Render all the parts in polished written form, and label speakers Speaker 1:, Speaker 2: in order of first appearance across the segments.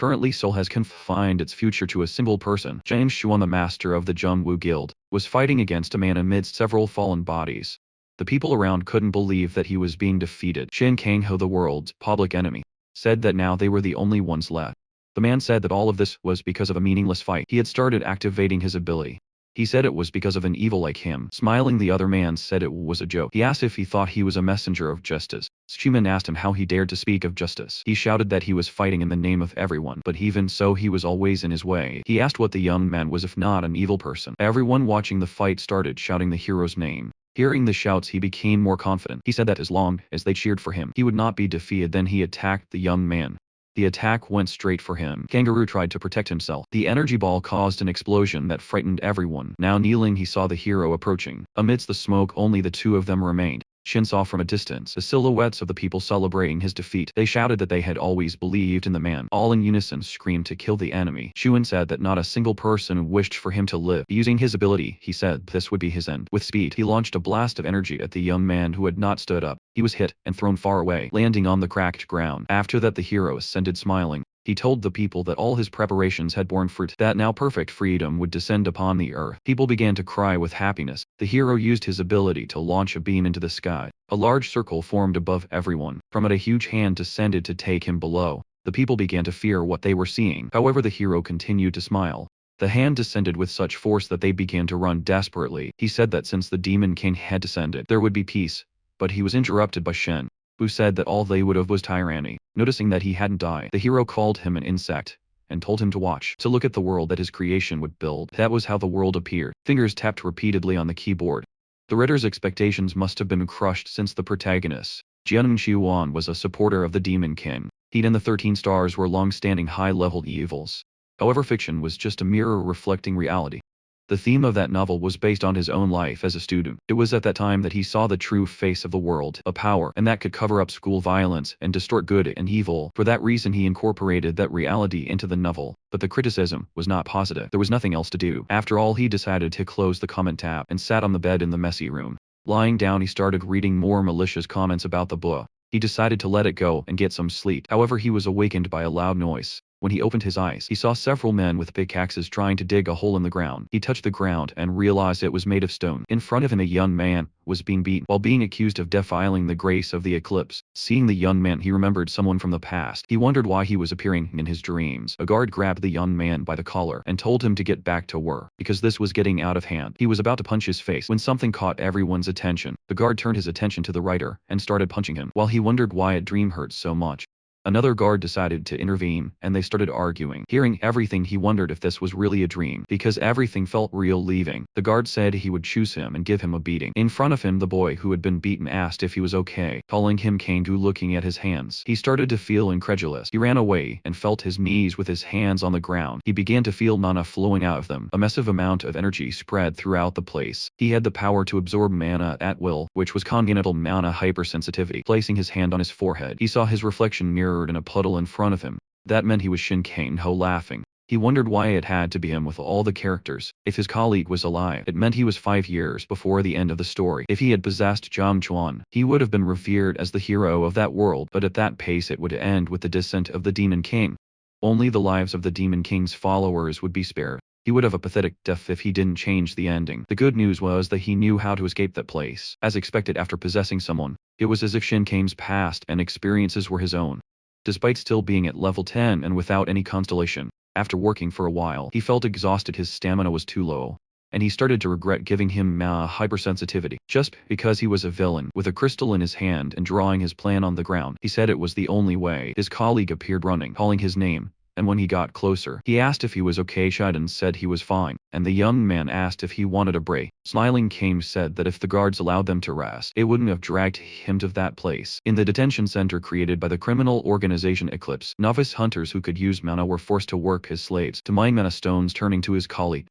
Speaker 1: Currently Seoul has confined its future to a single person. James Xuan, the master of the Jungwoo Guild, was fighting against a man amidst several fallen bodies. The people around couldn't believe that he was being defeated. Shin Kang-ho, the world's public enemy, said that now they were the only ones left. The man said that all of this was because of a meaningless fight. He had started activating his ability. He said it was because of an evil like him. Smiling, the other man said it was a joke. He asked if he thought he was a messenger of justice. Schumann asked him how he dared to speak of justice. He shouted that he was fighting in the name of everyone, but even so he was always in his way. He asked what the young man was if not an evil person. Everyone watching the fight started shouting the hero's name. Hearing the shouts, he became more confident. He said that as long as they cheered for him, he would not be defeated. Then he attacked the young man. The attack went straight for him. Kangaroo tried to protect himself. The energy ball caused an explosion that frightened everyone. Now kneeling, he saw the hero approaching. Amidst the smoke, only the two of them remained. Shin saw from a distance the silhouettes of the people celebrating his defeat. They shouted that they had always believed in the man. All in unison screamed to kill the enemy. Shuan said that not a single person wished for him to live. Using his ability, he said this would be his end. With speed, he launched a blast of energy at the young man who had not stood up. He was hit and thrown far away, landing on the cracked ground. After that, the hero ascended smiling. He told the people that all his preparations had borne fruit, that now perfect freedom would descend upon the earth. People began to cry with happiness. The hero used his ability to launch a beam into the sky. A large circle formed above everyone. From it, a huge hand descended to take him below. The people began to fear what they were seeing. However, the hero continued to smile. The hand descended with such force that they began to run desperately. He said that since the demon king had descended, there would be peace. But he was interrupted by Shen, who said that all they would have was tyranny. Noticing that he hadn't died, the hero called him an insect and told him to watch, to look at the world that his creation would build. That was how the world appeared. Fingers tapped repeatedly on the keyboard. The writer's expectations must have been crushed since the protagonist, Jian Xiuan, was a supporter of the Demon King. He and the 13 stars were long-standing high-level evils. However, fiction was just a mirror reflecting reality. The theme of that novel was based on his own life as a student. It was at that time that he saw the true face of the world, a power, and that could cover up school violence and distort good and evil. For that reason, he incorporated that reality into the novel. But the criticism was not positive. There was nothing else to do. After all, he decided to close the comment tab and sat on the bed in the messy room. Lying down, he started reading more malicious comments about the book. He decided to let it go and get some sleep. However, he was awakened by a loud noise. When he opened his eyes, he saw several men with pickaxes trying to dig a hole in the ground. He touched the ground and realized it was made of stone. In front of him, a young man was being beaten while being accused of defiling the grace of the eclipse. Seeing the young man, he remembered someone from the past. He wondered why he was appearing in his dreams. A guard grabbed the young man by the collar and told him to get back to work, because this was getting out of hand. He was about to punch his face when something caught everyone's attention. The guard turned his attention to the writer and started punching him, while he wondered why a dream hurt so much. Another guard decided to intervene, and they started arguing. Hearing everything, he wondered if this was really a dream, because everything felt real. Leaving, the guard said he would choose him and give him a beating. In front of him, the boy who had been beaten asked if he was okay, calling him Kangu. Looking at his hands, he started to feel incredulous. He ran away and felt his knees with his hands on the ground. He began to feel mana flowing out of them. A massive amount of energy spread throughout the place. He had the power to absorb mana at will, which was congenital mana hypersensitivity. Placing his hand on his forehead, he saw his reflection mirrored in a puddle in front of him. That meant he was Shin Kang-ho laughing. He wondered why it had to be him with all the characters. If his colleague was alive, it meant he was 5 years before the end of the story. If he had possessed Zhang Chuan, he would have been revered as the hero of that world, but at that pace it would end with the descent of the Demon King. Only the lives of the Demon King's followers would be spared. He would have a pathetic death if he didn't change the ending. The good news was that he knew how to escape that place. As expected, after possessing someone, it was as if Shin Kang's past and experiences were his own. Despite still being at level 10 and without any constellation, after working for a while, he felt exhausted. His stamina was too low, and he started to regret giving him mana hypersensitivity. Just because he was a villain, with a crystal in his hand and drawing his plan on the ground, he said it was the only way. His colleague appeared running, calling his name, and when he got closer, he asked if he was okay. Shiden said he was fine, and the young man asked if he wanted a break. Smiling, Kame said that if the guards allowed them to rest, it wouldn't have dragged him to that place. In the detention center created by the criminal organization Eclipse, novice hunters who could use mana were forced to work as slaves to mine mana stones. Turning to his colleague,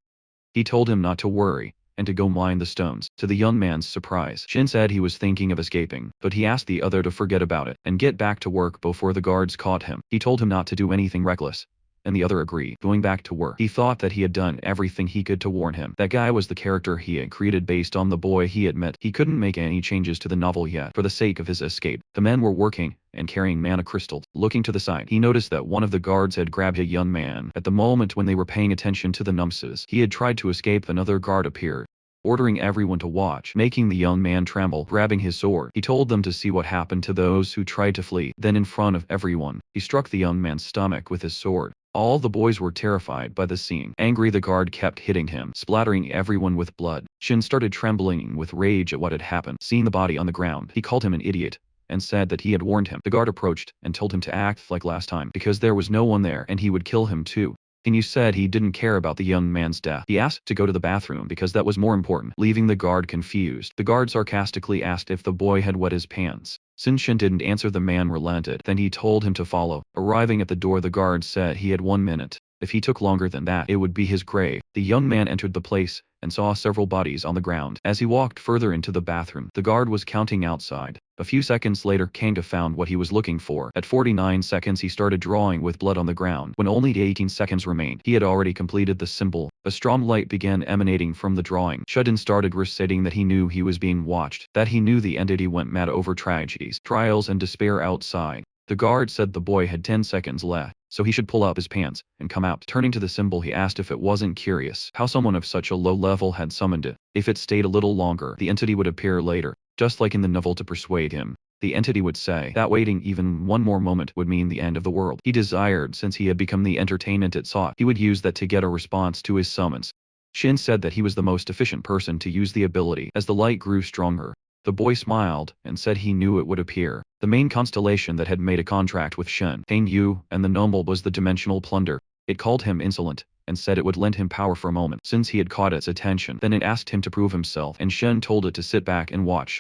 Speaker 1: he told him not to worry and to go mine the stones. To the young man's surprise, Shin said he was thinking of escaping, but he asked the other to forget about it and get back to work before the guards caught him. He told him not to do anything reckless, and the other agreed. Going back to work, he thought that he had done everything he could to warn him. That guy was the character he had created based on the boy he had met. He couldn't make any changes to the novel yet for the sake of his escape. The men were working and carrying mana crystals. Looking to the side, he noticed that one of the guards had grabbed a young man. At the moment when they were paying attention to the numbskulls, he had tried to escape. Another guard appeared, ordering everyone to watch, making the young man tremble. Grabbing his sword, he told them to see what happened to those who tried to flee. Then in front of everyone, he struck the young man's stomach with his sword. All the boys were terrified by the scene. Angry, the guard kept hitting him, splattering everyone with blood. Shin started trembling with rage at what had happened. Seeing the body on the ground, he called him an idiot and said that he had warned him. The guard approached and told him to act like last time because there was no one there and he would kill him too. Inu said he didn't care about the young man's death. He asked to go to the bathroom because that was more important, leaving the guard confused. The guard sarcastically asked if the boy had wet his pants. Since Shin didn't answer, the man relented. Then he told him to follow. Arriving at the door, the guard said he had 1 minute. If he took longer than that, it would be his grave. The young man entered the place and saw several bodies on the ground. As he walked further into the bathroom, the guard was counting outside. A few seconds later, Kanga found what he was looking for. At 49 seconds, he started drawing with blood on the ground. When only 18 seconds remained, he had already completed the symbol. A strong light began emanating from the drawing. Shudin started reciting that he knew he was being watched, that he knew the entity went mad over tragedies, trials and despair outside. The guard said the boy had 10 seconds left, so he should pull up his pants and come out. Turning to the symbol, he asked if it wasn't curious how someone of such a low level had summoned it. If it stayed a little longer, the entity would appear later, just like in the novel. To persuade him, the entity would say that waiting even one more moment would mean the end of the world. He desired, since he had become the entertainment it sought, he would use that to get a response to his summons. Shin said that he was the most efficient person to use the ability. As the light grew stronger, the boy smiled and said he knew it would appear. The main constellation that had made a contract with Shen, Yu, and the noble was the dimensional plunder. It called him insolent and said it would lend him power for a moment since he had caught its attention. Then it asked him to prove himself, and Shen told it to sit back and watch.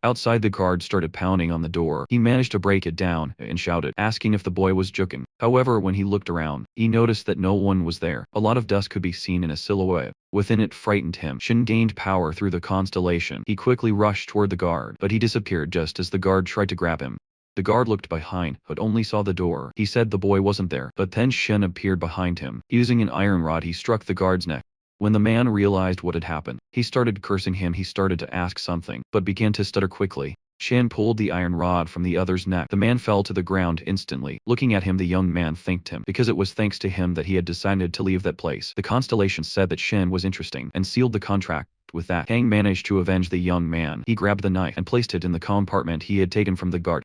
Speaker 1: Outside, the guard started pounding on the door. He managed to break it down and shouted, asking if the boy was joking. However, when he looked around, he noticed that no one was there. A lot of dust could be seen in a silhouette within it. Frightened him. Shin gained power through the constellation. He quickly rushed toward the guard, but he disappeared just as the guard tried to grab him. The guard looked behind, but only saw the door. He said the boy wasn't there, but then Shin appeared behind him. Using an iron rod, he struck the guard's neck. When the man realized what had happened, he started cursing him. He started to ask something, but began to stutter quickly. Shin pulled the iron rod from the other's neck. The man fell to the ground instantly. Looking at him, the young man thanked him, because it was thanks to him that he had decided to leave that place. The constellation said that Shin was interesting, and sealed the contract. With that, Kang managed to avenge the young man. He grabbed the knife and placed it in the compartment he had taken from the guard.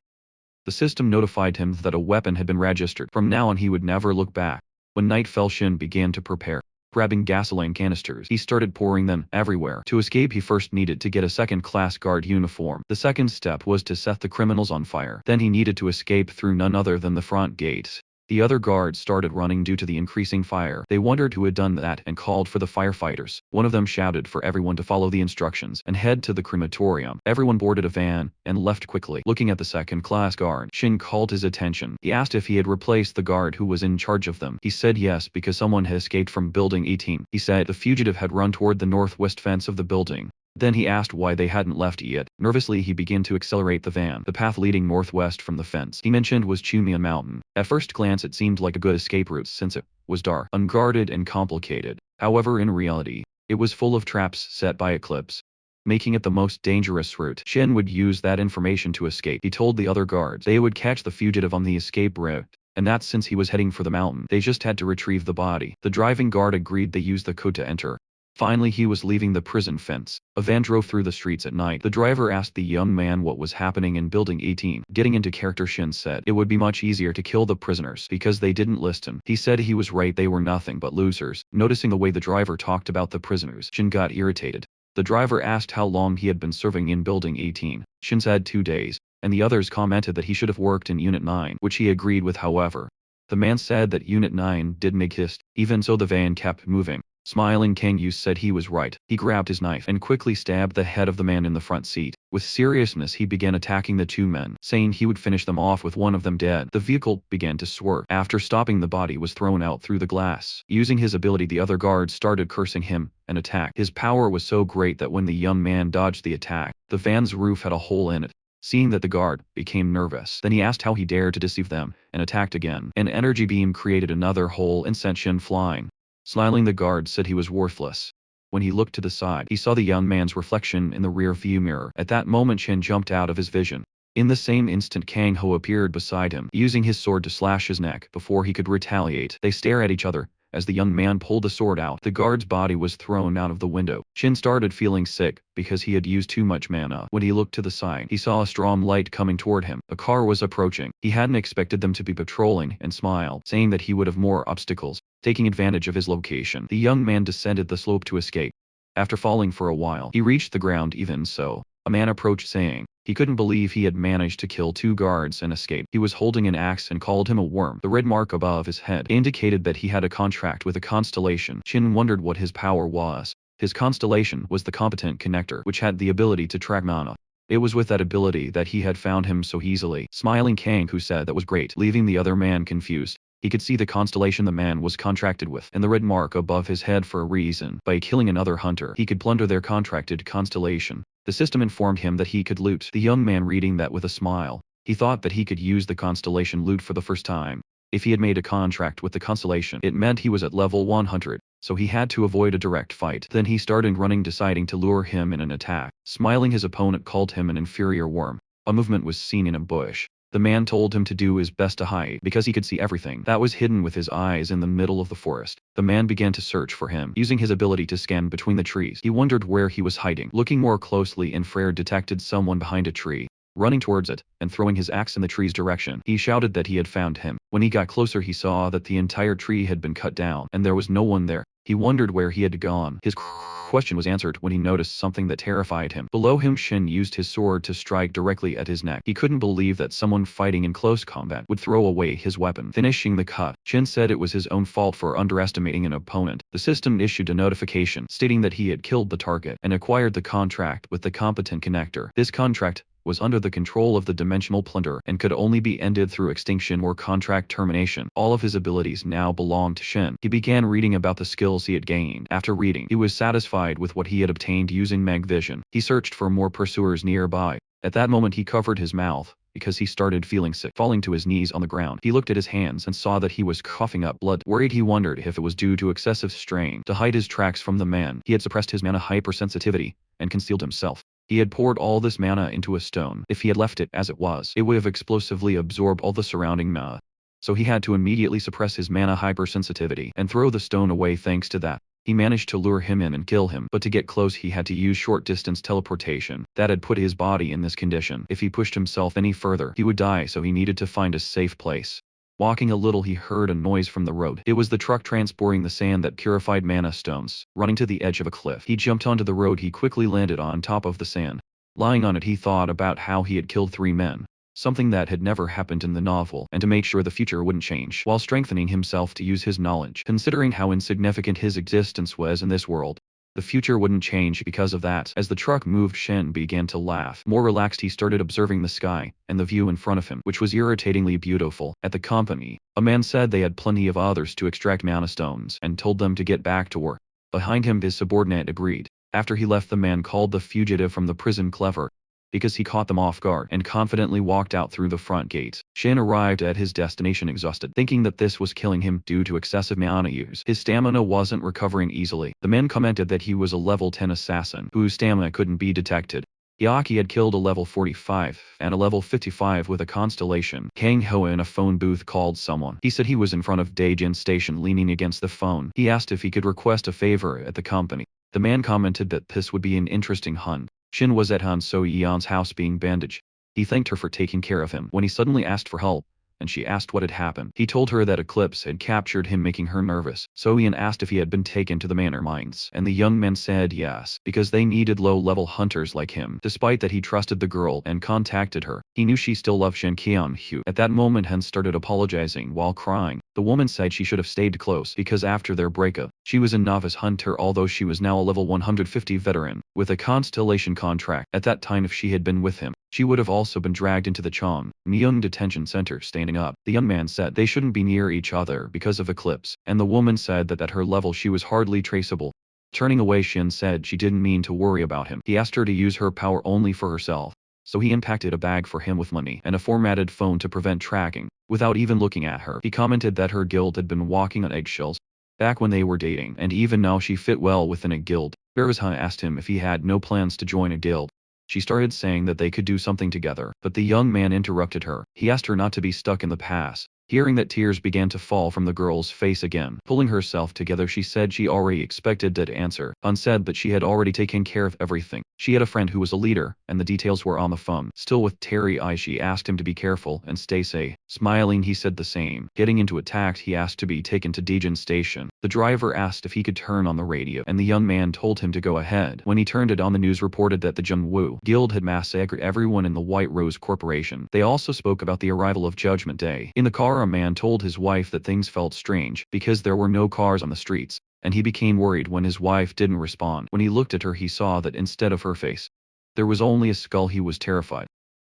Speaker 1: The system notified him that a weapon had been registered. From now on, he would never look back. When night fell, Shin began to prepare. Grabbing gasoline canisters, he started pouring them everywhere. To escape, he first needed to get a second-class guard uniform. The second step was to set the criminals on fire. Then he needed to escape through none other than the front gates. The other guards started running due to the increasing fire. They wondered who had done that and called for the firefighters. One of them shouted for everyone to follow the instructions and head to the crematorium. Everyone boarded a van and left quickly. Looking at the second-class guard, Shin called his attention. He asked if he had replaced the guard who was in charge of them. He said yes, because someone had escaped from Building 18. He said the fugitive had run toward the northwest fence of the building. Then he asked why they hadn't left yet. Nervously, he began to accelerate the van. The path leading northwest from the fence he mentioned was Chumian Mountain. At first glance, it seemed like a good escape route since it was dark, unguarded, and complicated. However, in reality, it was full of traps set by Eclipse, making it the most dangerous route. Shin would use that information to escape. He told the other guards they would catch the fugitive on the escape route, and that since he was heading for the mountain, they just had to retrieve the body. The driving guard agreed. They used the code to enter. Finally, he was leaving the prison fence. A van drove through the streets at night. The driver asked the young man what was happening in Building 18. Getting into character, Shin said it would be much easier to kill the prisoners because they didn't listen. He said he was right, they were nothing but losers. Noticing the way the driver talked about the prisoners, Shin got irritated. The driver asked how long he had been serving in Building 18. Shin said 2 days, and the others commented that he should have worked in Unit 9, which he agreed with. However, the man said that Unit 9 didn't exist. Even so, the van kept moving. Smiling, Kang Yu said he was right. He grabbed his knife and quickly stabbed the head of the man in the front seat. With seriousness, he began attacking the two men, saying he would finish them off with one of them dead. The vehicle began to swerve. After stopping, the body was thrown out through the glass. Using his ability, the other guards started cursing him and attacked. His power was so great that when the young man dodged the attack, the van's roof had a hole in it. Seeing that the guard became nervous, then he asked how he dared to deceive them, and attacked again. An energy beam created another hole and sent Shin flying. Smiling, the guard said he was worthless. When he looked to the side, he saw the young man's reflection in the rear view mirror. At that moment, Shin jumped out of his vision. In the same instant, Kang Ho appeared beside him, using his sword to slash his neck before he could retaliate. They stare at each other. As the young man pulled the sword out, the guard's body was thrown out of the window. Shin started feeling sick because he had used too much mana. When he looked to the side, he saw a strong light coming toward him. A car was approaching. He hadn't expected them to be patrolling, and smiled, saying that he would have more obstacles. Taking advantage of his location, the young man descended the slope to escape. After falling for a while, he reached the ground. Even so, a man approached, saying he couldn't believe he had managed to kill 2 guards and escape. He was holding an axe and called him a worm. The red mark above his head indicated that he had a contract with a constellation. Shin wondered what his power was. His constellation was the competent connector, which had the ability to track mana. It was with that ability that he had found him so easily. Smiling, Kang Hu said that was great, leaving the other man confused. He could see the constellation the man was contracted with, and the red mark above his head for a reason. By killing another hunter, he could plunder their contracted constellation. The system informed him that he could loot. The young man reading that with a smile. He thought that he could use the constellation loot for the first time. If he had made a contract with the constellation, it meant he was at level 100, so he had to avoid a direct fight. Then he started running, deciding to lure him in an attack. Smiling, his opponent called him an inferior worm. A movement was seen in a bush. The man told him to do his best to hide because he could see everything that was hidden with his eyes in the middle of the forest. The man began to search for him, using his ability to scan between the trees. He wondered where he was hiding. Looking more closely, Infrared detected someone behind a tree. Running towards it, and throwing his axe in the tree's direction, he shouted that he had found him. When he got closer, he saw that the entire tree had been cut down, and there was no one there. He wondered where he had gone. His question was answered when he noticed something that terrified him. Below him, Shin used his sword to strike directly at his neck. He couldn't believe that someone fighting in close combat would throw away his weapon. Finishing the cut, Shin said it was his own fault for underestimating an opponent. The system issued a notification stating that he had killed the target and acquired the contract with the competent connector. This contract was under the control of the dimensional plunder and could only be ended through extinction or contract termination. All of his abilities now belonged to Shin. He began reading about the skills he had gained. After reading, he was satisfied with what he had obtained using mag vision. He searched for more pursuers nearby. At that moment, he covered his mouth because he started feeling sick. Falling to his knees on the ground, he looked at his hands and saw that he was coughing up blood. Worried, he wondered if it was due to excessive strain. To hide his tracks from the man, he had suppressed his mana hypersensitivity and concealed himself. He had poured all this mana into a stone. If he had left it as it was, it would have explosively absorbed all the surrounding mana. So he had to immediately suppress his mana hypersensitivity and throw the stone away. Thanks to that, he managed to lure him in and kill him. But to get close, he had to use short-distance teleportation. That had put his body in this condition. If he pushed himself any further, he would die, so he needed to find a safe place. Walking a little, he heard a noise from the road. It was the truck transporting the sand that purified mana stones. Running to the edge of a cliff, he jumped onto the road. He quickly landed on top of the sand. Lying on it, he thought about how he had killed 3 men. Something that had never happened in the novel, and to make sure the future wouldn't change, while strengthening himself to use his knowledge. Considering how insignificant his existence was in this world, the future wouldn't change because of that. As the truck moved, Shin began to laugh. More relaxed, he started observing the sky and the view in front of him, which was irritatingly beautiful. At the company, a man said they had plenty of others to extract mana stones and told them to get back to work. Behind him, his subordinate agreed. After he left, the man called the fugitive from the prison clever because he caught them off guard and confidently walked out through the front gate. Shin arrived at his destination exhausted, thinking that this was killing him due to excessive mana use. His stamina wasn't recovering easily. The man commented that he was a level 10 assassin whose stamina couldn't be detected. Yaki had killed a level 45 and a level 55 with a constellation. Kang Ho in a phone booth called someone. He said he was in front of Daejin station leaning against the phone. He asked if he could request a favor at the company. The man commented that this would be an interesting hunt. Shin was at Han So-yeon's house being bandaged. He thanked her for taking care of him when he suddenly asked for help, and she asked what had happened. He told her that Eclipse had captured him, making her nervous. So-yeon asked if he had been taken to the manor mines, and the young man said yes, because they needed low-level hunters like him. Despite that, he trusted the girl and contacted her. He knew she still loved Shin Kyeon-hyu. At that moment, Han started apologizing while crying. The woman said she should have stayed close because after their breakup, she was a novice hunter, although she was now a level 150 veteran with a constellation contract. At that time, if she had been with him, she would have also been dragged into the Cheongmyeon detention center. Standing up, the young man said they shouldn't be near each other because of Eclipse, and the woman said that at her level she was hardly traceable. Turning away, Shin said she didn't mean to worry about him. He asked her to use her power only for herself. so he impacted a bag for him with money and a formatted phone to prevent tracking. Without even looking at her, he commented that her guild had been walking on eggshells back when they were dating, and even now she fit well within a guild. Berezha asked him if he had no plans to join a guild. She started saying that they could do something together, but the young man interrupted her. He asked her not to be stuck in the past. Hearing that, tears began to fall from the girl's face again. Pulling herself together, she said she already expected that answer. Unsaid that she had already taken care of everything. She had a friend who was a leader, and the details were on the phone. Still with teary eyes, she asked him to be careful and stay safe. Smiling, he said the same. Getting into a taxi, he asked to be taken to Daejeon Station. The driver asked if he could turn on the radio, and the young man told him to go ahead. When he turned it on, the news reported that the Jungwoo Guild had massacred everyone in the White Rose Corporation. They also spoke about the arrival of Judgment Day. In the car, a man told his wife that things felt strange because there were no cars on the streets, and he became worried when his wife didn't respond. When he looked at her, he saw that instead of her face, there was only a skull. He was terrified.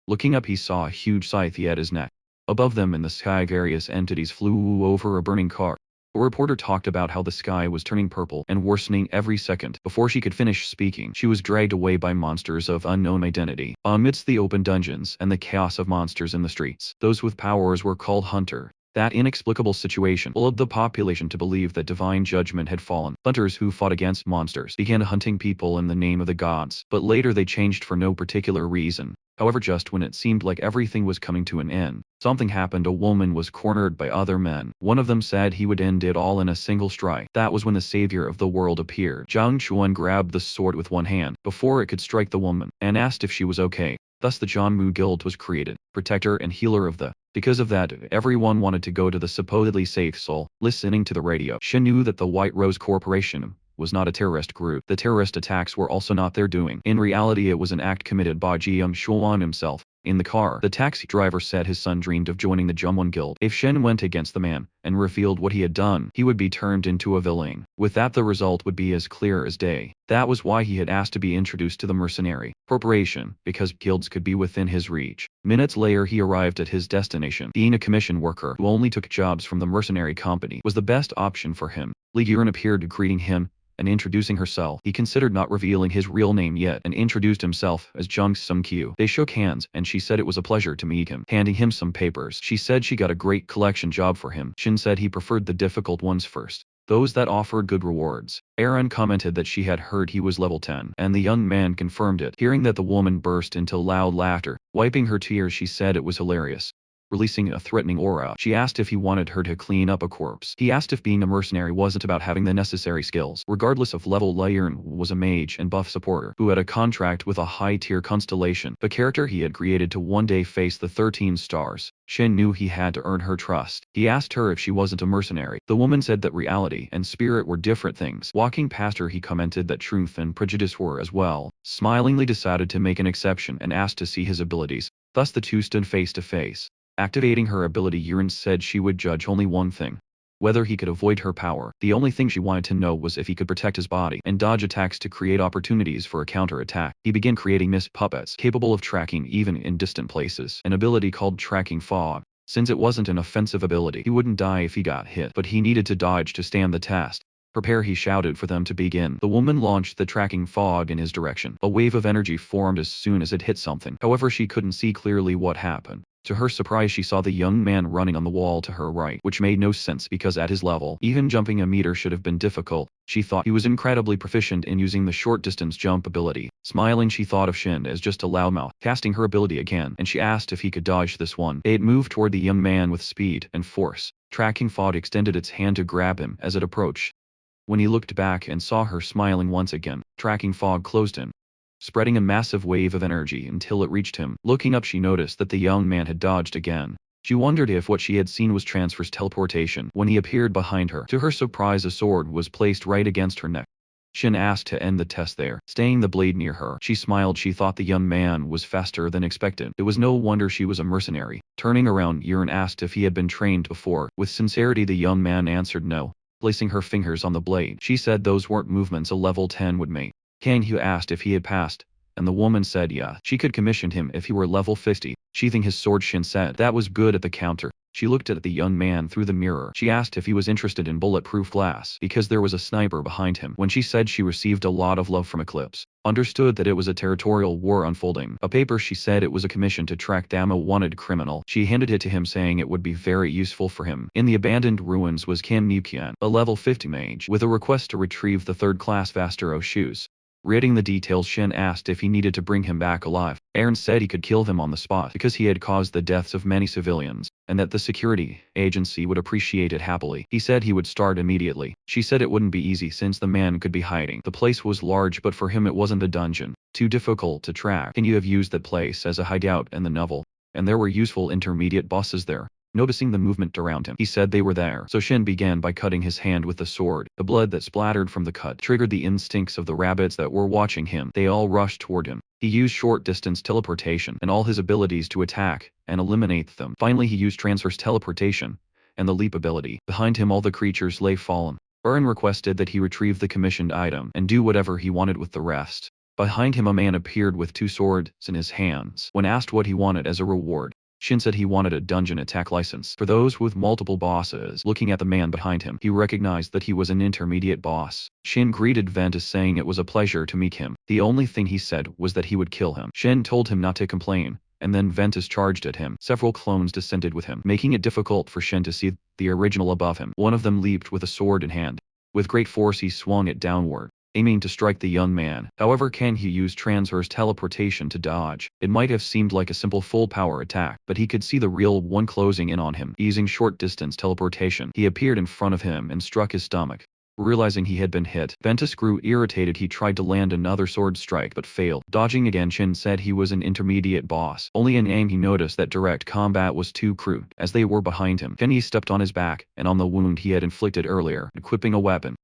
Speaker 1: Looking up, he saw a huge scythe at his neck. Above them in the sky, various entities flew over a burning car. A reporter talked about how the sky was turning purple and worsening every second. Before she could finish speaking, she was dragged away by monsters of unknown identity. Amidst the open dungeons and the chaos of monsters in the streets, those with powers were called Hunter. That inexplicable situation lulled the population to believe that divine judgment had fallen. Hunters who fought against monsters began hunting people in the name of the gods, but later they changed for no particular reason. However, just when it seemed like everything was coming to an end, something happened. A woman was cornered by other men. One of them said he would end it all in a single strike. That was when the savior of the world appeared. Zhang Chuan grabbed the sword with one hand before it could strike the woman, and asked if she was okay. Thus the Jongmu Guild was created, protector and healer of the. Because of that, everyone wanted to go to the supposedly safe soul. Listening to the radio, she knew that the White Rose Corporation was not a terrorist group. The terrorist attacks were also not their doing. In reality, it was an act committed by Jiang Shuan himself. In the car, the taxi driver said his son dreamed of joining the Jungwon Guild. If Shen went against the man and revealed what he had done, he would be turned into a villain. With that, the result would be as clear as day. That was why he had asked to be introduced to the mercenary corporation, because guilds could be within his reach. Minutes later, he arrived at his destination. Being a commission worker who only took jobs from the mercenary company was the best option for him. Li Yuran appeared, greeting him and introducing herself. He considered not revealing his real name yet and introduced himself as Jung Sung-kyu. They shook hands, and she said it was a pleasure to meet him, handing him some papers. She said she got a great collection job for him. Shin said he preferred the difficult ones first, those that offered good rewards. Aaron commented that she had heard he was level 10, and the young man confirmed it. Hearing that, the woman burst into loud laughter. Wiping her tears, she said it was hilarious. Releasing a threatening aura, she asked if he wanted her to clean up a corpse. He asked if being a mercenary wasn't about having the necessary skills. Regardless of level, Lyern was a mage and buff supporter who had a contract with a high-tier constellation, the character he had created to one day face the 13 stars. Shin knew he had to earn her trust. He asked her if she wasn't a mercenary. The woman said that reality and spirit were different things. Walking past her, he commented that truth and prejudice were as well. Smilingly decided to make an exception and asked to see his abilities. Thus the two stood face to face. Activating her ability, Yuran said she would judge only one thing: whether he could avoid her power. The only thing she wanted to know was if he could protect his body and dodge attacks to create opportunities for a counter-attack. He began creating mist puppets, capable of tracking even in distant places, an ability called Tracking Fog. Since it wasn't an offensive ability, he wouldn't die if he got hit, but he needed to dodge to stand the test. Prepare, he shouted for them to begin. The woman launched the tracking fog in his direction. A wave of energy formed as soon as it hit something. However, she couldn't see clearly what happened. To her surprise, she saw the young man running on the wall to her right, which made no sense because at his level, even jumping a meter should have been difficult. She thought he was incredibly proficient in using the short-distance jump ability. Smiling, she thought of Shin as just a loudmouth. Casting her ability again, and she asked if he could dodge this one. It moved toward the young man with speed and force. Tracking fog extended its hand to grab him as it approached. When he looked back and saw her smiling once again, tracking fog closed in, spreading a massive wave of energy until it reached him. Looking up, she noticed that the young man had dodged again. She wondered if what she had seen was transfer's teleportation. When he appeared behind her, to her surprise, a sword was placed right against her neck. Shin asked to end the test there, staying the blade near her. She smiled. She thought the young man was faster than expected. It was no wonder she was a mercenary. Turning around, Yuran asked if he had been trained before. With sincerity, the young man answered no. Placing her fingers on the blade, she said those weren't movements a level 10 would make. Kang Hu asked if he had passed, and the woman said yeah. She could commission him if he were level 50. Sheathing his sword, Shin said that was good at the counter. She looked at the young man through the mirror. She asked if he was interested in bulletproof glass because there was a sniper behind him. When she said she received a lot of love from Eclipse, understood that it was a territorial war unfolding. A paper, she said it was a commission to track down a wanted criminal. She handed it to him saying it would be very useful for him. In the abandoned ruins was Kim Mukyan, a level 50 mage, with a request to retrieve the third-class Vastero shoes. Reading the details, Shen asked if he needed to bring him back alive. Aaron said he could kill him on the spot because he had caused the deaths of many civilians, and that the security agency would appreciate it happily. He said he would start immediately. She said it wouldn't be easy since the man could be hiding. The place was large, but for him it wasn't a dungeon. Too difficult to track. Can you have used that place as a hideout in the novel? And there were useful intermediate bosses there. Noticing the movement around him, he said they were there. So Shin began by cutting his hand with the sword. The blood that splattered from the cut triggered the instincts of the rabbits that were watching him. They all rushed toward him. He used short-distance teleportation and all his abilities to attack and eliminate them. Finally, he used transverse teleportation and the leap ability. Behind him, all the creatures lay fallen. Aaron requested that he retrieve the commissioned item and do whatever he wanted with the rest. Behind him, a man appeared with 2 swords in his hands. When asked what he wanted as a reward, Shin said he wanted a dungeon attack license for those with multiple bosses. Looking at the man behind him, he recognized that he was an intermediate boss. Shin greeted Ventus saying it was a pleasure to meet him. The only thing he said was that he would kill him. Shin told him not to complain, and then Ventus charged at him. Several clones descended with him, making it difficult for Shin to see the original above him. One of them leaped with a sword in hand. With great force he swung it downward, aiming to strike the young man. However, he used transverse teleportation to dodge. It might have seemed like a simple full-power attack, but he could see the real one closing in on him. Using short-distance teleportation, he appeared in front of him and struck his stomach. Realizing he had been hit, Ventus grew irritated. He tried to land another sword strike but failed. Dodging again, Shin said he was an intermediate boss. Only in aim he noticed that direct combat was too crude. As they were behind him, Kenny stepped on his back and on the wound he had inflicted earlier, equipping a weapon.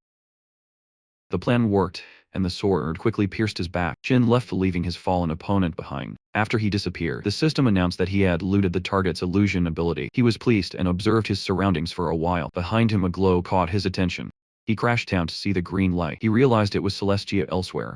Speaker 1: The plan worked, and the sword quickly pierced his back. Shin left, leaving his fallen opponent behind. After he disappeared, the system announced that he had looted the target's illusion ability. He was pleased and observed his surroundings for a while. Behind him, a glow caught his attention. He crashed down to see the green light. He realized it was Celestia elsewhere.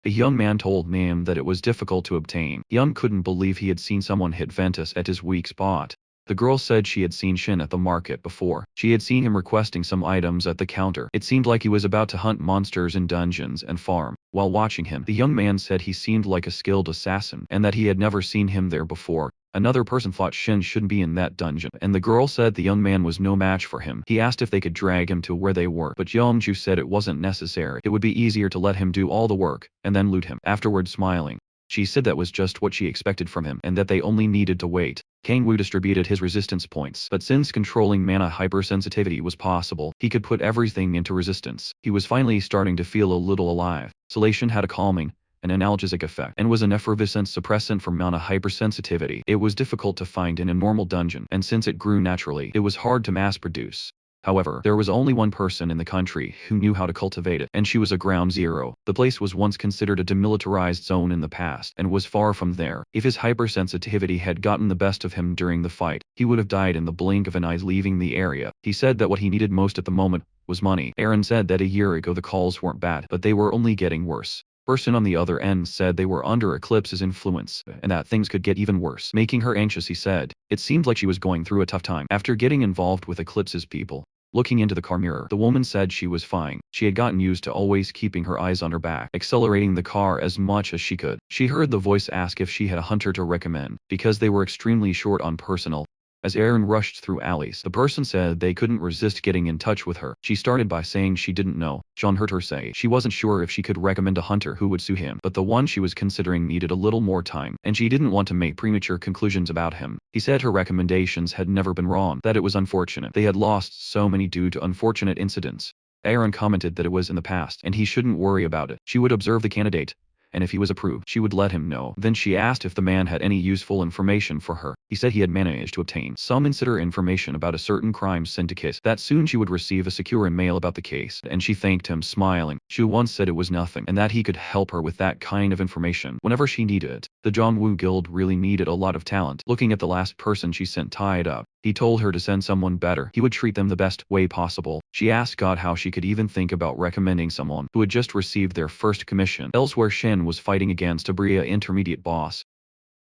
Speaker 1: A young man told Mim that it was difficult to obtain. Young couldn't believe he had seen someone hit Ventus at his weak spot. The girl said she had seen Shin at the market before. She had seen him requesting some items at the counter. It seemed like he was about to hunt monsters in dungeons and farm. While watching him, the young man said he seemed like a skilled assassin and that he had never seen him there before. Another person thought Shin shouldn't be in that dungeon, and the girl said the young man was no match for him. He asked if they could drag him to where they were, but Yeongju said it wasn't necessary. It would be easier to let him do all the work and then loot him. Afterward, smiling, she said that was just what she expected from him and that they only needed to wait. Kang-woo distributed his resistance points, but since controlling mana hypersensitivity was possible, he could put everything into resistance. He was finally starting to feel a little alive. Salation had a calming, an analgesic effect, and was an effervescent suppressant for mana hypersensitivity. It was difficult to find in a normal dungeon, and since it grew naturally, it was hard to mass produce. However, there was only one person in the country who knew how to cultivate it, and she was a ground zero. The place was once considered a demilitarized zone in the past, and was far from there. If his hypersensitivity had gotten the best of him during the fight, he would have died in the blink of an eye, leaving the area. He said that what he needed most at the moment was money. Aaron said that a year ago the calls weren't bad, but they were only getting worse. Person on the other end said they were under Eclipse's influence, and that things could get even worse. Making her anxious, he said. It seemed like she was going through a tough time after getting involved with Eclipse's people. Looking into the car mirror, the woman said she was fine. She had gotten used to always keeping her eyes on her back, accelerating the car as much as she could. She heard the voice ask if she had a hunter to recommend, because they were extremely short on personnel. As Aaron rushed through alleys, the person said they couldn't resist getting in touch with her. She started by saying she didn't know. John heard her say she wasn't sure if she could recommend a hunter who would suit him, but the one she was considering needed a little more time, and she didn't want to make premature conclusions about him. He said her recommendations had never been wrong, that it was unfortunate they had lost so many due to unfortunate incidents. Aaron commented that it was in the past, and he shouldn't worry about it. She would observe the candidate, and if he was approved, she would let him know. Then she asked if the man had any useful information for her. He said he had managed to obtain some insider information about a certain crime syndicate, that soon she would receive a secure email about the case, and she thanked him, smiling. She once said it was nothing, and that he could help her with that kind of information whenever she needed it. The Jongwoo Guild really needed a lot of talent. Looking at the last person she sent tied up, he told her to send someone better. He would treat them the best way possible. She asked God how she could even think about recommending someone who had just received their first commission. Elsewhere, Shin was fighting against a Bria intermediate boss.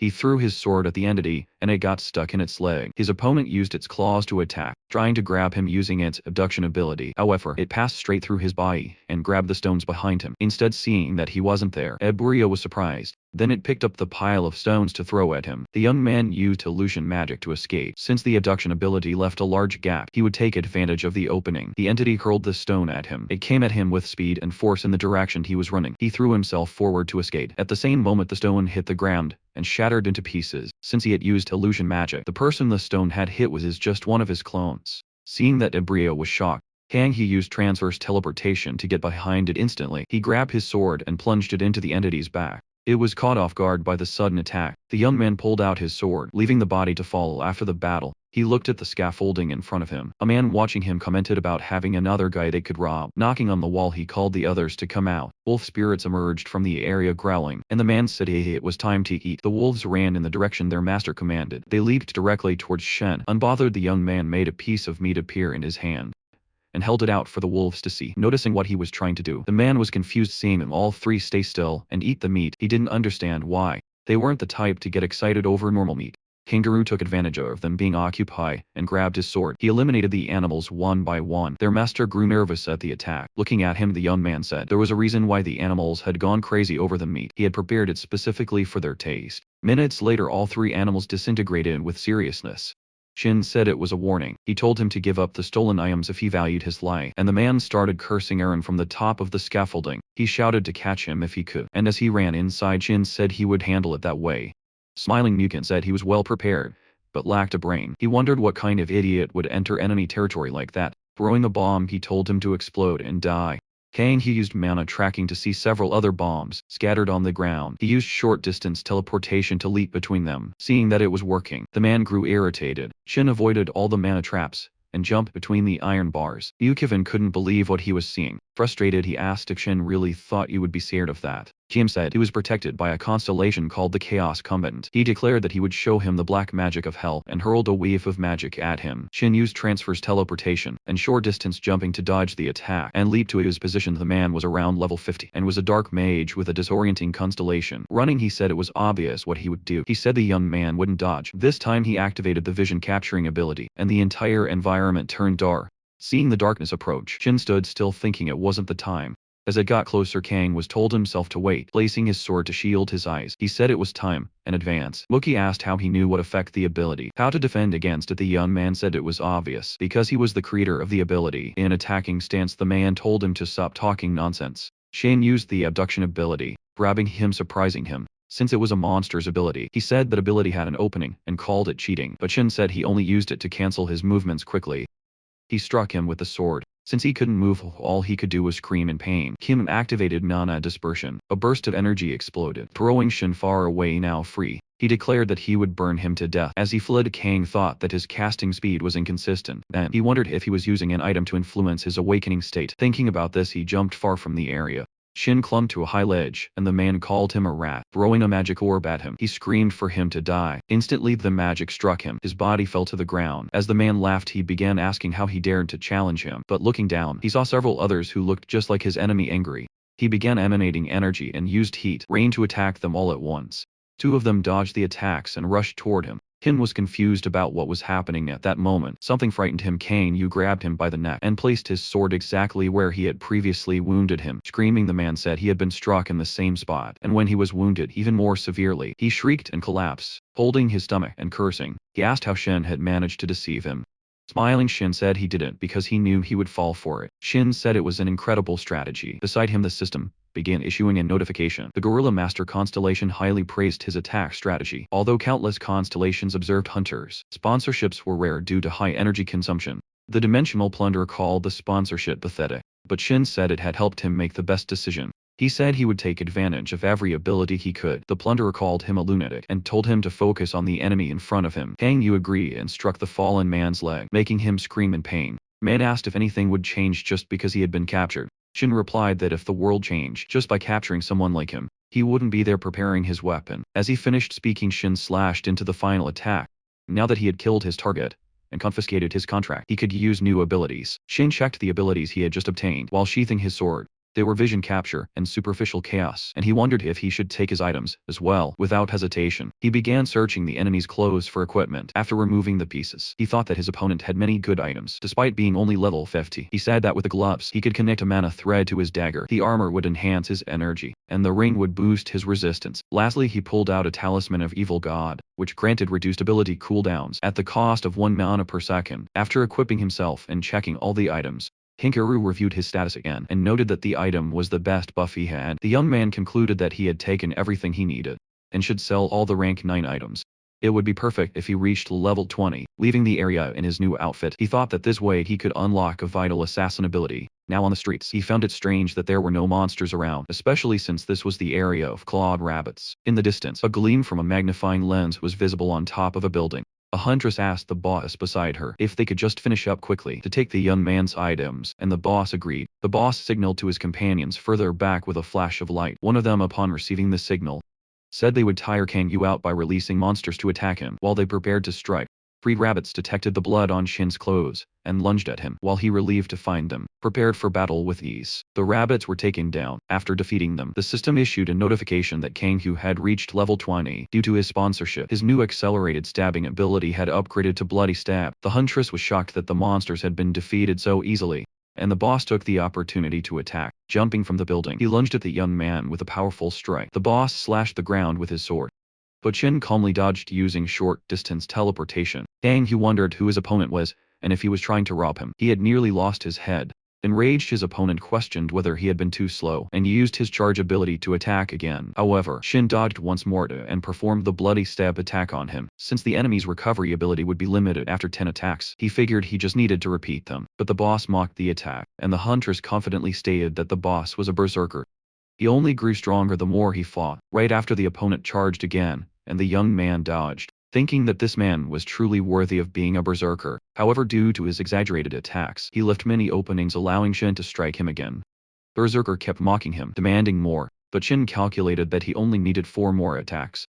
Speaker 1: He threw his sword at the entity, and it got stuck in its leg. His opponent used its claws to attack, trying to grab him using its abduction ability. However, it passed straight through his body and grabbed the stones behind him. Instead, seeing that he wasn't there, Ebrio was surprised. Then it picked up the pile of stones to throw at him. The young man used illusion magic to escape. Since the abduction ability left a large gap, he would take advantage of the opening. The entity hurled the stone at him. It came at him with speed and force in the direction he was running. He threw himself forward to escape. At the same moment, the stone hit the ground and shattered into pieces. Since he had used illusion magic, the person the stone had hit was just one of his clones. Seeing that Ebrio was shocked, he used transverse teleportation to get behind it instantly. He grabbed his sword and plunged it into the entity's back. It was caught off guard by the sudden attack. The young man pulled out his sword, leaving the body to fall after the battle. He looked at the scaffolding in front of him. A man watching him commented about having another guy they could rob. Knocking on the wall, he called the others to come out. Wolf spirits emerged from the area growling, and the man said it was time to eat. The wolves ran in the direction their master commanded. They leaped directly towards Shen. Unbothered, the young man made a piece of meat appear in his hand and held it out for the wolves to see. Noticing what he was trying to do, the man was confused, seeing them all three stay still and eat the meat. He didn't understand why. They weren't the type to get excited over normal meat. Kangaroo took advantage of them being occupied and grabbed his sword. He eliminated the animals one by one. Their master grew nervous at the attack. Looking at him, the young man said there was a reason why the animals had gone crazy over the meat. He had prepared it specifically for their taste. Minutes later, all three animals disintegrated with seriousness. Shin said it was a warning. He told him to give up the stolen items if he valued his life, and the man started cursing Aaron from the top of the scaffolding. He shouted to catch him if he could, and as he ran inside, Shin said he would handle it that way. Smiling, Mugen said he was well prepared, but lacked a brain. He wondered what kind of idiot would enter enemy territory like that. Throwing a bomb, he told him to explode and die. He used mana tracking to see several other bombs scattered on the ground. He used short-distance teleportation to leap between them. Seeing that it was working, the man grew irritated. Shin avoided all the mana traps and jumped between the iron bars. Yukivin couldn't believe what he was seeing. Frustrated, he asked if Shin really thought you would be scared of that. Jim said he was protected by a constellation called the Chaos Combatant. He declared that he would show him the black magic of hell and hurled a wave of magic at him. Shin used transverse teleportation and short-distance jumping to dodge the attack and leap to his position. The man was around level 50 and was a dark mage with a disorienting constellation. Running, he said it was obvious what he would do. He said the young man wouldn't dodge. This time he activated the vision capturing ability, and the entire environment turned dark. Seeing the darkness approach, Shin stood still, thinking it wasn't the time. As it got closer, Kang was told himself to wait, placing his sword to shield his eyes. He said it was time, and advance. Wookie asked how he knew what effect the ability, how to defend against it. The young man said it was obvious, because he was the creator of the ability. In attacking stance, the man told him to stop talking nonsense. Shane used the abduction ability, grabbing him, surprising him. Since it was a monster's ability, he said that ability had an opening, and called it cheating, but Shin said he only used it to cancel his movements quickly. He struck him with the sword. Since he couldn't move, all he could do was scream in pain. Kim activated Nana Dispersion. A burst of energy exploded, throwing Shin far away, now free. He declared that he would burn him to death. As he fled, Kang thought that his casting speed was inconsistent. Then, he wondered if he was using an item to influence his awakening state. Thinking about this, he jumped far from the area. Shin clung to a high ledge, and the man called him a rat. Throwing a magic orb at him, he screamed for him to die. Instantly, the magic struck him. His body fell to the ground. As the man laughed, he began asking how he dared to challenge him. But looking down, he saw several others who looked just like his enemy, angry. He began emanating energy and used heat rain to attack them all at once. Two of them dodged the attacks and rushed toward him. Hin was confused about what was happening at that moment. Something frightened him. Kang Yu grabbed him by the neck and placed his sword exactly where he had previously wounded him. Screaming, the man said he had been struck in the same spot, and when he was wounded even more severely, he shrieked and collapsed, holding his stomach and cursing. He asked how Shin had managed to deceive him. Smiling, Shin said he didn't because he knew he would fall for it. Shin said it was an incredible strategy. Beside him, the system began issuing a notification. The Gorilla Master constellation highly praised his attack strategy. Although countless constellations observed hunters, sponsorships were rare due to high energy consumption. The Dimensional Plunderer called the sponsorship pathetic, but Shin said it had helped him make the best decision. He said he would take advantage of every ability he could. The Plunderer called him a lunatic and told him to focus on the enemy in front of him. Kang Yu agreed and struck the fallen man's leg, making him scream in pain. Man asked if anything would change just because he had been captured. Shin replied that if the world changed just by capturing someone like him, he wouldn't be there preparing his weapon. As he finished speaking, Shin slashed into the final attack. Now that he had killed his target and confiscated his contract, he could use new abilities. Shin checked the abilities he had just obtained while sheathing his sword. They were vision capture and superficial chaos, and he wondered if he should take his items as well. Without hesitation, he began searching the enemy's clothes for equipment. After removing the pieces, he thought that his opponent had many good items, despite being only level 50. He said that with the gloves, he could connect a mana thread to his dagger, the armor would enhance his energy, and the ring would boost his resistance. Lastly, he pulled out a talisman of evil god, which granted reduced ability cooldowns at the cost of 1 mana per second. After equipping himself and checking all the items, Hikaru reviewed his status again and noted that the item was the best buff he had. The young man concluded that he had taken everything he needed and should sell all the rank 9 items. It would be perfect if he reached level 20, leaving the area in his new outfit. He thought that this way he could unlock a vital assassin ability. Now on the streets, he found it strange that there were no monsters around, especially since this was the area of clawed rabbits. In the distance, a gleam from a magnifying lens was visible on top of a building. A huntress asked the boss beside her if they could just finish up quickly to take the young man's items, and the boss agreed. The boss signaled to his companions further back with a flash of light. One of them, upon receiving the signal, said they would tire Kang Yu out by releasing monsters to attack him while they prepared to strike. Freed rabbits detected the blood on Shin's clothes and lunged at him while he relieved to find them, prepared for battle with ease. The rabbits were taken down. After defeating them, the system issued a notification that Kang Yu had reached level 20 due to his sponsorship. His new accelerated stabbing ability had upgraded to Bloody Stab. The huntress was shocked that the monsters had been defeated so easily, and the boss took the opportunity to attack. Jumping from the building, he lunged at the young man with a powerful strike. The boss slashed the ground with his sword, but Shin calmly dodged using short-distance teleportation. Kang Yu wondered who his opponent was, and if he was trying to rob him. He had nearly lost his head. Enraged, his opponent questioned whether he had been too slow, and used his charge ability to attack again. However, Shin dodged once more and performed the Bloody Stab attack on him. Since the enemy's recovery ability would be limited after 10 attacks, he figured he just needed to repeat them. But the boss mocked the attack, and the huntress confidently stated that the boss was a berserker. He only grew stronger the more he fought. Right after, the opponent charged again, and the young man dodged, thinking that this man was truly worthy of being a berserker. However, due to his exaggerated attacks, he left many openings, allowing Shin to strike him again. Berserker kept mocking him, demanding more, but Shin calculated that he only needed 4 more attacks.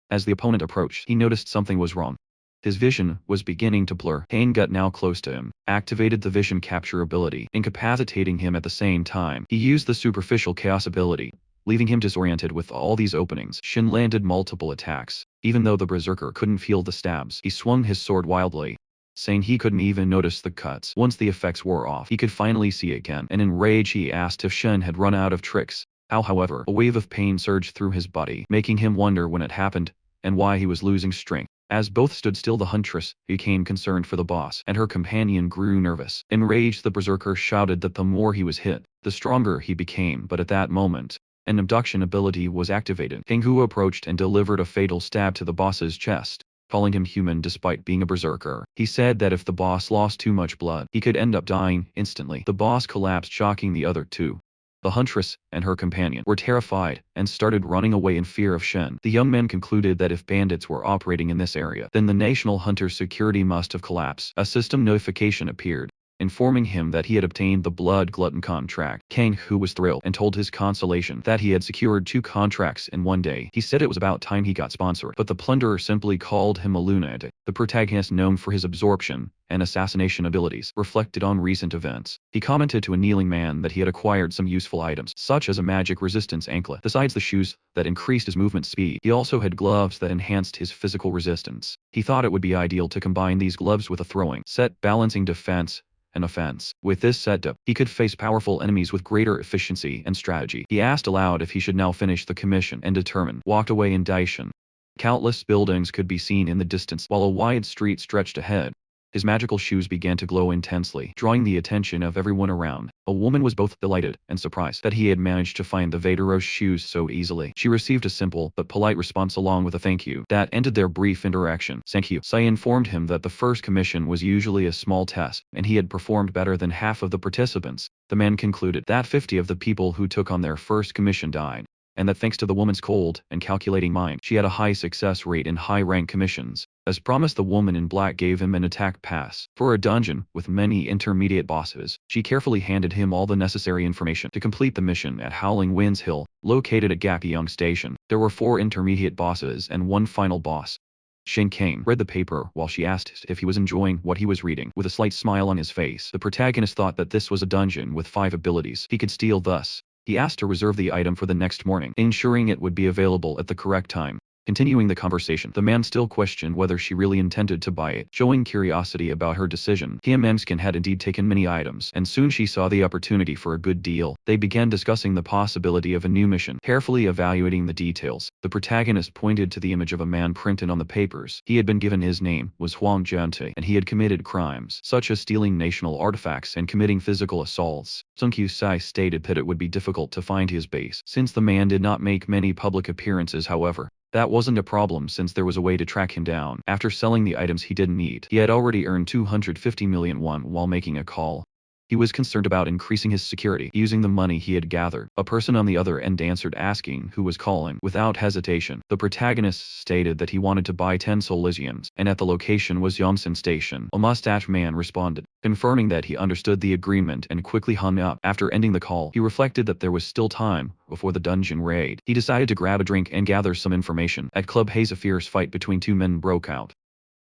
Speaker 1: As the opponent approached, he noticed something was wrong. His vision was beginning to blur. Pain got now close to him, activated the vision capture ability, incapacitating him at the same time. He used the superficial chaos ability, leaving him disoriented with all these openings. Shin landed multiple attacks. Even though the berserker couldn't feel the stabs, he swung his sword wildly, saying he couldn't even notice the cuts. Once the effects wore off, he could finally see again, and in rage he asked if Shin had run out of tricks. However, a wave of pain surged through his body, making him wonder when it happened, and why he was losing strength. As both stood still, the huntress became concerned for the boss, and her companion grew nervous. Enraged, the berserker shouted that the more he was hit, the stronger he became. But at that moment, an abduction ability was activated. Kang Yu approached and delivered a fatal stab to the boss's chest, calling him human despite being a berserker. He said that if the boss lost too much blood, he could end up dying instantly. The boss collapsed, shocking the other two. The huntress and her companion were terrified and started running away in fear of Shin. The young man concluded that if bandits were operating in this area, then the National Hunter Security must have collapsed. A system notification appeared, informing him that he had obtained the Blood Glutton contract. Kang Yu was thrilled and told his consolation that he had secured 2 contracts in one day. He said it was about time he got sponsored, but the plunderer simply called him a lunatic. The protagonist, known for his absorption and assassination abilities, reflected on recent events. He commented to a kneeling man that he had acquired some useful items, such as a magic resistance anklet. Besides the shoes that increased his movement speed, he also had gloves that enhanced his physical resistance. He thought it would be ideal to combine these gloves with a throwing set balancing defense and offense. With this setup, he could face powerful enemies with greater efficiency and strategy. He asked aloud if he should now finish the commission, and determined, walked away in Daishin. Countless buildings could be seen in the distance, while a wide street stretched ahead. His magical shoes began to glow intensely, drawing the attention of everyone around. A woman was both delighted and surprised that he had managed to find the Vaderos shoes so easily. She received a simple but polite response along with a thank you. That ended their brief interaction. Thank you. Sai informed him that the first commission was usually a small test, and he had performed better than half of the participants. The man concluded that 50 of the people who took on their first commission died, and that thanks to the woman's cold and calculating mind, she had a high success rate in high-rank commissions. As promised, the woman in black gave him an attack pass for a dungeon with many intermediate bosses. She carefully handed him all the necessary information to complete the mission at Howling Winds Hill, located at Gapyeong Station. There were 4 intermediate bosses and 1 final boss. Shin Kang read the paper while she asked if he was enjoying what he was reading. With a slight smile on his face, the protagonist thought that this was a dungeon with 5 abilities he could steal, thus He asked to reserve the item for the next morning, ensuring it would be available at the correct time. Continuing the conversation, the man still questioned whether she really intended to buy it, showing curiosity about her decision. Kim Emskin had indeed taken many items, and soon she saw the opportunity for a good deal. They began discussing the possibility of a new mission, carefully evaluating the details. The protagonist pointed to the image of a man printed on the papers. He had been given his name, was Huang Jiante, and he had committed crimes, such as stealing national artifacts and committing physical assaults. Sun Q-sai stated that it would be difficult to find his base, since the man did not make many public appearances. However, that wasn't a problem since there was a way to track him down. After selling the items he didn't need, he had already earned 250 million won while making a call. He was concerned about increasing his security, using the money he had gathered. A person on the other end answered, asking who was calling. Without hesitation, the protagonist stated that he wanted to buy 10 Solisiums, and at the location was Yongsan Station. A mustache man responded, confirming that he understood the agreement and quickly hung up. After ending the call, he reflected that there was still time before the dungeon raid. He decided to grab a drink and gather some information. At Club Haze, a fierce fight between two men broke out,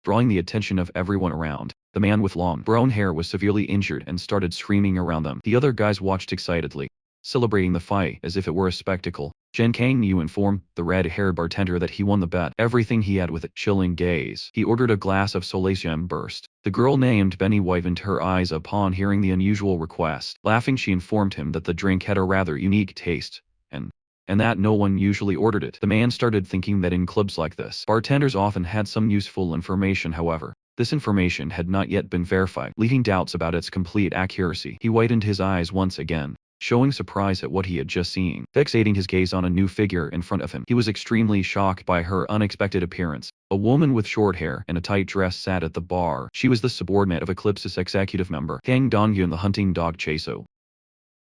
Speaker 1: drawing the attention of everyone around. The man with long, brown hair was severely injured and started screaming around them. The other guys watched excitedly, celebrating the fight as if it were a spectacle. Chen Kang Yu informed the red-haired bartender that he won the bet, everything he had with a chilling gaze. He ordered a glass of Solasium burst. The girl named Benny widened her eyes upon hearing the unusual request. Laughing, she informed him that the drink had a rather unique taste, and that no one usually ordered it. The man started thinking that in clubs like this, bartenders often had some useful information. However, this information had not yet been verified, leaving doubts about its complete accuracy. He widened his eyes once again, showing surprise at what he had just seen. Fixating his gaze on a new figure in front of him, he was extremely shocked by her unexpected appearance. A woman with short hair and a tight dress sat at the bar. She was the subordinate of Eclipse's executive member, Kang Dongyun, the hunting dog Chaso.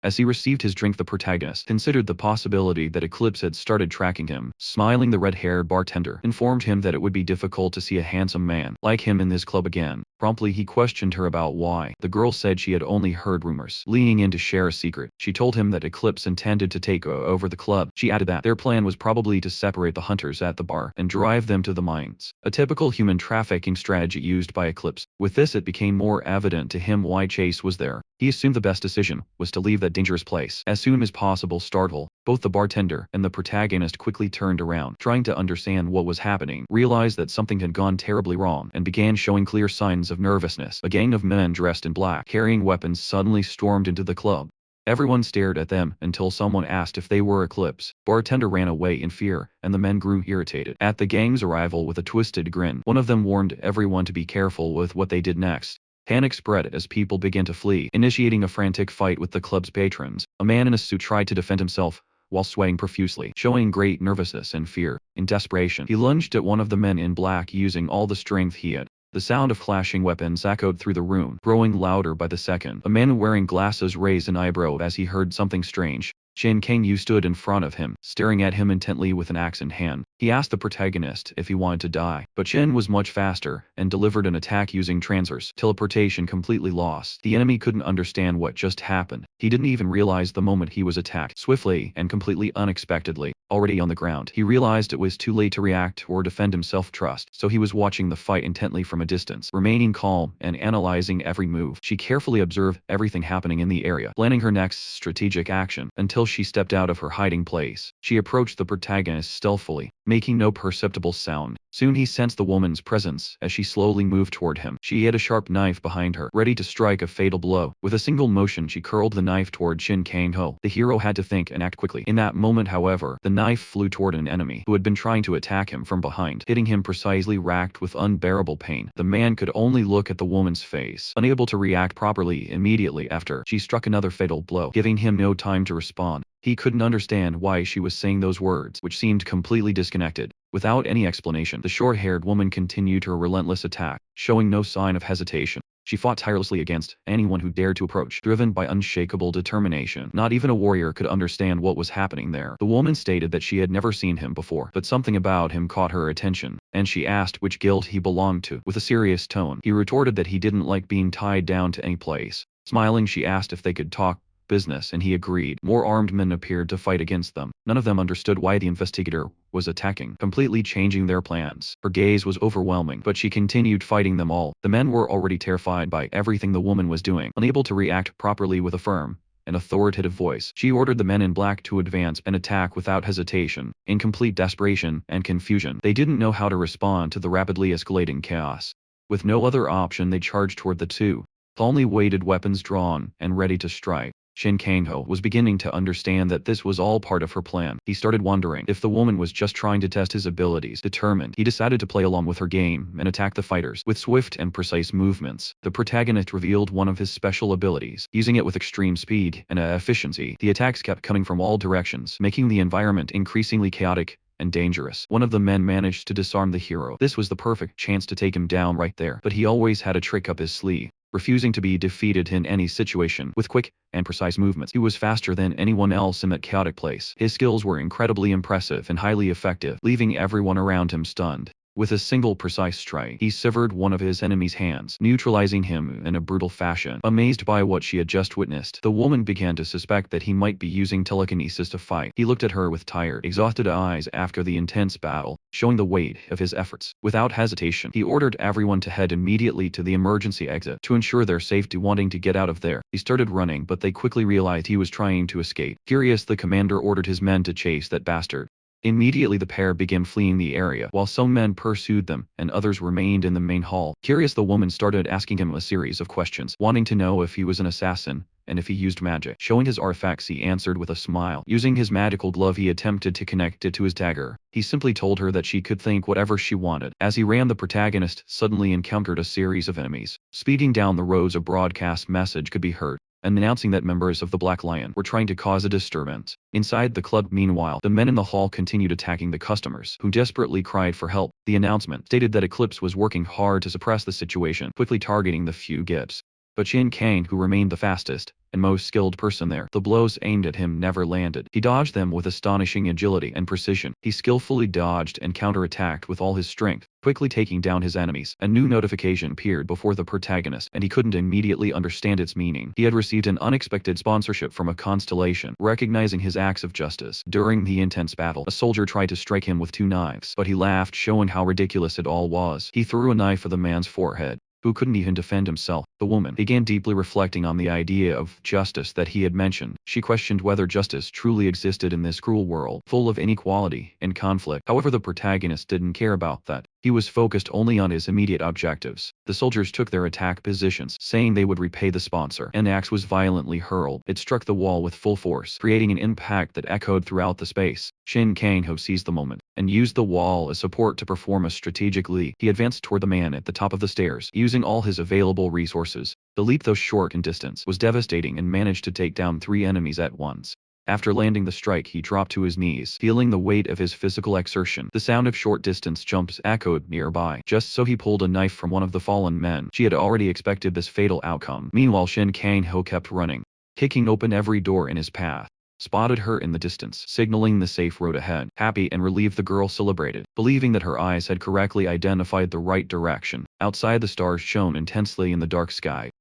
Speaker 1: As he received his drink, the protagonist considered the possibility that Eclipse had started tracking him. Smiling, the red-haired bartender informed him that it would be difficult to see a handsome man like him in this club again. Promptly, he questioned her about why. The girl said she had only heard rumors. Leaning in to share a secret, she told him that Eclipse intended to take over the club. She added that their plan was probably to separate the hunters at the bar and drive them to the mines, a typical human trafficking strategy used by Eclipse. With this, it became more evident to him why Chase was there. He assumed the best decision was to leave that dangerous place as soon as possible. Startled, both the bartender and the protagonist quickly turned around, trying to understand what was happening, realized that something had gone terribly wrong, and began showing clear signs of nervousness. A gang of men dressed in black, carrying weapons, suddenly stormed into the club. Everyone stared at them until someone asked if they were Eclipse. Bartender ran away in fear, and the men grew irritated at the gang's arrival with a twisted grin. One of them warned everyone to be careful with what they did next. Panic spread as people began to flee, initiating a frantic fight with the club's patrons. A man in a suit tried to defend himself, while sweating profusely, showing great nervousness and fear. In desperation, he lunged at one of the men in black using all the strength he had. The sound of clashing weapons echoed through the room, growing louder by the second. A man wearing glasses raised an eyebrow as he heard something strange. Chen Kang-yu stood in front of him, staring at him intently with an axe in hand. He asked the protagonist if he wanted to die, but Chen was much faster, and delivered an attack using transverse teleportation completely lost. The enemy couldn't understand what just happened. He didn't even realize the moment he was attacked, swiftly and completely unexpectedly. Already on the ground, he realized it was too late to react or defend himself. So he was watching the fight intently from a distance, remaining calm and analyzing every move. She carefully observed everything happening in the area, planning her next strategic action, until she stepped out of her hiding place. She approached the protagonist stealthily, making no perceptible sound. Soon he sensed the woman's presence as she slowly moved toward him. She had a sharp knife behind her, ready to strike a fatal blow. With a single motion, she curled the knife toward Shin Kang-ho. The hero had to think and act quickly. In that moment, however, the knife flew toward an enemy who had been trying to attack him from behind, hitting him precisely. Racked with unbearable pain, the man could only look at the woman's face, unable to react properly. Immediately after, she struck another fatal blow, giving him no time to respond. He couldn't understand why she was saying those words, which seemed completely disconnected. Without any explanation, the short-haired woman continued her relentless attack, showing no sign of hesitation. She fought tirelessly against anyone who dared to approach, driven by unshakable determination. Not even a warrior could understand what was happening there. The woman stated that she had never seen him before, but something about him caught her attention, and she asked which guild he belonged to. With a serious tone, he retorted that he didn't like being tied down to any place. Smiling, she asked if they could talk business, and he agreed. More armed men appeared to fight against them. None of them understood why the investigator was attacking, completely changing their plans. Her gaze was overwhelming, but she continued fighting them all. The men were already terrified by everything the woman was doing, unable to react properly with a firm and authoritative voice. She ordered the men in black to advance and attack without hesitation. In complete desperation and confusion, they didn't know how to respond to the rapidly escalating chaos. With no other option, they charged toward the two, calmly weighted weapons drawn and ready to strike. Shin Kang-ho was beginning to understand that this was all part of her plan. He started wondering if the woman was just trying to test his abilities. Determined, he decided to play along with her game and attack the fighters with swift and precise movements. The protagonist revealed one of his special abilities. Using it with extreme speed and efficiency, the attacks kept coming from all directions, making the environment increasingly chaotic and dangerous. One of the men managed to disarm the hero. This was the perfect chance to take him down right there, but he always had a trick up his sleeve. Refusing to be defeated in any situation. With quick and precise movements, he was faster than anyone else in that chaotic place. His skills were incredibly impressive and highly effective, leaving everyone around him stunned. With a single precise strike, he severed one of his enemy's hands, neutralizing him in a brutal fashion. Amazed by what she had just witnessed, the woman began to suspect that he might be using telekinesis to fight. He looked at her with tired, exhausted eyes after the intense battle, showing the weight of his efforts. Without hesitation, he ordered everyone to head immediately to the emergency exit to ensure their safety. Wanting to get out of there, he started running, but they quickly realized he was trying to escape. Furious, the commander ordered his men to chase that bastard. Immediately the pair began fleeing the area, while some men pursued them, and others remained in the main hall. Curious, the woman started asking him a series of questions, wanting to know if he was an assassin, and if he used magic. Showing his artifacts, he answered with a smile. Using his magical glove, he attempted to connect it to his dagger. He simply told her that she could think whatever she wanted. As he ran, the protagonist suddenly encountered a series of enemies. Speeding down the roads, a broadcast message could be heard, announcing that members of the Black Lion were trying to cause a disturbance. Inside the club, meanwhile, the men in the hall continued attacking the customers, who desperately cried for help. The announcement stated that Eclipse was working hard to suppress the situation, quickly targeting the fugitives. But Shin Kang, who remained the fastest and most skilled person there, the blows aimed at him never landed. He dodged them with astonishing agility and precision. He skillfully dodged and counterattacked with all his strength, quickly taking down his enemies. A new notification appeared before the protagonist, and he couldn't immediately understand its meaning. He had received an unexpected sponsorship from a constellation, recognizing his acts of justice. During the intense battle, a soldier tried to strike him with 2 knives, but he laughed, showing how ridiculous it all was. He threw a knife at the man's forehead, who couldn't even defend himself. The woman began deeply reflecting on the idea of justice that he had mentioned. She questioned whether justice truly existed in this cruel world, full of inequality and conflict. However, the protagonist didn't care about that. He was focused only on his immediate objectives. The soldiers took their attack positions, saying they would repay the sponsor. An axe was violently hurled. It struck the wall with full force, creating an impact that echoed throughout the space. Shin Kang-ho seized the moment and used the wall as support to perform a strategic leap. He advanced toward the man at the top of the stairs, using all his available resources. The leap, though short in distance, was devastating and managed to take down 3 enemies at once. After landing the strike, he dropped to his knees, feeling the weight of his physical exertion. The sound of short-distance jumps echoed nearby. Just so he pulled a knife from one of the fallen men. She had already expected this fatal outcome. Meanwhile, Shin Kang-ho kept running, kicking open every door in his path. Spotted her in the distance, signaling the safe road ahead. Happy and relieved, the girl celebrated, believing that her eyes had correctly identified the right direction. Outside, the stars shone intensely in the dark sky,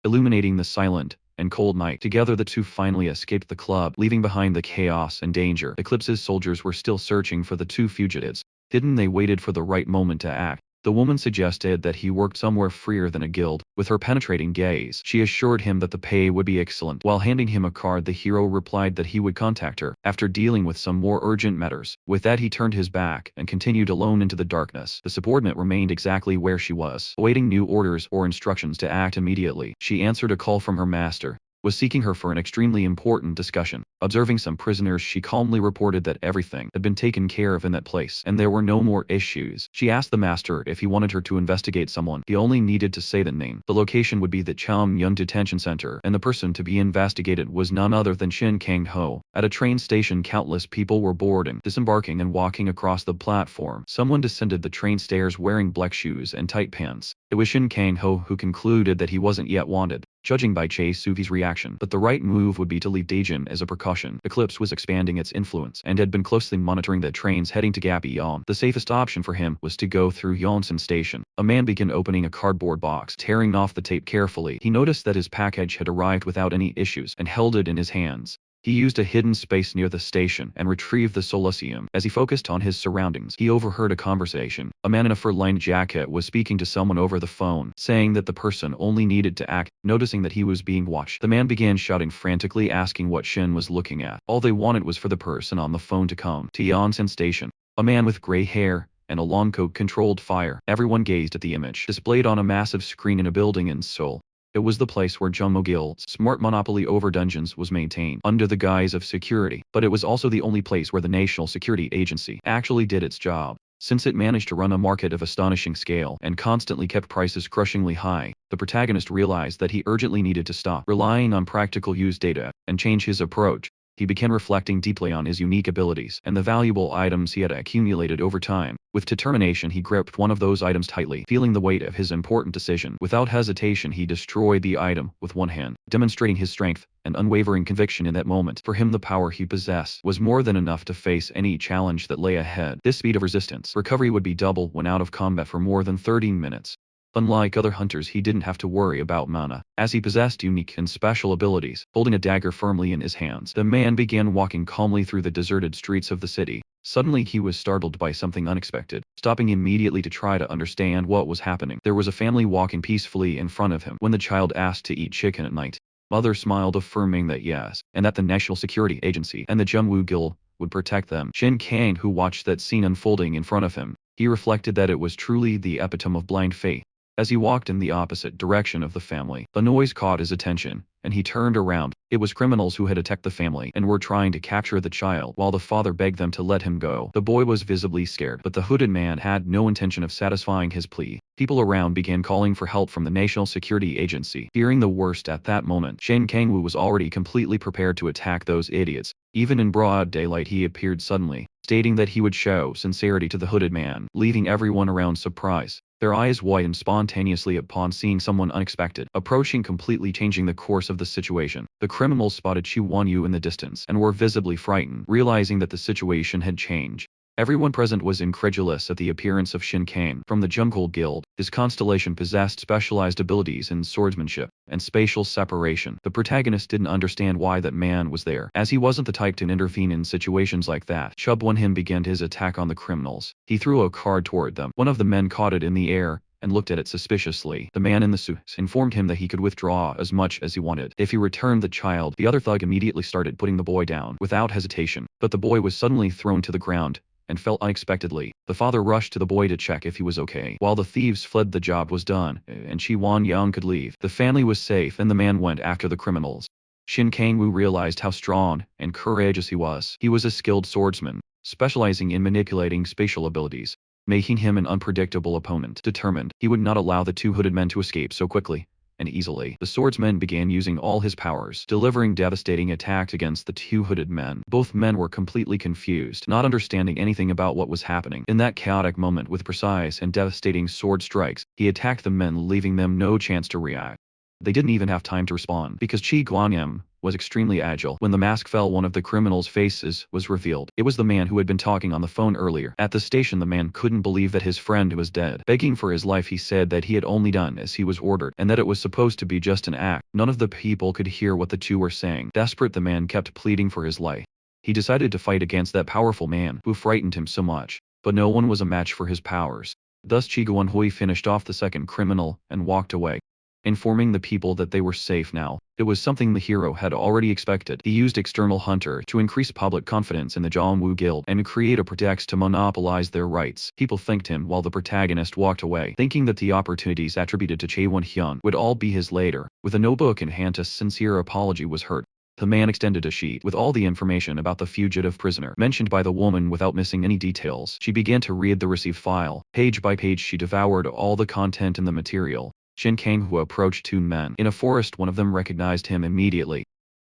Speaker 1: illuminating the silent and cold night. Together, the two finally escaped the club, leaving behind the chaos and danger. Eclipse's soldiers were still searching for the 2 fugitives. Hidden, they waited for the right moment to act. The woman suggested that he worked somewhere freer than a guild. With her penetrating gaze, she assured him that the pay would be excellent. While handing him a card, the hero replied that he would contact her after dealing with some more urgent matters. With that, he turned his back and continued alone into the darkness. The subordinate remained exactly where she was, awaiting new orders or instructions to act immediately. She answered a call from her master, was seeking her for an extremely important discussion. Observing some prisoners, she calmly reported that everything had been taken care of in that place, and there were no more issues. She asked the master if he wanted her to investigate someone. He only needed to say the name. The location would be the Chamyun Detention Center, and the person to be investigated was none other than Shin Kang-ho. At a train station, countless people were boarding, disembarking, and walking across the platform. Someone descended the train stairs wearing black shoes and tight pants. It was Shin Kang-ho, who concluded that he wasn't yet wanted, judging by Chae Suvi's reaction. But the right move would be to leave Daejin as a precaution. Eclipse was expanding its influence and had been closely monitoring the trains heading to Gapyeon. The safest option for him was to go through Yonsan Station. A man began opening a cardboard box, tearing off the tape carefully. He noticed that his package had arrived without any issues and held it in his hands. He used a hidden space near the station and retrieved the Solusium. As he focused on his surroundings, he overheard a conversation. A man in a fur-lined jacket was speaking to someone over the phone, saying that the person only needed to act. Noticing that he was being watched, the man began shouting frantically, asking what Shin was looking at. All they wanted was for the person on the phone to come to Yonsen Station. A man with gray hair and a long coat controlled fire. Everyone gazed at the image displayed on a massive screen in a building in Seoul. It was the place where Jumbo Guild's smart monopoly over dungeons was maintained under the guise of security, but it was also the only place where the National Security Agency actually did its job. Since it managed to run a market of astonishing scale and constantly kept prices crushingly high, the protagonist realized that he urgently needed to stop relying on practical use data and change his approach. He began reflecting deeply on his unique abilities and the valuable items he had accumulated over time. With determination, he gripped one of those items tightly, feeling the weight of his important decision. Without hesitation, he destroyed the item with one hand, demonstrating his strength and unwavering conviction in that moment. For him, the power he possessed was more than enough to face any challenge that lay ahead. This speed of resistance recovery would be double when out of combat for more than 30 minutes. Unlike other hunters, he didn't have to worry about mana, as he possessed unique and special abilities. Holding a dagger firmly in his hands, the man began walking calmly through the deserted streets of the city. Suddenly he was startled by something unexpected. Stopping immediately to try to understand what was happening, there was a family walking peacefully in front of him. When the child asked to eat chicken at night, mother smiled, affirming that yes, and that the National Security Agency and the Jumwoo Guild would protect them. Shin Kang, who watched that scene unfolding in front of him, he reflected that it was truly the epitome of blind faith. As he walked in the opposite direction of the family, a noise caught his attention, and he turned around. It was criminals who had attacked the family and were trying to capture the child while the father begged them to let him go. The boy was visibly scared, but the hooded man had no intention of satisfying his plea. People around began calling for help from the National Security Agency. Fearing the worst at that moment, Shin Kangwoo was already completely prepared to attack those idiots. Even in broad daylight, he appeared suddenly, stating that he would show sincerity to the hooded man, leaving everyone around surprised. Their eyes widened spontaneously upon seeing someone unexpected approaching, completely changing the course of the situation. The criminals spotted Chi Won-yu in the distance and were visibly frightened, realizing that the situation had changed. Everyone present was incredulous at the appearance of Shin Kang from the Jumgo Guild. His constellation possessed specialized abilities in swordsmanship and spatial separation. The protagonist didn't understand why that man was there, as he wasn't the type to intervene in situations like that. Chub Won-him began his attack on the criminals. He threw a card toward them. One of the men caught it in the air and looked at it suspiciously. The man in the suit informed him that he could withdraw as much as he wanted if he returned the child. The other thug immediately started putting the boy down without hesitation, but the boy was suddenly thrown to the ground and fell unexpectedly. The father rushed to the boy to check if he was okay. While the thieves fled, the job was done, and Chi Won-young could leave. The family was safe and the man went after the criminals. Shin Kang-woo realized how strong and courageous he was. He was a skilled swordsman, specializing in manipulating spatial abilities, making him an unpredictable opponent. Determined, he would not allow the two hooded men to escape so quickly and easily. The swordsman began using all his powers, delivering devastating attacks against the two hooded men. Both men were completely confused, not understanding anything about what was happening. In that chaotic moment, with precise and devastating sword strikes, he attacked the men, leaving them no chance to react. They didn't even have time to respond, because Chi Guanyam was extremely agile. When the mask fell, one of the criminals' faces was revealed. It was the man who had been talking on the phone earlier. At the station, the man couldn't believe that his friend was dead. Begging for his life, he said that he had only done as he was ordered, and that it was supposed to be just an act. None of the people could hear what the two were saying. Desperate, the man kept pleading for his life. He decided to fight against that powerful man who frightened him so much, but no one was a match for his powers. Thus Chi Guanhui finished off the second criminal and walked away, informing the people that they were safe now. It was something the hero had already expected. He used External Hunter to increase public confidence in the Jongwoo Guild and create a pretext to monopolize their rights. People thanked him while the protagonist walked away, thinking that the opportunities attributed to Chae Won-hyun would all be his later. With a notebook in hand, a sincere apology was heard. The man extended a sheet with all the information about the fugitive prisoner mentioned by the woman without missing any details. She began to read the received file. Page by page she devoured all the content in the material. Shin Kang-woo approached two men in a forest. One of them recognized him immediately.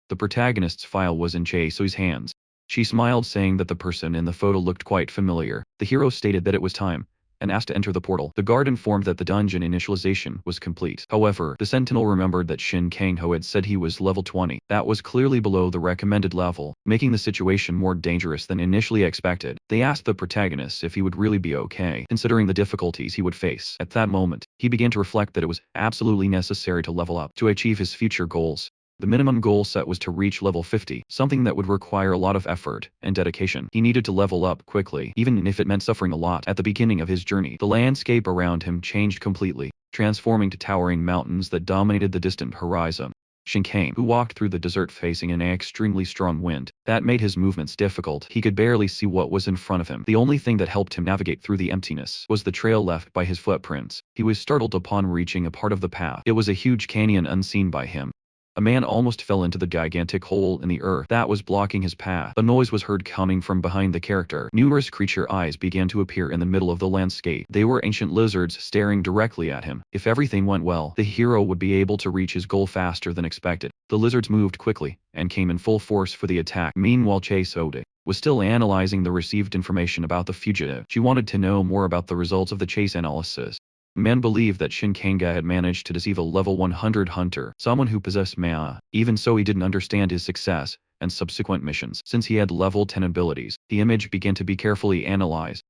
Speaker 1: The protagonist's file was in Chae Soi's hands. She smiled, saying that the person in the photo looked quite familiar. The hero stated that it was time, and asked to enter the portal. The guard informed that the dungeon initialization was complete. However, the sentinel remembered that Shin Kang-ho had said he was level 20. That was clearly below the recommended level, making the situation more dangerous than initially expected. They asked the protagonist if he would really be okay, considering the difficulties he would face. At that moment, he began to reflect that it was absolutely necessary to level up to achieve his future goals. The minimum goal set was to reach level 50, something that would require a lot of effort and dedication. He needed to level up quickly, even if it meant suffering a lot. At the beginning of his journey, the landscape around him changed completely, transforming to towering mountains that dominated the distant horizon. Shinkane, who walked through the desert facing an extremely strong wind, that made his movements difficult. He could barely see what was in front of him. The only thing that helped him navigate through the emptiness was the trail left by his footprints. He was startled upon reaching a part of the path. It was a huge canyon unseen by him. A man almost fell into the gigantic hole in the earth that was blocking his path. A noise was heard coming from behind the character. Numerous creature eyes began to appear in the middle of the landscape. They were ancient lizards staring directly at him. If everything went well, the hero would be able to reach his goal faster than expected. The lizards moved quickly and came in full force for the attack. Meanwhile, Chase Ode was still analyzing the received information about the fugitive. She wanted to know more about the results of the chase analysis. Men believed that Shinkanga had managed to deceive a level 100 hunter, someone who possessed Manhwa. Even so, he didn't understand his success and subsequent missions. Since he had level 10 abilities, the image began to be carefully analyzed.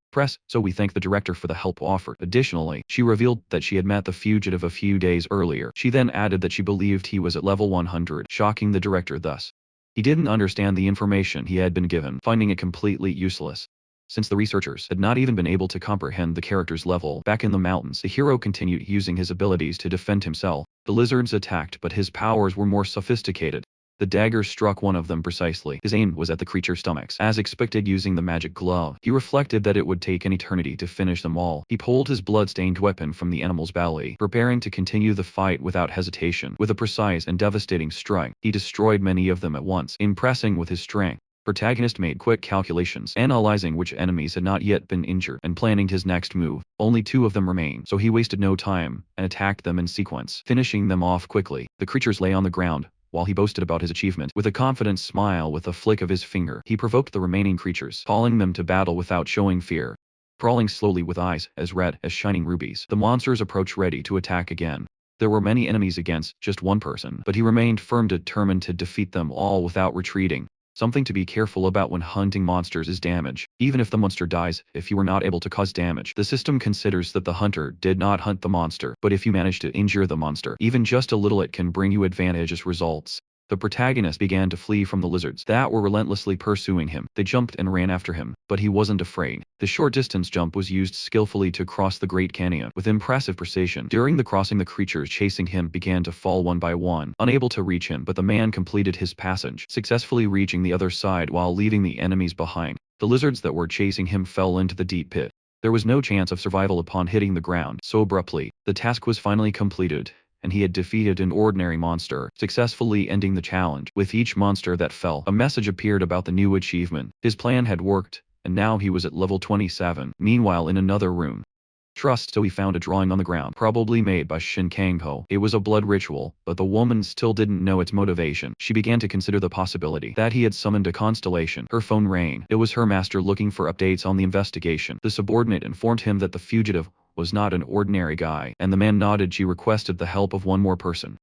Speaker 1: So we thank the director for the help offered. Additionally, she revealed that she had met the fugitive a few days earlier. She then added that she believed he was at level 100, shocking the director thus. He didn't understand the information he had been given, finding it completely useless. Since the researchers had not even been able to comprehend the character's level back in the mountains, the hero continued using his abilities to defend himself. The lizards attacked, but his powers were more sophisticated. The dagger struck one of them precisely. His aim was at the creature's stomachs. As expected, using the magic glove, he reflected that it would take an eternity to finish them all. He pulled his blood-stained weapon from the animal's belly, preparing to continue the fight without hesitation. With a precise and devastating strike, he destroyed many of them at once, impressing with his strength. Protagonist made quick calculations, analyzing which enemies had not yet been injured, and planning his next move. Only 2 of them remained, so he wasted no time, and attacked them in sequence, finishing them off quickly. The creatures lay on the ground, while he boasted about his achievement. With a confident smile with a flick of his finger, he provoked the remaining creatures, calling them to battle without showing fear. Crawling slowly with eyes as red as shining rubies, the monsters approached ready to attack again. There were many enemies against just one person, but he remained firm, determined to defeat them all without retreating. Something to be careful about when hunting monsters is damage. Even if the monster dies, if you were not able to cause damage, the system considers that the hunter did not hunt the monster. But if you manage to injure the monster, even just a little, it can bring you advantageous results. The protagonist began to flee from the lizards that were relentlessly pursuing him. They jumped and ran after him, but he wasn't afraid. The short-distance jump was used skillfully to cross the Great Canyon with impressive precision. During the crossing, the creatures chasing him began to fall one by one, unable to reach him, but the man completed his passage, successfully reaching the other side while leaving the enemies behind. The lizards that were chasing him fell into the deep pit. There was no chance of survival upon hitting the ground so abruptly. The task was finally completed, and he had defeated an ordinary monster, successfully ending the challenge. With each monster that fell, a message appeared about the new achievement. His plan had worked, and now he was at level 27. Meanwhile, in another room, so he found a drawing on the ground, probably made by Shin Kang-ho. It was a blood ritual, but the woman still didn't know its motivation. She began to consider the possibility that he had summoned a constellation. Her phone rang. It was her master looking for updates on the investigation. The subordinate informed him that the fugitive was not an ordinary guy, and the man nodded. She requested the help of one more person,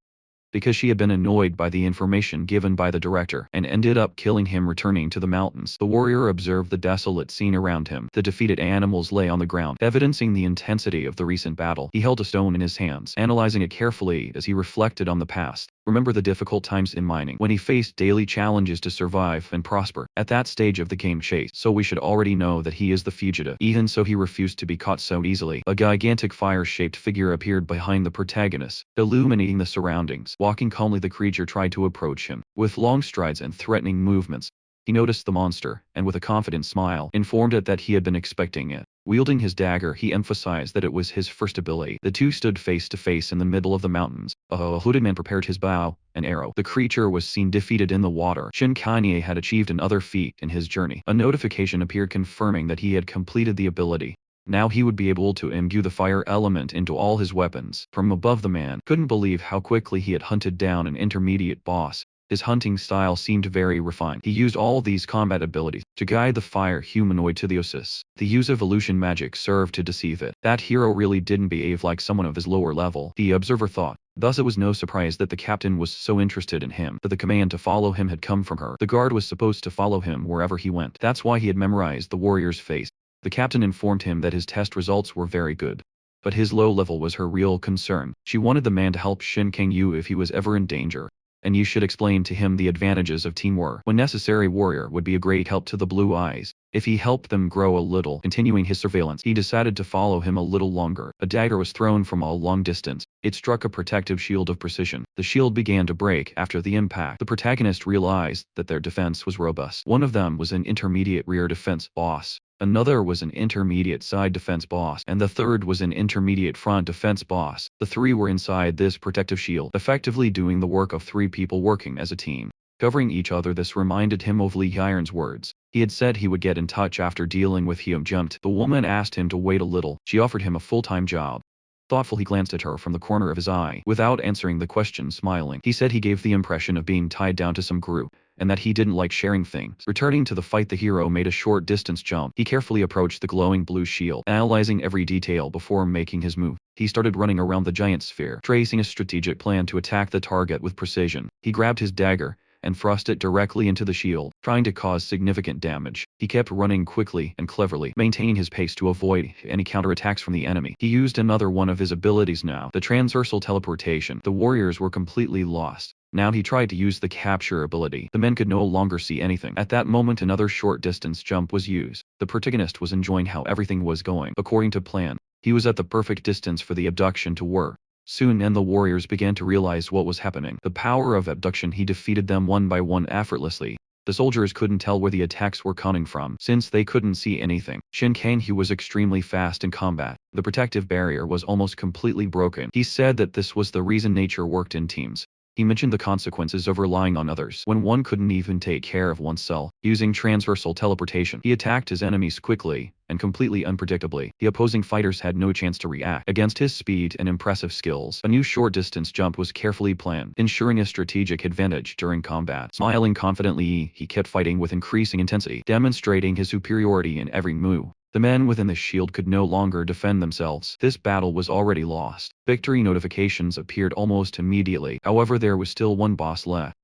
Speaker 1: because she had been annoyed by the information given by the director, and ended up killing him. Returning to the mountains, the warrior observed the desolate scene around him. The defeated animals lay on the ground, evidencing the intensity of the recent battle. He held a stone in his hands, analyzing it carefully as he reflected on the past. Remember the difficult times in mining, when he faced daily challenges to survive and prosper. At that stage of the game chase, so we should already know that he is the fugitive. Even so, he refused to be caught so easily. A gigantic fire-shaped figure appeared behind the protagonist, illuminating the surroundings. Walking calmly, the creature tried to approach him. With long strides and threatening movements, he noticed the monster, and with a confident smile, informed it that he had been expecting it. Wielding his dagger, he emphasized that it was his first ability. The two stood face to face in the middle of the mountains. A hooded man prepared his bow and arrow. The creature was seen defeated in the water. Shin Kanye had achieved another feat in his journey. A notification appeared confirming that he had completed the ability. Now he would be able to imbue the fire element into all his weapons. From above, the man couldn't believe how quickly he had hunted down an intermediate boss. His hunting style seemed very refined. He used all these combat abilities to guide the fire humanoid to the Oasis. The use of illusion magic served to deceive it. That hero really didn't behave like someone of his lower level, the observer thought. Thus it was no surprise that the captain was so interested in him, that the command to follow him had come from her. The guard was supposed to follow him wherever he went. That's why he had memorized the warrior's face. The captain informed him that his test results were very good, but his low level was her real concern. She wanted the man to help Shin Kang-yu if he was ever in danger. and you should explain to him the advantages of teamwork. When necessary, warrior would be a great help to the Blue Eyes. If he helped them grow a little, continuing his surveillance, he decided to follow him a little longer. A dagger was thrown from a long distance. It struck a protective shield of precision. The shield began to break after the impact. The protagonist realized that their defense was robust. One of them was an intermediate rear defense boss. Another was an intermediate side defense boss, and the third was an intermediate front defense boss. The three were inside this protective shield, effectively doing the work of three people working as a team, covering each other. This reminded him of Lee Iron's words. He had said he would get in touch after dealing with Hyun Jumped. The woman asked him to wait a little. She offered him a full-time job. Thoughtful, he glanced at her from the corner of his eye. Without answering the question, smiling, he said he gave the impression of being tied down to some group, and that he didn't like sharing things. Returning to the fight, the hero made a short distance jump. He carefully approached the glowing blue shield, analyzing every detail before making his move. He started running around the giant sphere, tracing a strategic plan to attack the target with precision. He grabbed his dagger and thrust it directly into the shield, trying to cause significant damage. He kept running quickly and cleverly, maintaining his pace to avoid any counterattacks from the enemy. He used another one of his abilities now, the transversal teleportation. The warriors were completely lost. Now he tried to use the capture ability. The men could no longer see anything. At that moment, another short distance jump was used. The protagonist was enjoying how everything was going according to plan. He was at the perfect distance for the abduction to work. Soon, and the warriors began to realize what was happening. The power of abduction, he defeated them one by one effortlessly. The soldiers couldn't tell where the attacks were coming from, since they couldn't see anything. Shin Kang-hee was extremely fast in combat. The protective barrier was almost completely broken. He said that this was the reason nature worked in teams. He mentioned the consequences of relying on others when one couldn't even take care of oneself. Using transversal teleportation, he attacked his enemies quickly and completely unpredictably. The opposing fighters had no chance to react against his speed and impressive skills. A new short-distance jump was carefully planned, ensuring a strategic advantage during combat. Smiling confidently, he kept fighting with increasing intensity, demonstrating his superiority in every move. The men within the shield could no longer defend themselves. This battle was already lost. Victory notifications appeared almost immediately. However, there was still one boss left,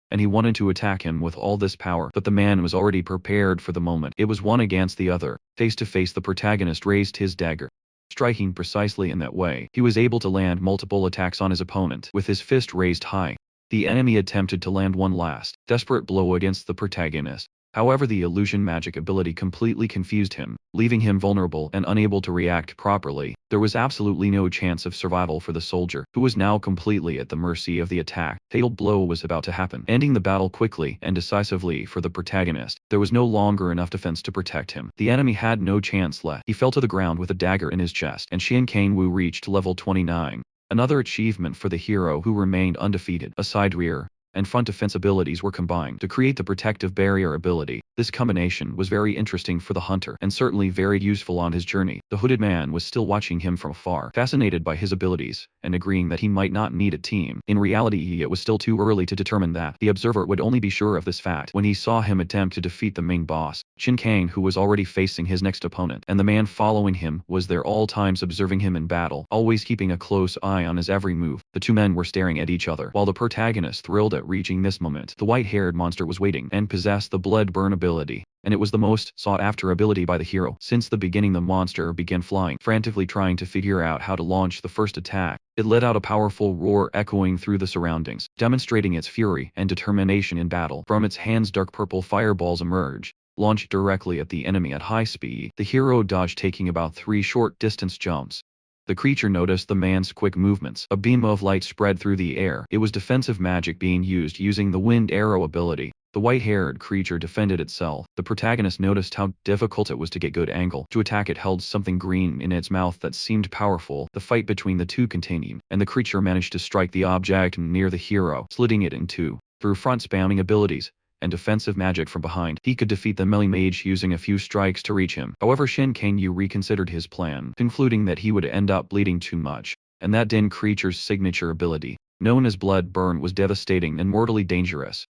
Speaker 1: and he wanted to attack him with all this power, but the man was already prepared for the moment. It was one against the other. Face to face, the protagonist raised his dagger. Striking precisely in that way, he was able to land multiple attacks on his opponent with his fist raised high. The enemy attempted to land one last, desperate blow against the protagonist. However, the illusion magic ability completely confused him, leaving him vulnerable and unable to react properly. There was absolutely no chance of survival for the soldier, who was now completely at the mercy of the attack. Fatal blow was about to happen, ending the battle quickly and decisively for the protagonist. There was no longer enough defense to protect him. The enemy had no chance left. He fell to the ground with a dagger in his chest, and Shin Kang-woo reached level 29. Another achievement for the hero, who remained undefeated. A side rear and front defense abilities were combined to create the protective barrier ability. This combination was very interesting for the hunter, and certainly very useful on his journey. The hooded man was still watching him from afar, fascinated by his abilities, and agreeing that he might not need a team. In reality, it was still too early to determine that. The observer would only be sure of this fact when he saw him attempt to defeat the main boss, Shin Kang, who was already facing his next opponent, and the man following him was there all times, observing him in battle, always keeping a close eye on his every move. The two men were staring at each other, while the protagonist, thrilled at reaching this moment. The white-haired monster was waiting and possessed the blood burn ability, and it was the most sought-after ability by the hero. Since the beginning, the monster began flying, frantically trying to figure out how to launch the first attack. It let out a powerful roar echoing through the surroundings, demonstrating its fury and determination in battle. From its hands, dark purple fireballs emerged, launched directly at the enemy at high speed. The hero dodged, taking about 3 short distance jumps. The creature noticed the man's quick movements. A beam of light spread through the air. It was defensive magic being used using the wind arrow ability. The white-haired creature defended itself. The protagonist noticed how difficult it was to get good angle to attack. It held something green in its mouth that seemed powerful. The fight between the two continued, and the creature managed to strike the object near the hero, slitting it in two. Through front spamming abilities and defensive magic from behind, he could defeat the melee mage using a few strikes to reach him. However, Shin Kang-yu reconsidered his plan, concluding that he would end up bleeding too much, and that Den creature's signature ability, known as Blood Burn, was devastating and mortally dangerous.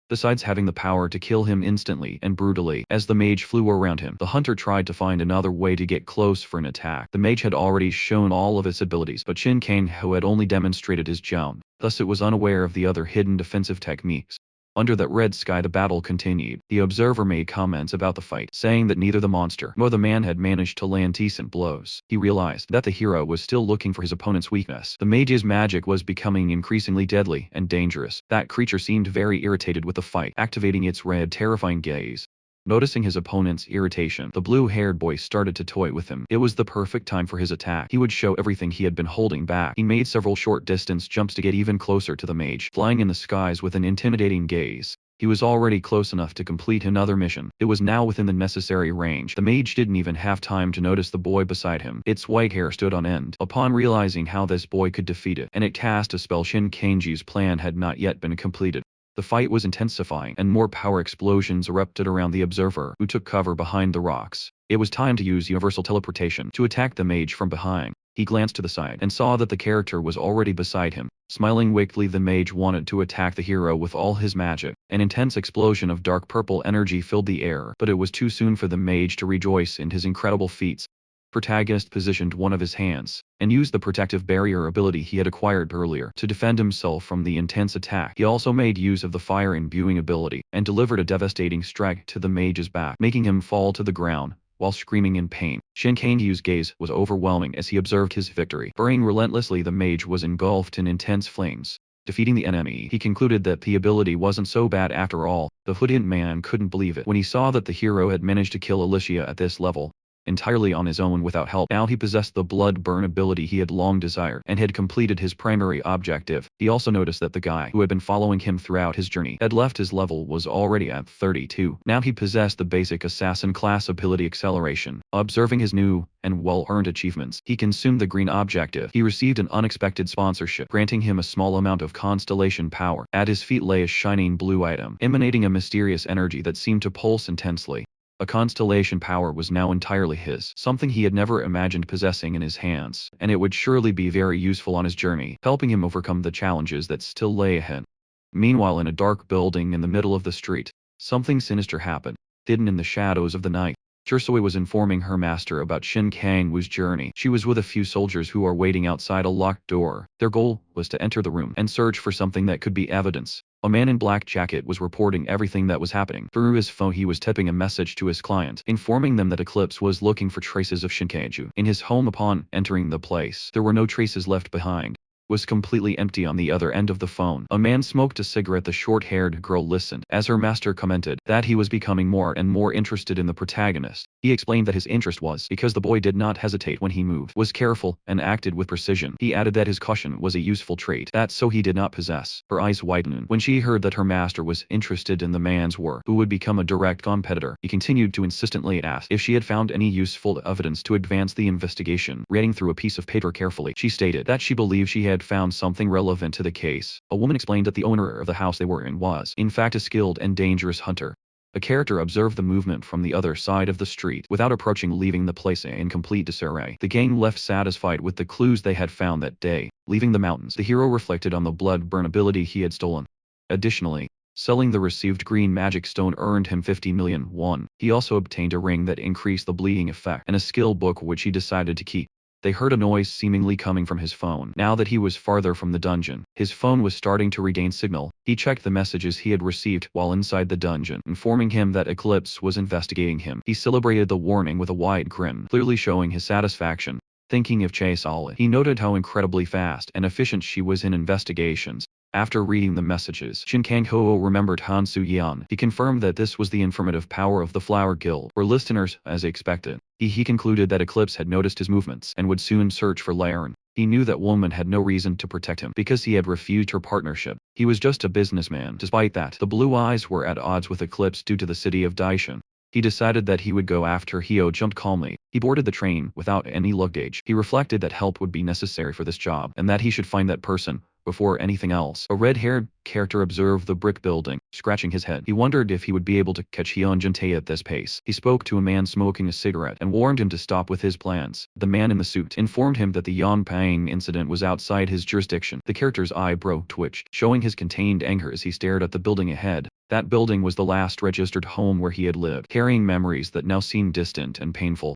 Speaker 1: Besides having the power to kill him instantly and brutally, as the mage flew around him, the hunter tried to find another way to get close for an attack. The mage had already shown all of its abilities, but Shin Kang-ho had only demonstrated his jump, thus it was unaware of the other hidden defensive techniques. Under that red sky the battle continued. The observer made comments about the fight, saying that neither the monster nor the man had managed to land decent blows. He realized that the hero was still looking for his opponent's weakness. The mage's magic was becoming increasingly deadly and dangerous. That creature seemed very irritated with the fight, activating its red, terrifying gaze. Noticing his opponent's irritation, the blue-haired boy started to toy with him. It was the perfect time for his attack. He would show everything he had been holding back. He made several short-distance jumps to get even closer to the mage, flying in the skies with an intimidating gaze. He was already close enough to complete another mission. It was now within the necessary range. The mage didn't even have time to notice the boy beside him. Its white hair stood on end. Upon realizing how this boy could defeat it, and it cast a spell, Shinkanji's plan had not yet been completed. The fight was intensifying, and more power explosions erupted around the observer, who took cover behind the rocks. It was time to use universal teleportation to attack the mage from behind. He glanced to the side and saw that the character was already beside him. Smiling wickedly, the mage wanted to attack the hero with all his magic. An intense explosion of dark purple energy filled the air, but it was too soon for the mage to rejoice in his incredible feats. Protagonist positioned one of his hands, and used the protective barrier ability he had acquired earlier to defend himself from the intense attack. He also made use of the fire imbuing ability, and delivered a devastating strike to the mage's back, making him fall to the ground, while screaming in pain. Shinkanji's gaze was overwhelming as he observed his victory. Burning relentlessly, the mage was engulfed in intense flames. Defeating the enemy, he concluded that the ability wasn't so bad after all. The hooded man couldn't believe it when he saw that the hero had managed to kill Alicia at this level, entirely on his own without help. Now he possessed the blood burn ability he had long desired, and had completed his primary objective. He also noticed that the guy who had been following him throughout his journey had left. His level was already at 32. Now he possessed the basic assassin class ability acceleration. Observing his new and well-earned achievements, he consumed the green objective. He received an unexpected sponsorship, granting him a small amount of constellation power. At his feet lay a shining blue item, emanating a mysterious energy that seemed to pulse intensely. A constellation power was now entirely his, something he had never imagined possessing in his hands, and it would surely be very useful on his journey, helping him overcome the challenges that still lay ahead. Meanwhile, in a dark building in the middle of the street, something sinister happened. Hidden in the shadows of the night, Chursui was informing her master about Shin Kangwoo's journey. She was with a few soldiers who are waiting outside a locked door. Their goal was to enter the room and search for something that could be evidence. A man in black jacket was reporting everything that was happening. Through his phone he was typing a message to his client, informing them that Eclipse was looking for traces of Shinkanju in his home. Upon entering the place, there were no traces left behind. Was completely empty. On the other end of the phone, a man smoked a cigarette. The short-haired girl listened as her master commented that he was becoming more and more interested in the protagonist. He explained that his interest was because the boy did not hesitate when he moved, was careful, and acted with precision. He added that his caution was a useful trait that so he did not possess. Her eyes widened when she heard that her master was interested in the man's work, who would become a direct competitor. He continued to insistently ask if she had found any useful evidence to advance the investigation. Reading through a piece of paper carefully, she stated that she believed she had found something relevant to the case. A woman explained that the owner of the house they were in was, in fact, a skilled and dangerous hunter. A character observed the movement from the other side of the street without approaching, leaving the place in complete disarray. The gang left satisfied with the clues they had found that day. Leaving the mountains, the hero reflected on the blood burn ability he had stolen. Additionally, selling the received green magic stone earned him 50 million won. He also obtained a ring that increased the bleeding effect and a skill book which he decided to keep. They heard a noise seemingly coming from his phone. Now that he was farther from the dungeon, his phone was starting to regain signal. He checked the messages he had received while inside the dungeon, informing him that Eclipse was investigating him. He celebrated the warning with a wide grin, clearly showing his satisfaction. Thinking of Chae-Sol, he noted how incredibly fast and efficient she was in investigations. After reading the messages, Shin Kang-ho remembered Han Su-yeon. He confirmed that this was the informative power of the Flower Guild, or listeners, as expected. He concluded that Eclipse had noticed his movements and would soon search for Laren. He knew that woman had no reason to protect him because he had refused her partnership. He was just a businessman. Despite that, the blue eyes were at odds with Eclipse due to the city of Daishin. He decided that he would go after Hyo jumped calmly. He boarded the train without any luggage. He reflected that help would be necessary for this job, and that he should find that person before anything else. A red-haired character observed the brick building, scratching his head. He wondered if he would be able to catch Hyun Jin-tae at this pace. He spoke to a man smoking a cigarette and warned him to stop with his plans. The man in the suit informed him that the Yeonpang incident was outside his jurisdiction. The character's eyebrow twitched, showing his contained anger as he stared at the building ahead. That building was the last registered home where he had lived, carrying memories that now seemed distant and painful.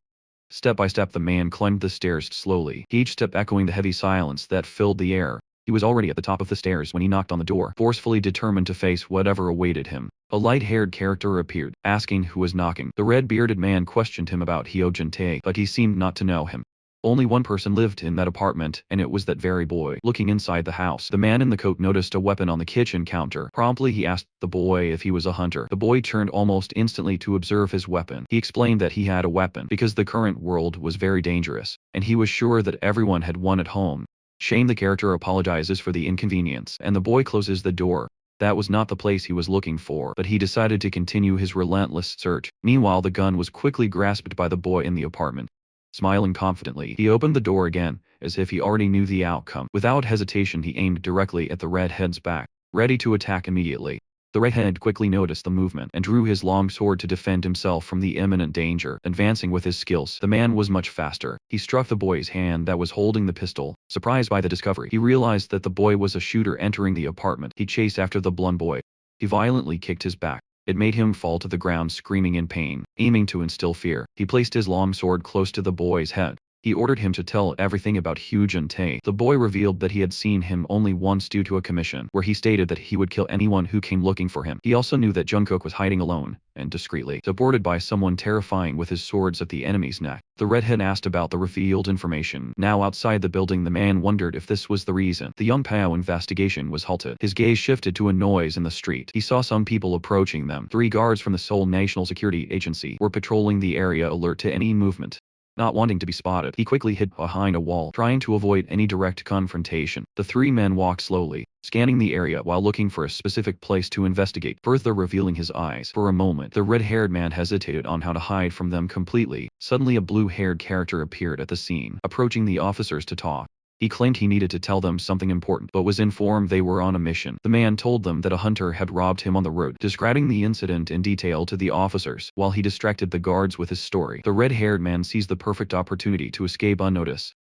Speaker 1: Step by step the man climbed the stairs slowly, each step echoing the heavy silence that filled the air. He was already at the top of the stairs when he knocked on the door, forcefully determined to face whatever awaited him. A light-haired character appeared, asking who was knocking. The red-bearded man questioned him about Hyojin-tae, but he seemed not to know him. Only one person lived in that apartment, and it was that very boy. Looking inside the house, the man in the coat noticed a weapon on the kitchen counter. Promptly he asked the boy if he was a hunter. The boy turned almost instantly to observe his weapon. He explained that he had a weapon because the current world was very dangerous, and he was sure that everyone had one at home. Shane the character apologizes for the inconvenience, and the boy closes the door. That was not the place he was looking for, but he decided to continue his relentless search. Meanwhile, the gun was quickly grasped by the boy in the apartment. Smiling confidently, he opened the door again, as if he already knew the outcome. Without hesitation, he aimed directly at the redhead's back, ready to attack immediately. The redhead quickly noticed the movement and drew his long sword to defend himself from the imminent danger. Advancing with his skills, the man was much faster. He struck the boy's hand that was holding the pistol. Surprised by the discovery, he realized that the boy was a shooter entering the apartment. He chased after the blonde boy. He violently kicked his back. It made him fall to the ground screaming in pain. Aiming to instill fear, he placed his long sword close to the boy's head. He ordered him to tell everything about Hyojin-tae. The boy revealed that he had seen him only once due to a commission, where he stated that he would kill anyone who came looking for him. He also knew that Jungkook was hiding alone, and discreetly, supported by someone terrifying with his swords at the enemy's neck. The redhead asked about the revealed information. Now outside the building, the man wondered if this was the reason. The Young Pao investigation was halted. His gaze shifted to a noise in the street. He saw some people approaching them. 3 guards from the Seoul National Security Agency were patrolling the area, alert to any movement. Not wanting to be spotted, he quickly hid behind a wall, trying to avoid any direct confrontation. The 3 men walked slowly, scanning the area while looking for a specific place to investigate, further revealing his eyes. For a moment, the red-haired man hesitated on how to hide from them completely. Suddenly a blue-haired character appeared at the scene, approaching the officers to talk. He claimed he needed to tell them something important, but was informed they were on a mission. The man told them that a hunter had robbed him on the road, describing the incident in detail to the officers, while he distracted the guards with his story. The red-haired man seized the perfect opportunity to escape unnoticed.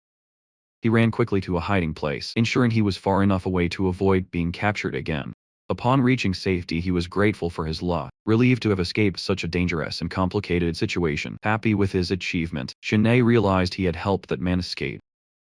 Speaker 1: He ran quickly to a hiding place, ensuring he was far enough away to avoid being captured again. Upon reaching safety, he was grateful for his luck, relieved to have escaped such a dangerous and complicated situation. Happy with his achievement, Shanae realized he had helped that man escape.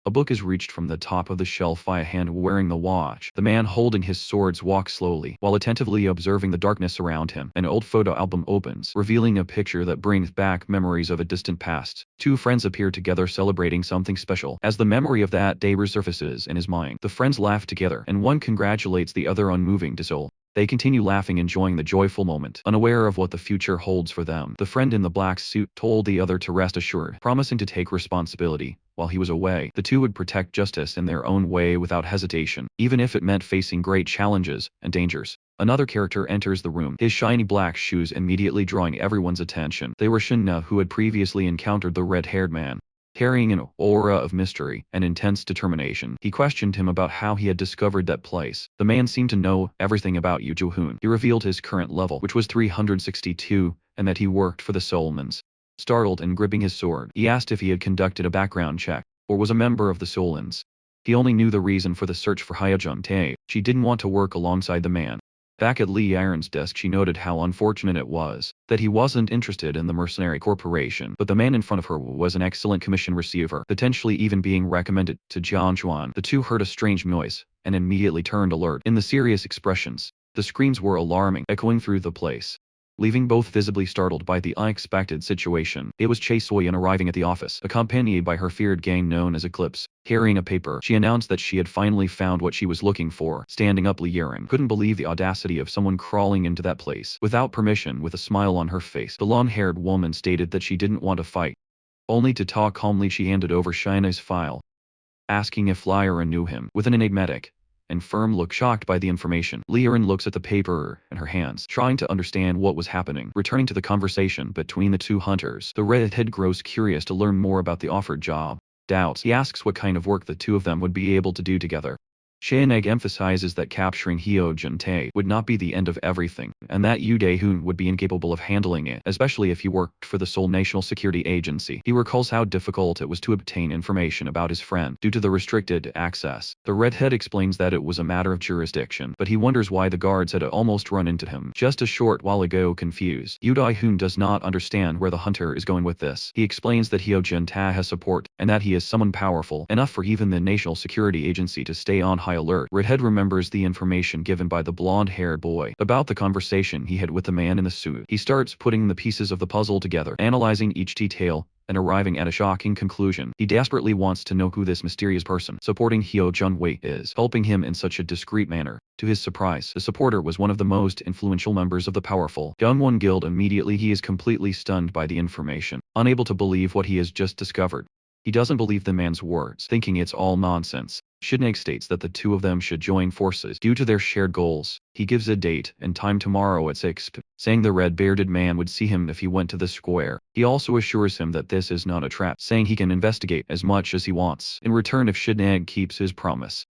Speaker 1: A book is reached from the top of the shelf by a hand wearing the watch. The man holding his swords walks slowly, while attentively observing the darkness around him. An old photo album opens, revealing a picture that brings back memories of a distant past. 2 friends appear together celebrating something special. As the memory of that day resurfaces in his mind, the friends laugh together, and one congratulates the other on moving to Seoul. They continue laughing, enjoying the joyful moment, unaware of what the future holds for them. The friend in the black suit told the other to rest assured, promising to take responsibility. While he was away, the 2 would protect justice in their own way without hesitation, even if it meant facing great challenges and dangers. Another character enters the room, his shiny black shoes immediately drawing everyone's attention. They were Shinna, who had previously encountered the red-haired man. Carrying an aura of mystery and intense determination, he questioned him about how he had discovered that place. The man seemed to know everything about Yu Jo-hoon. He revealed his current level, which was 362, and that he worked for the Solmans. Startled and gripping his sword, he asked if he had conducted a background check, or was a member of the Solans. He only knew the reason for the search for Hyojin-tae. She didn't want to work alongside the man. Back at Lee Iron's desk, she noted how unfortunate it was that he wasn't interested in the mercenary corporation, but the man in front of her was an excellent commission receiver, potentially even being recommended to Jian Chuan. The 2 heard a strange noise, and immediately turned alert. In the serious expressions, the screams were alarming, echoing through the place, leaving both visibly startled by the unexpected situation. It was Chae Soyeon arriving at the office, accompanied by her feared gang known as Eclipse. Carrying a paper, she announced that she had finally found what she was looking for. Standing up, Lee Yerin couldn't believe the audacity of someone crawling into that place without permission. With a smile on her face, the long-haired woman stated that she didn't want to fight. Only to talk calmly, she handed over Shina's file, asking if Lyra knew him. With an enigmatic and firm look, shocked by the information, Leerin looks at the paper in her hands, trying to understand what was happening. Returning to the conversation between the 2 hunters, the redhead grows curious to learn more about the offered job. Doubts, he asks what kind of work the 2 of them would be able to do together. Shaeneg emphasizes that capturing Hyojin-tae would not be the end of everything, and that Yu Dae-hoon would be incapable of handling it, especially if he worked for the Seoul National Security Agency. He recalls how difficult it was to obtain information about his friend due to the restricted access. The redhead explains that it was a matter of jurisdiction, but he wonders why the guards had almost run into him just a short while ago. Confused, Yu Dae-hoon does not understand where the hunter is going with this. He explains that Hyojin-tae has support, and that he is someone powerful enough for even the National Security Agency to stay on high alert. Redhead remembers the information given by the blonde-haired boy about the conversation he had with the man in the suit. He starts putting the pieces of the puzzle together, analyzing each detail, and arriving at a shocking conclusion. He desperately wants to know who this mysterious person supporting Hyo Jun-wei is, helping him in such a discreet manner. To his surprise, the supporter was one of the most influential members of the powerful Gangwon Guild. Immediately he is completely stunned by the information, unable to believe what he has just discovered. He doesn't believe the man's words, thinking it's all nonsense. Shineg states that the two of them should join forces due to their shared goals. He gives a date and time tomorrow at 6 p.m., saying the red-bearded man would see him if he went to the square. He also assures him that this is not a trap, saying he can investigate as much as he wants in return if Shineg keeps his promise.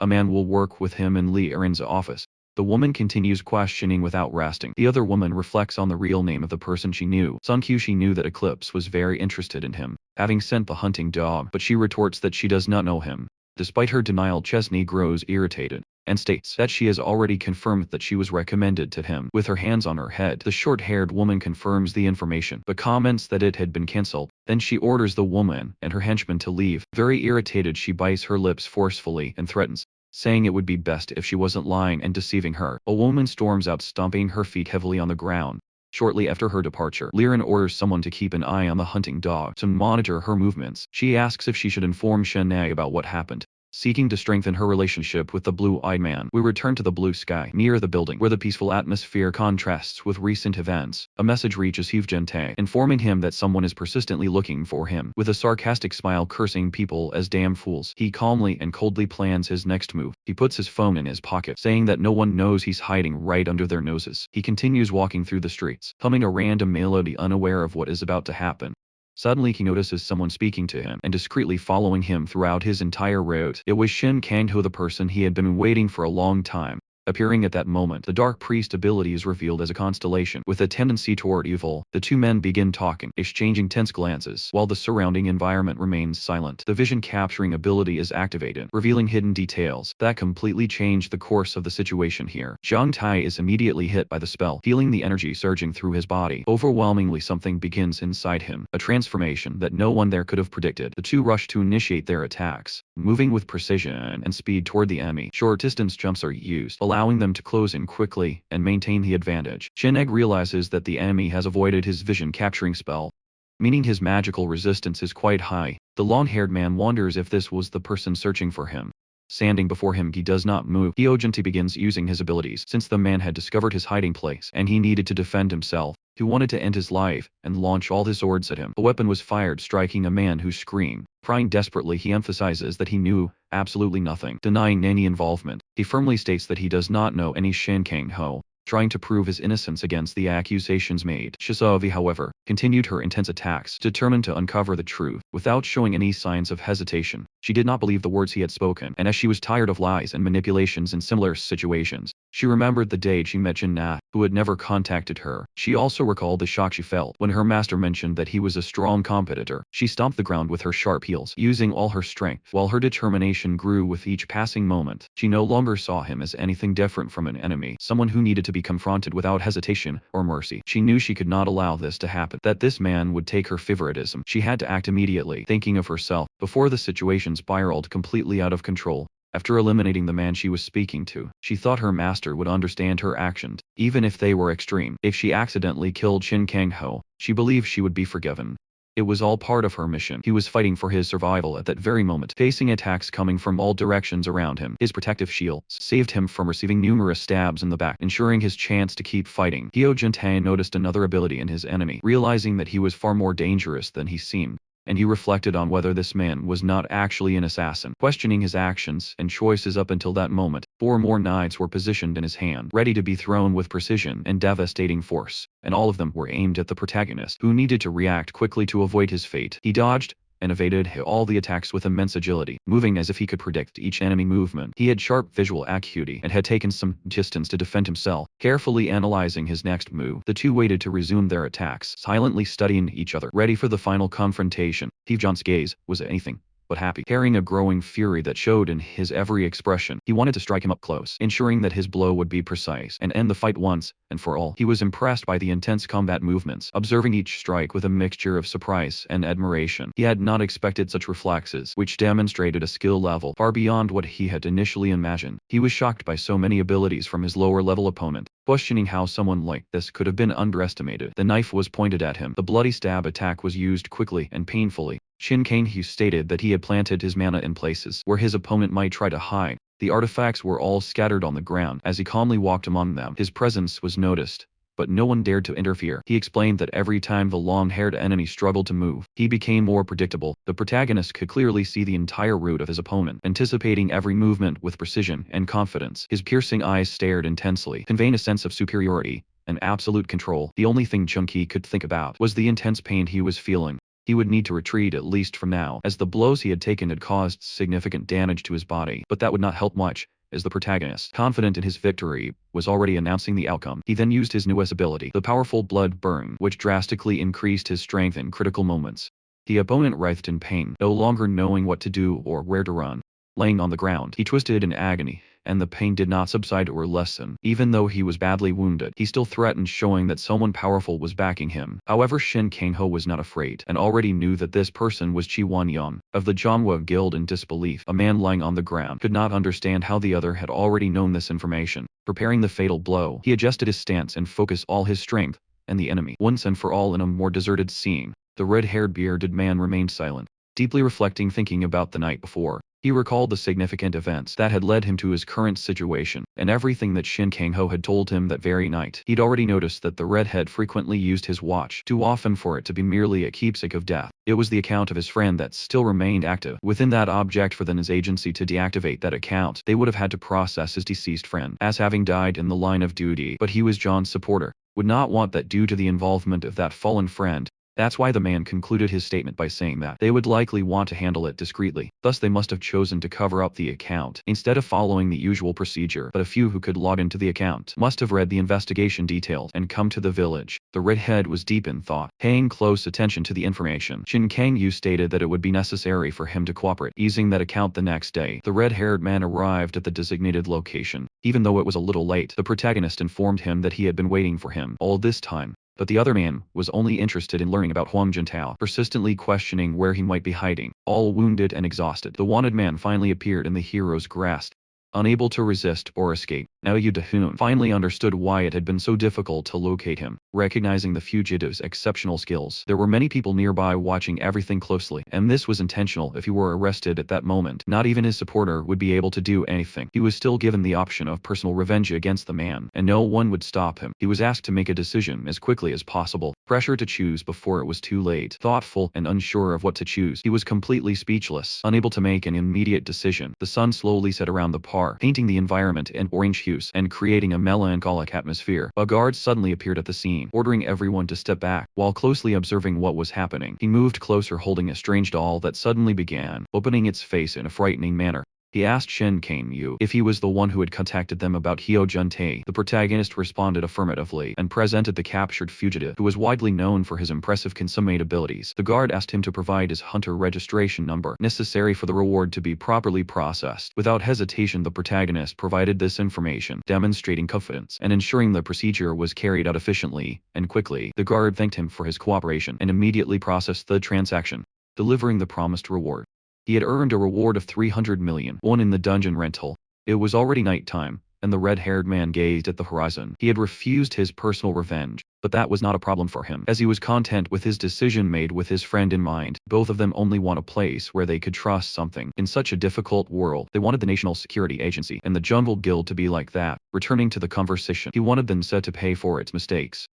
Speaker 1: A man will work with him in Lee Erin's office. The woman continues questioning without resting. The other woman reflects on the real name of the person she knew. Sunkyu. She knew that Eclipse was very interested in him, having sent the hunting dog, but she retorts that she does not know him. Despite her denial, Chesney grows irritated and states that she has already confirmed that she was recommended to him. With her hands on her head, the short-haired woman confirms the information, but comments that it had been cancelled. Then she orders the woman and her henchman to leave. Very irritated, she bites her lips forcefully and threatens, saying it would be best if she wasn't lying and deceiving her. A woman storms out, stomping her feet heavily on the ground. Shortly after her departure, Liren orders someone to keep an eye on the hunting dog to monitor her movements. She asks if she should inform Shenai about what happened. Seeking to strengthen her relationship with the blue-eyed man, we return to the blue sky near the building where the peaceful atmosphere contrasts with recent events. A message reaches Hyevjin-tae, informing him that someone is persistently looking for him. With a sarcastic smile cursing people as damn fools, he calmly and coldly plans his next move. He puts his phone in his pocket, saying that no one knows he's hiding right under their noses. He continues walking through the streets, humming a random melody, unaware of what is about to happen. Suddenly he notices someone speaking to him and discreetly following him throughout his entire route. It was Shin Kang-ho, the person he had been waiting for a long time. Appearing at that moment, the Dark Priest ability is revealed as a constellation with a tendency toward evil. The two men begin talking, exchanging tense glances, while the surrounding environment remains silent. The vision capturing ability is activated, revealing hidden details that completely change the course of the situation here. Zhang Tai is immediately hit by the spell, feeling the energy surging through his body. Overwhelmingly, something begins inside him, a transformation that no one there could have predicted. The two rush to initiate their attacks, moving with precision and speed toward the enemy. Short-distance jumps are used, allowing them to close in quickly and maintain the advantage. Shineg realizes that the enemy has avoided his vision-capturing spell, meaning his magical resistance is quite high. The long-haired man wonders if this was the person searching for him. Standing before him, he does not move. Hyojin-tae begins using his abilities since the man had discovered his hiding place and he needed to defend himself. He wanted to end his life and launch all his swords at him. A weapon was fired, striking a man who screamed. Crying desperately, he emphasizes that he knew absolutely nothing, denying any involvement. He firmly states that he does not know any Shin Kang-ho, trying to prove his innocence against the accusations made. Shisovi, however, continued her intense attacks, determined to uncover the truth. Without showing any signs of hesitation, she did not believe the words he had spoken, and as she was tired of lies and manipulations in similar situations, she remembered the day she met Jin-na, who had never contacted her. She also recalled the shock she felt when her master mentioned that he was a strong competitor. She stomped the ground with her sharp heels, using all her strength, while her determination grew with each passing moment. She no longer saw him as anything different from an enemy, someone who needed to be confronted without hesitation or mercy. She knew she could not allow this to happen, that this man would take her favoritism. She had to act immediately, thinking of herself, before the situation spiraled completely out of control. After eliminating the man she was speaking to, she thought her master would understand her actions, even if they were extreme. If she accidentally killed Shin Kang-ho, she believed she would be forgiven. It was all part of her mission. He was fighting for his survival at that very moment, facing attacks coming from all directions around him. His protective shields saved him from receiving numerous stabs in the back, ensuring his chance to keep fighting. Hyojin-tae noticed another ability in his enemy, realizing that he was far more dangerous than he seemed, and he reflected on whether this man was not actually an assassin. Questioning his actions and choices up until that moment, 4 more knives were positioned in his hand, ready to be thrown with precision and devastating force, and all of them were aimed at the protagonist, who needed to react quickly to avoid his fate. He dodged and evaded all the attacks with immense agility, moving as if he could predict each enemy movement. He had sharp visual acuity and had taken some distance to defend himself. Carefully analyzing his next move, the two waited to resume their attacks, silently studying each other, ready for the final confrontation. Hyevjon's gaze was anything but happy, carrying a growing fury that showed in his every expression. He wanted to strike him up close, ensuring that his blow would be precise and end the fight once and for all. He was impressed by the intense combat movements, observing each strike with a mixture of surprise and admiration. He had not expected such reflexes, which demonstrated a skill level far beyond what he had initially imagined. He was shocked by so many abilities from his lower-level opponent, questioning how someone like this could have been underestimated. The knife was pointed at him. The bloody stab attack was used quickly and painfully. Shin Kang-hyo stated that he had planted his mana in places where his opponent might try to hide. The artifacts were all scattered on the ground. As he calmly walked among them, his presence was noticed, but no one dared to interfere. He explained that every time the long-haired enemy struggled to move, he became more predictable. The protagonist could clearly see the entire route of his opponent, anticipating every movement with precision and confidence. His piercing eyes stared intensely, conveying a sense of superiority and absolute control. The only thing Chunki could think about was the intense pain he was feeling. He would need to retreat at least from now, as the blows he had taken had caused significant damage to his body, but that would not help much, as the protagonist, confident in his victory, was already announcing the outcome. He then used his newest ability, the powerful blood burn, which drastically increased his strength in critical moments. The opponent writhed in pain, no longer knowing what to do or where to run. Laying on the ground, he twisted in agony, and the pain did not subside or lessen. Even though he was badly wounded, he still threatened, showing that someone powerful was backing him. However, Shin Kang-ho was not afraid, and already knew that this person was Chi Won-young of the Manhwa Guild. In disbelief, a man lying on the ground could not understand how the other had already known this information. Preparing the fatal blow, he adjusted his stance and focused all his strength, and the enemy, once and for all in a more deserted scene. The red-haired bearded man remained silent, deeply reflecting, thinking about the night before. He recalled the significant events that had led him to his current situation, and everything that Shin Kang-ho had told him that very night. He'd already noticed that the redhead frequently used his watch, too often for it to be merely a keepsake of death. It was the account of his friend that still remained active within that object. For then his agency to deactivate that account, they would have had to process his deceased friend as having died in the line of duty. But he was John's supporter, would not want that due to the involvement of that fallen friend. That's why the man concluded his statement by saying that they would likely want to handle it discreetly, thus they must have chosen to cover up the account instead of following the usual procedure. But a few who could log into the account must have read the investigation details and come to the village. The redhead was deep in thought, paying close attention to the information. Shin Kang-yu stated that it would be necessary for him to cooperate, easing that account. The next day, the red-haired man arrived at the designated location. Even though it was a little late, the protagonist informed him that he had been waiting for him all this time. But the other man was only interested in learning about Huang Juntao, persistently questioning where he might be hiding. All wounded and exhausted, the wanted man finally appeared in the hero's grasp. Unable to resist or escape, Now Yu Dahun finally understood why it had been so difficult to locate him. Recognizing the fugitive's exceptional skills, there were many people nearby watching everything closely, and this was intentional. If he were arrested at that moment, not even his supporter would be able to do anything. He was still given the option of personal revenge against the man, and no one would stop him. He was asked to make a decision as quickly as possible, pressure to choose before it was too late. Thoughtful and unsure of what to choose, he was completely speechless, unable to make an immediate decision. The sun slowly set around the park, painting the environment in orange hues and creating a melancholic atmosphere. A guard suddenly appeared at the scene, ordering everyone to step back. While closely observing what was happening, he moved closer, holding a strange doll that suddenly began opening its face in a frightening manner. He asked Shin Kang-yu if he was the one who had contacted them about Hyo Jun-tae. The protagonist responded affirmatively and presented the captured fugitive, who was widely known for his impressive consummate abilities. The guard asked him to provide his hunter registration number, necessary for the reward to be properly processed. Without hesitation, the protagonist provided this information, demonstrating confidence and ensuring the procedure was carried out efficiently and quickly. The guard thanked him for his cooperation and immediately processed the transaction, delivering the promised reward. He had earned a reward of 300 million won in the dungeon rental. It was already nighttime, and the red-haired man gazed at the horizon. He had refused his personal revenge, but that was not a problem for him, as he was content with his decision made with his friend in mind. Both of them only want a place where they could trust something. In such a difficult world, they wanted the National Security Agency and the Jungle Guild to be like that. Returning to the conversation, he wanted them said to pay for its mistakes.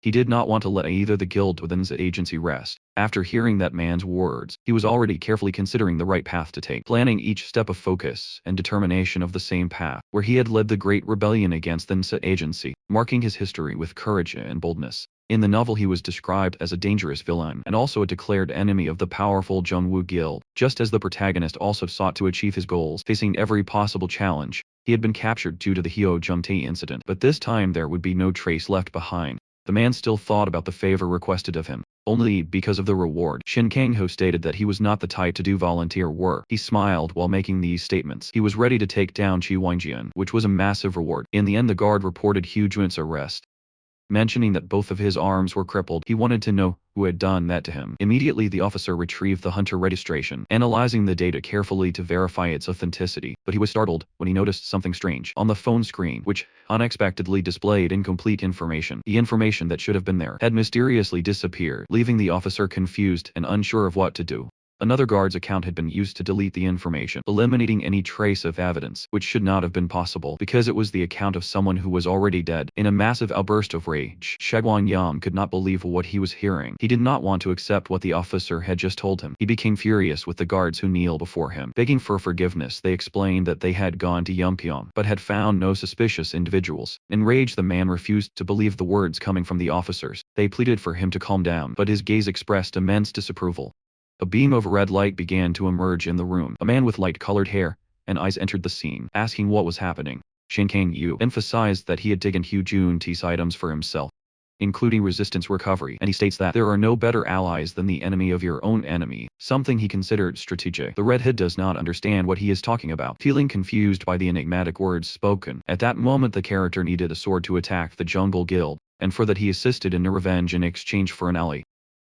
Speaker 1: He did not want to let either the guild or the agency rest. After hearing that man's words, he was already carefully considering the right path to take, planning each step of focus and determination of the same path, where he had led the great rebellion against the agency, marking his history with courage and boldness. In the novel, he was described as a dangerous villain and also a declared enemy of the powerful Junwoo Guild. Just as the protagonist also sought to achieve his goals, facing every possible challenge, he had been captured due to the Hyo Jun-tae incident, but this time there would be no trace left behind. The man still thought about the favor requested of him, only because of the reward. Shin Kang-ho stated that he was not the type to do volunteer work. He smiled while making these statements. He was ready to take down Chi Wangjian, which was a massive reward. In the end, the guard reported Hu Jun's arrest, mentioning that both of his arms were crippled. He wanted to know who had done that to him. Immediately, the officer retrieved the hunter registration, analyzing the data carefully to verify its authenticity, but he was startled when he noticed something strange on the phone screen, which unexpectedly displayed incomplete information. The information that should have been there had mysteriously disappeared, leaving the officer confused and unsure of what to do. Another guard's account had been used to delete the information, eliminating any trace of evidence, which should not have been possible because it was the account of someone who was already dead. In a massive outburst of rage, Shagwan Yam could not believe what he was hearing. He did not want to accept what the officer had just told him. He became furious with the guards who kneel before him. Begging for forgiveness, they explained that they had gone to Yumpyeong, but had found no suspicious individuals. Enraged, the man refused to believe the words coming from the officers. They pleaded for him to calm down, but his gaze expressed immense disapproval. A beam of red light began to emerge in the room. A man with light-colored hair and eyes entered the scene, asking what was happening. Shin Kang-yu emphasized that he had taken Hu Jun's items for himself, including resistance recovery, and he states that there are no better allies than the enemy of your own enemy, something he considered strategic. The redhead does not understand what he is talking about, feeling confused by the enigmatic words spoken. At that moment, the character needed a sword to attack the Jungle Guild, and for that he assisted in a revenge in exchange for an ally.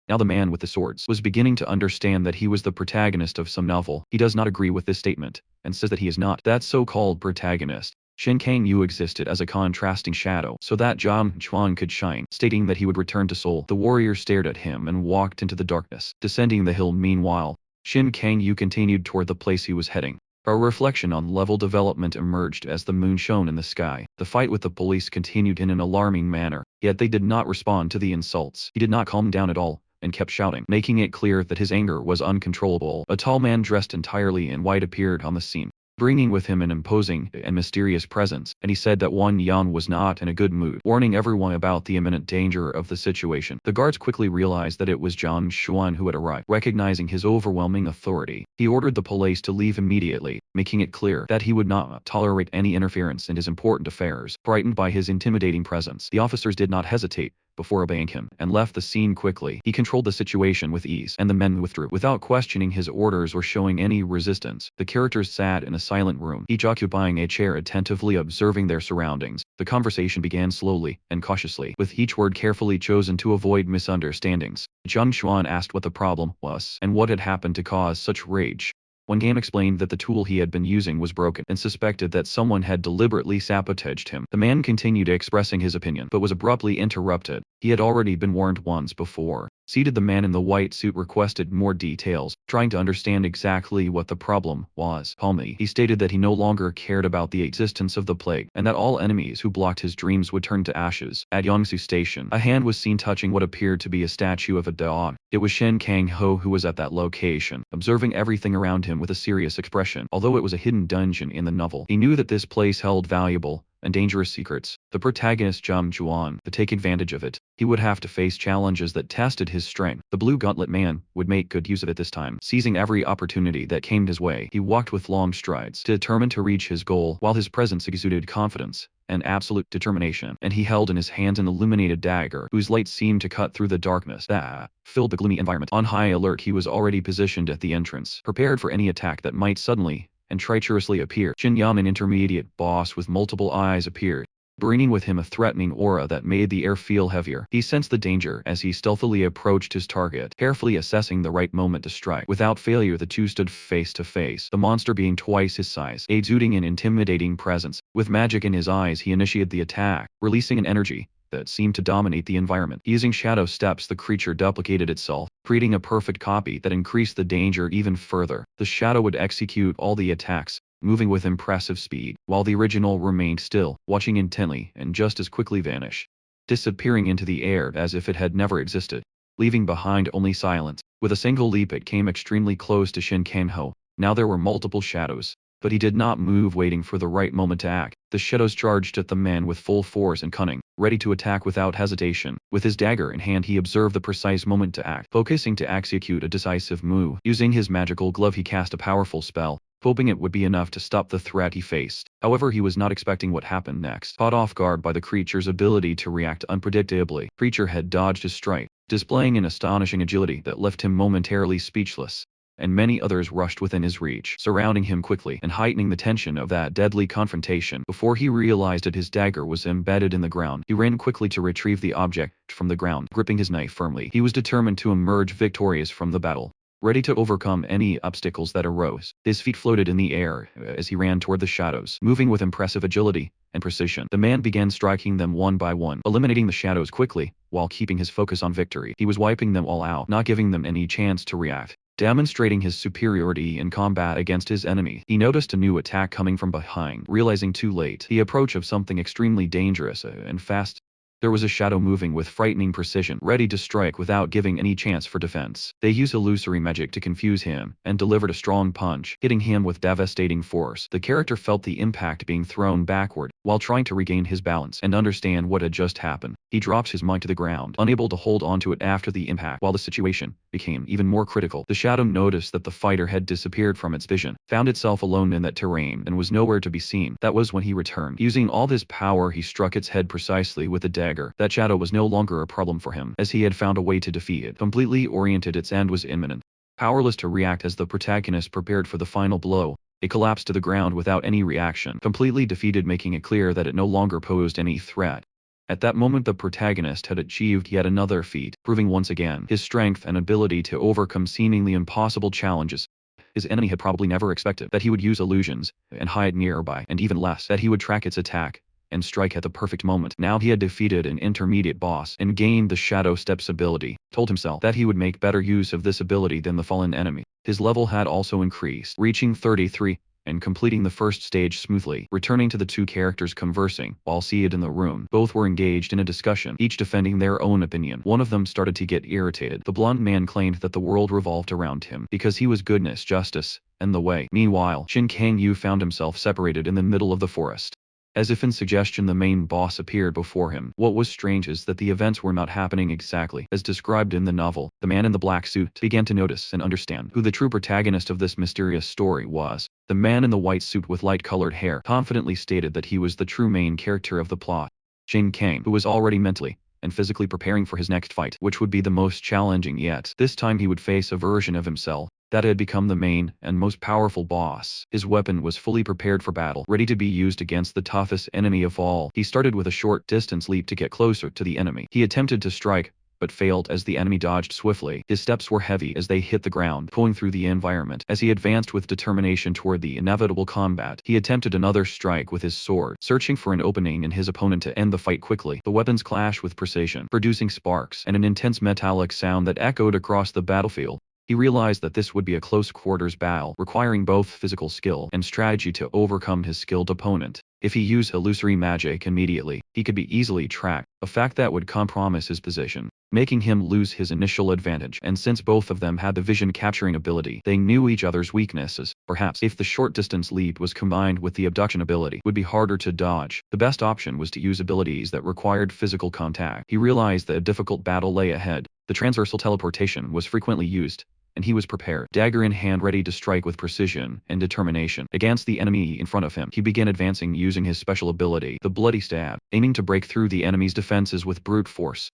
Speaker 1: Now the man with the swords was beginning to understand that he was the protagonist of some novel. He does not agree with this statement, and says that he is not that so-called protagonist. Shin Kang-yu existed as a contrasting shadow so that Jang Chuan could shine, stating that he would return to Seoul. The warrior stared at him and walked into the darkness, descending the hill. Meanwhile, Shin Kang-yu continued toward the place he was heading. A reflection on level development emerged as the moon shone in the sky. The fight with the police continued in an alarming manner, yet they did not respond to the insults. He did not calm down at all, and kept shouting, making it clear that his anger was uncontrollable. A tall man dressed entirely in white appeared on the scene, bringing with him an imposing and mysterious presence, and he said that Wan Yan was not in a good mood, warning everyone about the imminent danger of the situation. The guards quickly realized that it was Zhang Xuan who had arrived. Recognizing his overwhelming authority, he ordered the police to leave immediately, making it clear that he would not tolerate any interference in his important affairs. Frightened by his intimidating presence, the officers did not hesitate before obeying him, and left the scene quickly. He controlled the situation with ease, and the men withdrew without questioning his orders or showing any resistance. The characters sat in a silent room, each occupying a chair, attentively observing their surroundings. The conversation began slowly and cautiously, with each word carefully chosen to avoid misunderstandings. Zhang Xuan asked what the problem was, and what had happened to cause such rage. One game explained that the tool he had been using was broken and suspected that someone had deliberately sabotaged him. The man continued expressing his opinion, but was abruptly interrupted. He had already been warned once before. Seated, the man in the white suit requested more details, trying to understand exactly what the problem was. Calmly, he stated that he no longer cared about the existence of the plague, and that all enemies who blocked his dreams would turn to ashes. At Yangsu Station, a hand was seen touching what appeared to be a statue of a dog. It was Shin Kang-ho who was at that location, observing everything around him with a serious expression. Although it was a hidden dungeon in the novel, he knew that this place held valuable and dangerous secrets. The protagonist Zhang Juan, to take advantage of it, he would have to face challenges that tested his strength. The Blue Gauntlet man would make good use of it this time. Seizing every opportunity that came his way, he walked with long strides, determined to reach his goal, while his presence exuded confidence and absolute determination, and he held in his hands an illuminated dagger, whose light seemed to cut through the darkness that filled the gloomy environment. On high alert, he was already positioned at the entrance, prepared for any attack that might suddenly and treacherously appear. Shin Yam, an intermediate boss with multiple eyes, appeared, bringing with him a threatening aura that made the air feel heavier. He sensed the danger as he stealthily approached his target, carefully assessing the right moment to strike. Without failure, the two stood face to face, the monster being twice his size, exuding an intimidating presence. With magic in his eyes, he initiated the attack, releasing an energy that seemed to dominate the environment. Using shadow steps, the creature duplicated itself, creating a perfect copy that increased the danger even further. The shadow would execute all the attacks, moving with impressive speed, while the original remained still, watching intently, and just as quickly vanish, disappearing into the air as if it had never existed, leaving behind only silence. With a single leap, it came extremely close to Shin Kang-ho. Now there were multiple shadows, but he did not move, waiting for the right moment to act. The shadows charged at the man with full force and cunning, ready to attack without hesitation. With his dagger in hand, he observed the precise moment to act, focusing to execute a decisive move. Using his magical glove, he cast a powerful spell, hoping it would be enough to stop the threat he faced. However, he was not expecting what happened next. Caught off guard by the creature's ability to react unpredictably, creature had dodged his strike, displaying an astonishing agility that left him momentarily speechless, and many others rushed within his reach, surrounding him quickly and heightening the tension of that deadly confrontation. Before he realized it, his dagger was embedded in the ground. He ran quickly to retrieve the object from the ground, gripping his knife firmly. He was determined to emerge victorious from the battle, ready to overcome any obstacles that arose. His feet floated in the air as he ran toward the shadows, moving with impressive agility and precision. The man began striking them one by one, eliminating the shadows quickly, while keeping his focus on victory. He was wiping them all out, not giving them any chance to react, demonstrating his superiority in combat against his enemy. He noticed a new attack coming from behind, realizing too late the approach of something extremely dangerous and fast. There was a shadow moving with frightening precision, ready to strike without giving any chance for defense. They used illusory magic to confuse him, and delivered a strong punch, hitting him with devastating force. The character felt the impact being thrown backward, while trying to regain his balance and understand what had just happened. He dropped his mic to the ground, unable to hold onto it after the impact. While the situation became even more critical, the shadow noticed that the fighter had disappeared from its vision, found itself alone in that terrain, and was nowhere to be seen. That was when he returned. Using all his power, he struck its head precisely with a dagger. That shadow was no longer a problem for him, as he had found a way to defeat it. Completely oriented, its end was imminent. Powerless to react as the protagonist prepared for the final blow, it collapsed to the ground without any reaction, completely defeated, making it clear that it no longer posed any threat. At that moment, the protagonist had achieved yet another feat, proving once again his strength and ability to overcome seemingly impossible challenges. His enemy had probably never expected that he would use illusions and hide nearby, and even less that he would track its attack and strike at the perfect moment. Now he had defeated an intermediate boss and gained the Shadow Steps ability, told himself that he would make better use of this ability than the fallen enemy. His level had also increased, reaching 33, and completing the first stage smoothly. Returning to the two characters conversing, while seated in the room, both were engaged in a discussion, each defending their own opinion. One of them started to get irritated. The blonde man claimed that the world revolved around him, because he was goodness, justice, and the way. Meanwhile, Shin Kang-yu found himself separated in the middle of the forest. As if in suggestion, the main boss appeared before him. What was strange is that the events were not happening exactly as described in the novel. The man in the black suit began to notice and understand who the true protagonist of this mysterious story was. The man in the white suit with light-colored hair confidently stated that he was the true main character of the plot. Shin Kang, who was already mentally and physically preparing for his next fight, which would be the most challenging yet. This time he would face a version of himself that had become the main and most powerful boss. His weapon was fully prepared for battle, ready to be used against the toughest enemy of all. He started with a short distance leap to get closer to the enemy. He attempted to strike, but failed as the enemy dodged swiftly. His steps were heavy as they hit the ground, pulling through the environment. As he advanced with determination toward the inevitable combat, he attempted another strike with his sword, searching for an opening in his opponent to end the fight quickly. The weapons clashed with precision, producing sparks and an intense metallic sound that echoed across the battlefield. He realized that this would be a close-quarters battle, requiring both physical skill and strategy to overcome his skilled opponent. If he used illusory magic immediately, he could be easily tracked, a fact that would compromise his position, making him lose his initial advantage. And since both of them had the vision-capturing ability, they knew each other's weaknesses. Perhaps if the short-distance leap was combined with the abduction ability, it would be harder to dodge. The best option was to use abilities that required physical contact. He realized that a difficult battle lay ahead. The transversal teleportation was frequently used, and he was prepared, dagger in hand, ready to strike with precision and determination against the enemy in front of him. He began advancing using his special ability, the Bloody Stab, aiming to break through the enemy's defenses with brute force.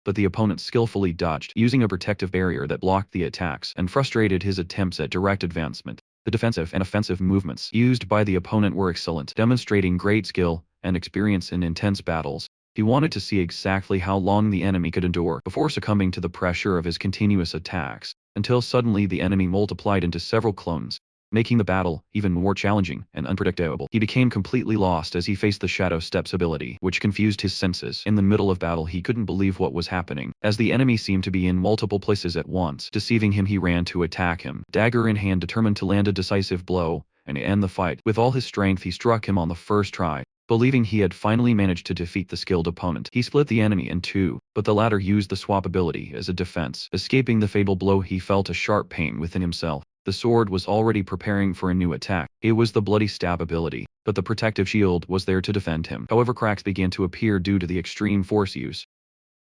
Speaker 1: But the opponent skillfully dodged, using a protective barrier that blocked the attacks and frustrated his attempts at direct advancement. The defensive and offensive movements used by the opponent were excellent, demonstrating great skill and experience in intense battles. He wanted to see exactly how long the enemy could endure before succumbing to the pressure of his continuous attacks, until suddenly the enemy multiplied into several clones, making the battle even more challenging and unpredictable. He became completely lost as he faced the Shadow Steps ability, which confused his senses. In the middle of battle, he couldn't believe what was happening, as the enemy seemed to be in multiple places at once. Deceiving him, he ran to attack him, dagger in hand, determined to land a decisive blow and end the fight. With all his strength, he struck him on the first try. Believing he had finally managed to defeat the skilled opponent, he split the enemy in two, but the latter used the swap ability as a defense. Escaping the fatal blow, he felt a sharp pain within himself. The sword was already preparing for a new attack. It was the Bloody Stab ability, but the protective shield was there to defend him. However, cracks began to appear due to the extreme force use.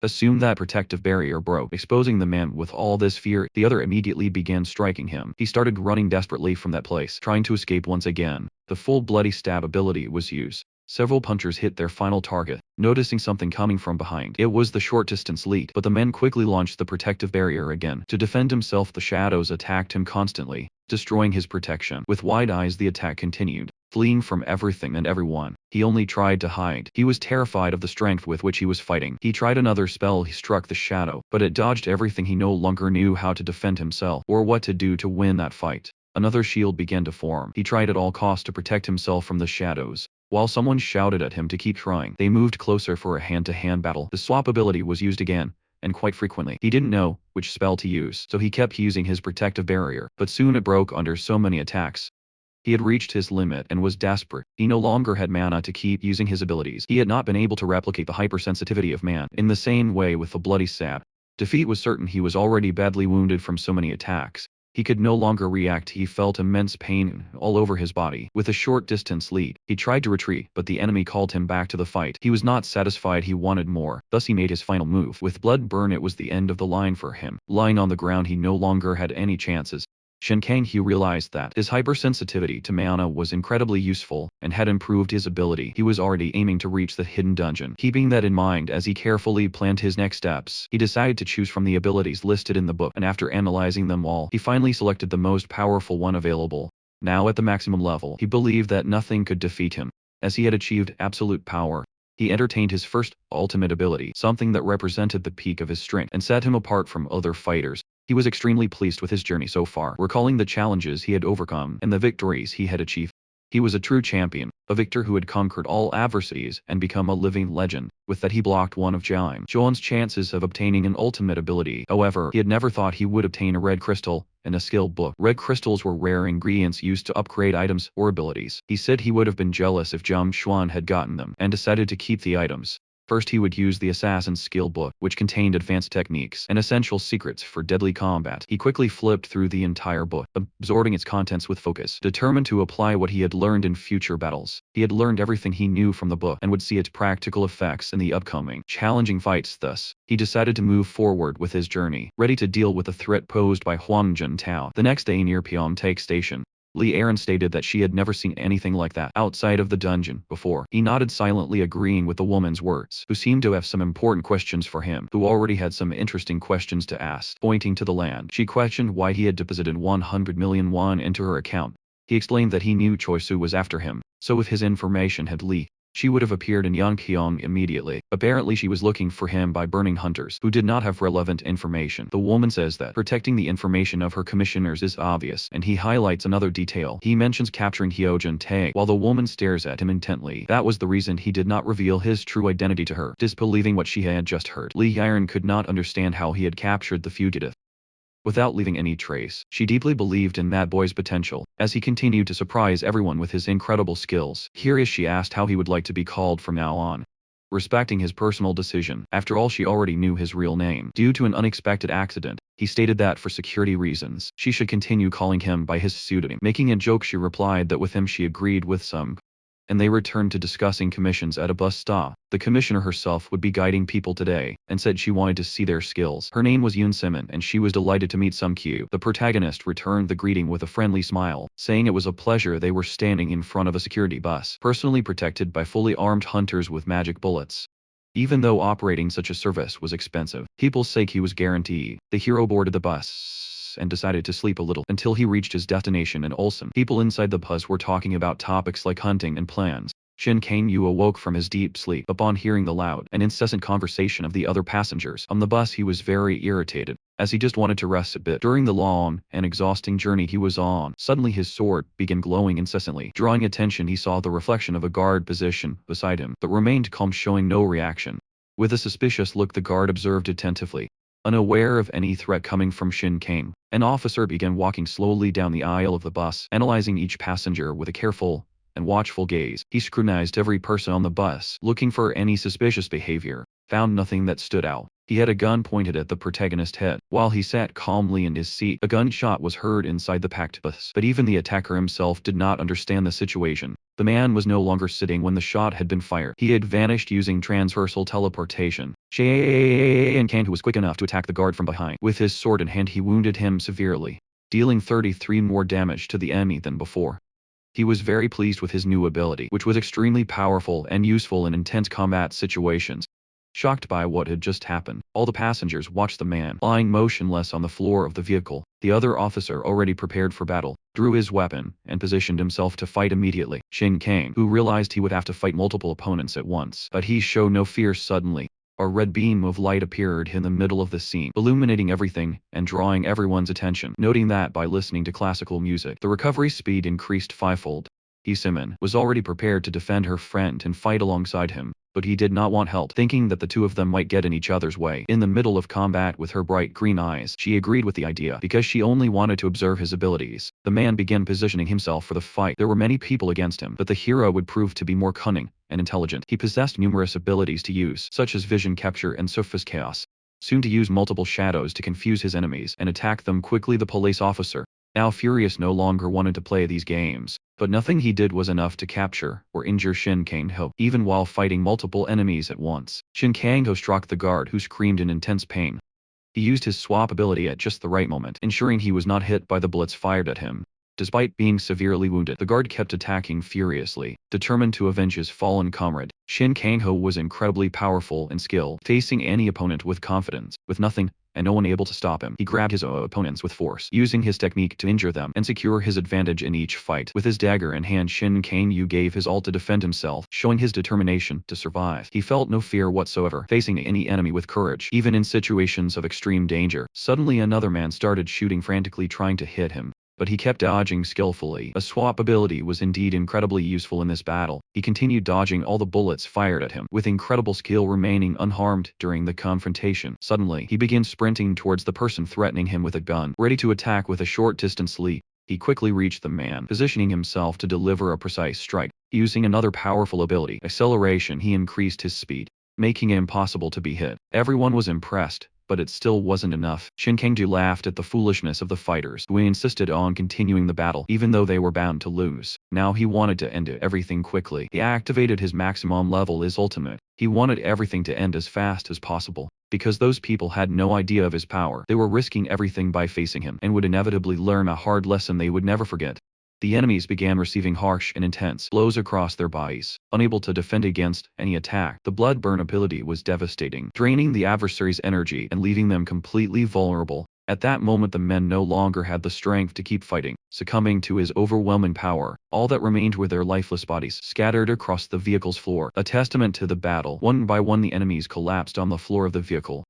Speaker 1: assumed that protective barrier broke, exposing the man with all this fear. The other immediately began striking him. He started running desperately from that place, trying to escape once again. The full bloody stab ability was used. Several punchers hit their final target, noticing something coming from behind. It was the short-distance lead, but the man quickly launched the protective barrier again. To defend himself, the shadows attacked him constantly, destroying his protection. With wide eyes, the attack continued, fleeing from everything and everyone. He only tried to hide. He was terrified of the strength with which he was fighting. He tried another spell. He struck the shadow, but it dodged everything. He no longer knew how to defend himself, or what to do to win that fight. Another shield began to form. He tried at all costs to protect himself from the shadows. While someone shouted at him to keep trying, they moved closer for a hand-to-hand battle. The swap ability was used again, and quite frequently. He didn't know which spell to use, so he kept using his protective barrier, but soon it broke under so many attacks. He had reached his limit and was desperate. He no longer had mana to keep using his abilities. He had not been able to replicate the hypersensitivity of man. In the same way with the bloody stab, defeat was certain. He was already badly wounded from so many attacks. He could no longer react. He felt immense pain all over his body. With a short distance lead, he tried to retreat, but the enemy called him back to the fight. He was not satisfied. He wanted more. Thus he made his final move. With blood burn, it was the end of the line for him. Lying on the ground, he no longer had any chances. Shinkanhu realized that his hypersensitivity to mana was incredibly useful, and had improved his ability. He was already aiming to reach the hidden dungeon. Keeping that in mind as he carefully planned his next steps, he decided to choose from the abilities listed in the book, and after analyzing them all, he finally selected the most powerful one available. Now at the maximum level, he believed that nothing could defeat him, as he had achieved absolute power. He entertained his first, ultimate ability, something that represented the peak of his strength and set him apart from other fighters. He was extremely pleased with his journey so far, recalling the challenges he had overcome and the victories he had achieved. He was a true champion, a victor who had conquered all adversities and become a living legend. With that, he blocked one of Jaime Joan's chances of obtaining an ultimate ability. However, he had never thought he would obtain a red crystal and a skill book. Red crystals were rare ingredients used to upgrade items or abilities. He said he would have been jealous if Jaime Joan had gotten them, and decided to keep the items. First, he would use the Assassin's Skill Book, which contained advanced techniques and essential secrets for deadly combat. He quickly flipped through the entire book, absorbing its contents with focus, determined to apply what he had learned in future battles. He had learned everything he knew from the book and would see its practical effects in the upcoming, challenging fights. Thus, he decided to move forward with his journey, ready to deal with the threat posed by Huang Juntao. The next day near Pyeongtaek Station, Lee Aaron stated that she had never seen anything like that outside of the dungeon before. He nodded silently, agreeing with the woman's words, who seemed to have some important questions for him, who already had some interesting questions to ask. Pointing to the land, she questioned why he had deposited 100 million won into her account. He explained that he knew Choi Su was after him, so if his information had leaked, she would have appeared in Yongkyong immediately. Apparently she was looking for him by burning hunters who did not have relevant information. The woman says that protecting the information of her commissioners is obvious, and he highlights another detail. He mentions capturing Hyojin Tae while the woman stares at him intently. That was the reason he did not reveal his true identity to her. Disbelieving what she had just heard, Lee Iron could not understand how he had captured the fugitive without leaving any trace. She deeply believed in that boy's potential, as he continued to surprise everyone with his incredible skills. Curious, she asked how he would like to be called from now on, respecting his personal decision. After all, she already knew his real name. Due to an unexpected accident, he stated that for security reasons, she should continue calling him by his pseudonym. Making a joke, she replied that with him she agreed with some, and they returned to discussing commissions at a bus stop. The commissioner herself would be guiding people today, and said she wanted to see their skills. Her name was Yoon Simon, and she was delighted to meet Sung-kyu. The protagonist returned the greeting with a friendly smile, saying it was a pleasure. They were standing in front of a security bus, personally protected by fully armed hunters with magic bullets. Even though operating such a service was expensive, people's sake he was guaranteed. The hero boarded the bus and decided to sleep a little until he reached his destination in Ulsan. People inside the bus were talking about topics like hunting and plans. Shin Kang-yu awoke from his deep sleep upon hearing the loud and incessant conversation of the other passengers. On the bus he was very irritated, as he just wanted to rest a bit. During the long and exhausting journey he was on, suddenly his sword began glowing incessantly. Drawing attention, he saw the reflection of a guard position beside him, but remained calm, showing no reaction. With a suspicious look, the guard observed attentively. Unaware of any threat coming from Shin Kang, an officer began walking slowly down the aisle of the bus, analyzing each passenger with a careful and watchful gaze. He scrutinized every person on the bus, looking for any suspicious behavior, found nothing that stood out. He had a gun pointed at the protagonist's head. While he sat calmly in his seat, a gunshot was heard inside the packed bus. But even the attacker himself did not understand the situation. The man was no longer sitting when the shot had been fired. He had vanished using transversal teleportation. Kang, who was quick enough to attack the guard from behind. With his sword in hand, he wounded him severely, dealing 33 more damage to the enemy than before. He was very pleased with his new ability, which was extremely powerful and useful in intense combat situations. Shocked by what had just happened, all the passengers watched the man lying motionless on the floor of the vehicle. The other officer, already prepared for battle, drew his weapon and positioned himself to fight immediately. Kang, who realized he would have to fight multiple opponents at once, but he showed no fear. Suddenly, a red beam of light appeared in the middle of the scene, illuminating everything and drawing everyone's attention. Noting that by listening to classical music, the recovery speed increased fivefold. Simon was already prepared to defend her friend and fight alongside him, but he did not want help. Thinking that the two of them might get in each other's way in the middle of combat with her bright green eyes, she agreed with the idea because she only wanted to observe his abilities. The man began positioning himself for the fight. There were many people against him, but the hero would prove to be more cunning and intelligent. He possessed numerous abilities to use, such as vision capture and surface chaos. Soon to use multiple shadows to confuse his enemies and attack them quickly. The police officer, now furious, no longer wanted to play these games, but nothing he did was enough to capture or injure Kang-ho. Even while fighting multiple enemies at once, Kang-ho struck the guard, who screamed in intense pain. He used his swap ability at just the right moment, ensuring he was not hit by the bullets fired at him. Despite being severely wounded, the guard kept attacking furiously, determined to avenge his fallen comrade. Kang-ho was incredibly powerful and skilled, facing any opponent with confidence. With nothing and no one able to stop him, he grabbed his opponents with force, using his technique to injure them and secure his advantage in each fight. With his dagger in hand, Kang-ho gave his all to defend himself, showing his determination to survive. He felt no fear whatsoever, facing any enemy with courage, even in situations of extreme danger. Suddenly another man started shooting frantically, trying to hit him, but he kept dodging skillfully. A swap ability was indeed incredibly useful in this battle. He continued dodging all the bullets fired at him, with incredible skill, remaining unharmed during the confrontation. Suddenly, he began sprinting towards the person threatening him with a gun, ready to attack with a short distance leap. He quickly reached the man, positioning himself to deliver a precise strike. Using another powerful ability, acceleration, he increased his speed, making it impossible to be hit. Everyone was impressed, but it still wasn't enough. Kang-ho laughed at the foolishness of the fighters, who insisted on continuing the battle even though they were bound to lose. Now he wanted to end everything quickly. He activated his maximum level, his ultimate. He wanted everything to end as fast as possible. Because those people had no idea of his power, they were risking everything by facing him, and would inevitably learn a hard lesson they would never forget. The enemies began receiving harsh and intense blows across their bodies, unable to defend against any attack. The blood burn ability was devastating, draining the adversary's energy and leaving them completely vulnerable. At that moment, the men no longer had the strength to keep fighting, succumbing to his overwhelming power. All that remained were their lifeless bodies, scattered across the vehicle's floor. A testament to the battle, one by one the enemies collapsed on the floor of the vehicle.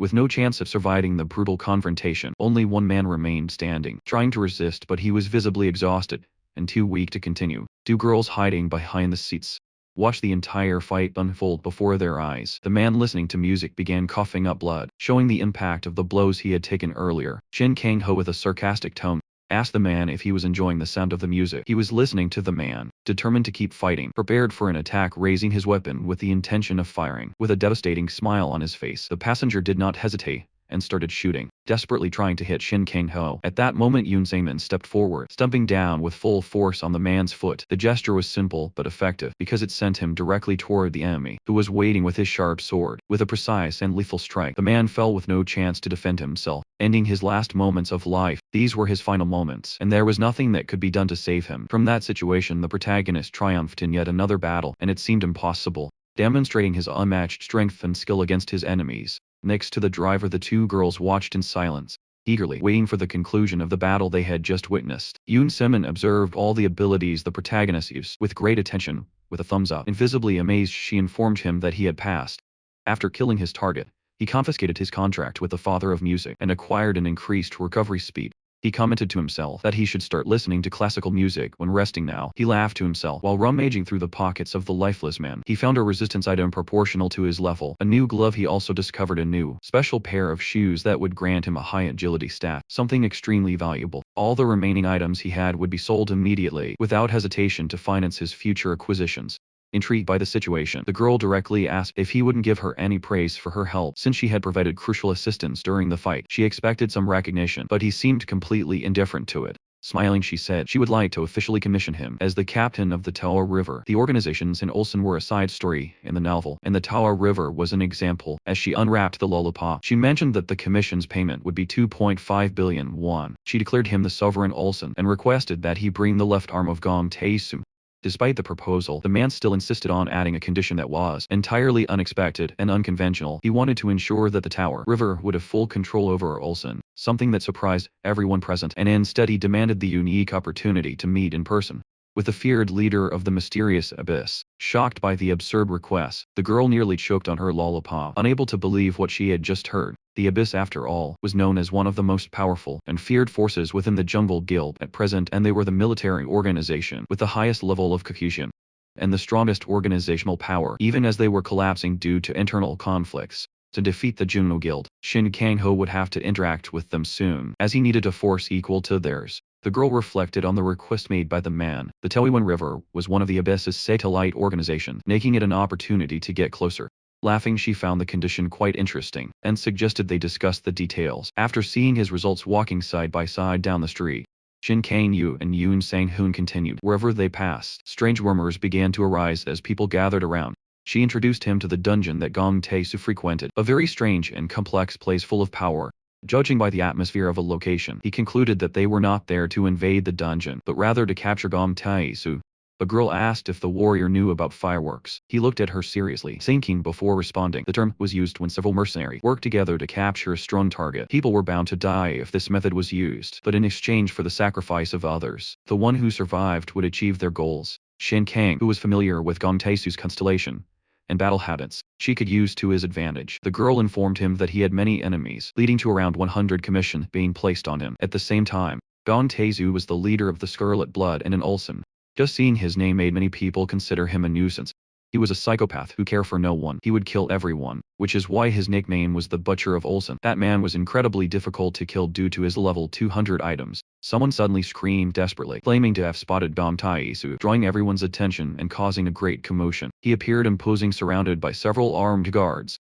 Speaker 1: With no chance of surviving the brutal confrontation, only one man remained standing, trying to resist, but he was visibly exhausted and too weak to continue. Two girls hiding behind the seats watched the entire fight unfold before their eyes. The man listening to music began coughing up blood, showing the impact of the blows he had taken earlier. Kang-ho, with a sarcastic tone, asked the man if he was enjoying the sound of the music. He was listening to the man, determined to keep fighting, prepared for an attack, raising his weapon with the intention of firing. With a devastating smile on his face, the passenger did not hesitate and started shooting, desperately trying to hit Kang-ho. At that moment, Simon stepped forward, stumping down with full force on the man's foot. The gesture was simple but effective, because it sent him directly toward the enemy, who was waiting with his sharp sword. With a precise and lethal strike, the man fell with no chance to defend himself, ending his last moments of life. These were his final moments, and there was nothing that could be done to save him. From that situation, the protagonist triumphed in yet another battle, and it seemed impossible, demonstrating his unmatched strength and skill against his enemies. Next to the driver, the two girls watched in silence, eagerly waiting for the conclusion of the battle they had just witnessed. Simon observed all the abilities the protagonist used with great attention. With a thumbs up, invisibly amazed, she informed him that he had passed. After killing his target, he confiscated his contract with the father of music and acquired an increased recovery speed. He commented to himself that he should start listening to classical music when resting now. He laughed to himself while rummaging through the pockets of the lifeless man. He found a resistance item proportional to his level, a new glove. He also discovered a new, special pair of shoes that would grant him a high agility stat, something extremely valuable. All the remaining items he had would be sold immediately, without hesitation, to finance his future acquisitions. Intrigued by the situation, the girl directly asked if he wouldn't give her any praise for her help since she had provided crucial assistance during the fight. She expected some recognition, but he seemed completely indifferent to it. Smiling, she said she would like to officially commission him as the captain of the Tower River. The organizations in Ulsan were a side story in the novel, and the Tower River was an example. As she unwrapped the lollipop, she mentioned that the commission's payment would be 2.5 billion won. She declared him the sovereign Ulsan and requested that he bring the left arm of Gong Tae-soo. Despite the proposal, the man still insisted on adding a condition that was entirely unexpected and unconventional. He wanted to ensure that the Tower River would have full control over Ulsan, something that surprised everyone present, and instead he demanded the unique opportunity to meet in person with the feared leader of the mysterious abyss. Shocked by the absurd request, the girl nearly choked on her lollipop, unable to believe what she had just heard. The abyss, after all, was known as one of the most powerful and feared forces within the Jungle Guild at present, and they were the military organization with the highest level of cohesion and the strongest organizational power, even as they were collapsing due to internal conflicts. To defeat the Jungle Guild, Shin Kang-ho would have to interact with them soon, as he needed a force equal to theirs. The girl reflected on the request made by the man. The Taewan River was one of the Abyss's satellite organizations, making it an opportunity to get closer. Laughing, she found the condition quite interesting, and suggested they discuss the details. After seeing his results walking side by side down the street, Shin Kang-yu and Yoon Sang-hoon continued. Wherever they passed, strange rumors began to arise as people gathered around. She introduced him to the dungeon that Gong Tae-soo frequented, a very strange and complex place full of power. Judging by the atmosphere of a location, he concluded that they were not there to invade the dungeon, but rather to capture Gong Tae-soo. The girl asked if the warrior knew about fireworks. He looked at her seriously, thinking before responding. The term was used when several mercenaries worked together to capture a strong target. People were bound to die if this method was used, but in exchange for the sacrifice of others, the one who survived would achieve their goals. Shin Kang, who was familiar with Gong Tae-soo's constellation and battle habits, she could use to his advantage. The girl informed him that he had many enemies, leading to around 100 commission being placed on him. At the same time, Gong Tae-soo was the leader of the Scarlet Blood and an Ulsan. Just seeing his name made many people consider him a nuisance. He was a psychopath who cared for no one. He would kill everyone, which is why his nickname was the Butcher of Ulsan. That man was incredibly difficult to kill due to his level 200 items. Someone suddenly screamed desperately, claiming to have spotted Gong Tae-soo, drawing everyone's attention and causing a great commotion. He appeared imposing, surrounded by several armed guards,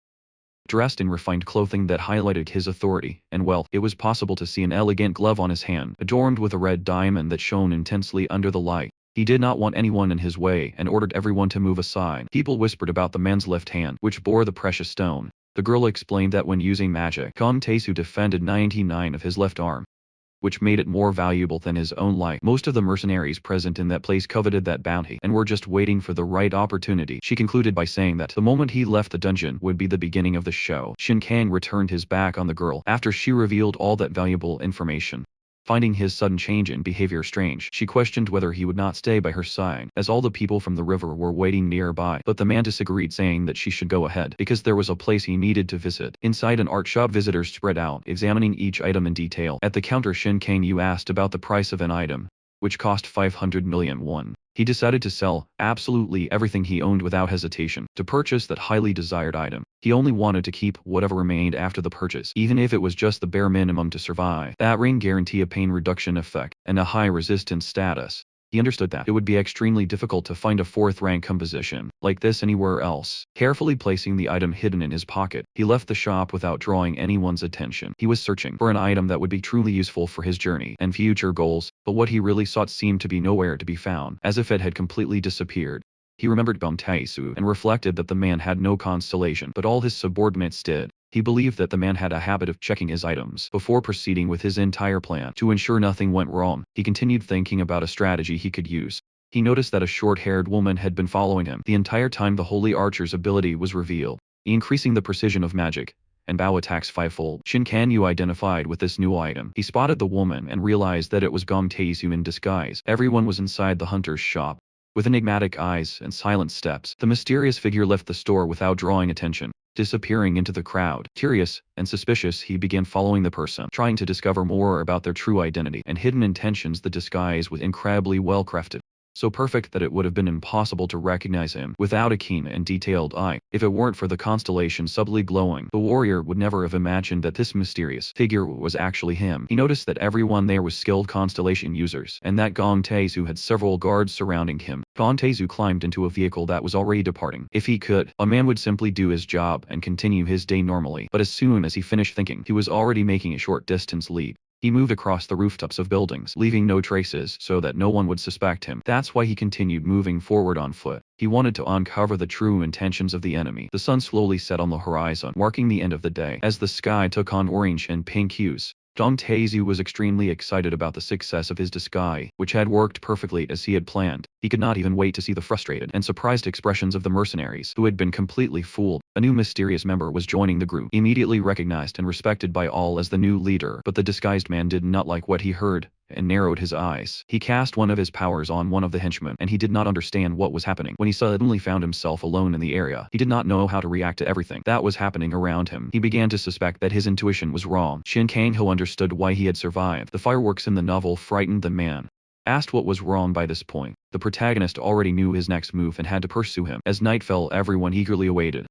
Speaker 1: dressed in refined clothing that highlighted his authority and wealth. It was possible to see an elegant glove on his hand, adorned with a red diamond that shone intensely under the light. He did not want anyone in his way and ordered everyone to move aside. People whispered about the man's left hand, which bore the precious stone. The girl explained that when using magic, Gong Tae-soo defended 99 of his left arm, which made it more valuable than his own life. Most of the mercenaries present in that place coveted that bounty and were just waiting for the right opportunity. She concluded by saying that the moment he left the dungeon would be the beginning of the show. Shin Kang returned his back on the girl after she revealed all that valuable information. Finding his sudden change in behavior strange, she questioned whether he would not stay by her side, as all the people from the river were waiting nearby. But the man disagreed, saying that she should go ahead, because there was a place he needed to visit. Inside an art shop, visitors spread out, examining each item in detail. At the counter, Shin Kang-yu asked about the price of an item, which cost 500 million won. He decided to sell absolutely everything he owned without hesitation to purchase that highly desired item. He only wanted to keep whatever remained after the purchase, even if it was just the bare minimum to survive. That ring guaranteed a pain reduction effect and a high resistance status. He understood that it would be extremely difficult to find a fourth-rank composition like this anywhere else. Carefully placing the item hidden in his pocket, he left the shop without drawing anyone's attention. He was searching for an item that would be truly useful for his journey and future goals, but what he really sought seemed to be nowhere to be found, as if it had completely disappeared. He remembered Gong Tae-soo and reflected that the man had no constellation, but all his subordinates did. He believed that the man had a habit of checking his items before proceeding with his entire plan. To ensure nothing went wrong, he continued thinking about a strategy he could use. He noticed that a short-haired woman had been following him the entire time the Holy Archer's ability was revealed, increasing the precision of magic and bow attacks fivefold. Shin Kang-yu identified with this new item. He spotted the woman and realized that it was Gong Tae-soo in disguise. Everyone was inside the hunter's shop. With enigmatic eyes and silent steps, the mysterious figure left the store without drawing attention, disappearing into the crowd. Curious and suspicious, he began following the person, trying to discover more about their true identity and hidden intentions. The disguise was incredibly well crafted, so perfect that it would have been impossible to recognize him without a keen and detailed eye. If it weren't for the constellation subtly glowing, the warrior would never have imagined that this mysterious figure was actually him. He noticed that everyone there was skilled constellation users, and that Gong Taezu had several guards surrounding him. Gong Taezu climbed into a vehicle that was already departing. If he could, a man would simply do his job and continue his day normally, but as soon as he finished thinking, he was already making a short distance leap. He moved across the rooftops of buildings, leaving no traces so that no one would suspect him. That's why he continued moving forward on foot. He wanted to uncover the true intentions of the enemy. The sun slowly set on the horizon, marking the end of the day. As the sky took on orange and pink hues, Gong Taezu was extremely excited about the success of his disguise, which had worked perfectly as he had planned. He could not even wait to see the frustrated and surprised expressions of the mercenaries, who had been completely fooled. A new mysterious member was joining the group, immediately recognized and respected by all as the new leader. But the disguised man did not like what he heard, and narrowed his eyes. He cast one of his powers on one of the henchmen, and he did not understand what was happening. When he suddenly found himself alone in the area, he did not know how to react to everything that was happening around him. He began to suspect that his intuition was wrong. Shin Kang-ho understood why he had survived. The fireworks in the novel frightened the man. Asked what was wrong by this point, the protagonist already knew his next move and had to pursue him. As night fell, everyone eagerly awaited.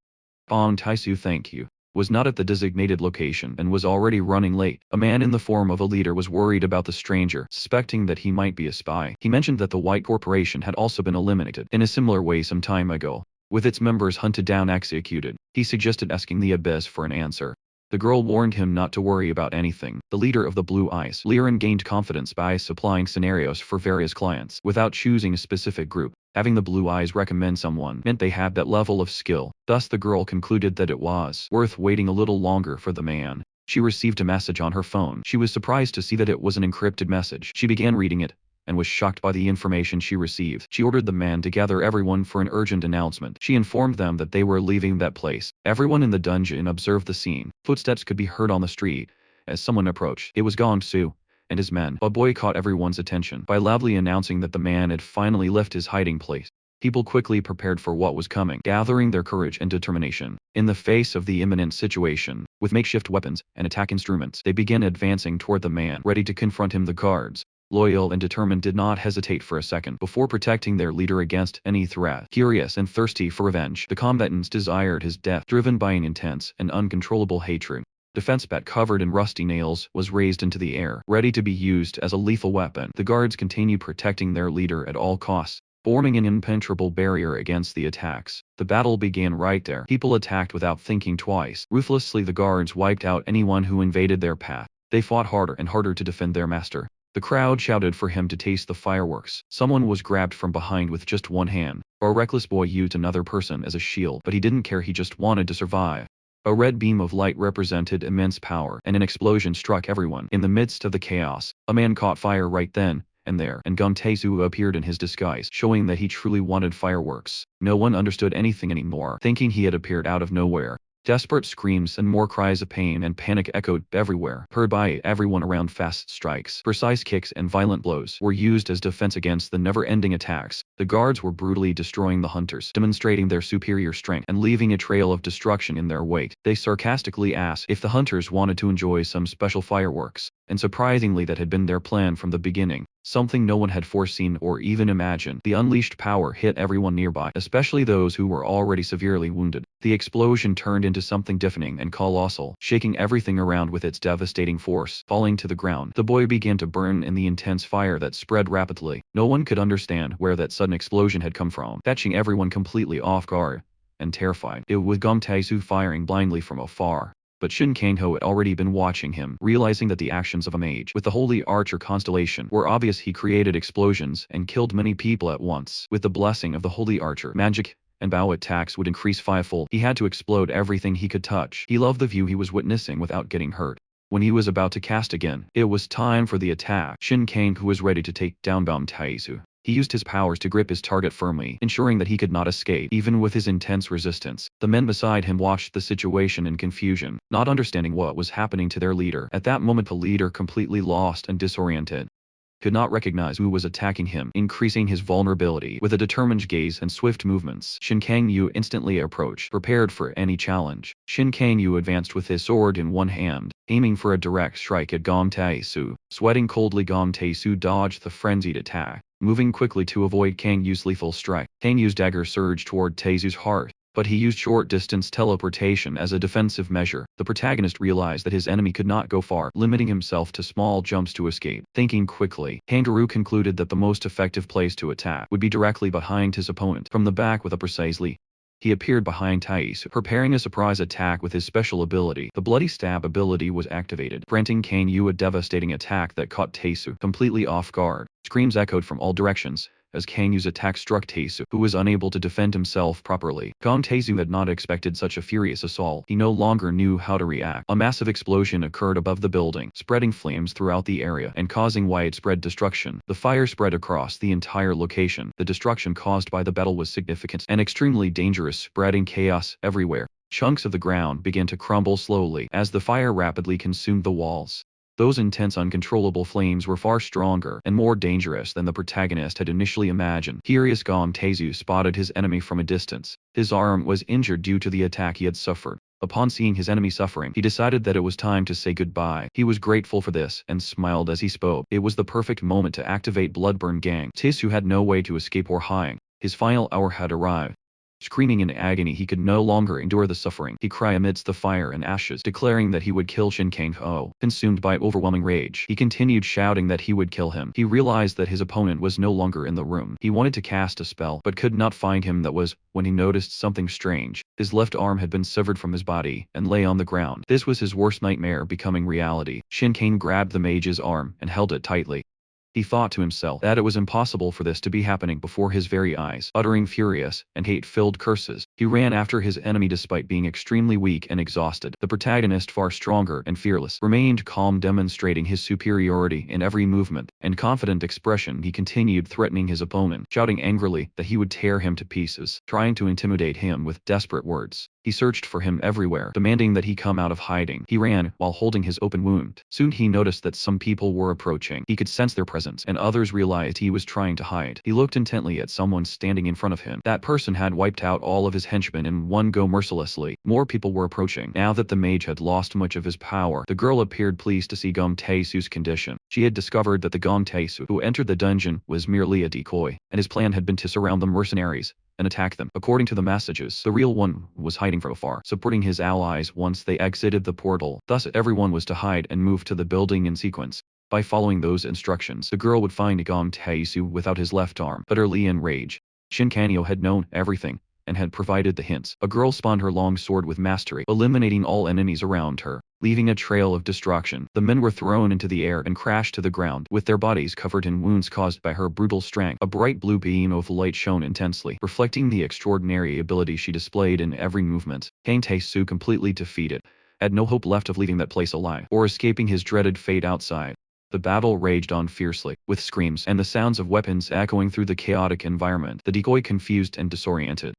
Speaker 1: Gong Taezu, thank you, was not at the designated location and was already running late. A man in the form of a leader was worried about the stranger, suspecting that he might be a spy. He mentioned that the White Corporation had also been eliminated in a similar way some time ago, with its members hunted down and executed. He suggested asking the Abyss for an answer. The girl warned him not to worry about anything. The leader of the Blue Eyes, Liren, gained confidence by supplying scenarios for various clients without choosing a specific group. Having the Blue Eyes recommend someone meant they had that level of skill. Thus the girl concluded that it was worth waiting a little longer for the man. She received a message on her phone. She was surprised to see that it was an encrypted message. She began reading it, and was shocked by the information she received. She ordered the man to gather everyone for an urgent announcement. She informed them that they were leaving that place. Everyone in the dungeon observed the scene. Footsteps could be heard on the street. As someone approached, it was Gong Su and his men. A boy caught everyone's attention by loudly announcing that the man had finally left his hiding place. People quickly prepared for what was coming, gathering their courage and determination. In the face of the imminent situation, with makeshift weapons and attack instruments, they began advancing toward the man, ready to confront him. The guards, loyal and determined, did not hesitate for a second before protecting their leader against any threat. Curious and thirsty for revenge, the combatants desired his death, driven by an intense and uncontrollable hatred. Defense bat covered in rusty nails was raised into the air, ready to be used as a lethal weapon. The guards continued protecting their leader at all costs, forming an impenetrable barrier against the attacks. The battle began right there. People attacked without thinking twice. Ruthlessly, the guards wiped out anyone who invaded their path. They fought harder and harder to defend their master. The crowd shouted for him to taste the fireworks. Someone was grabbed from behind with just one hand. A reckless boy used another person as a shield, but he didn't care. He just wanted to survive. A red beam of light represented immense power, and an explosion struck everyone. In the midst of the chaos, a man caught fire right then and there, and Gong Taezu appeared in his disguise, showing that he truly wanted fireworks. No one understood anything anymore, thinking he had appeared out of nowhere. Desperate screams and more cries of pain and panic echoed everywhere, heard by everyone around. Fast strikes, precise kicks and violent blows were used as defense against the never-ending attacks. The guards were brutally destroying the hunters, demonstrating their superior strength and leaving a trail of destruction in their wake. They sarcastically asked if the hunters wanted to enjoy some special fireworks, and surprisingly that had been their plan from the beginning. Something no one had foreseen or even imagined. The unleashed power hit everyone nearby, especially those who were already severely wounded. The explosion turned into something deafening and colossal, shaking everything around with its devastating force. Falling to the ground, the boy began to burn in the intense fire that spread rapidly. No one could understand where that sudden explosion had come from, catching everyone completely off guard and terrified. It was Gong Taezu firing blindly from afar. But Shin Kang-ho had already been watching him, realizing that the actions of a mage with the Holy Archer constellation were obvious. He created explosions and killed many people at once. With the blessing of the Holy Archer, magic and bow attacks would increase fivefold. He had to explode everything he could touch. He loved the view he was witnessing without getting hurt. When he was about to cast again, it was time for the attack. Shin Kang-ho was ready to take down Gong Taezu. He used his powers to grip his target firmly, ensuring that he could not escape. Even with his intense resistance, the men beside him watched the situation in confusion, not understanding what was happening to their leader. At that moment, the leader, completely lost and disoriented, could not recognize who was attacking him, increasing his vulnerability. With a determined gaze and swift movements, Shin Kang-yu instantly approached, prepared for any challenge. Shin Kang-yu advanced with his sword in one hand, aiming for a direct strike at Gong Taezu. Sweating coldly, Gong Taezu dodged the frenzied attack, moving quickly to avoid Kang Yu's lethal strike. Kang Yu's dagger surged toward Taezu's heart, but he used short-distance teleportation as a defensive measure. The protagonist realized that his enemy could not go far, limiting himself to small jumps to escape. Thinking quickly, Kangaroo concluded that the most effective place to attack would be directly behind his opponent, from the back with a precise leap. He appeared behind Taesu, preparing a surprise attack with his special ability. The Bloody Stab ability was activated, granting Kang Yu a devastating attack that caught Taesu completely off guard. Screams echoed from all directions as Kang Yu's attack struck Taesu, who was unable to defend himself properly. Gong Taesu had not expected such a furious assault. He no longer knew how to react. A massive explosion occurred above the building, spreading flames throughout the area and causing widespread destruction. The fire spread across the entire location. The destruction caused by the battle was significant and extremely dangerous, spreading chaos everywhere. Chunks of the ground began to crumble slowly as the fire rapidly consumed the walls. Those intense uncontrollable flames were far stronger and more dangerous than the protagonist had initially imagined. Furious Gong Taezu spotted his enemy from a distance. His arm was injured due to the attack he had suffered. Upon seeing his enemy suffering, he decided that it was time to say goodbye. He was grateful for this and smiled as he spoke. It was the perfect moment to activate Bloodburn Gang. Taezu had no way to escape or hide. His final hour had arrived. Screaming in agony, he could no longer endure the suffering. He cried amidst the fire and ashes, declaring that he would kill Shin Kang-ho. Consumed by overwhelming rage, he continued shouting that he would kill him. He realized that his opponent was no longer in the room. He wanted to cast a spell, but could not find him. That was when he noticed something strange. His left arm had been severed from his body and lay on the ground. This was his worst nightmare becoming reality. Shin Kang grabbed the mage's arm and held it tightly. He thought to himself that it was impossible for this to be happening before his very eyes. Uttering furious and hate-filled curses, he ran after his enemy despite being extremely weak and exhausted. The protagonist, far stronger and fearless, remained calm, demonstrating his superiority in every movement and confident expression. He continued threatening his opponent, shouting angrily that he would tear him to pieces, trying to intimidate him with desperate words. He searched for him everywhere, demanding that he come out of hiding. He ran while holding his open wound. Soon he noticed that some people were approaching. He could sense their presence, and others realized he was trying to hide. He looked intently at someone standing in front of him. That person had wiped out all of his henchmen in one go mercilessly. More people were approaching. Now that the mage had lost much of his power, the girl appeared pleased to see Gong Taesu's condition. She had discovered that the Gong Taesu who entered the dungeon was merely a decoy, and his plan had been to surround the mercenaries and attack them. According to the messages, the real one was hiding from afar, supporting his allies once they exited the portal. Thus, everyone was to hide and move to the building in sequence. By following those instructions, the girl would find Gong Taesu without his left arm. Utterly enraged, Shin Kanyo had known everything and had provided the hints. A girl spawned her long sword with mastery, eliminating all enemies around her, leaving a trail of destruction. The men were thrown into the air and crashed to the ground, with their bodies covered in wounds caused by her brutal strength. A bright blue beam of light shone intensely, reflecting the extraordinary ability she displayed in every movement. Kang Taesu, completely defeated, had no hope left of leaving that place alive, or escaping his dreaded fate outside. The battle raged on fiercely, with screams and the sounds of weapons echoing through the chaotic environment. The decoy, confused and disoriented,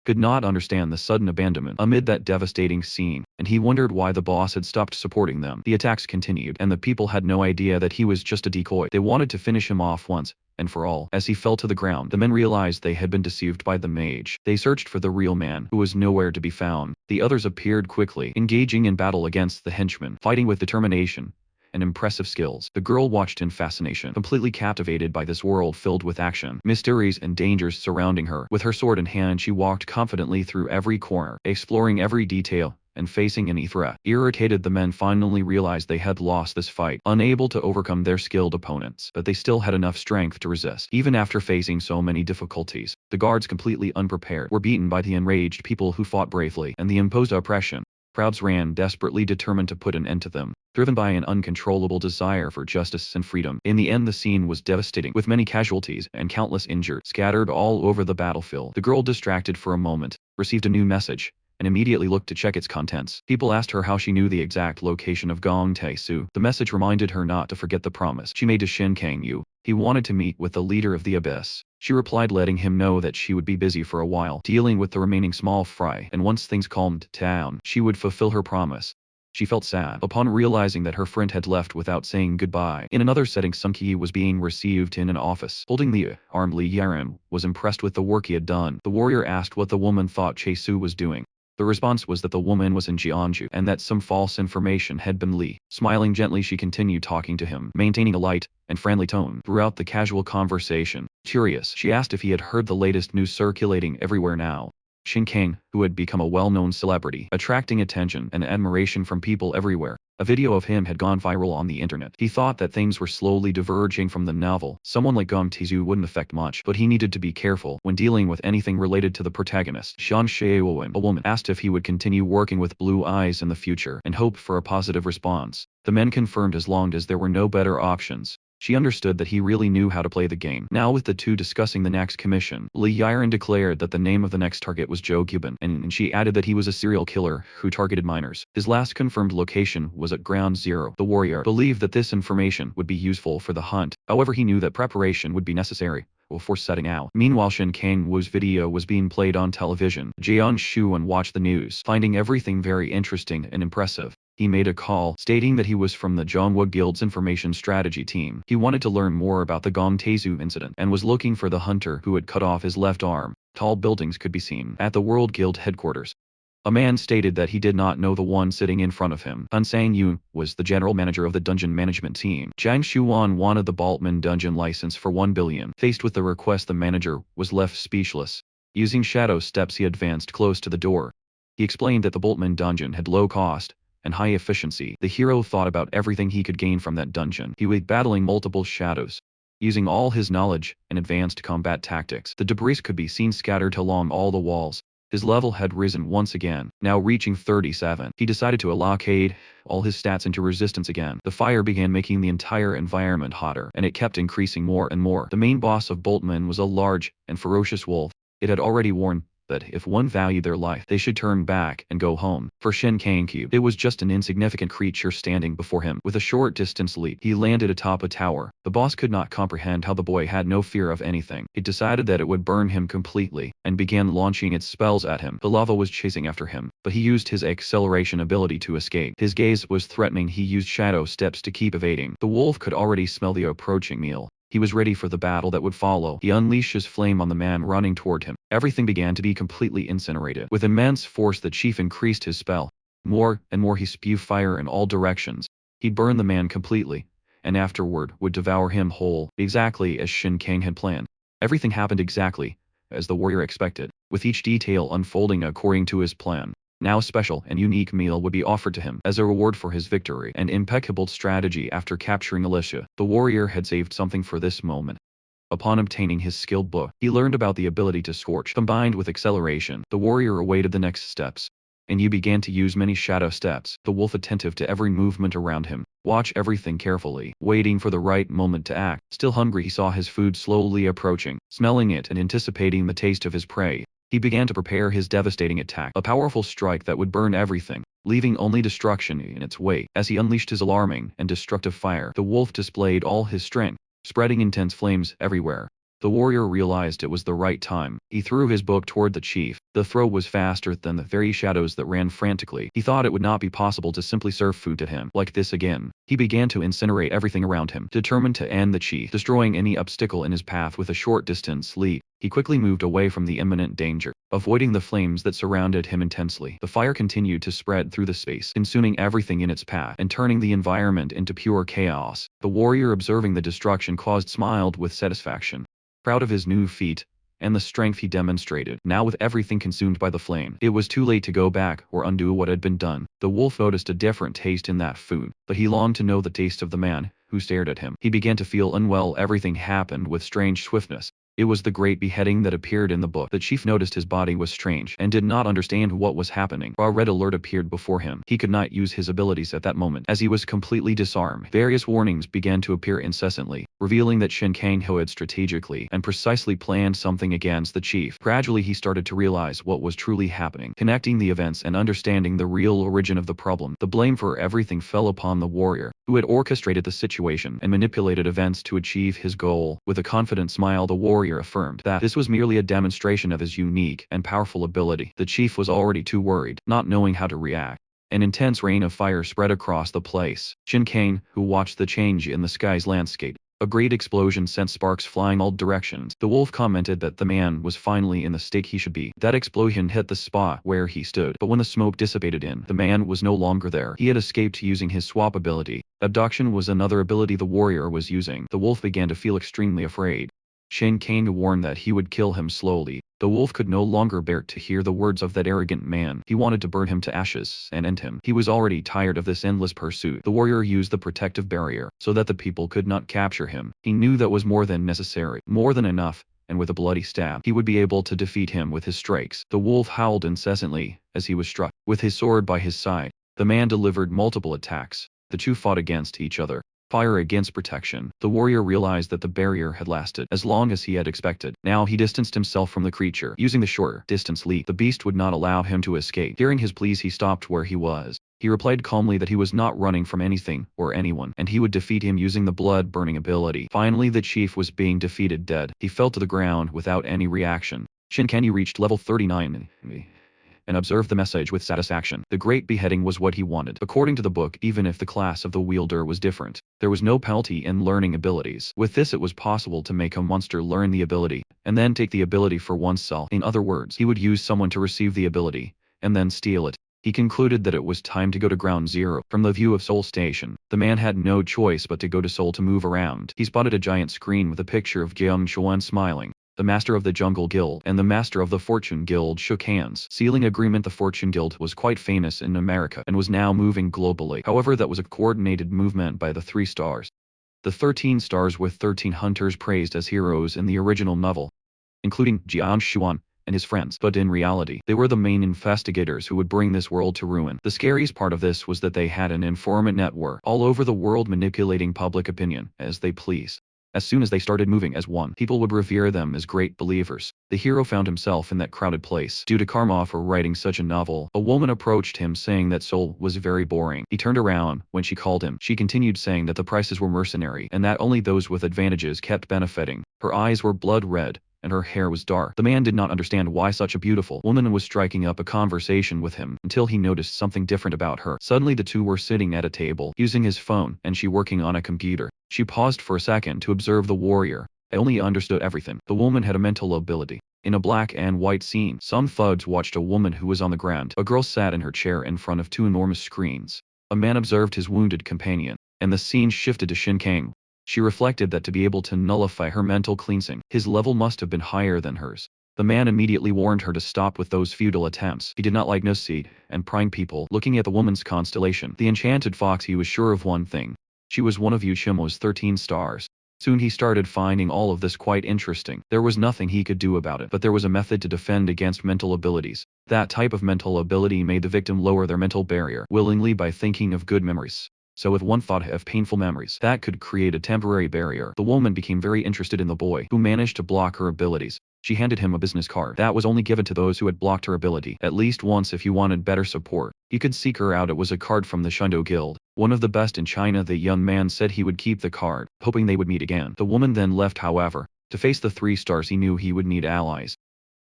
Speaker 1: could not understand the sudden abandonment amid that devastating scene, and he wondered why the boss had stopped supporting them. The attacks continued, and the people had no idea that he was just a decoy. They wanted to finish him off once and for all. As he fell to the ground, the men realized they had been deceived by the mage. They searched for the real man, who was nowhere to be found. The others appeared quickly, engaging in battle against the henchmen, fighting with determination and impressive skills. The girl watched in fascination, completely captivated by this world filled with action, mysteries and dangers surrounding her. With her sword in hand, she walked confidently through every corner, exploring every detail and facing any threat. Irritated, the men finally realized they had lost this fight, unable to overcome their skilled opponents, but they still had enough strength to resist. Even after facing so many difficulties, the guards, completely unprepared, were beaten by the enraged people who fought bravely and the imposed oppression. Crowds ran desperately, determined to put an end to them, driven by an uncontrollable desire for justice and freedom. In the end, the scene was devastating, with many casualties and countless injured scattered all over the battlefield. The girl, distracted for a moment, received a new message and immediately looked to check its contents. People asked her how she knew the exact location of Gong Taesu. The message reminded her not to forget the promise she made to Shin Kang-yu. He wanted to meet with the leader of the Abyss. She replied, letting him know that she would be busy for a while, dealing with the remaining small fry, and once things calmed down, she would fulfill her promise. She felt sad upon realizing that her friend had left without saying goodbye. In another setting, Sung Ki was being received in an office. Holding the armed Lee Yaran was impressed with the work he had done. The warrior asked what the woman thought Chae-Su was doing. The response was that the woman was in Jeonju and that some false information had been leaked. Smiling gently, she continued talking to him, maintaining a light and friendly tone throughout the casual conversation. Curious, she asked if he had heard the latest news circulating everywhere now. Shin Kang, who had become a well-known celebrity, attracting attention and admiration from people everywhere. A video of him had gone viral on the internet. He thought that things were slowly diverging from the novel. Someone like Gong Taezu wouldn't affect much, but he needed to be careful when dealing with anything related to the protagonist. Sean Sheowen, a woman, asked if he would continue working with Blue Eyes in the future and hoped for a positive response. The men confirmed as long as there were no better options. She understood that he really knew how to play the game. Now with the two discussing the next commission, Lee Yiren declared that the name of the next target was Joe Cuban, and she added that he was a serial killer who targeted minors. His last confirmed location was at Ground Zero. The warrior believed that this information would be useful for the hunt, however he knew that preparation would be necessary before setting out. Meanwhile, Shin Kang-woo's video was being played on television. Jeon Shuan watched the news, finding everything very interesting and impressive. He made a call, stating that he was from the Jonghwa Guild's information strategy team. He wanted to learn more about the Gong Taezu incident and was looking for the hunter who had cut off his left arm. Tall buildings could be seen at the World Guild headquarters. A man stated that he did not know the one sitting in front of him. Han Sang-yoon was the general manager of the dungeon management team. Jang Shuan wanted the Baltman dungeon license for 1 billion. Faced with the request, the manager was left speechless. Using shadow steps, he advanced close to the door. He explained that the Baltman dungeon had low cost and high efficiency. The hero thought about everything he could gain from that dungeon. He was battling multiple shadows. Using all his knowledge and advanced combat tactics, the debris could be seen scattered along all the walls. His level had risen once again, now reaching 37. He decided to allocate all his stats into resistance again. The fire began making the entire environment hotter, and it kept increasing more and more. The main boss of Boltman was a large and ferocious wolf. It had already warned that if one valued their life, they should turn back and go home. For Shin Kang-kyu, it was just an insignificant creature standing before him. With a short distance leap, he landed atop a tower. The boss could not comprehend how the boy had no fear of anything. It decided that it would burn him completely, and began launching its spells at him. The lava was chasing after him, but he used his acceleration ability to escape. His gaze was threatening. He used shadow steps to keep evading. The wolf could already smell the approaching meal. He was ready for the battle that would follow. He unleashed his flame on the man running toward him. Everything began to be completely incinerated. With immense force, the chief increased his spell. More and more he spewed fire in all directions. He burned the man completely, and afterward would devour him whole, exactly as Shin Kang had planned. Everything happened exactly as the warrior expected, with each detail unfolding according to his plan. Now a special and unique meal would be offered to him as a reward for his victory and impeccable strategy after capturing Alicia. The warrior had saved something for this moment. Upon obtaining his skill book, he learned about the ability to scorch. Combined with acceleration, the warrior awaited the next steps. And you began to use many shadow steps, the wolf attentive to every movement around him. Watch everything carefully, waiting for the right moment to act. Still hungry, he saw his food slowly approaching. Smelling it and anticipating the taste of his prey, he began to prepare his devastating attack, a powerful strike that would burn everything, leaving only destruction in its wake. As he unleashed his alarming and destructive fire, the wolf displayed all his strength, spreading intense flames everywhere. The warrior realized it was the right time. He threw his book toward the chief. The throw was faster than the very shadows that ran frantically. He thought it would not be possible to simply serve food to him like this again. He began to incinerate everything around him, determined to end the chief, destroying any obstacle in his path with a short distance leap. He quickly moved away from the imminent danger, avoiding the flames that surrounded him intensely. The fire continued to spread through the space, consuming everything in its path and turning the environment into pure chaos. The warrior, observing the destruction caused, smiled with satisfaction, proud of his new feat and the strength he demonstrated. Now with everything consumed by the flame, it was too late to go back or undo what had been done. The wolf noticed a different taste in that food, but he longed to know the taste of the man who stared at him. He began to feel unwell. Everything happened with strange swiftness. It was the great beheading that appeared in the book. The chief noticed his body was strange and did not understand what was happening. A red alert appeared before him. He could not use his abilities at that moment, as he was completely disarmed. Various warnings began to appear incessantly, revealing that Shin Kang-ho had strategically and precisely planned something against the chief. Gradually he started to realize what was truly happening, connecting the events and understanding the real origin of the problem. The blame for everything fell upon the warrior, who had orchestrated the situation and manipulated events to achieve his goal. With a confident smile, the warrior affirmed that this was merely a demonstration of his unique and powerful ability. The chief was already too worried, not knowing how to react. An intense rain of fire spread across the place. Shin Kang, who watched the change in the sky's landscape, A great explosion sent sparks flying all directions. The wolf commented that the man was finally in the state he should be. That explosion hit the spot where he stood, but when the smoke dissipated the man was no longer there. He had escaped using his swap ability. Abduction was another ability the warrior was using. The wolf began to feel extremely afraid. Shin Kang warned that he would kill him slowly. The wolf could no longer bear to hear the words of that arrogant man. He wanted to burn him to ashes and end him. He was already tired of this endless pursuit. The warrior used the protective barrier so that the people could not capture him. He knew that was more than necessary, more than enough, and with a bloody stab, he would be able to defeat him with his strikes. The wolf howled incessantly as he was struck. With his sword by his side, the man delivered multiple attacks. The two fought against each other. Fire against protection. The warrior realized that the barrier had lasted as long as he had expected. Now he distanced himself from the creature. Using the shorter distance leap, the beast would not allow him to escape. Hearing his pleas, he stopped where he was. He replied calmly that he was not running from anything or anyone, and he would defeat him using the blood-burning ability. Finally, the chief was being defeated dead. He fell to the ground without any reaction. Shinkanyu reached level 39 and observed the message with satisfaction. The great beheading was what he wanted. According to the book, even if the class of the wielder was different, there was no penalty in learning abilities. With this, it was possible to make a monster learn the ability, and then take the ability for oneself. In other words, he would use someone to receive the ability, and then steal it. He concluded that it was time to go to Ground Zero. From the view of Seoul Station, the man had no choice but to go to Seoul to move around. He spotted a giant screen with a picture of Gyeong Chuan smiling. The master of the Jungle Guild and the master of the Fortune Guild shook hands. Sealing agreement. The Fortune Guild was quite famous in America and was now moving globally. However, that was a coordinated movement by the 3 stars. The 13 stars with 13 hunters praised as heroes in the original novel, including Jiang Xuan and his friends, but in reality, they were the main investigators who would bring this world to ruin. The scariest part of this was that they had an informant network all over the world manipulating public opinion as they pleased. As soon as they started moving as one, people would revere them as great believers. The hero found himself in that crowded place. Due to karma for writing such a novel, a woman approached him saying that Seoul was very boring. He turned around when she called him. She continued saying that the prices were mercenary and that only those with advantages kept benefiting. Her eyes were blood red, and her hair was dark. The man did not understand why such a beautiful woman was striking up a conversation with him until he noticed something different about her. Suddenly the two were sitting at a table, using his phone, and she working on a computer. She paused for a second to observe the warrior. I only understood everything. The woman had a mental ability. In a black and white scene, some thugs watched a woman who was on the ground. A girl sat in her chair in front of 2 enormous screens. A man observed his wounded companion, and the scene shifted to Shin Kang. She reflected that to be able to nullify her mental cleansing, his level must have been higher than hers. The man immediately warned her to stop with those futile attempts. He did not like nosy and prying people. Looking at the woman's constellation, the enchanted fox, he was sure of one thing. She was one of Yushimo's 13 stars. Soon he started finding all of this quite interesting. There was nothing he could do about it, but there was a method to defend against mental abilities. That type of mental ability made the victim lower their mental barrier willingly by thinking of good memories. So if one thought of painful memories, that could create a temporary barrier. The woman became very interested in the boy, who managed to block her abilities. She handed him a business card that was only given to those who had blocked her ability at least once. If you wanted better support, you could seek her out. It was a card from the Shundo Guild, one of the best in China. The young man said he would keep the card, hoping they would meet again. The woman then left. However, to face the 3 stars, he knew he would need allies.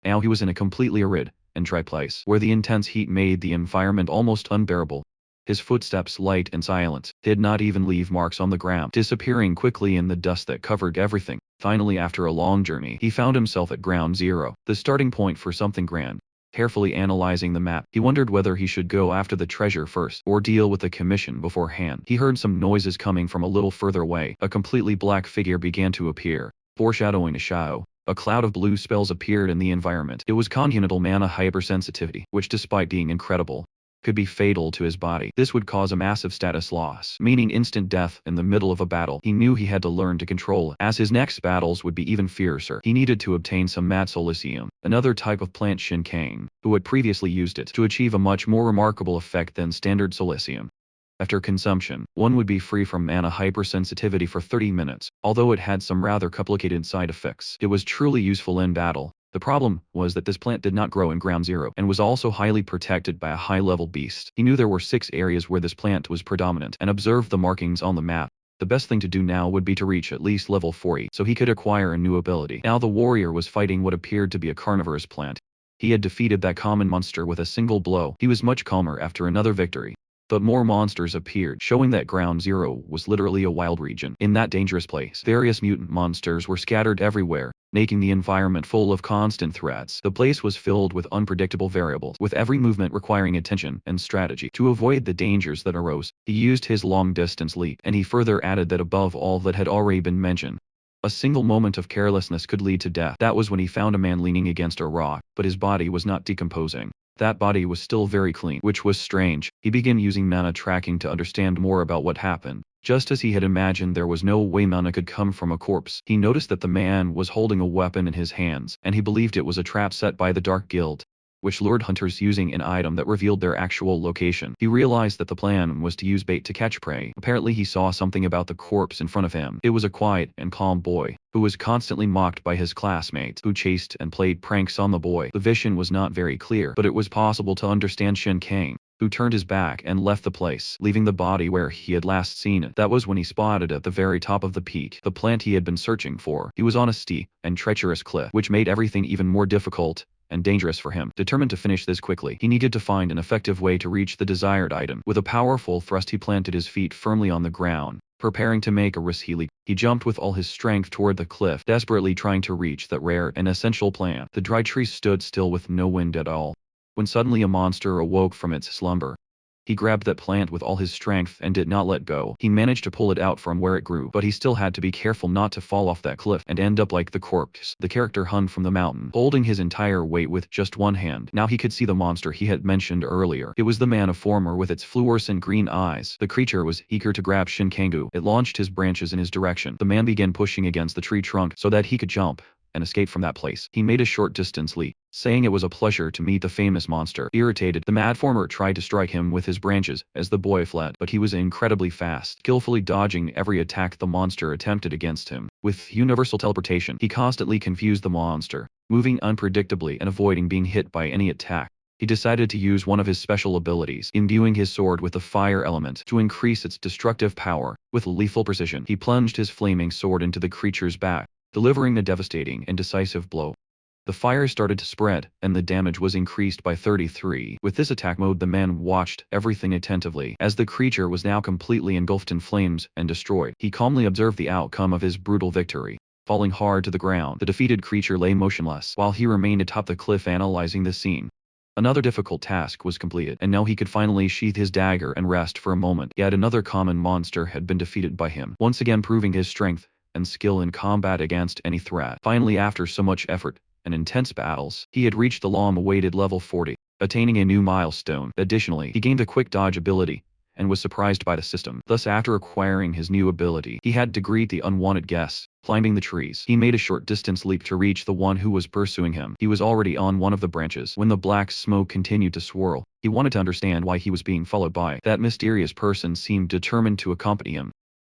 Speaker 1: Now he was in a completely arid and dry place, where the intense heat made the environment almost unbearable. His footsteps light and silent, did not even leave marks on the ground, disappearing quickly in the dust that covered everything. Finally, after a long journey, he found himself at Ground Zero, the starting point for something grand. Carefully analyzing the map, he wondered whether he should go after the treasure first, or deal with the commission beforehand. He heard some noises coming from a little further away. A completely black figure began to appear, foreshadowing a shadow. A cloud of blue spells appeared in the environment. It was congenital mana hypersensitivity, which despite being incredible, could be fatal to his body. This would cause a massive status loss, meaning instant death in the middle of a battle. He knew he had to learn to control it, as his next battles would be even fiercer. He needed to obtain some mad solicium, another type of plant Shin Kang, who had previously used it, to achieve a much more remarkable effect than standard solicium. After consumption, one would be free from mana hypersensitivity for 30 minutes, although it had some rather complicated side effects. It was truly useful in battle. The problem was that this plant did not grow in Ground Zero, and was also highly protected by a high-level beast. He knew there were 6 areas where this plant was predominant, and observed the markings on the map. The best thing to do now would be to reach at least level 40, so he could acquire a new ability. Now the warrior was fighting what appeared to be a carnivorous plant. He had defeated that common monster with a single blow. He was much calmer after another victory. But more monsters appeared, showing that Ground Zero was literally a wild region. In that dangerous place, various mutant monsters were scattered everywhere, making the environment full of constant threats. The place was filled with unpredictable variables, with every movement requiring attention and strategy. To avoid the dangers that arose, he used his long-distance leap, and he further added that above all that had already been mentioned, a single moment of carelessness could lead to death. That was when he found a man leaning against a rock, but his body was not decomposing. That body was still very clean, which was strange. He began using mana tracking to understand more about what happened. Just as he had imagined there was no way mana could come from a corpse, he noticed that the man was holding a weapon in his hands, and he believed it was a trap set by the Dark Guild, which lured hunters using an item that revealed their actual location. He realized that the plan was to use bait to catch prey. Apparently he saw something about the corpse in front of him. It was a quiet and calm boy, who was constantly mocked by his classmates, who chased and played pranks on the boy. The vision was not very clear, but it was possible to understand Shin Kang, who turned his back and left the place, leaving the body where he had last seen it. That was when he spotted at the very top of the peak the plant he had been searching for. He was on a steep and treacherous cliff, which made everything even more difficult and dangerous for him. Determined to finish this quickly, he needed to find an effective way to reach the desired item. With a powerful thrust, he planted his feet firmly on the ground. Preparing to make a risky leap, he jumped with all his strength toward the cliff, desperately trying to reach that rare and essential plant. The dry tree stood still with no wind at all, when suddenly a monster awoke from its slumber. He grabbed that plant with all his strength and did not let go. He managed to pull it out from where it grew, but he still had to be careful not to fall off that cliff and end up like the corpse. The character hung from the mountain, holding his entire weight with just one hand. Now he could see the monster he had mentioned earlier. It was the Maniformer with its fluorescent green eyes. The creature was eager to grab Shinkangu. It launched his branches in his direction. The man began pushing against the tree trunk so that he could jump and escape from that place. He made a short distance leap, saying it was a pleasure to meet the famous monster. Irritated, the Madformer tried to strike him with his branches as the boy fled, but he was incredibly fast, skillfully dodging every attack the monster attempted against him. With universal teleportation, he constantly confused the monster, moving unpredictably and avoiding being hit by any attack. He decided to use one of his special abilities, imbuing his sword with the fire element to increase its destructive power. With lethal precision, he plunged his flaming sword into the creature's back, delivering a devastating and decisive blow. The fire started to spread, and the damage was increased by 33. With this attack mode, the man watched everything attentively. As the creature was now completely engulfed in flames and destroyed, he calmly observed the outcome of his brutal victory. Falling hard to the ground, the defeated creature lay motionless, while he remained atop the cliff analyzing the scene. Another difficult task was completed, and now he could finally sheath his dagger and rest for a moment. Yet another common monster had been defeated by him, once again proving his strength and skill in combat against any threat. Finally, after so much effort and intense battles, he had reached the long-awaited level 40, attaining a new milestone. Additionally, he gained a quick dodge ability, and was surprised by the system. Thus, after acquiring his new ability, he had to greet the unwanted guests, climbing the trees. He made a short distance leap to reach the one who was pursuing him. He was already on one of the branches when the black smoke continued to swirl. He wanted to understand why he was being followed by that mysterious person. Seemed determined to accompany him.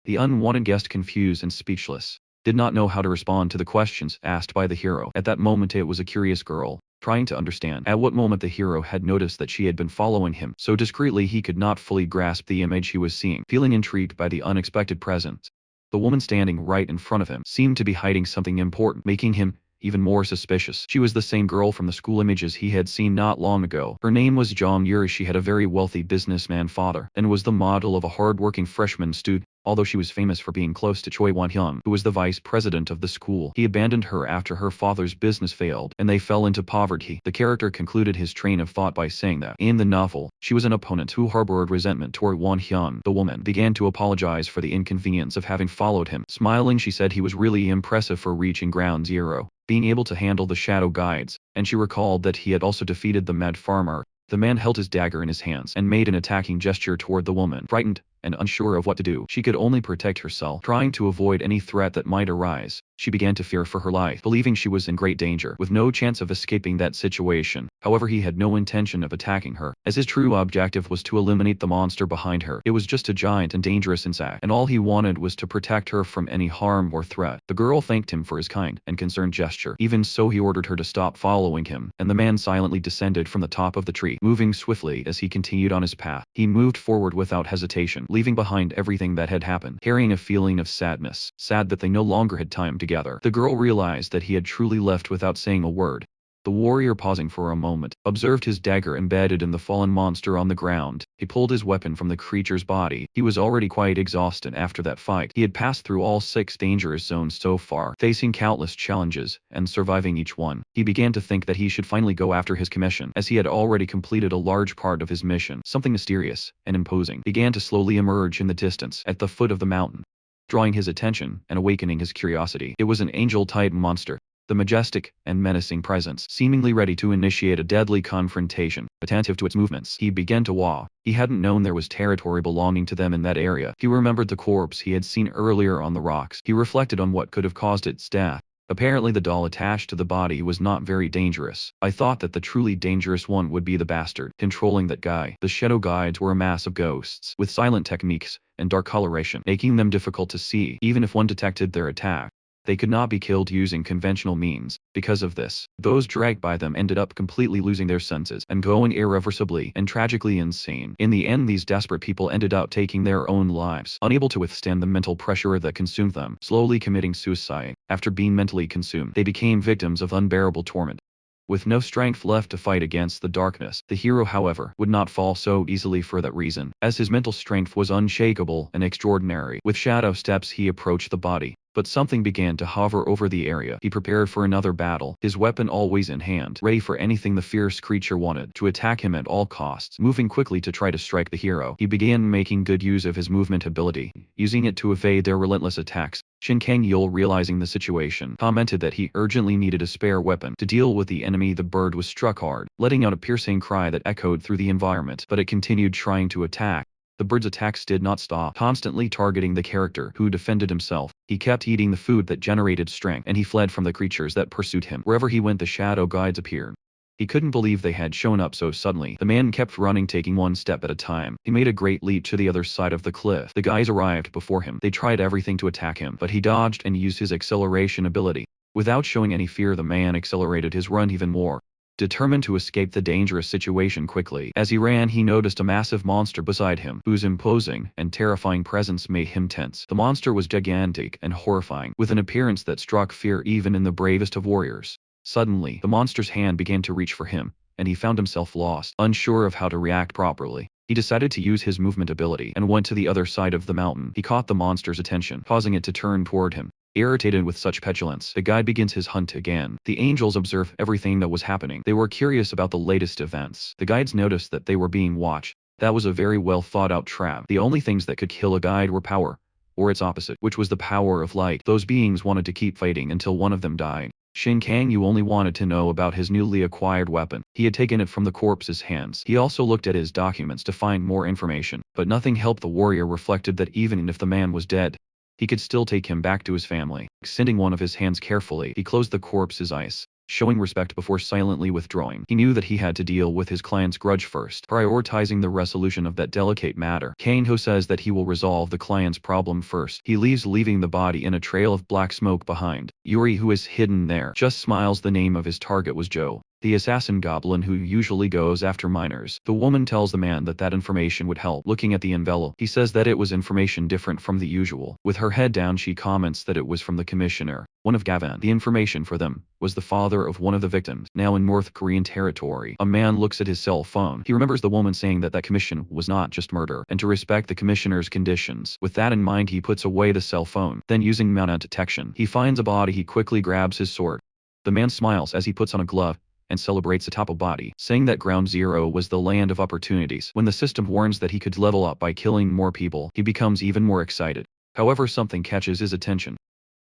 Speaker 1: The unwanted guest, confused and speechless, did not know how to respond to the questions asked by the hero. At that moment, it was a curious girl, trying to understand at what moment the hero had noticed that she had been following him so discreetly he could not fully grasp the image he was seeing. Feeling intrigued by the unexpected presence, the woman standing right in front of him seemed to be hiding something important, making him even more suspicious. She was the same girl from the school images he had seen not long ago. Her name was Jong Yuri. She had a very wealthy businessman father, and was the model of a hard-working freshman student. Although she was famous for being close to Choi Won-hyun, who was the vice president of the school, he abandoned her after her father's business failed, and they fell into poverty. The character concluded his train of thought by saying that, in the novel, she was an opponent who harbored resentment toward Won-hyun. The woman began to apologize for the inconvenience of having followed him. Smiling, she said he was really impressive for reaching Ground Zero, being able to handle the shadow guides, and she recalled that he had also defeated the Mad Farmer. The man held his dagger in his hands and made an attacking gesture toward the woman. Frightened and unsure of what to do, she could only protect herself, trying to avoid any threat that might arise. She began to fear for her life, believing she was in great danger, with no chance of escaping that situation. However, he had no intention of attacking her, as his true objective was to eliminate the monster behind her. It was just a giant and dangerous insect, and all he wanted was to protect her from any harm or threat. The girl thanked him for his kind and concerned gesture. Even so, he ordered her to stop following him, and the man silently descended from the top of the tree, moving swiftly as he continued on his path. He moved forward without hesitation, leaving behind everything that had happened, carrying a feeling of sadness, sad that they no longer had time together. The girl realized that he had truly left without saying a word, The warrior, pausing for a moment, observed his dagger embedded in the fallen monster on the ground. He pulled his weapon from the creature's body. He was already quite exhausted after that fight. He had passed through all 6 dangerous zones so far, facing countless challenges, and surviving each one. He began to think that he should finally go after his commission, as he had already completed a large part of his mission. Something mysterious and imposing began to slowly emerge in the distance at the foot of the mountain, drawing his attention and awakening his curiosity. It was an angel titan monster, the majestic and menacing presence, seemingly ready to initiate a deadly confrontation. Attentive to its movements, he began to awe. He hadn't known there was territory belonging to them in that area. He remembered the corpse he had seen earlier on the rocks. He reflected on what could have caused its death. Apparently the doll attached to the body was not very dangerous. I thought that the truly dangerous one would be the bastard controlling that guy. The shadow guides were a mass of ghosts, with silent techniques and dark coloration, making them difficult to see. Even if one detected their attack, they could not be killed using conventional means. Because of this, those dragged by them ended up completely losing their senses and going irreversibly and tragically insane. In the end, these desperate people ended up taking their own lives, unable to withstand the mental pressure that consumed them, slowly committing suicide. After being mentally consumed, they became victims of unbearable torment. With no strength left to fight against the darkness, the hero, however, would not fall so easily for that reason, as his mental strength was unshakable and extraordinary. With shadow steps he approached the body, but something began to hover over the area. He prepared for another battle, his weapon always in hand, ready for anything the fierce creature wanted, to attack him at all costs. Moving quickly to try to strike the hero, he began making good use of his movement ability, using it to evade their relentless attacks. Shin Kang-yeol, realizing the situation, commented that he urgently needed a spare weapon to deal with the enemy. The bird was struck hard, letting out a piercing cry that echoed through the environment, but it continued trying to attack. The bird's attacks did not stop, constantly targeting the character who defended himself. He kept eating the food that generated strength, and he fled from the creatures that pursued him. Wherever he went, the shadow guides appeared. He couldn't believe they had shown up so suddenly. The man kept running, taking one step at a time. He made a great leap to the other side of the cliff. The guys arrived before him. They tried everything to attack him, but he dodged and used his acceleration ability. Without showing any fear, the man accelerated his run even more, determined to escape the dangerous situation quickly. As he ran, he noticed a massive monster beside him, whose imposing and terrifying presence made him tense. The monster was gigantic and horrifying, with an appearance that struck fear even in the bravest of warriors. Suddenly, the monster's hand began to reach for him, and he found himself lost, unsure of how to react properly. He decided to use his movement ability and went to the other side of the mountain. He caught the monster's attention, causing it to turn toward him. Irritated with such petulance, the guide begins his hunt again. The angels observe everything that was happening. They were curious about the latest events. The guides noticed that they were being watched. That was a very well thought out trap. The only things that could kill a guide were power, or its opposite, which was the power of light. Those beings wanted to keep fighting until one of them died. Shin Kang-yu only wanted to know about his newly acquired weapon. He had taken it from the corpse's hands. He also looked at his documents to find more information, but nothing helped. The warrior reflected that even if the man was dead, he could still take him back to his family. Extending one of his hands carefully, he closed the corpse's eyes, showing respect before silently withdrawing. He knew that he had to deal with his client's grudge first, prioritizing the resolution of that delicate matter. Kang-ho says that he will resolve the client's problem first. He leaves, leaving the body in a trail of black smoke behind. Yuri, who is hidden there, just smiles. The name of his target was Joe, the assassin goblin who usually goes after minors. The woman tells the man that that information would help. Looking at the envelope, he says that it was information different from the usual. With her head down, she comments that it was from the commissioner, one of Gavin. The information for them was the father of one of the victims, now in North Korean territory. A man looks at his cell phone. He remembers the woman saying that that commission was not just murder, and to respect the commissioner's conditions. With that in mind, he puts away the cell phone. Then, using mana detection, he finds a body. He quickly grabs his sword. The man smiles as he puts on a glove and celebrates atop a body, saying that Ground Zero was the land of opportunities. When the system warns that he could level up by killing more people, he becomes even more excited. However, something catches his attention.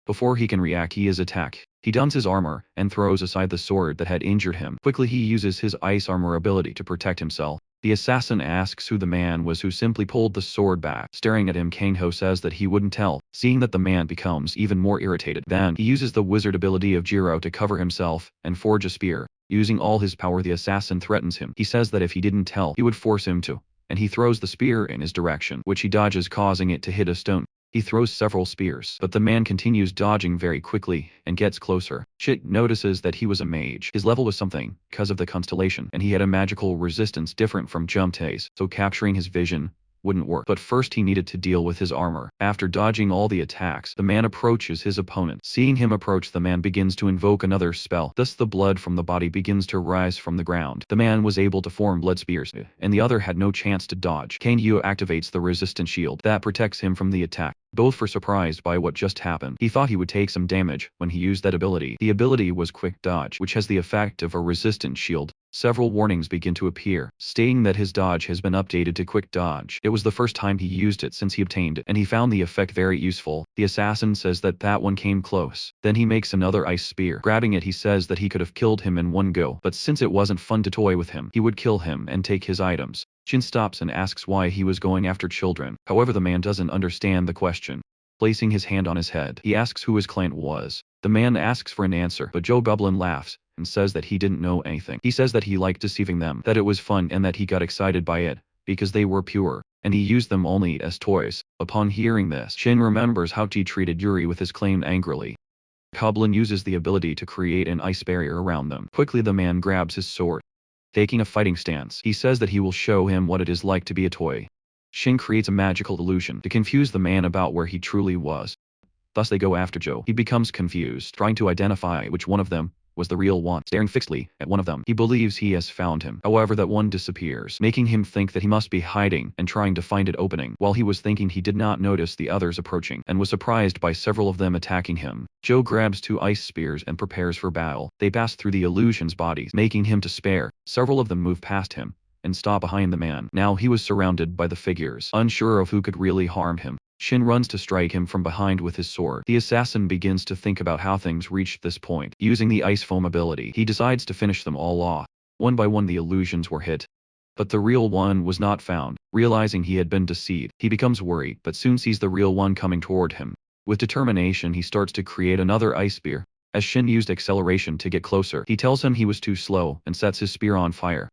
Speaker 1: Before he can react, he is attacked. He dons his armor and throws aside the sword that had injured him. Quickly, he uses his ice armor ability to protect himself. The assassin asks who the man was who simply pulled the sword back. Staring at him, Kang-ho says that he wouldn't tell. Seeing that the man becomes even more irritated, then he uses the wizard ability of Jiro to cover himself and forge a spear. Using all his power, the assassin threatens him. He says that if he didn't tell, he would force him to, and he throws the spear in his direction, which he dodges, causing it to hit a stone. He throws several spears, but the man continues dodging very quickly and gets closer. Chit notices that he was a mage. His level was something because of the constellation, and he had a magical resistance different from Jumtae's, so capturing his vision, wouldn't work. But first he needed to deal with his armor. After dodging all the attacks, the man approaches his opponent. Seeing him approach, the man begins to invoke another spell. Thus the blood from the body begins to rise from the ground. The man was able to form blood spears, and the other had no chance to dodge. Kanyu activates the resistant shield that protects him from the attack. Both were surprised by what just happened. He thought he would take some damage when he used that ability. The ability was Quick Dodge, which has the effect of a resistant shield. Several warnings begin to appear, stating that his dodge has been updated to Quick Dodge. It was the first time he used it since he obtained it, and he found the effect very useful. The assassin says that that one came close. Then he makes another ice spear. Grabbing it, he says that he could have killed him in one go, but since it wasn't fun to toy with him, he would kill him and take his items. Shin stops and asks why he was going after children. However, the man doesn't understand the question. Placing his hand on his head, he asks who his client was. The man asks for an answer, but Joe Goblin laughs and says that he didn't know anything. He says that he liked deceiving them, that it was fun and that he got excited by it, because they were pure, and he used them only as toys. Upon hearing this, Shin remembers how he treated Yuri with his claim angrily. Goblin uses the ability to create an ice barrier around them. Quickly the man grabs his sword. Taking a fighting stance, he says that he will show him what it is like to be a toy. Shin creates a magical illusion to confuse the man about where he truly was. Thus they go after Joe. He becomes confused, trying to identify which one of them was the real one. Staring fixedly at one of them, he believes he has found him. However, that one disappears, making him think that he must be hiding and trying to find it opening. While he was thinking, he did not notice the others approaching and was surprised by several of them attacking him. Joe grabs 2 ice spears and prepares for battle. They pass through the illusion's bodies, making him to spare. Several of them move past him and stop behind the man. Now he was surrounded by the figures, unsure of who could really harm him. Shin runs to strike him from behind with his sword. The assassin begins to think about how things reached this point. Using the ice foam ability, he decides to finish them all off. One by one the illusions were hit. But the real one was not found. Realizing he had been deceived, he becomes worried, but soon sees the real one coming toward him. With determination, he starts to create another ice spear. As Shin used acceleration to get closer, he tells him he was too slow and sets his spear on fire.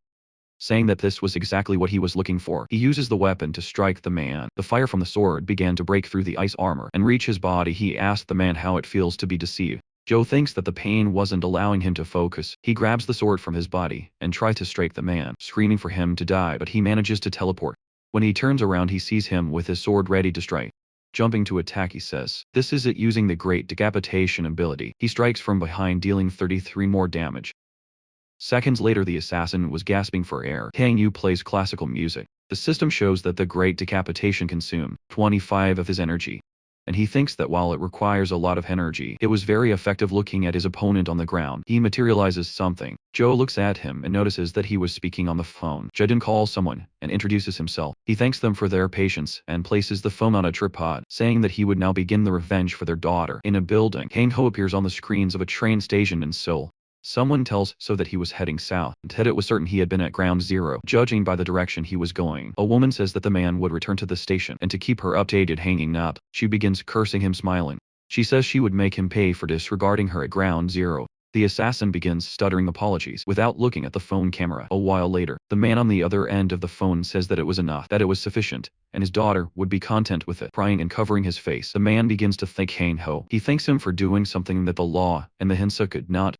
Speaker 1: Saying that this was exactly what he was looking for, he uses the weapon to strike the man. The fire from the sword began to break through the ice armor and reach his body. He asked the man how it feels to be deceived. Joe thinks that the pain wasn't allowing him to focus. He grabs the sword from his body and tries to strike the man, screaming for him to die, but he manages to teleport. When he turns around, he sees him with his sword ready to strike. Jumping to attack, he says, "This is it," using the Great Decapitation ability. He strikes from behind, dealing 33 more damage. Seconds later, the assassin was gasping for air. Kanyu plays classical music. The system shows that the Great Decapitation consumed 25 of his energy, and he thinks that while it requires a lot of energy, it was very effective. Looking at his opponent on the ground, he materializes something. Joe looks at him and notices that he was speaking on the phone. Jaden calls someone and introduces himself. He thanks them for their patience and places the phone on a tripod, saying that he would now begin the revenge for their daughter. In a building, Kang-ho appears on the screens of a train station in Seoul. Someone tells so that he was heading south, and it was certain he had been at ground zero, judging by the direction he was going. A woman says that the man would return to the station, and to keep her updated hanging up, she begins cursing him, smiling. She says she would make him pay for disregarding her at ground zero. The assassin begins stuttering apologies without looking at the phone camera. A while later, the man on the other end of the phone says that it was enough, that it was sufficient, and his daughter would be content with it. Crying and covering his face, the man begins to thank Kang-ho. He thanks him for doing something that the law and the Hinsa could not.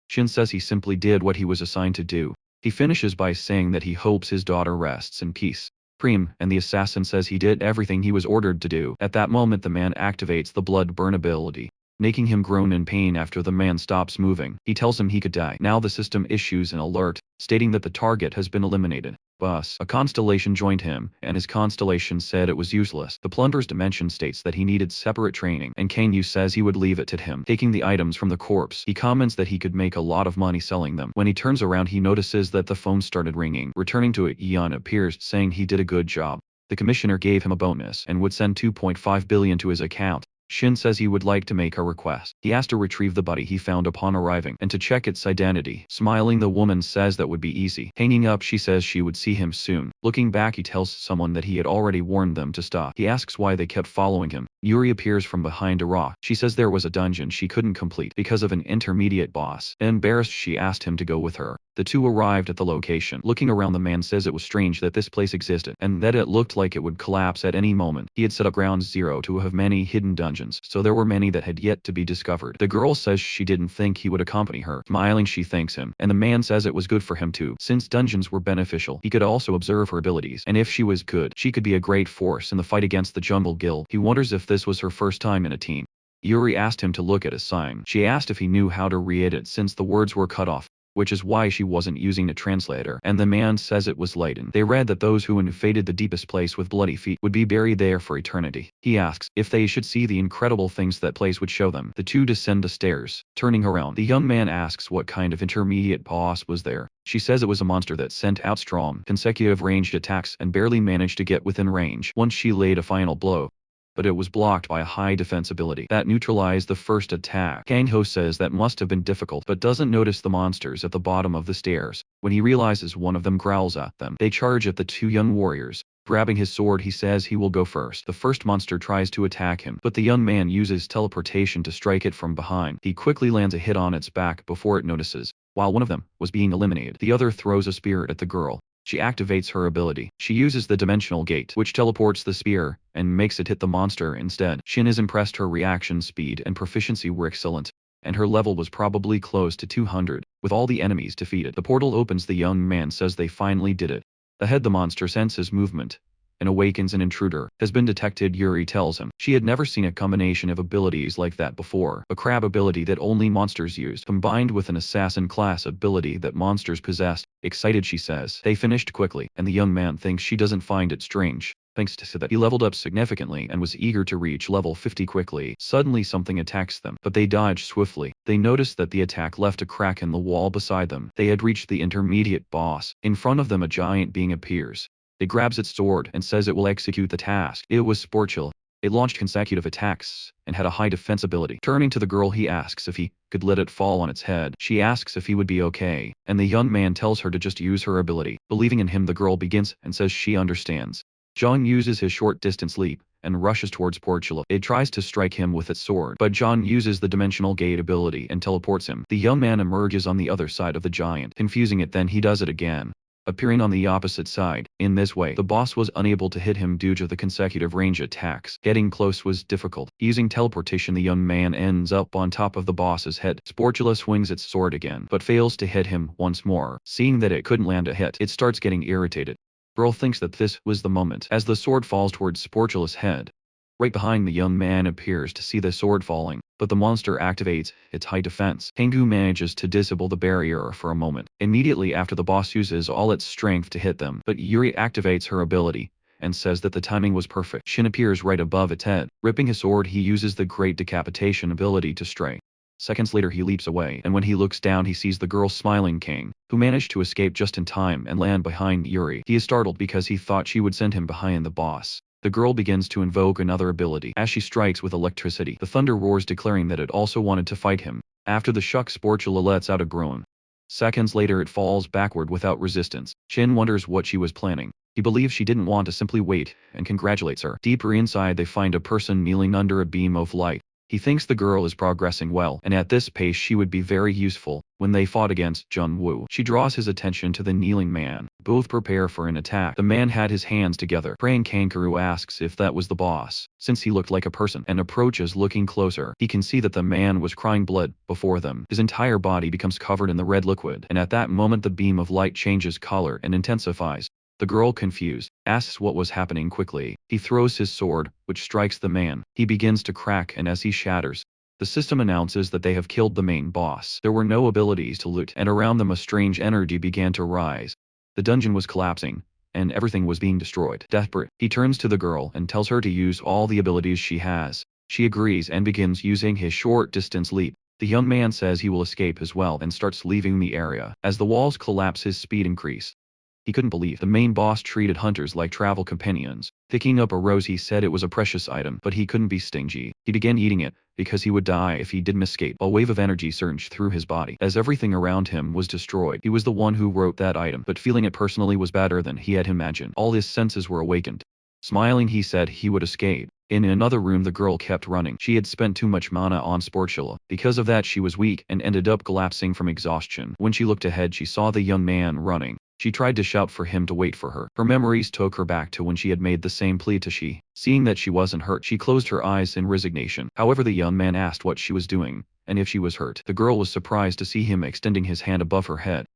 Speaker 1: Shin says he simply did what he was assigned to do. He finishes by saying that he hopes his daughter rests in peace. And the assassin says he did everything he was ordered to do. At that moment, the man activates the blood burn ability, making him groan in pain. After the man stops moving, he tells him he could die. Now the system issues an alert, stating that the target has been eliminated. A constellation joined him, and his constellation said it was useless. The plunderer's dimension states that he needed separate training, and Kang-yu says he would leave it to him. Taking the items from the corpse, he comments that he could make a lot of money selling them. When he turns around, he notices that the phone started ringing. Returning to it, Yeon appears, saying he did a good job. The commissioner gave him a bonus and would send 2.5 billion to his account. Shin says he would like to make a request. He asked to retrieve the body he found upon arriving and to check its identity. Smiling, the woman says that would be easy. Hanging up, she says she would see him soon. Looking back, he tells someone that he had already warned them to stop. He asks why they kept following him. Yuri appears from behind a rock. She says there was a dungeon she couldn't complete because of an intermediate boss. Embarrassed, she asked him to go with her. The two arrived at the location. Looking around, the man says it was strange that this place existed, and that it looked like it would collapse at any moment. He had set up ground zero to have many hidden dungeons, so there were many that had yet to be discovered. The girl says she didn't think he would accompany her. Smiling, she thanks him, and the man says it was good for him too. Since dungeons were beneficial, he could also observe her abilities, and if she was good, she could be a great force in the fight against the Jungle Guild. He wonders if this was her first time in a team. Yuri asked him to look at a sign. She asked if he knew how to read it since the words were cut off, which is why she wasn't using a translator, and the man says it was Leighton. They read that those who invaded the deepest place with bloody feet would be buried there for eternity. He asks if they should see the incredible things that place would show them. The two descend the stairs. Turning around, the young man asks what kind of intermediate boss was there. She says it was a monster that sent out strong, consecutive ranged attacks and barely managed to get within range once she laid a final blow, but it was blocked by a high defense ability that neutralized the first attack. Kang-ho says that must have been difficult, but doesn't notice the monsters at the bottom of the stairs. When he realizes one of them growls at them, they charge at the two young warriors. Grabbing his sword, he says he will go first. The first monster tries to attack him, but the young man uses teleportation to strike it from behind. He quickly lands a hit on its back before it notices. While one of them was being eliminated, the other throws a spear at the girl. She activates her ability. She uses the dimensional gate, which teleports the spear and makes it hit the monster instead. Shin is impressed. Her reaction speed and proficiency were excellent, and her level was probably close to 200. With all the enemies defeated, the portal opens. The young man says they finally did it. Ahead, the monster senses movement and awakens. An intruder has been detected. Yuri tells him she had never seen a combination of abilities like that before. A crab ability that only monsters used, combined with an assassin class ability that monsters possessed. Excited, she says they finished quickly, and the young man thinks she doesn't find it strange. Thanks to that, he leveled up significantly and was eager to reach level 50 quickly. Suddenly something attacks them, but they dodge swiftly. They notice that the attack left a crack in the wall beside them. They had reached the intermediate boss. In front of them, a giant being appears. It grabs its sword and says it will execute the task. It was Sporchel. It launched consecutive attacks and had a high defense ability. Turning to the girl, he asks if he could let it fall on its head. She asks if he would be okay, and the young man tells her to just use her ability. Believing in him, the girl begins and says she understands. John uses his short distance leap and rushes towards Sporchel. It tries to strike him with its sword, but John uses the dimensional gate ability and teleports him. The young man emerges on the other side of the giant, confusing it. Then he does it again, appearing on the opposite side. In this way, the boss was unable to hit him due to the consecutive range attacks. Getting close was difficult. Using teleportation, the young man ends up on top of the boss's head. Sporchula swings its sword again, but fails to hit him once more. Seeing that it couldn't land a hit, it starts getting irritated. Girl thinks that this was the moment, as the sword falls towards Sporchula's head. Right behind, the young man appears to see the sword falling, but the monster activates its high defense. Tengu manages to disable the barrier for a moment. Immediately after, the boss uses all its strength to hit them, but Yuri activates her ability and says that the timing was perfect. Shin appears right above its head. Ripping his sword, he uses the great decapitation ability to strike. Seconds later, he leaps away, and when he looks down, he sees the girl smiling King, who managed to escape just in time and land behind Yuri. He is startled because he thought she would send him behind the boss. The girl begins to invoke another ability. As she strikes with electricity, the thunder roars, declaring that it also wanted to fight him. After the shock, Sporchula lets out a groan. Seconds later, it falls backward without resistance. Shin wonders what she was planning. He believes she didn't want to simply wait, and congratulates her. Deeper inside, they find a person kneeling under a beam of light. He thinks the girl is progressing well, and at this pace she would be very useful. When they fought against Jun-woo, she draws his attention to the kneeling man. Both prepare for an attack. The man had his hands together. Praying Kangaroo asks if that was the boss, since he looked like a person, and approaches. Looking closer, he can see that the man was crying blood before them. His entire body becomes covered in the red liquid, and at that moment the beam of light changes color and intensifies. The girl, confused, asks what was happening. Quickly, he throws his sword, which strikes the man. He begins to crack, and as he shatters, the system announces that they have killed the main boss. There were no abilities to loot, and around them a strange energy began to rise. The dungeon was collapsing, and everything was being destroyed. Desperate, he turns to the girl and tells her to use all the abilities she has. She agrees and begins using his short-distance leap. The young man says he will escape as well and starts leaving the area. As the walls collapse, his speed increases. He couldn't believe the main boss treated hunters like travel companions. Picking up a rose, he said it was a precious item, but he couldn't be stingy. He began eating it, because he would die if he didn't escape. A wave of energy surged through his body. As everything around him was destroyed, he was the one who wrote that item, but feeling it personally was better than he had imagined. All his senses were awakened. Smiling, he said he would escape. In another room, the girl kept running. She had spent too much mana on Sportula. Because of that, she was weak and ended up collapsing from exhaustion. When she looked ahead, she saw the young man running. She tried to shout for him to wait for her. Her memories took her back to when she had made the same plea to she. Seeing that she wasn't hurt, she closed her eyes in resignation. However, the young man asked what she was doing, and if she was hurt. The girl was surprised to see him extending his hand above her head.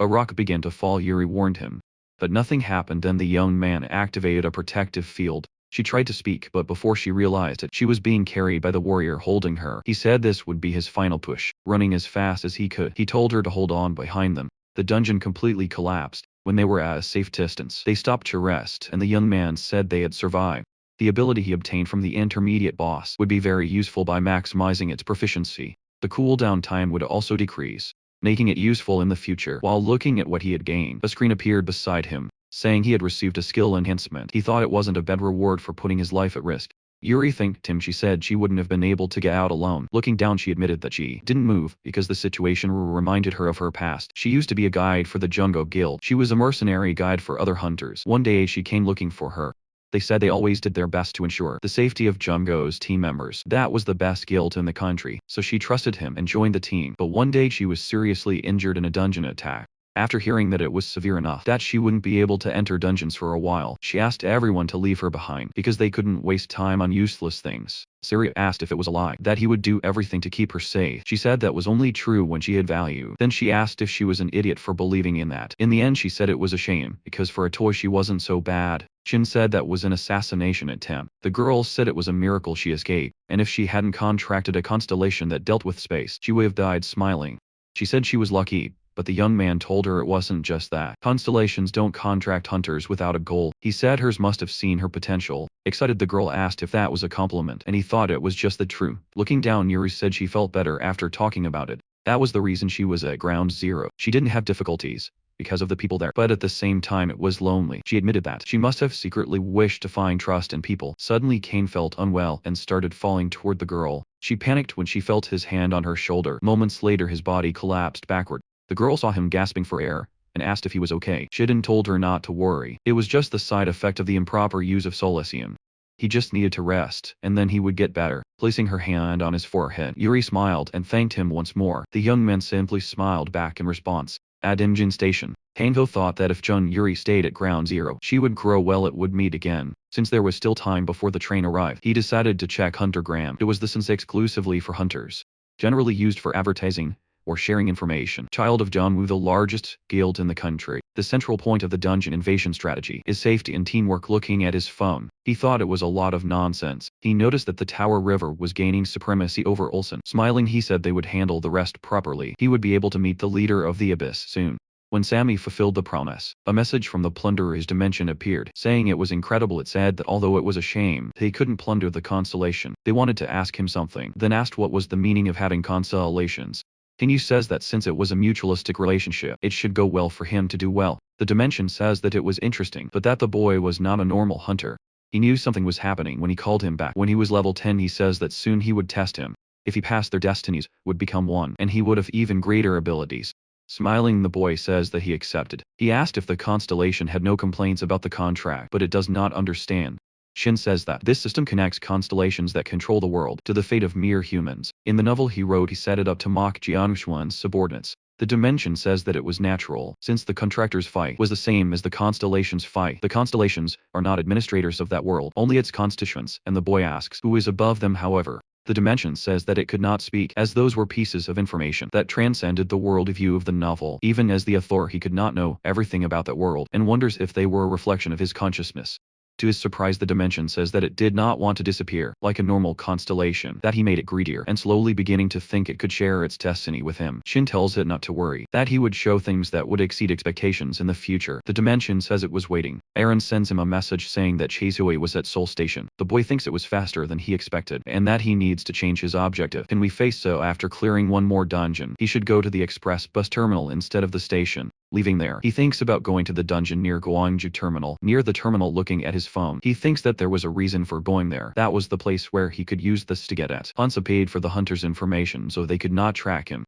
Speaker 1: A rock began to fall, Yuri warned him. But nothing happened. Then the young man activated a protective field. She tried to speak, but before she realized it, she was being carried by the warrior holding her. He said this would be his final push, running as fast as he could. He told her to hold on behind them. The dungeon completely collapsed. When they were at a safe distance, they stopped to rest, and the young man said they had survived. The ability he obtained from the intermediate boss would be very useful by maximizing its proficiency. The cooldown time would also decrease, making it useful in the future. While looking at what he had gained, a screen appeared beside him, saying he had received a skill enhancement. He thought it wasn't a bad reward for putting his life at risk. Yuri thanked him. She said she wouldn't have been able to get out alone. Looking down, she admitted that she didn't move because the situation reminded her of her past. She used to be a guide for the Jungo Guild. She was a mercenary guide for other hunters. One day she came looking for her. They said they always did their best to ensure the safety of Jungo's team members. That was the best guild in the country, so she trusted him and joined the team. But one day she was seriously injured in a dungeon attack. After hearing that it was severe enough that she wouldn't be able to enter dungeons for a while, she asked everyone to leave her behind because they couldn't waste time on useless things. Syria asked if it was a lie, that he would do everything to keep her safe. She said that was only true when she had value. Then she asked if she was an idiot for believing in that. In the end, she said it was a shame, because for a toy she wasn't so bad. Shin said that was an assassination attempt. The girl said it was a miracle she escaped, and if she hadn't contracted a constellation that dealt with space, she would have died. Smiling, she said she was lucky. But the young man told her it wasn't just that. Constellations don't contract hunters without a goal. He said hers must have seen her potential. Excited, the girl asked if that was a compliment, and he thought it was just the truth. Looking down, Yuri said she felt better after talking about it. That was the reason she was at ground zero. She didn't have difficulties because of the people there, but at the same time it was lonely. She admitted that she must have secretly wished to find trust in people. Suddenly Kane felt unwell and started falling toward the girl. She panicked when she felt his hand on her shoulder. Moments later his body collapsed backward. The girl saw him gasping for air and asked if he was okay. Shiden told her not to worry. It was just the side effect of the improper use of Solicium. He just needed to rest, and then he would get better. Placing her hand on his forehead, Yuri smiled and thanked him once more. The young man simply smiled back in response. At Imjin Station, Hanho thought that if Jun Yuri stayed at ground zero, she would grow well. It would meet again. Since there was still time before the train arrived, he decided to check Huntergram. It was the sense exclusively for hunters, generally used for advertising or sharing information. Child of Jonwoo, the largest guild in the country. The central point of the dungeon invasion strategy is safety and teamwork. Looking at his phone, he thought it was a lot of nonsense. He noticed that the Tower River was gaining supremacy over Ulsan. Smiling, he said they would handle the rest properly. He would be able to meet the leader of the Abyss soon. When Sammy fulfilled the promise, a message from the plunderer's dimension appeared, saying it was incredible. It said that although it was a shame they couldn't plunder the constellation, they wanted to ask him something, then asked what was the meaning of having constellations. Hinyu says that since it was a mutualistic relationship, it should go well for him to do well. The dimension says that it was interesting, but that the boy was not a normal hunter. He knew something was happening when he called him back. When he was level 10, he says that soon he would test him. If he passed, their destinies would become one, and he would have even greater abilities. Smiling, the boy says that he accepted. He asked if the constellation had no complaints about the contract, but it does not understand. Shin says that this system connects constellations that control the world to the fate of mere humans. In the novel he wrote, he set it up to mock Jiangshuan's subordinates. The dimension says that it was natural, since the contractor's fight was the same as the constellation's fight. The constellations are not administrators of that world, only its constituents, and the boy asks who is above them. However, the dimension says that it could not speak, as those were pieces of information that transcended the world view of the novel. Even as the author, he could not know everything about that world, and wonders if they were a reflection of his consciousness. To his surprise, the dimension says that it did not want to disappear, like a normal constellation, that he made it greedier and slowly beginning to think it could share its destiny with him. Shin tells it not to worry, that he would show things that would exceed expectations in the future. The dimension says it was waiting. Aaron sends him a message saying that Chasehui was at Seoul Station. The boy thinks it was faster than he expected, and that he needs to change his objective. Can we face so after clearing one more dungeon, he should go to the express bus terminal instead of the station. Leaving there, he thinks about going to the dungeon near Gwangju Terminal. Near the terminal, looking at his phone, he thinks that there was a reason for going there. That was the place where he could use this to get at. Hansa paid for the hunter's information so they could not track him.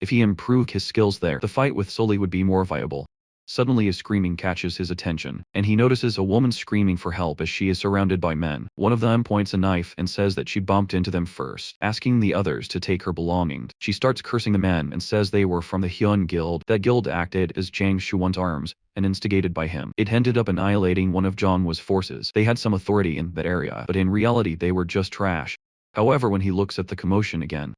Speaker 1: If he improved his skills there, the fight with Sully would be more viable. Suddenly a screaming catches his attention, and he notices a woman screaming for help as she is surrounded by men. One of them points a knife and says that she bumped into them first, asking the others to take her belongings. She starts cursing the men and says they were from the Hyun Guild. That guild acted as Jang Shuan's arms, and instigated by him. It ended up annihilating one of Jongwa's forces. They had some authority in that area, but in reality they were just trash. However, when he looks at the commotion again,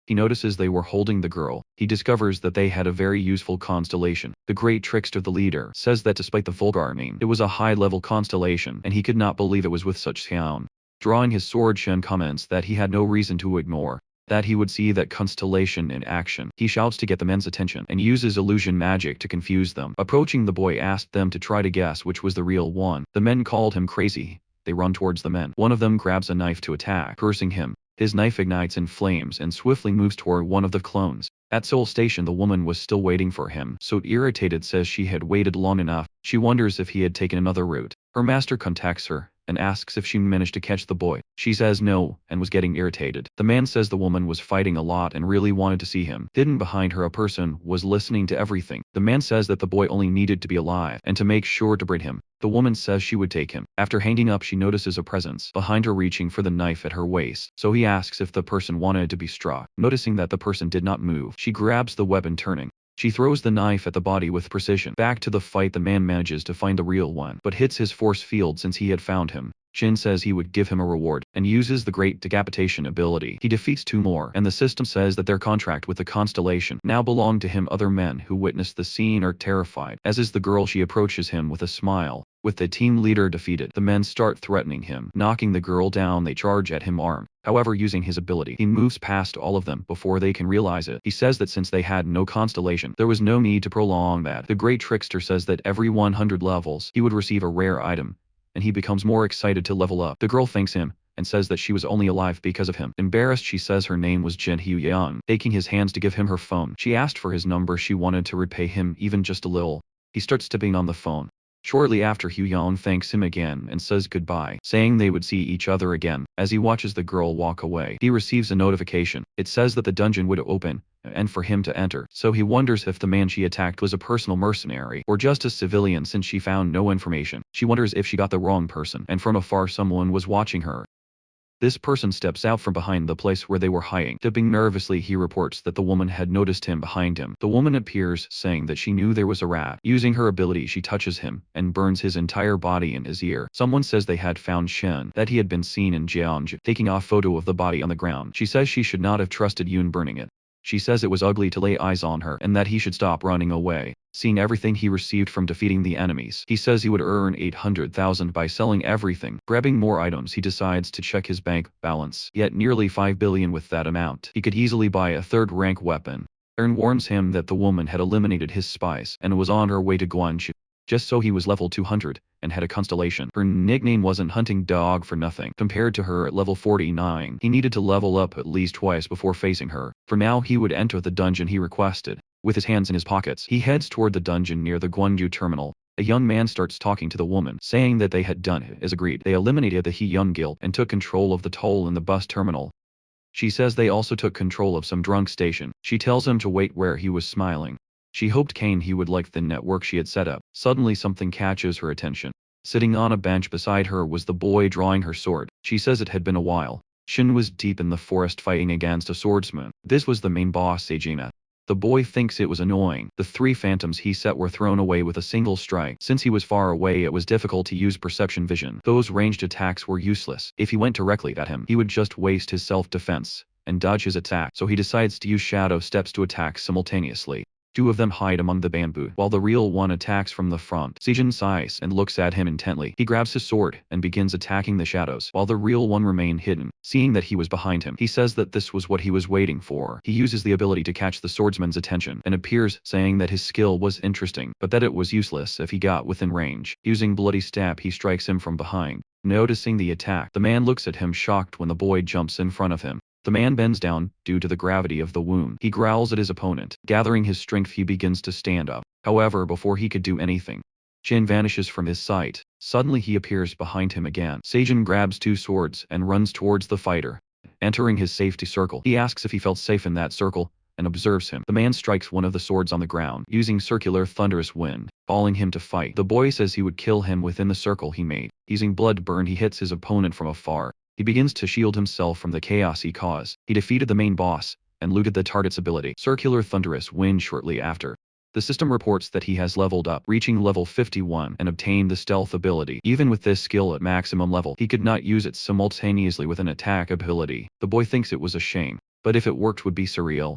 Speaker 1: he notices they were holding the girl. He discovers that they had a very useful constellation. The great trickster, the leader, says that despite the vulgar name, it was a high-level constellation, and he could not believe it was with such sound. Drawing his sword, Shen comments that he had no reason to ignore that he would see that constellation in action. He shouts to get the men's attention and uses illusion magic to confuse them. Approaching the boy, asked them to try to guess which was the real one. The men called him crazy. They run towards the men. One of them grabs a knife to attack, cursing him. His knife ignites in flames and swiftly moves toward one of the clones. At Seoul Station, the woman was still waiting for him, so irritated says she had waited long enough. She wonders if he had taken another route. Her master contacts her and asks if she managed to catch the boy. She says no, and was getting irritated. The man says the woman was fighting a lot and really wanted to see him. Hidden behind her, a person was listening to everything. The man says that the boy only needed to be alive and to make sure to bring him. The woman says she would take him. After hanging up, she notices a presence behind her reaching for the knife at her waist, so he asks if the person wanted to be struck. Noticing that the person did not move, she grabs the weapon, turning. She throws the knife at the body with precision. Back to the fight, the man manages to find the real one, but hits his force field since he had found him. Shin says he would give him a reward, and uses the Great Decapitation ability. He defeats two more, and the system says that their contract with the constellation now belonged to him. Other men who witness the scene are terrified, as is the girl. She approaches him with a smile. With the team leader defeated, the men start threatening him. Knocking the girl down, they charge at him armed. However, using his ability, he moves past all of them before they can realize it. He says that since they had no constellation, there was no need to prolong that. The great trickster says that every 100 levels, he would receive a rare item, and he becomes more excited to level up. The girl thanks him and says that she was only alive because of him. Embarrassed, she says her name was Jin Hyo-yeon. Taking his hands to give him her phone, she asked for his number. She wanted to repay him even just a little. He starts tipping on the phone. Shortly after, Hyo-yeon thanks him again and says goodbye, saying they would see each other again. As he watches the girl walk away, he receives a notification. It says that the dungeon would open, and for him to enter. So he wonders if the man she attacked was a personal mercenary or just a civilian, since she found no information. She wonders if she got the wrong person, and from afar someone was watching her. This person steps out from behind the place where they were hiding. Dipping nervously, he reports that the woman had noticed him behind him. The woman appears, saying that she knew there was a rat. Using her ability, she touches him and burns his entire body in his ear. Someone says they had found Shen, that he had been seen in Jeonju, taking a photo of the body on the ground. She says she should not have trusted Yoon burning it. She says it was ugly to lay eyes on her and that he should stop running away. Seeing everything he received from defeating the enemies, he says he would earn 800,000 by selling everything. Grabbing more items, he decides to check his bank balance. Yet nearly 5 billion with that amount. He could easily buy a third-rank weapon. Ern warns him that the woman had eliminated his spies and was on her way to Guangzhou. Just so he was level 200 and had a constellation. Her nickname wasn't Hunting Dog for nothing. Compared to her at level 49, he needed to level up at least twice before facing her. For now, he would enter the dungeon he requested. With his hands in his pockets, he heads toward the dungeon near the Gwangju terminal. A young man starts talking to the woman, saying that they had done as agreed. They eliminated the Hyun Guild and took control of the toll in the bus terminal. She says they also took control of some drunk station. She tells him to wait where he was smiling. She hoped he would like the network she had set up. Suddenly something catches her attention. Sitting on a bench beside her was the boy drawing her sword. She says it had been a while. Shin was deep in the forest fighting against a swordsman. This was the main boss, Seijina. The boy thinks it was annoying. The 3 phantoms he set were thrown away with a single strike. Since he was far away, it was difficult to use perception vision. Those ranged attacks were useless. If he went directly at him, he would just waste his self-defense and dodge his attack. So he decides to use shadow steps to attack simultaneously. 2 of them hide among the bamboo, while the real one attacks from the front. Sejin sighs and looks at him intently. He grabs his sword and begins attacking the shadows, while the real one remained hidden. Seeing that he was behind him, he says that this was what he was waiting for. He uses the ability to catch the swordsman's attention, and appears, saying that his skill was interesting, but that it was useless if he got within range. Using bloody stab, he strikes him from behind. Noticing the attack, the man looks at him shocked when the boy jumps in front of him. The man bends down, due to the gravity of the wound. He growls at his opponent. Gathering his strength, he begins to stand up. However, before he could do anything, Shin vanishes from his sight. Suddenly he appears behind him again. Seijin grabs 2 swords and runs towards the fighter. Entering his safety circle, he asks if he felt safe in that circle, and observes him. The man strikes one of the swords on the ground, using circular thunderous wind, calling him to fight. The boy says he would kill him within the circle he made. Using blood burn, he hits his opponent from afar. He begins to shield himself from the chaos he caused. He defeated the main boss, and looted the target's ability, circular thunderous wind, shortly after. The system reports that he has leveled up, reaching level 51, and obtained the stealth ability. Even with this skill at maximum level, he could not use it simultaneously with an attack ability. The boy thinks it was a shame, but if it worked would be surreal.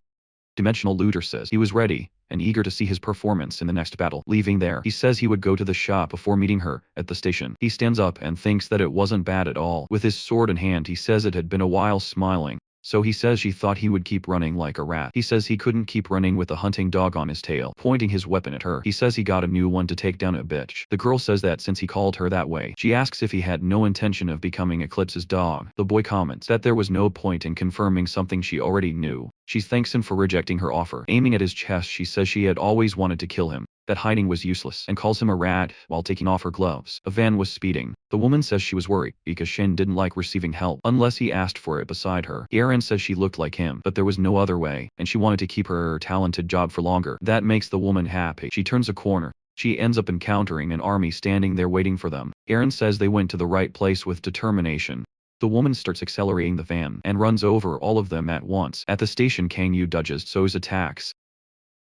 Speaker 1: Dimensional Looter says he was ready and eager to see his performance in the next battle. Leaving there, he says he would go to the shop before meeting her at the station. He stands up and thinks that it wasn't bad at all. With his sword in hand, he says it had been a while, smiling. So he says she thought he would keep running like a rat. He says he couldn't keep running with a hunting dog on his tail, pointing his weapon at her. He says he got a new one to take down a bitch. The girl says that since he called her that way, she asks if he had no intention of becoming Eclipse's dog. The boy comments that there was no point in confirming something she already knew. She thanks him for rejecting her offer. Aiming at his chest, she says she had always wanted to kill him, that hiding was useless, and calls him a rat while taking off her gloves. A van was speeding. The woman says she was worried because Shin didn't like receiving help unless he asked for it beside her. Aaron says she looked like him, but there was no other way, and she wanted to keep her talented job for longer. That makes the woman happy. She turns a corner. She ends up encountering an army standing there waiting for them. Aaron says they went to the right place with determination. The woman starts accelerating the van and runs over all of them at once. At the station, Kang Yu dodges So's attacks.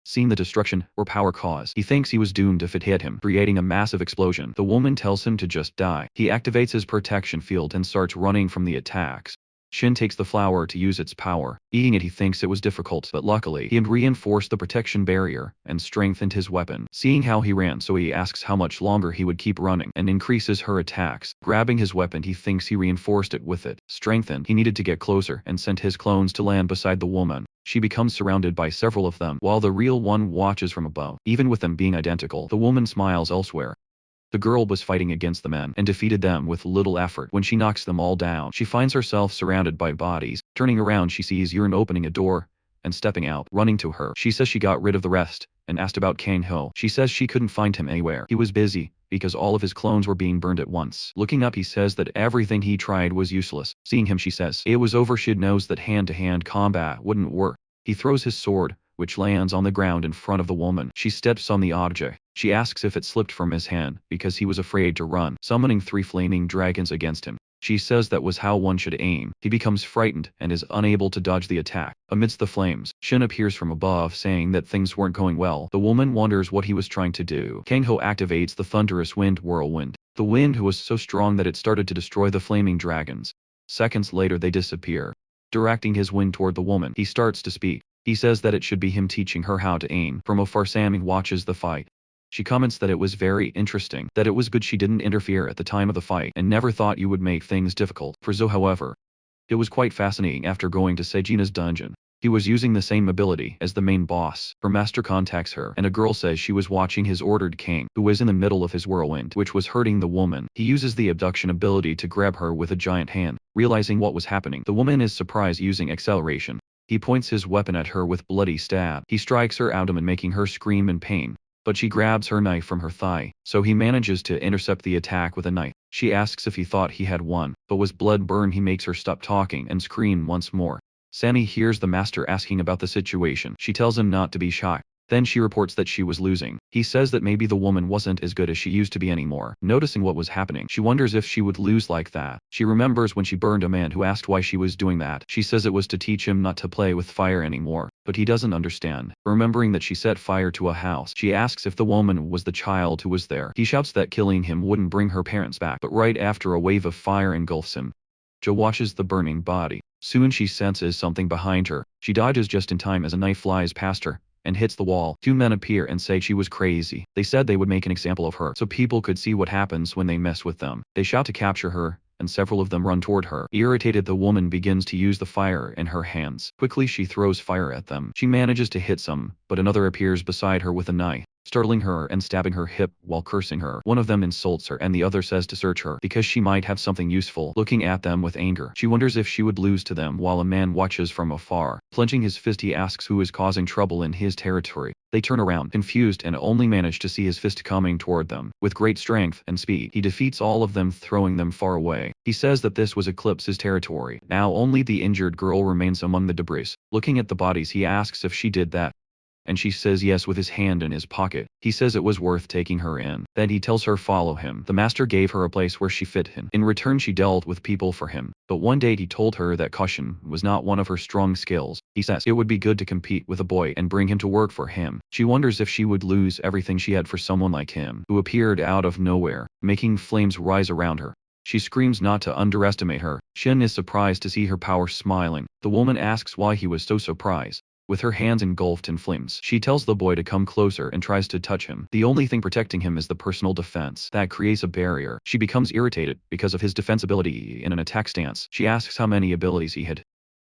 Speaker 1: Seeing the destruction or power caused, he thinks he was doomed if it hit him, creating a massive explosion. The woman tells him to just die. He activates his protection field and starts running from the attacks. Shin takes the flower to use its power. Eating it, he thinks it was difficult, but luckily, he reinforced the protection barrier and strengthened his weapon. Seeing how he ran, so he asks how much longer he would keep running and increases her attacks. Grabbing his weapon, he thinks he reinforced it with it. Strengthened, he needed to get closer and sent his clones to land beside the woman. She becomes surrounded by several of them, while the real one watches from above. Even with them being identical, the woman smiles elsewhere. The girl was fighting against the men and defeated them with little effort. When she knocks them all down, she finds herself surrounded by bodies. Turning around, she sees Yurin opening a door and stepping out, running to her. She says she got rid of the rest and asked about Kang Ho. She says she couldn't find him anywhere. He was busy because all of his clones were being burned at once. Looking up, he says that everything he tried was useless. Seeing him, she says it was over. She knows that hand-to-hand combat wouldn't work. He throws his sword, which lands on the ground in front of the woman. She steps on the object. She asks if it slipped from his hand because he was afraid to run, summoning 3 flaming dragons against him. She says that was how one should aim. He becomes frightened and is unable to dodge the attack. Amidst the flames, Shin appears from above saying that things weren't going well. The woman wonders what he was trying to do. Kang Ho activates the thunderous wind whirlwind. The wind was so strong that it started to destroy the flaming dragons. Seconds later, they disappear. Directing his wind toward the woman, he starts to speak. He says that it should be him teaching her how to aim. From afar, Sammy watches the fight. She comments that it was very interesting, that it was good she didn't interfere at the time of the fight, and never thought you would make things difficult. For Zo, however, it was quite fascinating. After going to Seijina's dungeon, he was using the same ability as the main boss. Her master contacts her, and a girl says she was watching his ordered king, who was in the middle of his whirlwind, which was hurting the woman. He uses the abduction ability to grab her with a giant hand. Realizing what was happening, the woman is surprised using acceleration. He points his weapon at her with bloody stab. He strikes her abdomen, making her scream in pain. But she grabs her knife from her thigh, so he manages to intercept the attack with a knife. She asks if he thought he had won, but was blood burn. He makes her stop talking and scream once more. Sammy hears the master asking about the situation. She tells him not to be shy. Then she reports that she was losing. He says that maybe the woman wasn't as good as she used to be anymore. Noticing what was happening, she wonders if she would lose like that. She remembers when she burned a man who asked why she was doing that. She says it was to teach him not to play with fire anymore, but he doesn't understand. Remembering that she set fire to a house, she asks if the woman was the child who was there. He shouts that killing him wouldn't bring her parents back, but right after a wave of fire engulfs him. Jo watches the burning body. Soon she senses something behind her. She dodges just in time as a knife flies past her and hits the wall. 2 men appear and say she was crazy. They said they would make an example of her so people could see what happens when they mess with them. They shout to capture her, and several of them run toward her. Irritated, the woman begins to use the fire in her hands. Quickly, she throws fire at them. She manages to hit some, but another appears beside her with a knife. startling her and stabbing her hip while cursing her. One of them insults her and the other says to search her because she might have something useful. Looking at them with anger, she wonders if she would lose to them while a man watches from afar. Clenching his fist, he asks who is causing trouble in his territory. They turn around, confused, and only manage to see his fist coming toward them. With great strength and speed, he defeats all of them, throwing them far away. He says that this was Eclipse's territory. Now only the injured girl remains among the debris. Looking at the bodies, he asks if she did that, and she says yes with his hand in his pocket. He says it was worth taking her in. Then he tells her follow him. The master gave her a place where she fit in. In return, she dealt with people for him. But one day he told her that caution was not one of her strong skills. He says it would be good to compete with a boy and bring him to work for him. She wonders if she would lose everything she had for someone like him, who appeared out of nowhere, making flames rise around her. She screams not to underestimate her. Shin is surprised to see her power smiling. The woman asks why he was so surprised. With her hands engulfed in flames, she tells the boy to come closer and tries to touch him. The only thing protecting him is the personal defense. That creates a barrier. She becomes irritated because of his defensibility in an attack stance. She asks how many abilities he had.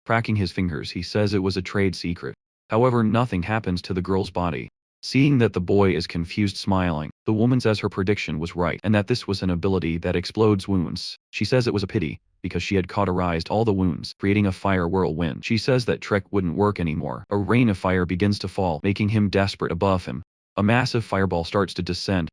Speaker 1: Cracking his fingers, he says it was a trade secret. However, nothing happens to the girl's body. Seeing that the boy is confused, smiling, the woman says her prediction was right and that this was an ability that explodes wounds. She says it was a pity, because she had cauterized all the wounds, creating a fire whirlwind. She says that trick wouldn't work anymore. A rain of fire begins to fall, making him desperate. Above him, a massive fireball starts to descend.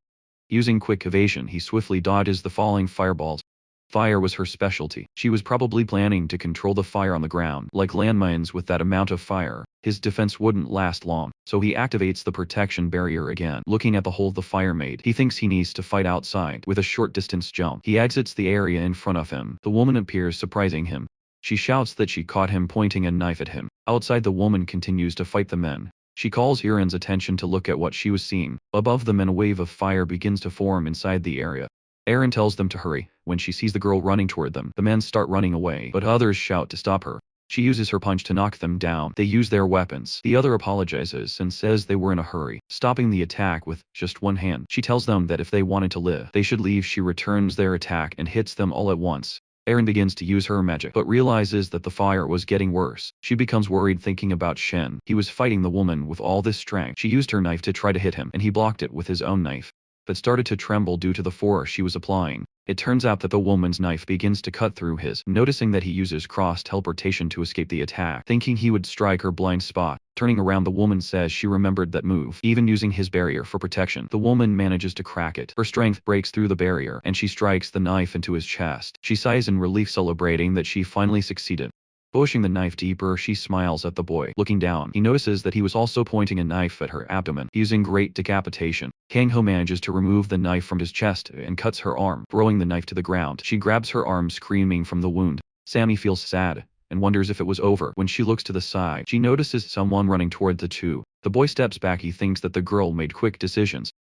Speaker 1: Using quick evasion, he swiftly dodges the falling fireballs. Fire was her specialty. She was probably planning to control the fire on the ground. Like landmines, with that amount of fire, his defense wouldn't last long, so he activates the protection barrier again. Looking at the hole the fire made, he thinks he needs to fight outside. With a short distance jump, he exits the area in front of him. The woman appears, surprising him. She shouts that she caught him pointing a knife at him. Outside, the woman continues to fight the men. She calls Iren's attention to look at what she was seeing. Above the men, a wave of fire begins to form inside the area. Eren tells them to hurry. When she sees the girl running toward them, the men start running away, but others shout to stop her. She uses her punch to knock them down. They use their weapons. The other apologizes and says they were in a hurry, stopping the attack with just one hand. She tells them that if they wanted to live, they should leave. She returns their attack and hits them all at once. Eren begins to use her magic, but realizes that the fire was getting worse. She becomes worried, thinking about Shen. He was fighting the woman with all this strength. She used her knife to try to hit him, and he blocked it with his own knife, but started to tremble due to the force she was applying. It turns out that the woman's knife begins to cut through his. Noticing that, he uses cross teleportation to escape the attack, thinking he would strike her blind spot. Turning around, the woman says she remembered that move. Even using his barrier for protection, the woman manages to crack it. Her strength breaks through the barrier, and she strikes the knife into his chest. She sighs in relief, celebrating that she finally succeeded. Pushing the knife deeper, she smiles at the boy. Looking down, he notices that he was also pointing a knife at her abdomen. Using great decapitation, Kang Ho manages to remove the knife from his chest and cuts her arm, throwing the knife to the ground. She grabs her arm, screaming from the wound. Sammy feels sad and wonders if it was over. When she looks to the side, she notices someone running toward the two. The boy steps back. He thinks that the girl made quick decisions,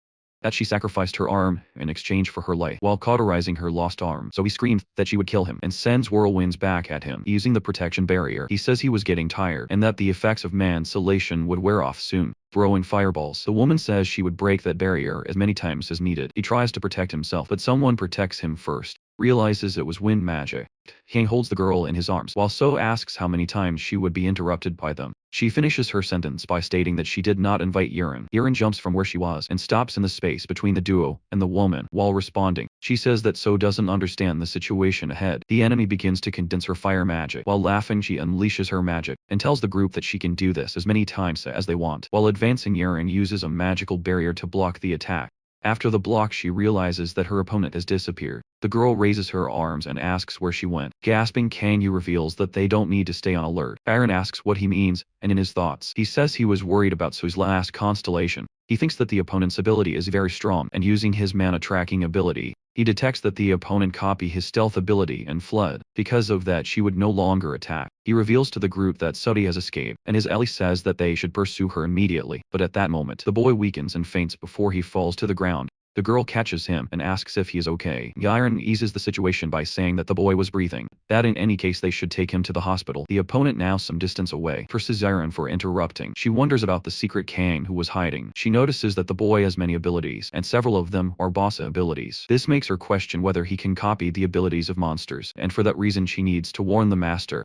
Speaker 1: that she sacrificed her arm in exchange for her life while cauterizing her lost arm. So he screams that she would kill him and sends whirlwinds back at him. Using the protection barrier, he says he was getting tired and that the effects of mansolation would wear off soon. Throwing fireballs, the woman says she would break that barrier as many times as needed. He tries to protect himself, but someone protects him first. Realizes it was wind magic. He holds the girl in his arms, while So asks how many times she would be interrupted by them. She finishes her sentence by stating that she did not invite Eren. Eren jumps from where she was and stops in the space between the duo and the woman. While responding, she says that So doesn't understand the situation ahead. The enemy begins to condense her fire magic. While laughing, she unleashes her magic and tells the group that she can do this as many times as they want. While advancing, Eren uses a magical barrier to block the attack. After the block, she realizes that her opponent has disappeared. The girl raises her arms and asks where she went. Gasping, Kang Yu reveals that they don't need to stay on alert. Eren asks what he means, and in his thoughts, he says he was worried about So's last constellation. He thinks that the opponent's ability is very strong, and using his mana tracking ability, he detects that the opponent copy his stealth ability and fled. Because of that, she would no longer attack. He reveals to the group that Sudi has escaped, and his ally says that they should pursue her immediately. But at that moment, the boy weakens and faints before he falls to the ground. The girl catches him and asks if he is okay. Eren eases the situation by saying that the boy was breathing, that in any case they should take him to the hospital. The opponent, now some distance away, curses Eren for interrupting. She wonders about the secret Kang who was hiding. She notices that the boy has many abilities, and several of them are boss abilities. This makes her question whether he can copy the abilities of monsters, and for that reason she needs to warn the master.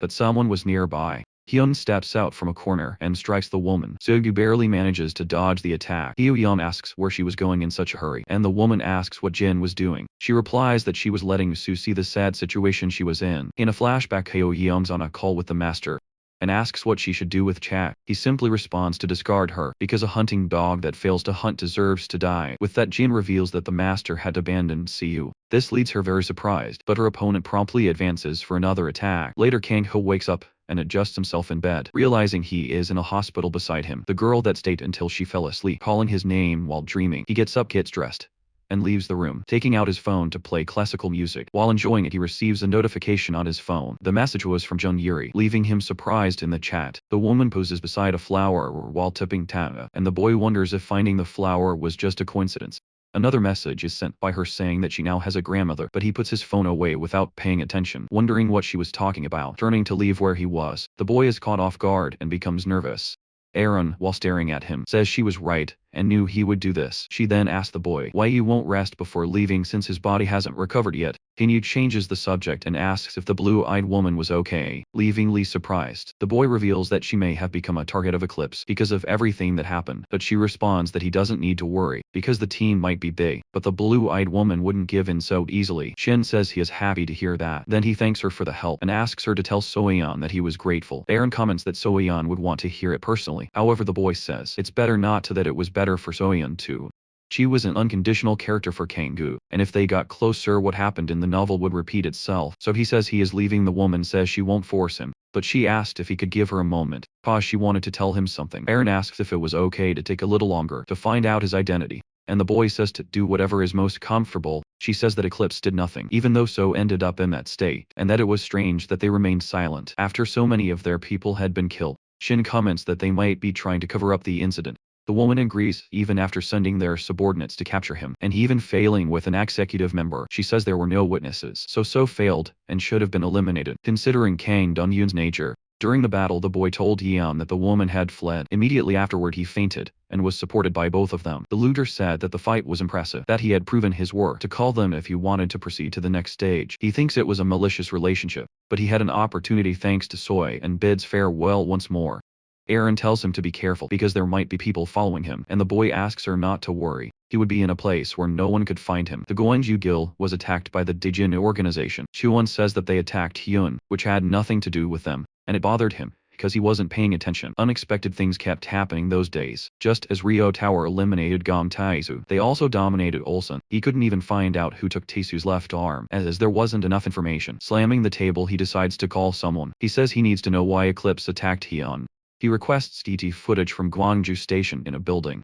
Speaker 1: But someone was nearby. Hyun steps out from a corner and strikes the woman. Seo barely manages to dodge the attack. Hyo-yeon asks where she was going in such a hurry, and the woman asks what Jin was doing. She replies that she was letting Soo see the sad situation she was in. In a flashback, Hyo-yeon's on a call with the master and asks what she should do with Chak. He simply responds to discard her, because a hunting dog that fails to hunt deserves to die. With that, Jin reveals that the master had abandoned Siu. This leaves her very surprised, but her opponent promptly advances for another attack. Later, Kang-ho wakes up and adjusts himself in bed, realizing he is in a hospital beside him. The girl that stayed until she fell asleep, calling his name while dreaming. He gets up, gets dressed, and leaves the room, taking out his phone to play classical music. While enjoying it, he receives a notification on his phone. The message was from Jun Yuri, leaving him surprised in the chat. The woman poses beside a flower while tipping Tana, and the boy wonders if finding the flower was just a coincidence. Another message is sent by her saying that she now has a grandmother, but he puts his phone away without paying attention, wondering what she was talking about. Turning to leave where he was, the boy is caught off guard and becomes nervous. Aaron, while staring at him, says she was right and knew he would do this. She then asks the boy why he won't rest before leaving since his body hasn't recovered yet. Hinyu changes the subject and asks if the blue-eyed woman was okay, leaving Lee surprised. The boy reveals that she may have become a target of Eclipse because of everything that happened, but she responds that he doesn't need to worry, because the team might be big, but the blue-eyed woman wouldn't give in so easily. Shin says he is happy to hear that. Then he thanks her for the help and asks her to tell Soyeon that he was grateful. Aaron comments that Soyeon would want to hear it personally. However, the boy says it's better not to, that it was better for Soyeon too. She was an unconditional character for Kang-gu, and if they got closer, what happened in the novel would repeat itself. So he says he is leaving. The woman says she won't force him, but she asked if he could give her a moment. She wanted to tell him something. Aaron asks if it was okay to take a little longer to find out his identity, and the boy says to do whatever is most comfortable. She says that Eclipse did nothing, even though So ended up in that state, and that it was strange that they remained silent after so many of their people had been killed. Shin comments that they might be trying to cover up the incident. The woman agrees, even after sending their subordinates to capture him, and even failing with an executive member. She says there were no witnesses, so failed, and should have been eliminated. Considering Kang Dong-yoon's nature, during the battle the boy told Yeon that the woman had fled. Immediately afterward he fainted, and was supported by both of them. The looter said that the fight was impressive, that he had proven his worth to call them if he wanted to proceed to the next stage. He thinks it was a malicious relationship, but he had an opportunity thanks to Soy, and bids farewell once more. Aaron tells him to be careful because there might be people following him, and the boy asks her not to worry. He would be in a place where no one could find him. The Goenju Guild was attacked by the Daejin organization. Chuan says that they attacked Hyun, which had nothing to do with them, and it bothered him because he wasn't paying attention. Unexpected things kept happening those days. Just as Rio Tower eliminated Gom Taesu, they also dominated Olsen. He couldn't even find out who took Taesu's left arm, as there wasn't enough information. Slamming the table, he decides to call someone. He says he needs to know why Eclipse attacked Hyun. He requests DT footage from Gwangju Station in a building.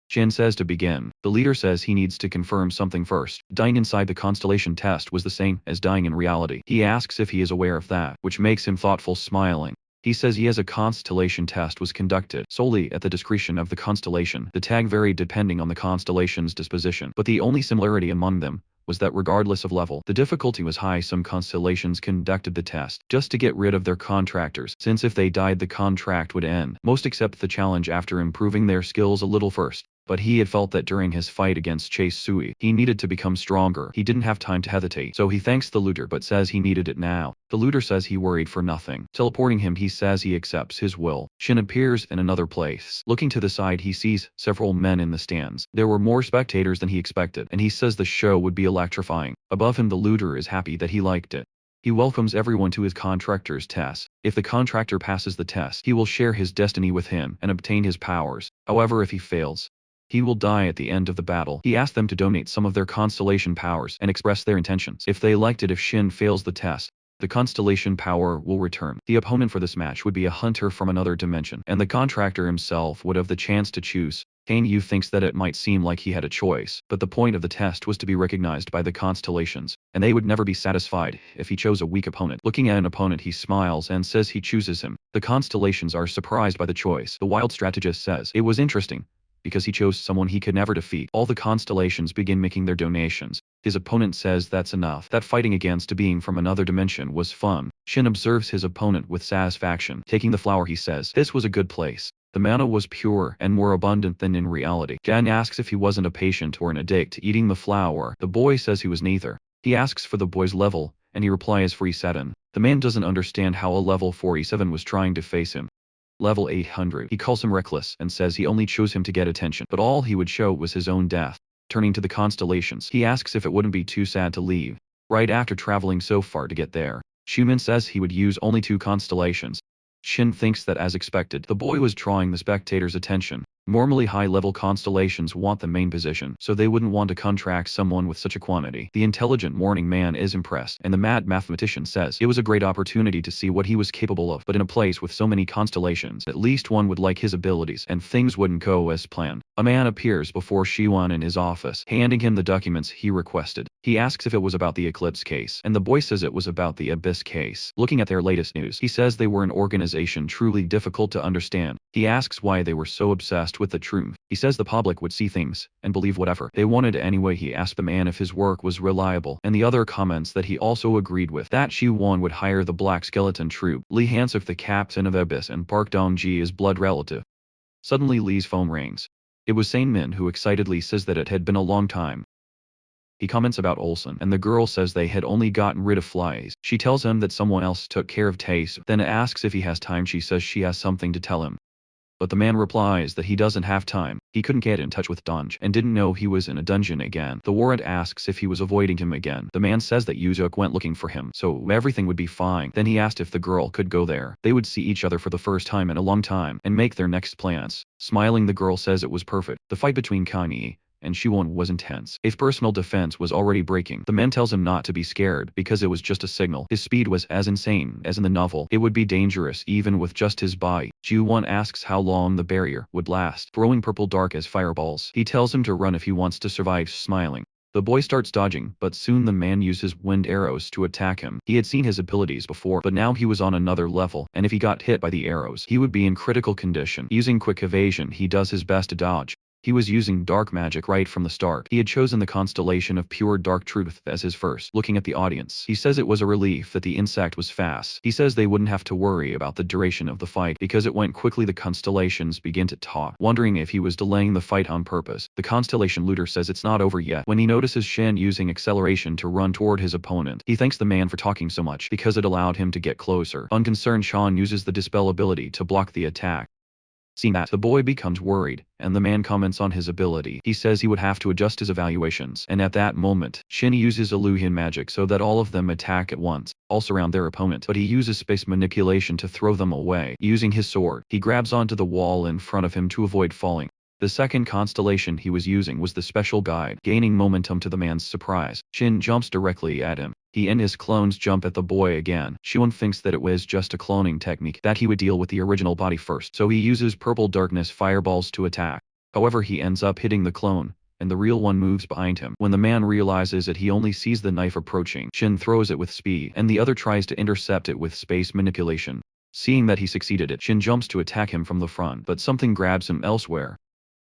Speaker 1: Shin says to begin. The leader says he needs to confirm something first. Dying inside the constellation test was the same as dying in reality. He asks if he is aware of that, which makes him thoughtful, smiling. He says yes, a constellation test was conducted solely at the discretion of the constellation. The tag varied depending on the constellation's disposition, but the only similarity among them was that regardless of level, the difficulty was high. Some constellations conducted the test just to get rid of their contractors, since if they died the contract would end. Most accept the challenge after improving their skills a little first. But he had felt that during his fight against Chase Sui, he needed to become stronger. He didn't have time to hesitate, so he thanks the looter but says he needed it now. The looter says he worried for nothing. Teleporting him, he says he accepts his will. Shin appears in another place. Looking to the side, he sees several men in the stands. There were more spectators than he expected, and he says the show would be electrifying. Above him, the looter is happy that he liked it. He welcomes everyone to his contractor's test. If the contractor passes the test, he will share his destiny with him and obtain his powers. However, if he fails, he will die at the end of the battle. He asked them to donate some of their constellation powers and express their intentions. If they liked it, if Shin fails the test, the constellation power will return. The opponent for this match would be a hunter from another dimension, and the contractor himself would have the chance to choose. Kang-yu thinks that it might seem like he had a choice, but the point of the test was to be recognized by the constellations, and they would never be satisfied if he chose a weak opponent. Looking at an opponent, he smiles and says he chooses him. The constellations are surprised by the choice. The wild strategist says it was interesting because he chose someone he could never defeat. All the constellations begin making their donations. His opponent says that's enough. That fighting against a being from another dimension was fun. Shin observes his opponent with satisfaction. Taking the flower, he says, this was a good place. The mana was pure and more abundant than in reality. Jan asks if he wasn't a patient or an addict to eating the flower. The boy says he was neither. He asks for the boy's level, and he replies 47. The man doesn't understand how a level 47 was trying to face him. Level 800. He calls him reckless and says he only chose him to get attention, but all he would show was his own death. Turning to the constellations, he asks if it wouldn't be too sad to leave. Right after traveling so far to get there, Schumann says he would use only 2 constellations. Shin thinks that as expected, the boy was drawing the spectator's attention. Normally high-level constellations want the main position, so they wouldn't want to contract someone with such a quantity. The intelligent morning man is impressed, and the mad mathematician says it was a great opportunity to see what he was capable of, but in a place with so many constellations, at least one would like his abilities, and things wouldn't go as planned. A man appears before Shiwan in his office, handing him the documents he requested. He asks if it was about the Eclipse case, and the boy says it was about the Abyss case. Looking at their latest news, he says they were an organization truly difficult to understand. He asks why they were so obsessed with the truth. He says the public would see things and believe whatever they wanted anyway. He asked the man if his work was reliable, and the other comments that he also agreed with, that Shi-won would hire the Black Skeleton Troop. Lee Hansuk, the captain of Abyss, and Park Dong-ji is blood relative. Suddenly Lee's phone rings. It was Sain-min, who excitedly says that it had been a long time. He comments about Olsen, and the girl says they had only gotten rid of flies. She tells him that someone else took care of Tae-soo, then asks if he has time. She says she has something to tell him. But the man replies that he doesn't have time. He couldn't get in touch with Donj and didn't know he was in a dungeon again. The warrant asks if he was avoiding him again. The man says that Yuzuk went looking for him, so everything would be fine. Then he asked if the girl could go there. They would see each other for the first time in a long time and make their next plans. Smiling, the girl says it was perfect. The fight between Kanye and Shiwon was intense. His personal defense was already breaking. The man tells him not to be scared because it was just a signal. His speed was as insane as in the novel. It would be dangerous even with just his body. Shiwon asks how long the barrier would last, throwing purple dark as fireballs. He tells him to run if he wants to survive, smiling. The boy starts dodging, but soon the man uses wind arrows to attack him. He had seen his abilities before, but now he was on another level, and if he got hit by the arrows, he would be in critical condition. Using quick evasion, he does his best to dodge. He was using dark magic right from the start. He had chosen the constellation of pure dark truth as his first. Looking at the audience, he says it was a relief that the insect was fast. He says they wouldn't have to worry about the duration of the fight because it went quickly. The constellations begin to talk, wondering if he was delaying the fight on purpose. The constellation looter says it's not over yet. When he notices Shin using acceleration to run toward his opponent, he thanks the man for talking so much because it allowed him to get closer. Unconcerned, Sean uses the dispel ability to block the attack. Seeing that, the boy becomes worried, and the man comments on his ability. He says he would have to adjust his evaluations, and at that moment, Shin uses illusion magic so that all of them attack at once, all surround their opponent, but he uses space manipulation to throw them away. Using his sword, he grabs onto the wall in front of him to avoid falling. The second constellation he was using was the special guide. Gaining momentum to the man's surprise, Shin jumps directly at him. He and his clones jump at the boy again. Shiwon thinks that it was just a cloning technique, that he would deal with the original body first, so he uses purple darkness fireballs to attack. However, he ends up hitting the clone, and the real one moves behind him. When the man realizes it, he only sees the knife approaching. Shin throws it with speed, and the other tries to intercept it with space manipulation. Seeing that he succeeded it, Shin jumps to attack him from the front, but something grabs him elsewhere.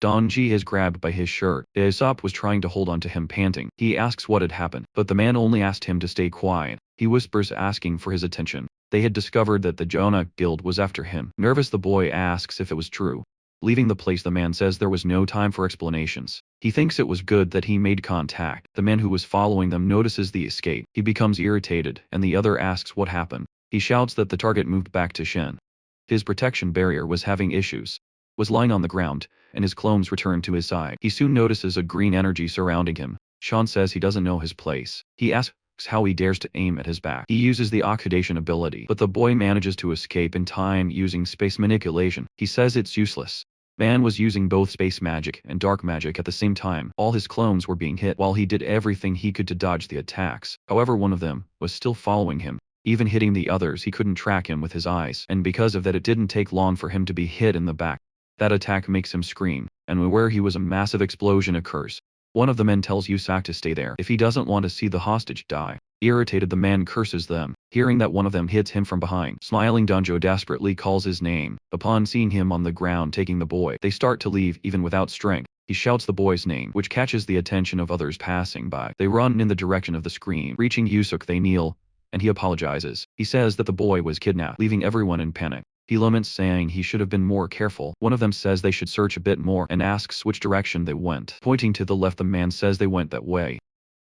Speaker 1: Dong-ji is grabbed by his shirt. Aesop was trying to hold on to him, panting. He asks what had happened, but the man only asked him to stay quiet. He whispers, asking for his attention. They had discovered that the Jonah Guild was after him. Nervous, the boy asks if it was true. Leaving the place, the man says there was no time for explanations. He thinks it was good that he made contact. The man who was following them notices the escape. He becomes irritated, and the other asks what happened. He shouts that the target moved back to Shin. His protection barrier was having issues. Was lying on the ground, and his clones returned to his side. He soon notices a green energy surrounding him. Sean says he doesn't know his place. He asks how he dares to aim at his back. He uses the oxidation ability, but the boy manages to escape in time using space manipulation. He says it's useless. Man was using both space magic and dark magic at the same time. All his clones were being hit while he did everything he could to dodge the attacks. However, one of them was still following him. Even hitting the others, he couldn't track him with his eyes, and because of that, it didn't take long for him to be hit in the back. That attack makes him scream, and where he was, a massive explosion occurs. One of the men tells Yusak to stay there if he doesn't want to see the hostage die. Irritated, the man curses them. Hearing that one of them hits him from behind, smiling, Donjo desperately calls his name. Upon seeing him on the ground taking the boy, they start to leave even without strength. He shouts the boy's name, which catches the attention of others passing by. They run in the direction of the scream. Reaching Yusak, they kneel, and he apologizes. He says that the boy was kidnapped, leaving everyone in panic. He laments, saying he should have been more careful. One of them says they should search a bit more and asks which direction they went. Pointing to the left, the man says they went that way.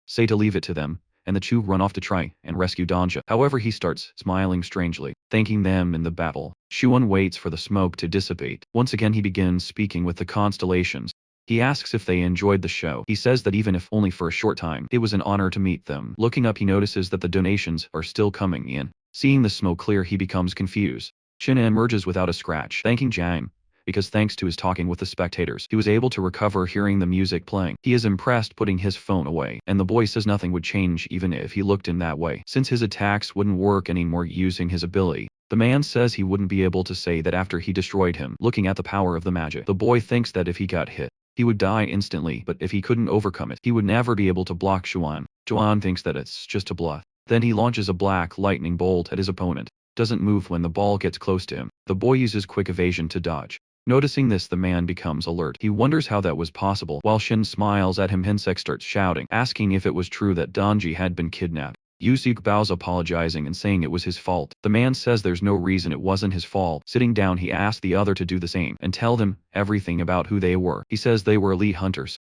Speaker 1: Say to leave it to them, and the two run off to try and rescue Dronzer. However, he starts smiling strangely, thanking them in the battle. Shuan waits for the smoke to dissipate. Once again he begins speaking with the constellations. He asks if they enjoyed the show. He says that even if only for a short time, it was an honor to meet them. Looking up, he notices that the donations are still coming in. Seeing the smoke clear, he becomes confused. Shin emerges without a scratch, thanking Jang, because thanks to his talking with the spectators, he was able to recover hearing the music playing. He is impressed, putting his phone away, and the boy says nothing would change even if he looked in that way, since his attacks wouldn't work anymore using his ability. The man says he wouldn't be able to say that after he destroyed him. Looking at the power of the magic, the boy thinks that if he got hit, he would die instantly, but if he couldn't overcome it, he would never be able to block Xuan. Xuan thinks that it's just a bluff. Then he launches a black lightning bolt at his opponent. Doesn't move when the ball gets close to him. The boy uses quick evasion to dodge. Noticing this, the man becomes alert. He wonders how that was possible. While Shin smiles at him, Hinsek starts shouting, asking if it was true that Donji had been kidnapped. Yusuk bows, apologizing and saying it was his fault. The man says there's no reason it wasn't his fault. Sitting down, he asks the other to do the same and tell them everything about who they were. He says they were elite hunters.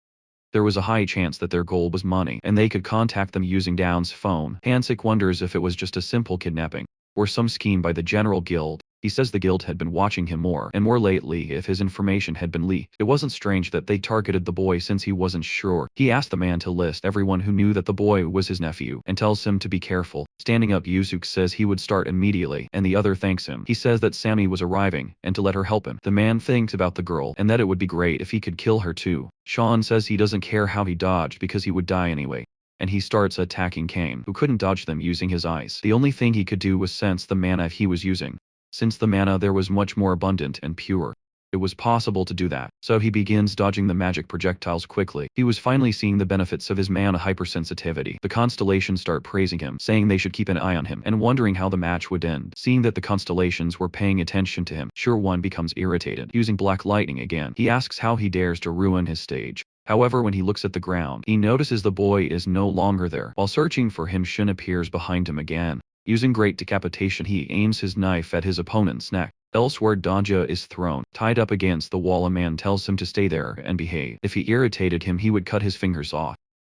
Speaker 1: There was a high chance that their goal was money, and they could contact them using Down's phone. Hansik wonders if it was just a simple kidnapping, or some scheme by the General Guild. He says the guild had been watching him more and more lately if his information had been leaked. It wasn't strange that they targeted the boy since he wasn't sure. He asked the man to list everyone who knew that the boy was his nephew and tells him to be careful. Standing up, Yusuk says he would start immediately, and the other thanks him. He says that Sammy was arriving and to let her help him. The man thinks about the girl and that it would be great if he could kill her too. Sean says he doesn't care how he dodged because he would die anyway, and he starts attacking Kane, who couldn't dodge them using his eyes. The only thing he could do was sense the mana he was using. Since the mana there was much more abundant and pure, it was possible to do that, so he begins dodging the magic projectiles quickly. He was finally seeing the benefits of his mana hypersensitivity. The constellations start praising him, saying they should keep an eye on him, and wondering how the match would end. Seeing that the constellations were paying attention to him, Sure One becomes irritated. Using black lightning again, he asks how he dares to ruin his stage. However, when he looks at the ground, he notices the boy is no longer there. While searching for him, Shin appears behind him again. Using great decapitation, he aims his knife at his opponent's neck. Elsewhere, Danja is thrown. Tied up against the wall, a man tells him to stay there and behave. If he irritated him, he would cut his fingers off.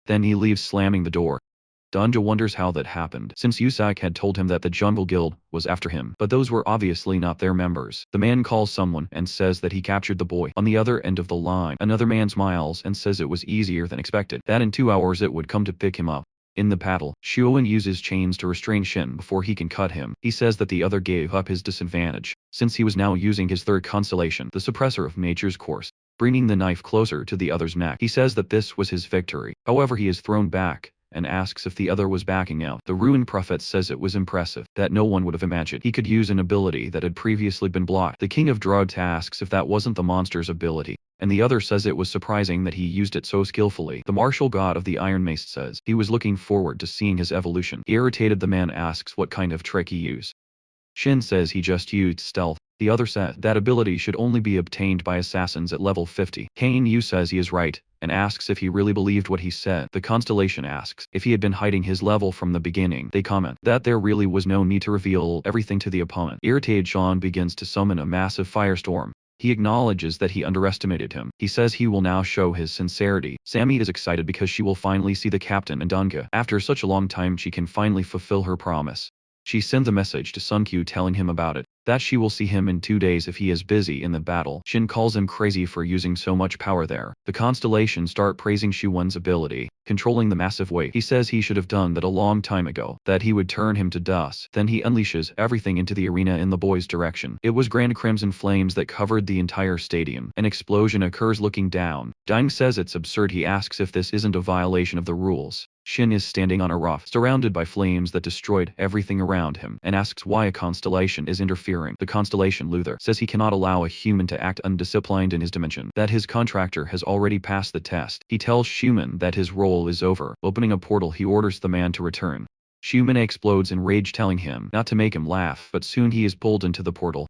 Speaker 1: Then he leaves, slamming the door. Danja wonders how that happened, since Yusak had told him that the Jungle Guild was after him, but those were obviously not their members. The man calls someone and says that he captured the boy. On the other end of the line, another man smiles and says it was easier than expected, that in 2 hours it would come to pick him up. In the battle, Shuowen uses chains to restrain Shin before he can cut him. He says that the other gave up his disadvantage, since he was now using his third constellation, the suppressor of nature's course, bringing the knife closer to the other's neck. He says that this was his victory. However, he is thrown back and asks if the other was backing out. The Ruined Prophet says it was impressive, that no one would have imagined he could use an ability that had previously been blocked. The King of Drugs asks if that wasn't the monster's ability, and the other says it was surprising that he used it so skillfully. The martial god of the Iron Mace says he was looking forward to seeing his evolution. Irritated, the man asks what kind of trick he used. Shin says he just used stealth. The other said that ability should only be obtained by assassins at level 50. Kane Yu says he is right, and asks if he really believed what he said. The constellation asks if he had been hiding his level from the beginning. They comment that there really was no need to reveal everything to the opponent. Irritated, Sean begins to summon a massive firestorm. He acknowledges that he underestimated him. He says he will now show his sincerity. Sammy is excited because she will finally see the captain and Dunga. After such a long time, she can finally fulfill her promise. She sends a message to Sunkyu telling him about it, that she will see him in 2 days if he is busy in the battle. Shin calls him crazy for using so much power there. The constellations start praising Shuwen's ability, controlling the massive weight. He says he should have done that a long time ago, that he would turn him to dust. Then he unleashes everything into the arena in the boy's direction. It was grand crimson flames that covered the entire stadium. An explosion occurs. Looking down, Dang says it's absurd. He asks if this isn't a violation of the rules. Shin is standing on a rock, surrounded by flames that destroyed everything around him, and asks why a constellation is interfering. The constellation Luther says he cannot allow a human to act undisciplined in his dimension, that his contractor has already passed the test. He tells Schumann that his role is over. Opening a portal, he orders the man to return. Schumann explodes in rage, telling him not to make him laugh, but soon he is pulled into the portal.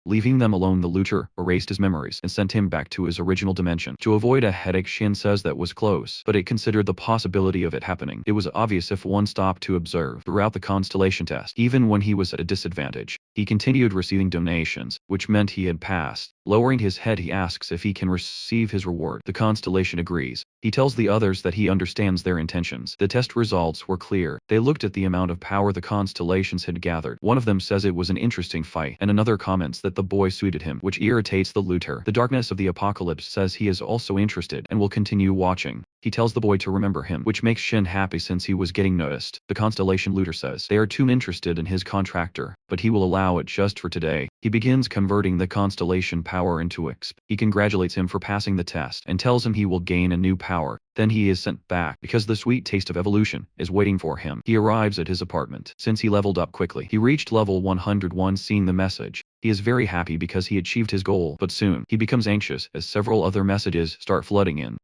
Speaker 1: Leaving them alone, the looter erased his memories and sent him back to his original dimension. To avoid a headache, Shin says that was close, but it considered the possibility of it happening. It was obvious if one stopped to observe. Throughout the constellation test, even when he was at a disadvantage, he continued receiving donations, which meant he had passed. Lowering his head, he asks if he can receive his reward. The constellation agrees. He tells the others that he understands their intentions. The test results were clear. They looked at the amount of power the constellations had gathered. One of them says it was an interesting fight, and another comments that the boy suited him, which irritates the looter. The darkness of the apocalypse says he is also interested and will continue watching. He tells the boy to remember him, which makes Shin happy since he was getting noticed. The constellation looter says they are too interested in his contractor, but he will allow it just for today. He begins converting the constellation power into XP. He congratulates him for passing the test and tells him he will gain a new power. Then he is sent back because the sweet taste of evolution is waiting for him. He arrives at his apartment. Since he leveled up quickly, he reached level 101. Seeing the message, he is very happy because he achieved his goal, but soon he becomes anxious as several other messages start flooding in.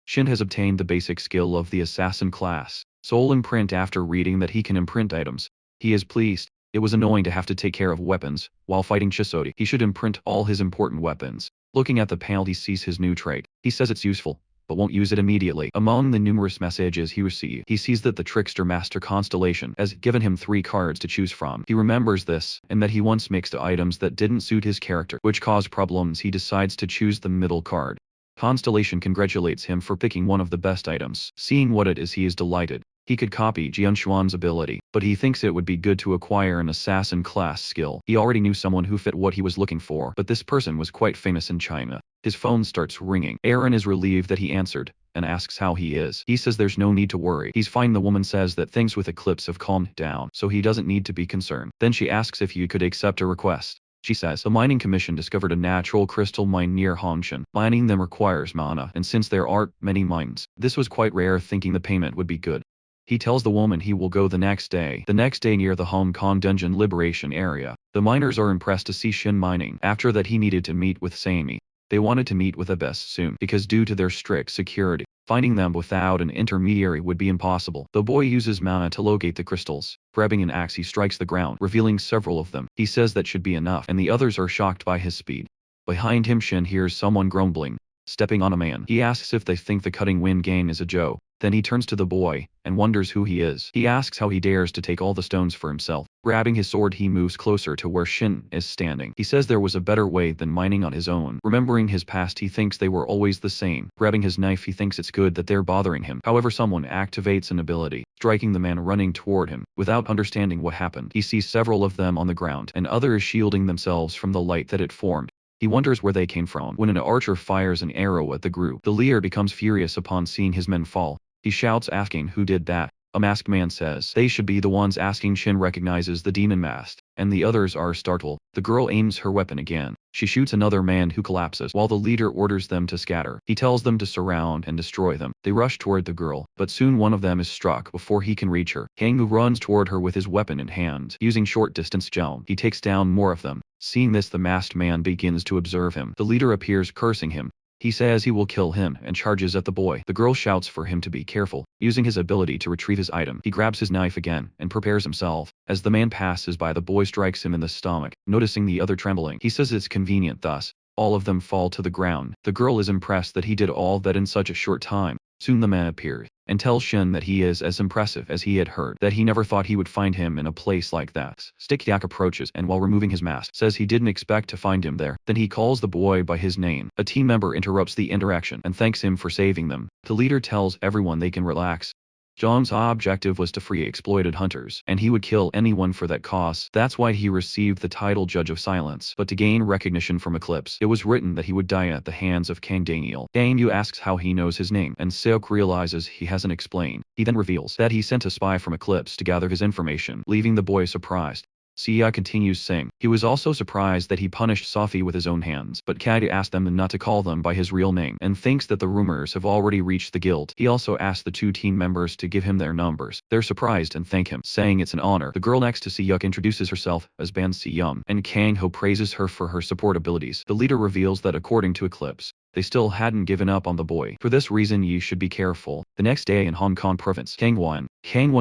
Speaker 1: Shin has obtained the basic skill of the assassin class, soul imprint. After reading that he can imprint items, he is pleased. It was annoying to have to take care of weapons while fighting Chisodi. He should imprint all his important weapons. Looking at the panel, he sees his new trait. He says it's useful, but won't use it immediately. Among the numerous messages he received, he sees that the Trickster Master Constellation has given him 3 cards to choose from. He remembers this, and that he once mixed items that didn't suit his character, which caused problems. He decides to choose the middle card. Constellation congratulates him for picking one of the best items. Seeing what it is, he is delighted. He could copy Jianshuan's ability, but he thinks it would be good to acquire an assassin class skill. He already knew someone who fit what he was looking for, but this person was quite famous in China. His phone starts ringing. Aaron is relieved that he answered, and asks how he is. He says there's no need to worry. He's fine. The woman says that things with Eclipse have calmed down, so he doesn't need to be concerned. Then she asks if you could accept a request. She says the mining commission discovered a natural crystal mine near Hongshan. Mining them requires mana, and since there aren't many mines, this was quite rare, thinking the payment would be good. He tells the woman he will go the next day. The next day, near the Hong Kong Dungeon Liberation area, the miners are impressed to see Shin mining. After that, he needed to meet with Sammy. They wanted to meet with Abyss soon because due to their strict security, finding them without an intermediary would be impossible. The boy uses mana to locate the crystals. Grabbing an axe, he strikes the ground, revealing several of them. He says that should be enough, and the others are shocked by his speed. Behind him, Shin hears someone grumbling, stepping on a man. He asks if they think the cutting wind game is a joke. Then he turns to the boy and wonders who he is. He asks how he dares to take all the stones for himself. Grabbing his sword, he moves closer to where Shin is standing. He says there was a better way than mining on his own. Remembering his past, he thinks they were always the same. Grabbing his knife, he thinks it's good that they're bothering him. However, someone activates an ability, striking the man running toward him. Without understanding what happened, he sees several of them on the ground, and others shielding themselves from the light that it formed. He wonders where they came from. When an archer fires an arrow at the group, the leader becomes furious upon seeing his men fall. He shouts, asking who did that. A masked man says they should be the ones asking. Shin recognizes the demon mask, and the others are startled. The girl aims her weapon again. She shoots another man who collapses while the leader orders them to scatter. He tells them to surround and destroy them. They rush toward the girl, but soon one of them is struck before he can reach her. Kangwoo runs toward her with his weapon in hand. Using short distance jump, he takes down more of them. Seeing this, the masked man begins to observe him. The leader appears, cursing him. He says he will kill him and charges at the boy. The girl shouts for him to be careful. Using his ability to retrieve his item, he grabs his knife again and prepares himself. As the man passes by, the boy strikes him in the stomach. Noticing the other trembling, he says it's convenient, thus all of them fall to the ground. The girl is impressed that he did all that in such a short time. Soon the man appears and tells Shin that he is as impressive as he had heard, that he never thought he would find him in a place like that. Stick Yak approaches and while removing his mask, says he didn't expect to find him there. Then he calls the boy by his name. A team member interrupts the interaction and thanks him for saving them. The leader tells everyone they can relax. John's objective was to free exploited hunters, and he would kill anyone for that cause. That's why he received the title Judge of Silence. But to gain recognition from Eclipse, it was written that he would die at the hands of Kang Daniel. Kangwoo asks how he knows his name, and Seok realizes he hasn't explained. He then reveals that he sent a spy from Eclipse to gather his information, leaving the boy surprised. Sia continues saying he was also surprised that he punished Safi with his own hands, but Kadi asked them not to call them by his real name and thinks that the rumors have already reached the guild. He also asked the 2 team members to give him their numbers. They're surprised and thank him, saying it's an honor. The girl next to Siyuk introduces herself as Ban Siyum, and Kang Ho praises her for her support abilities. The leader reveals that according to Eclipse, they still hadn't given up on the boy. For this reason, you should be careful. The next day in Hong Kong province, Kangwon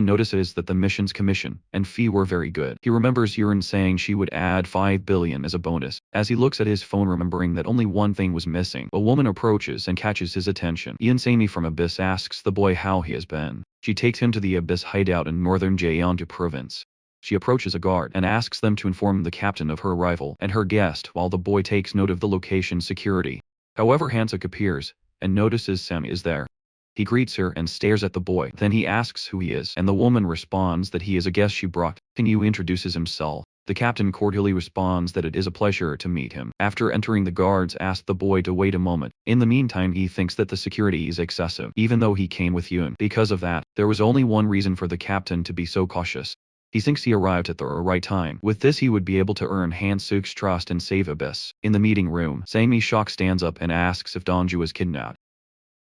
Speaker 1: notices that the mission's commission and fee were very good. He remembers Yurin saying she would add 5 billion as a bonus. As he looks at his phone, remembering that only one thing was missing, a woman approaches and catches his attention. Ian Sammy from Abyss asks the boy how he has been. She takes him to the Abyss hideout in northern Jeonju province. She approaches a guard and asks them to inform the captain of her arrival and her guest while the boy takes note of the location security. However, Hansuk appears and notices Sam is there. He greets her and stares at the boy. Then he asks who he is, and the woman responds that he is a guest she brought. Kanyu introduces himself. The captain cordially responds that it is a pleasure to meet him. After entering, the guards ask the boy to wait a moment. In the meantime, he thinks that the security is excessive, even though he came with Yoon. Because of that, there was only one reason for the captain to be so cautious. He thinks he arrived at the right time. With this, he would be able to earn Hansuk's trust and save Abyss. In the meeting room, Sami Shock stands up and asks if Donju was kidnapped.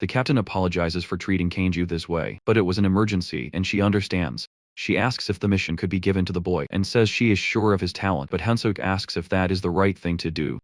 Speaker 1: The captain apologizes for treating Kanju this way, but it was an emergency and she understands. She asks if the mission could be given to the boy and says she is sure of his talent, but Hansuk asks if that is the right thing to do.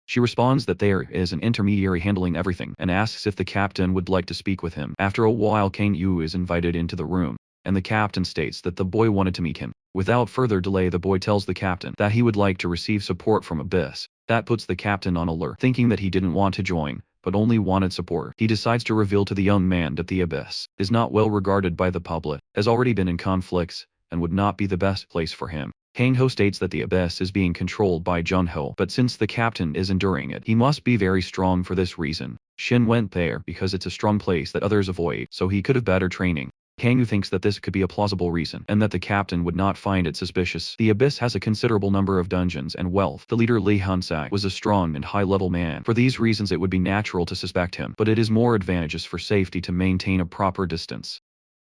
Speaker 1: She responds that there is an intermediary handling everything and asks if the captain would like to speak with him. After a while, Kanju is invited into the room, and the captain states that the boy wanted to meet him. Without further delay, the boy tells the captain that he would like to receive support from Abyss. That puts the captain on alert, thinking that he didn't want to join, but only wanted support. He decides to reveal to the young man that the Abyss is not well regarded by the public, has already been in conflicts, and would not be the best place for him. Hang-ho states that the Abyss is being controlled by Jun-ho, but since the captain is enduring it, he must be very strong for this reason. Shin went there because it's a strong place that others avoid, so he could have better training. Kang thinks that this could be a plausible reason, and that the captain would not find it suspicious. The Abyss has a considerable number of dungeons and wealth. The leader Lee Han-sak was a strong and high-level man. For these reasons, it would be natural to suspect him, but it is more advantageous for safety to maintain a proper distance.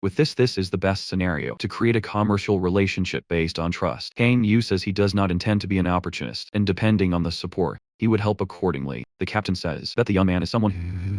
Speaker 1: With this is the best scenario to create a commercial relationship based on trust. Kang Yu says he does not intend to be an opportunist, and depending on the support, he would help accordingly. The captain says that the young man is someone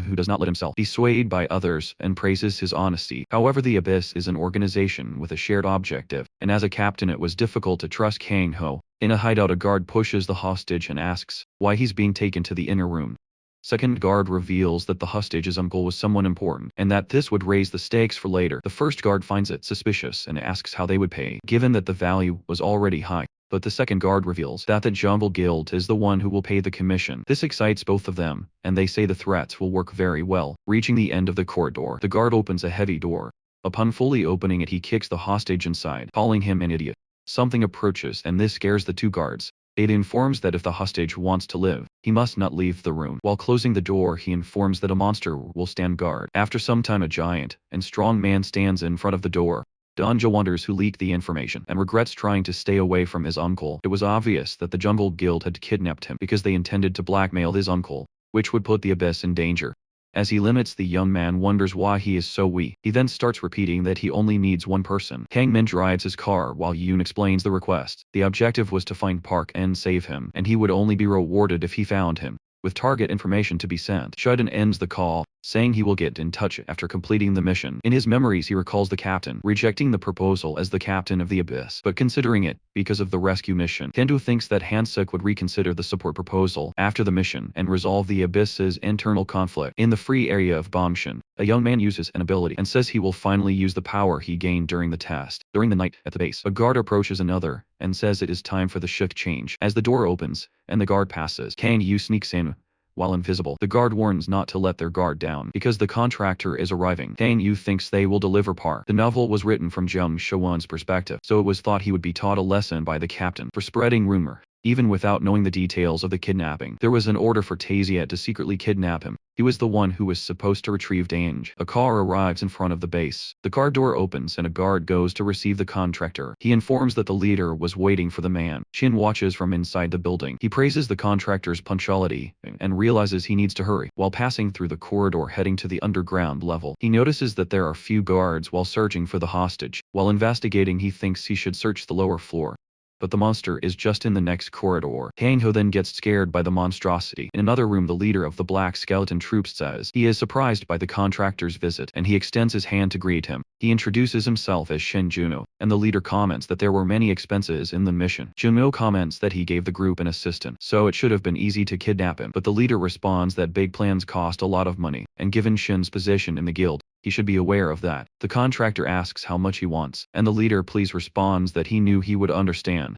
Speaker 1: who does not let himself be swayed by others and praises his honesty. However, the Abyss is an organization with a shared objective, and as a captain it was difficult to trust Kang Ho. In a hideout, a guard pushes the hostage and asks why he's being taken to the inner room. Second guard reveals that the hostage's uncle was someone important, and that this would raise the stakes for later. The first guard finds it suspicious and asks how they would pay, given that the value was already high. But the second guard reveals that the Jungle Guild is the one who will pay the commission. This excites both of them, and they say the threats will work very well. Reaching the end of the corridor, the guard opens a heavy door. Upon fully opening it, he kicks the hostage inside, calling him an idiot. Something approaches, and this scares the two guards. It informs that if the hostage wants to live, he must not leave the room. While closing the door, he informs that a monster will stand guard. After some time, a giant and strong man stands in front of the door. Donja wonders who leaked the information and regrets trying to stay away from his uncle. It was obvious that the Jungle Guild had kidnapped him because they intended to blackmail his uncle, which would put the Abyss in danger. As he limits, the young man wonders why he is so weak. He then starts repeating that he only needs one person. Kang Min drives his car while Yoon explains the request. The objective was to find Park and save him, and he would only be rewarded if he found him. With target information to be sent, Shuden ends the call, saying he will get in touch after completing the mission. In his memories, he recalls the captain rejecting the proposal as the captain of the Abyss, but considering it because of the rescue mission. Kendo thinks that Hansuk would reconsider the support proposal after the mission and resolve the Abyss's internal conflict. In the free area of Bongshan, a young man uses an ability and says he will finally use the power he gained during the test. During the night at the base, a guard approaches another and says it is time for the shift change. As the door opens and the guard passes, Kang Yu sneaks in. While invisible, the guard warns not to let their guard down because the contractor is arriving. Kang Yu thinks they will deliver Park. The novel was written from Jung Showon's perspective, so it was thought he would be taught a lesson by the captain for spreading rumor. Even without knowing the details of the kidnapping, there was an order for Taziet to secretly kidnap him. He was the one who was supposed to retrieve Dange. A car arrives in front of the base. The car door opens and a guard goes to receive the contractor. He informs that the leader was waiting for the man. Shin watches from inside the building. He praises the contractor's punctuality and realizes he needs to hurry. While passing through the corridor heading to the underground level, he notices that there are few guards while searching for the hostage. While investigating, he thinks he should search the lower floor, but the monster is just in the next corridor. Hang-ho then gets scared by the monstrosity. In another room, the leader of the Black Skeleton Troops says he is surprised by the contractor's visit, and he extends his hand to greet him. He introduces himself as Shin Juno, and the leader comments that there were many expenses in the mission. Juno comments that he gave the group an assistant, so it should have been easy to kidnap him, but the leader responds that big plans cost a lot of money, and given Shin's position in the guild, he should be aware of that. The contractor asks how much he wants, and the leader responds that he knew he would understand.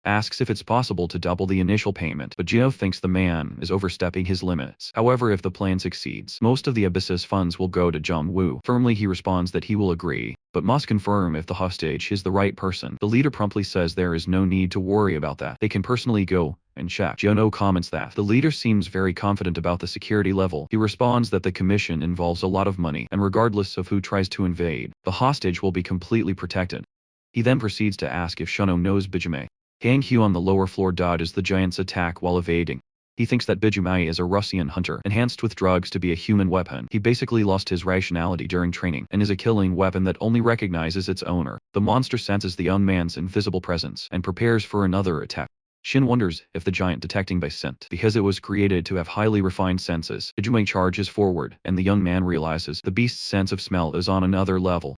Speaker 1: asks if it's possible to double the initial payment, but Geo thinks the man is overstepping his limits. However, if the plan succeeds, most of the Abyss's funds will go to Jung-woo. Firmly he responds that he will agree, but must confirm if the hostage is the right person. The leader promptly says there is no need to worry about that. They can personally go and check. Jono comments that the leader seems very confident about the security level. He responds that the commission involves a lot of money, and regardless of who tries to invade, the hostage will be completely protected. He then proceeds to ask if Shuno knows Bijime. Kang Hyo on the lower floor dodges the giant's attack while evading. He thinks that Bijumai is a Russian hunter, enhanced with drugs to be a human weapon. He basically lost his rationality during training, and is a killing weapon that only recognizes its owner. The monster senses the young man's invisible presence, and prepares for another attack. Shin wonders if the giant detecting by scent, because it was created to have highly refined senses. Bijumai charges forward, and the young man realizes the beast's sense of smell is on another level.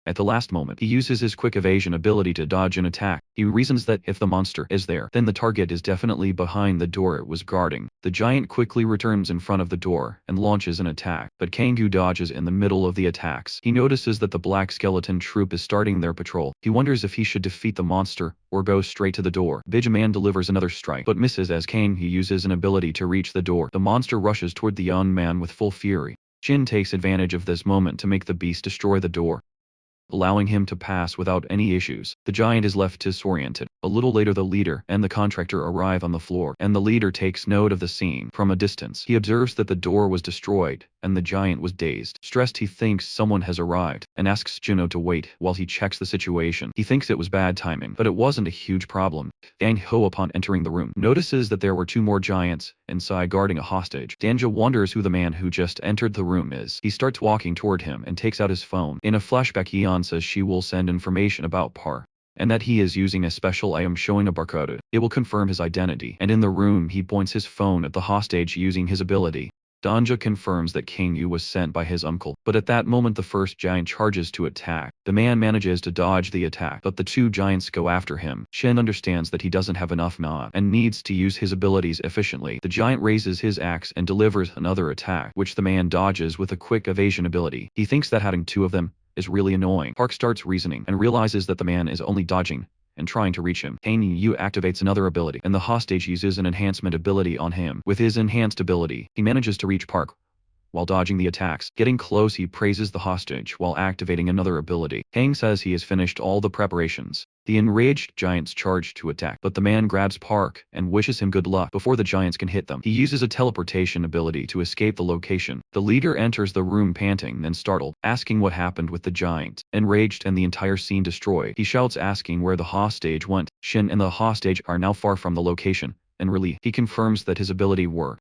Speaker 1: At the last moment, he uses his quick evasion ability to dodge an attack. He reasons that if the monster is there, then the target is definitely behind the door it was guarding. The giant quickly returns in front of the door and launches an attack, but Kangoo dodges in the middle of the attacks. He notices that the black skeleton troop is starting their patrol. He wonders if he should defeat the monster or go straight to the door. Bijaman delivers another strike, but misses as Kang uses an ability to reach the door. The monster rushes toward the young man with full fury. Shin takes advantage of this moment to make the beast destroy the door, allowing him to pass without any issues. The giant is left disoriented. A little later the leader and the contractor arrive on the floor, and the leader takes note of the scene from a distance. He observes that the door was destroyed, and the giant was dazed. Stressed, he thinks someone has arrived, and asks Juno to wait while he checks the situation. He thinks it was bad timing, but it wasn't a huge problem. Dang Ho, upon entering the room, notices that there were two more giants inside guarding a hostage. Danja wonders who the man who just entered the room is. He starts walking toward him and takes out his phone. In a flashback, Yeon says she will send information about Par, and that he is using a special item showing a barcode. It will confirm his identity, and in the room he points his phone at the hostage using his ability. Danja confirms that King Yu was sent by his uncle, but at that moment the first giant charges to attack. The man manages to dodge the attack, but the two giants go after him. Shen understands that he doesn't have enough mana and needs to use his abilities efficiently. The giant raises his axe and delivers another attack, which the man dodges with a quick evasion ability. He thinks that having two of them is really annoying. Park starts reasoning and realizes that the man is only dodging and trying to reach him. Kang Yu activates another ability, and the hostage uses an enhancement ability on him. With his enhanced ability, he manages to reach Park while dodging the attacks. Getting close, he praises the hostage while activating another ability. Kang says he has finished all the preparations. The enraged giants charge to attack, but the man grabs Park and wishes him good luck before the giants can hit them. He uses a teleportation ability to escape the location. The leader enters the room panting and startled, asking what happened with the giant. Enraged and the entire scene destroyed, he shouts asking where the hostage went. Shin and the hostage are now far from the location, and relief, he confirms that his ability worked.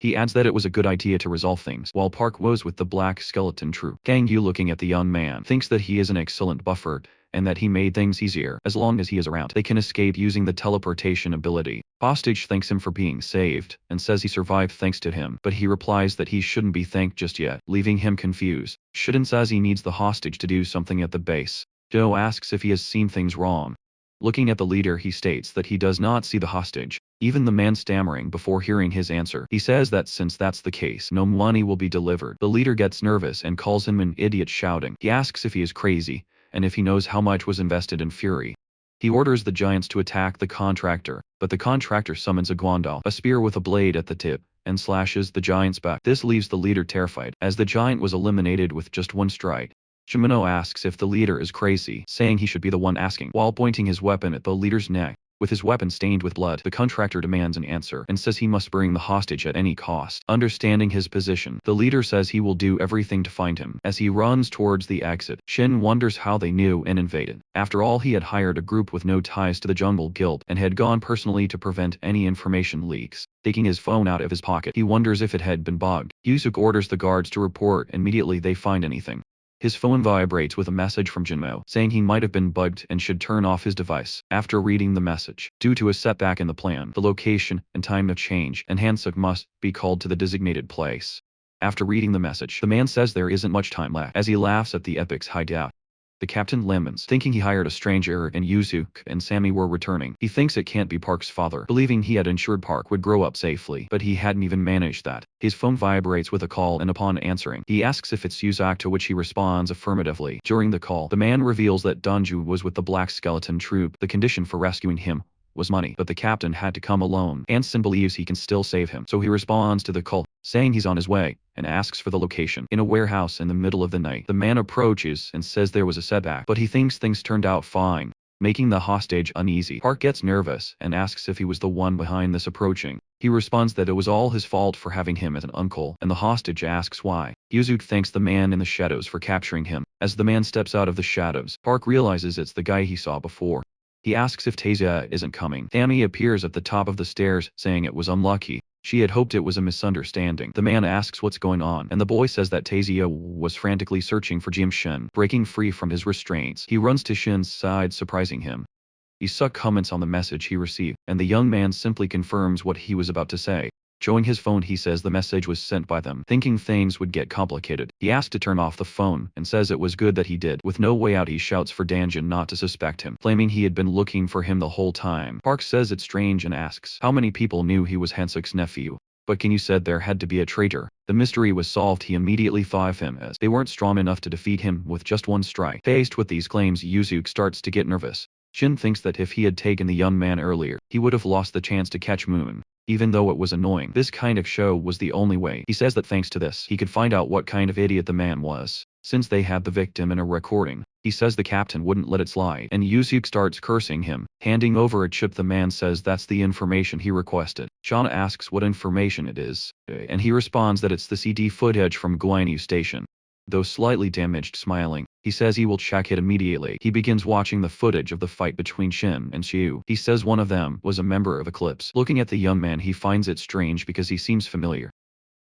Speaker 1: He adds that it was a good idea to resolve things while Park was with the black skeleton troop. Kang Yu, looking at the young man, thinks that he is an excellent buffer and that he made things easier. As long as he is around, they can escape using the teleportation ability. Hostage thanks him for being saved and says he survived thanks to him, but he replies that he shouldn't be thanked just yet, leaving him confused. Shiden says he needs the hostage to do something at the base. Joe asks if he has seen things wrong. Looking at the leader, he states that he does not see the hostage, even the man stammering before hearing his answer. He says that since that's the case, no money will be delivered. The leader gets nervous and calls him an idiot, shouting. He asks if he is crazy, and if he knows how much was invested in Fury. He orders the giants to attack the contractor, but the contractor summons a guandao, a spear with a blade at the tip, and slashes the giant's back. This leaves the leader terrified, as the giant was eliminated with just one strike. Shimano asks if the leader is crazy, saying he should be the one asking, while pointing his weapon at the leader's neck. With his weapon stained with blood, the contractor demands an answer and says he must bring the hostage at any cost. Understanding his position, the leader says he will do everything to find him. As he runs towards the exit, Shin wonders how they knew and invaded. After all, he had hired a group with no ties to the Jungle Guild and had gone personally to prevent any information leaks. Taking his phone out of his pocket, he wonders if it had been bugged. Yusuk orders the guards to report immediately they find anything. His phone vibrates with a message from Jinmo, saying he might have been bugged and should turn off his device. After reading the message, due to a setback in the plan, the location and time of change, and Hansuk must be called to the designated place. After reading the message, the man says there isn't much time left, as he laughs at the Epic's hideout. The captain lemons, thinking he hired a stranger and Yusuk and Sammy were returning. He thinks it can't be Park's father, believing he had ensured Park would grow up safely, but he hadn't even managed that. His phone vibrates with a call, and upon answering, he asks if it's Yuzak, to which he responds affirmatively. During the call, the man reveals that Donju was with the Black Skeleton troop. The condition for rescuing him was money, but the captain had to come alone. Hansen believes he can still save him, so he responds to the call, saying he's on his way, and asks for the location. In a warehouse in the middle of the night, the man approaches and says there was a setback, but he thinks things turned out fine, making the hostage uneasy. Park gets nervous and asks if he was the one behind this approaching. He responds that it was all his fault for having him as an uncle, and the hostage asks why. Yuzu thanks the man in the shadows for capturing him. As the man steps out of the shadows, Park realizes it's the guy he saw before. He asks if Tasia isn't coming. Tammy appears at the top of the stairs, saying it was unlucky. She had hoped it was a misunderstanding. The man asks what's going on, and the boy says that Tasia was frantically searching for Jim Shin, breaking free from his restraints. He runs to Shin's side, surprising him. Isuk comments on the message he received, and the young man simply confirms what he was about to say. Showing his phone, he says the message was sent by them. Thinking things would get complicated, he asked to turn off the phone, and says it was good that he did. With no way out, he shouts for Danjin not to suspect him, claiming he had been looking for him the whole time. Park says it's strange and asks how many people knew he was Hansuk's nephew. But Kinyu said there had to be a traitor. The mystery was solved. He immediately thought of him as they weren't strong enough to defeat him with just one strike. Faced with these claims, Yuzu starts to get nervous. Shin thinks that if he had taken the young man earlier, he would have lost the chance to catch Moon. Even though it was annoying, this kind of show was the only way. He says that thanks to this, he could find out what kind of idiot the man was, since they had the victim in a recording. He says the captain wouldn't let it slide, and Yusuke starts cursing him. Handing over a chip, the man says that's the information he requested. Shauna asks what information it is, and he responds that it's the CD footage from Guanyu Station. Though slightly damaged, smiling, he says he will check it immediately. He begins watching the footage of the fight between Shin and Xiu. He says one of them was a member of Eclipse. Looking at the young man, he finds it strange because he seems familiar.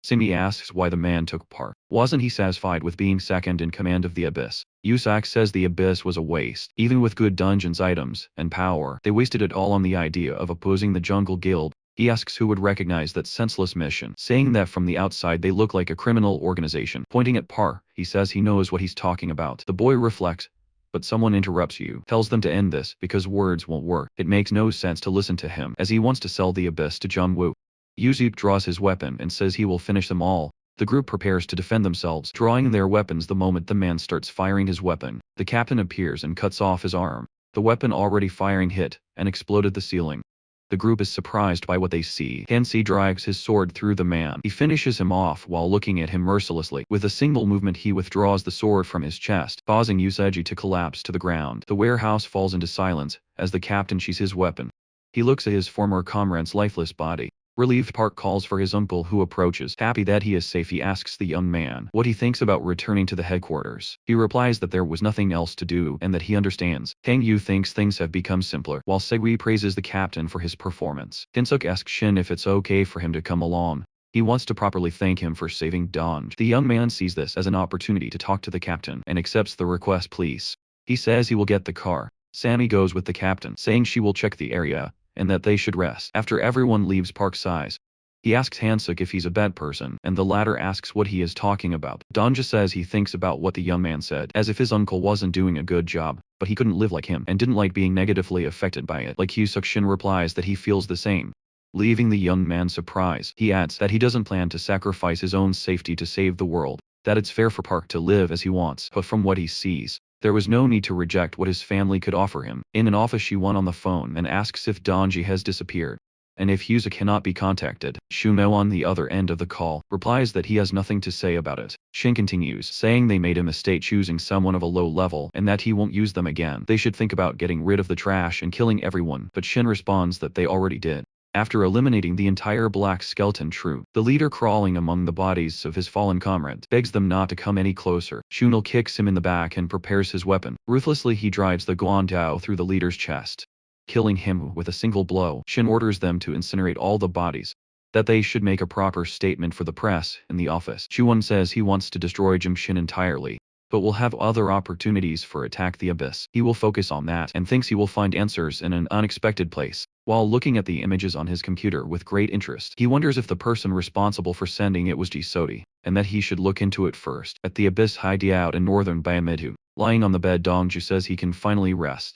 Speaker 1: Simi asks why the man took part. Wasn't he satisfied with being second in command of the Abyss? Yusak says the Abyss was a waste. Even with good dungeons items and power, they wasted it all on the idea of opposing the Jungle Guild. He asks who would recognize that senseless mission, saying that from the outside they look like a criminal organization. Pointing at Par, he says he knows what he's talking about. The boy reflects, but someone interrupts you, tells them to end this, because words won't work. It makes no sense to listen to him, as he wants to sell the Abyss to Jungwoo. Yuzuke draws his weapon and says he will finish them all. The group prepares to defend themselves, drawing their weapons the moment the man starts firing his weapon. The captain appears and cuts off his arm. The weapon already firing hit, and exploded the ceiling. The group is surprised by what they see. Hansi drives his sword through the man. He finishes him off while looking at him mercilessly. With a single movement, he withdraws the sword from his chest, causing Yuseji to collapse to the ground. The warehouse falls into silence as the captain sheathes his weapon. He looks at his former comrade's lifeless body. Relieved, Park calls for his uncle, who approaches. Happy that he is safe, he asks the young man what he thinks about returning to the headquarters. He replies that there was nothing else to do and that he understands. Tang Yu thinks things have become simpler, while Segui praises the captain for his performance. Tinsuk asks Shin if it's okay for him to come along. He wants to properly thank him for saving Donj. The young man sees this as an opportunity to talk to the captain and accepts the request. Please. He says he will get the car. Sammy goes with the captain, saying she will check the area and that they should rest. After everyone leaves Park's size, he asks Hansuk if he's a bad person, and the latter asks what he is talking about. Donja says he thinks about what the young man said, as if his uncle wasn't doing a good job, but he couldn't live like him and didn't like being negatively affected by it. Like Hyusuk, Shin replies that he feels the same. Leaving the young man surprised, he adds that he doesn't plan to sacrifice his own safety to save the world, that it's fair for Park to live as he wants, but from what he sees, there was no need to reject what his family could offer him. In an office, she went on the phone and asks if Donji has disappeared, and if Hyusa cannot be contacted. Shumo, on the other end of the call, replies that he has nothing to say about it. Shin continues, saying they made a mistake choosing someone of a low level and that he won't use them again. They should think about getting rid of the trash and killing everyone, but Shin responds that they already did. After eliminating the entire Black Skeleton troop, the leader, crawling among the bodies of his fallen comrades, begs them not to come any closer. Shunil kicks him in the back and prepares his weapon. Ruthlessly, he drives the Guandao through the leader's chest, killing him with a single blow. Shin orders them to incinerate all the bodies, that they should make a proper statement for the press in the office. Chuan says he wants to destroy Jim Shin entirely, but will have other opportunities for attack the Abyss. He will focus on that and thinks he will find answers in an unexpected place. While looking at the images on his computer with great interest, he wonders if the person responsible for sending it was Jisodi, and that he should look into it first. At the Abyss hideout in northern Byamedu, lying on the bed, Dongju says he can finally rest.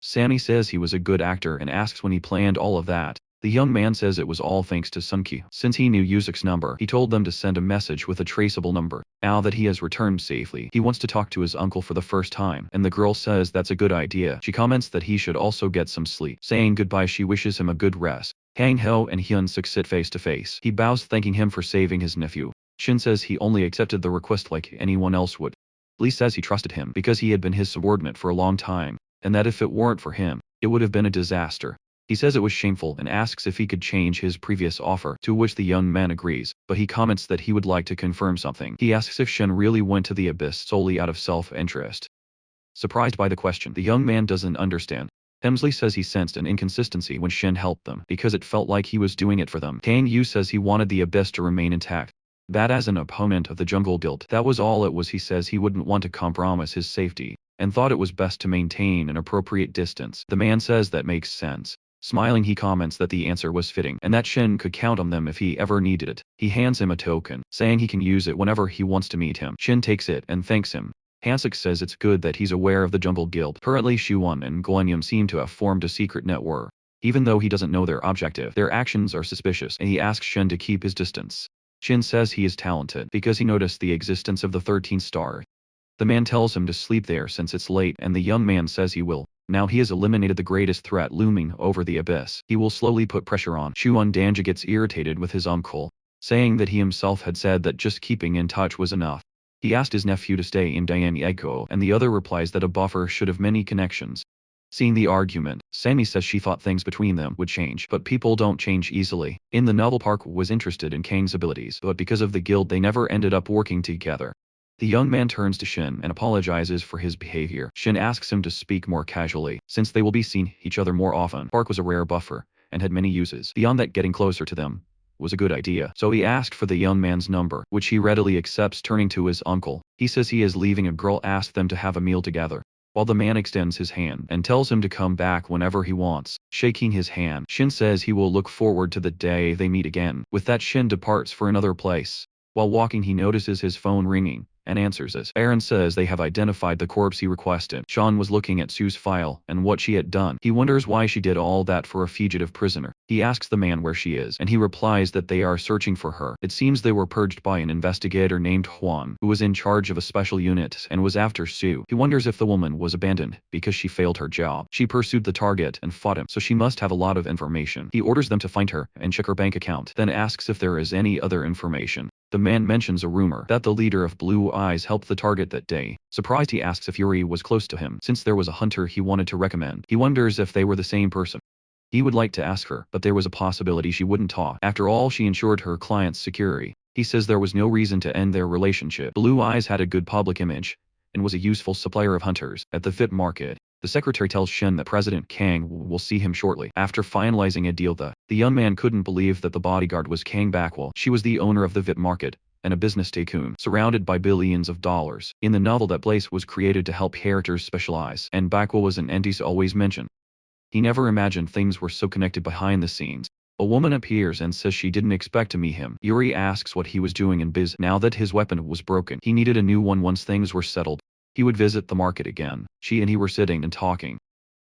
Speaker 1: Sammy says he was a good actor and asks when he planned all of that. The young man says it was all thanks to Sunki. Since he knew Yusuk's number, he told them to send a message with a traceable number. Now that he has returned safely, he wants to talk to his uncle for the first time, and the girl says that's a good idea. She comments that he should also get some sleep. Saying goodbye, she wishes him a good rest. Kang Ho and Hyun Suk sit face to face. He bows, thanking him for saving his nephew. Shin says he only accepted the request like anyone else would. Lee says he trusted him because he had been his subordinate for a long time, and that if it weren't for him, it would have been a disaster. He says it was shameful and asks if he could change his previous offer, to which the young man agrees, but he comments that he would like to confirm something. He asks if Shin really went to the abyss solely out of self-interest. Surprised by the question, the young man doesn't understand. Hemsley says he sensed an inconsistency when Shin helped them, because it felt like he was doing it for them. Kang Yu says he wanted the abyss to remain intact. That as an opponent of the Jungle Guild, that was all it was. He says he wouldn't want to compromise his safety, and thought it was best to maintain an appropriate distance. The man says that makes sense. Smiling, he comments that the answer was fitting, and that Shin could count on them if he ever needed it. He hands him a token, saying he can use it whenever he wants to meet him. Shin takes it and thanks him. Hansuk says it's good that he's aware of the Jungle Guild. Currently Shuwon and Guanyam seem to have formed a secret network. Even though he doesn't know their objective, their actions are suspicious, and he asks Shin to keep his distance. Shin says he is talented because he noticed the existence of the 13th star. The man tells him to sleep there since it's late, and the young man says he will. Now he has eliminated the greatest threat looming over the abyss. He will slowly put pressure on. Shuon Danja gets irritated with his uncle, saying that he himself had said that just keeping in touch was enough. He asked his nephew to stay in Dianyego, and the other replies that a buffer should have many connections. Seeing the argument, Sammy says she thought things between them would change, but people don't change easily. In the novel, Park was interested in Kang's abilities, but because of the guild they never ended up working together. The young man turns to Shin and apologizes for his behavior. Shin asks him to speak more casually, since they will be seeing each other more often. Park was a rare buffer, and had many uses. Beyond that, getting closer to them was a good idea, so he asked for the young man's number, which he readily accepts. Turning to his uncle, he says he is leaving. A girl asked them to have a meal together, while the man extends his hand and tells him to come back whenever he wants. Shaking his hand, Shin says he will look forward to the day they meet again. With that, Shin departs for another place. While walking, he notices his phone ringing, and answers as Aaron says they have identified the corpse he requested. Sean was looking at Sue's file and what she had done. He wonders why she did all that for a fugitive prisoner. He asks the man where she is, and he replies that they are searching for her. It seems they were purged by an investigator named Juan, who was in charge of a special unit and was after Sue. He wonders if the woman was abandoned because she failed her job. She pursued the target and fought him, so she must have a lot of information. He orders them to find her and check her bank account, then asks if there is any other information. The man mentions a rumor that the leader of Blue Eyes helped the target that day. Surprised, he asks if Yuri was close to him, since there was a hunter he wanted to recommend. He wonders if they were the same person. He would like to ask her, but there was a possibility she wouldn't talk. After all, she ensured her client's security. He says there was no reason to end their relationship. Blue Eyes had a good public image, and was a useful supplier of hunters at the fit market. The secretary tells Shin that President Kang will see him shortly. After finalizing a deal, the young man couldn't believe that the bodyguard was Kang Bakwell. She was the owner of the VIP market, and a business tycoon, surrounded by billions of dollars. In the novel, that place was created to help characters specialize, and Bakwell was an entity always mentioned. He never imagined things were so connected behind the scenes. A woman appears and says she didn't expect to meet him. Yuri asks what he was doing in biz now that his weapon was broken. He needed a new one once things were settled. He would visit the market again. She and he were sitting and talking.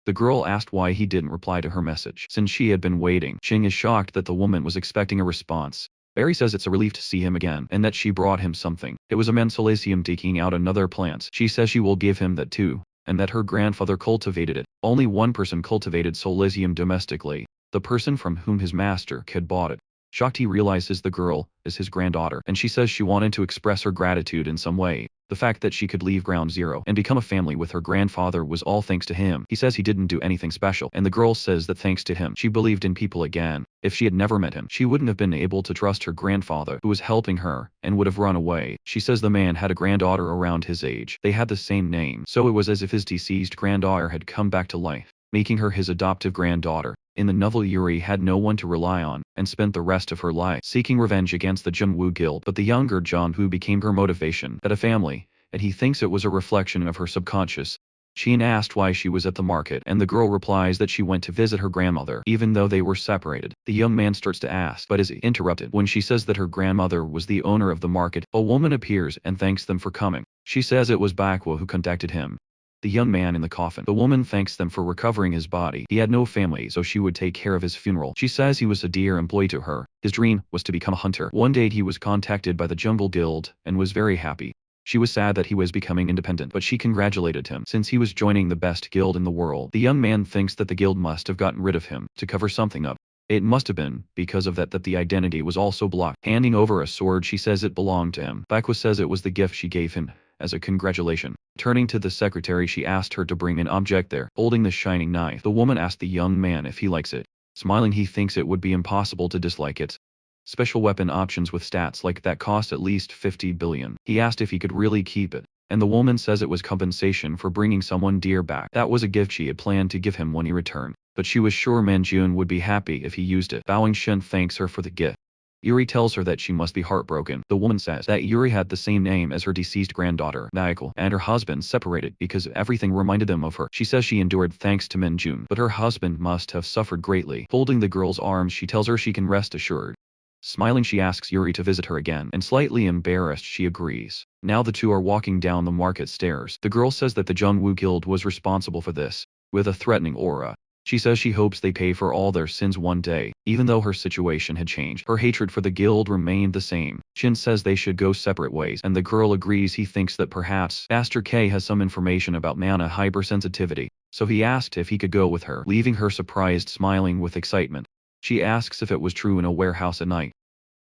Speaker 1: The girl asked why he didn't reply to her message, since she had been waiting. Ching is shocked that the woman was expecting a response. Barry says it's a relief to see him again, and that she brought him something. It was a Mensolasium digging out another plant. She says she will give him that too, and that her grandfather cultivated it. Only one person cultivated Solasium domestically, the person from whom his master had bought it. Shocked, he realizes the girl is his granddaughter, and she says she wanted to express her gratitude in some way. The fact that she could leave Ground Zero and become a family with her grandfather was all thanks to him. He says he didn't do anything special, and the girl says that thanks to him, she believed in people again. If she had never met him, she wouldn't have been able to trust her grandfather, who was helping her, and would have run away. She says the man had a granddaughter around his age. They had the same name, so it was as if his deceased granddaughter had come back to life, making her his adoptive granddaughter. In the novel, Yuri had no one to rely on, and spent the rest of her life seeking revenge against the Jungwoo Guild. But the younger Jongwoo became her motivation, had a family, and he thinks it was a reflection of her subconscious. Sheen asked why she was at the market, and the girl replies that she went to visit her grandmother, even though they were separated. The young man starts to ask, but is interrupted when she says that her grandmother was the owner of the market. A woman appears and thanks them for coming. She says it was Bakwa who contacted him. The young man in the coffin. The woman thanks them for recovering his body. He had no family, so she would take care of his funeral. She says he was a dear employee to her. His dream was to become a hunter. One day he was contacted by the Jungle Guild and was very happy. She was sad that he was becoming independent, but she congratulated him since he was joining the best guild in the world. The young man thinks that the guild must have gotten rid of him to cover something up. It must have been because of that the identity was also blocked. Handing over a sword, she says it belonged to him. Bakwa says it was the gift she gave him as a congratulation. Turning to the secretary, she asked her to bring an object there, holding the shining knife. The woman asked the young man if he likes it. Smiling, he thinks it would be impossible to dislike it. Special weapon options with stats like that cost at least 50 billion. He asked if he could really keep it, and the woman says it was compensation for bringing someone dear back. That was a gift she had planned to give him when he returned, but she was sure Manjun would be happy if he used it. Bowing, Shen thanks her for the gift. Yuri tells her that she must be heartbroken. The woman says that Yuri had the same name as her deceased granddaughter, Naiko, and her husband separated because everything reminded them of her. She says she endured thanks to Minjun, but her husband must have suffered greatly. Holding the girl's arms, she tells her she can rest assured. Smiling, she asks Yuri to visit her again, and slightly embarrassed, she agrees. Now the two are walking down the market stairs. The girl says that the Jungwoo Guild was responsible for this, with a threatening aura. She says she hopes they pay for all their sins one day. Even though her situation had changed, her hatred for the guild remained the same. Shin says they should go separate ways, and the girl agrees. He thinks that perhaps Master K has some information about mana hypersensitivity, so he asked if he could go with her, leaving her surprised, smiling with excitement. She asks if it was true in a warehouse at night.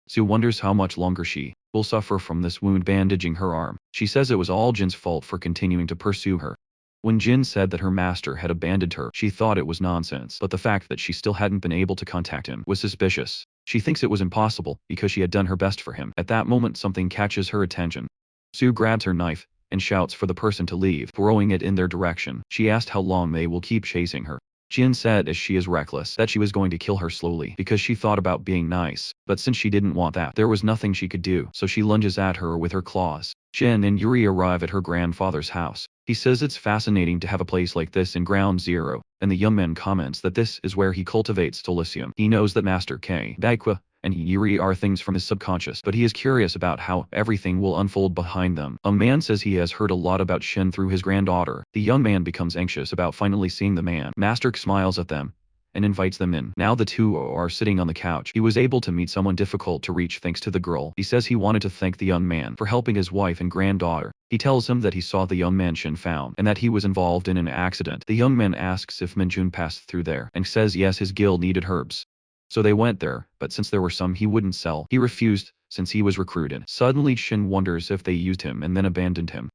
Speaker 1: Sue wonders how much longer she will suffer from this wound, bandaging her arm. She says it was all Jin's fault for continuing to pursue her. When Jin said that her master had abandoned her, she thought it was nonsense, but the fact that she still hadn't been able to contact him was suspicious. She thinks it was impossible because she had done her best for him. At that moment, something catches her attention. Sue grabs her knife and shouts for the person to leave, throwing it in their direction. She asked how long they will keep chasing her. Jin said as she is reckless that she was going to kill her slowly because she thought about being nice, but since she didn't want that, there was nothing she could do, so she lunges at her with her claws. Jin and Yuri arrive at her grandfather's house. He says it's fascinating to have a place like this in Ground Zero, and the young man comments that this is where he cultivates Stolicium. He knows that Master K, Bakwa, and Yuri are things from his subconscious, but he is curious about how everything will unfold behind them. A man says he has heard a lot about Shin through his granddaughter. The young man becomes anxious about finally seeing the man. Master K smiles at them and invites them in. Now the two are sitting on the couch. He was able to meet someone difficult to reach thanks to the girl. He says he wanted to thank the young man for helping his wife and granddaughter. He tells him that he saw the young man Shin found and that he was involved in an accident. The young man asks if Minjun passed through there and says yes, his guild needed herbs. So they went there, but since there were some he wouldn't sell, he refused since he was recruited. Suddenly Shin wonders if they used him and then abandoned him.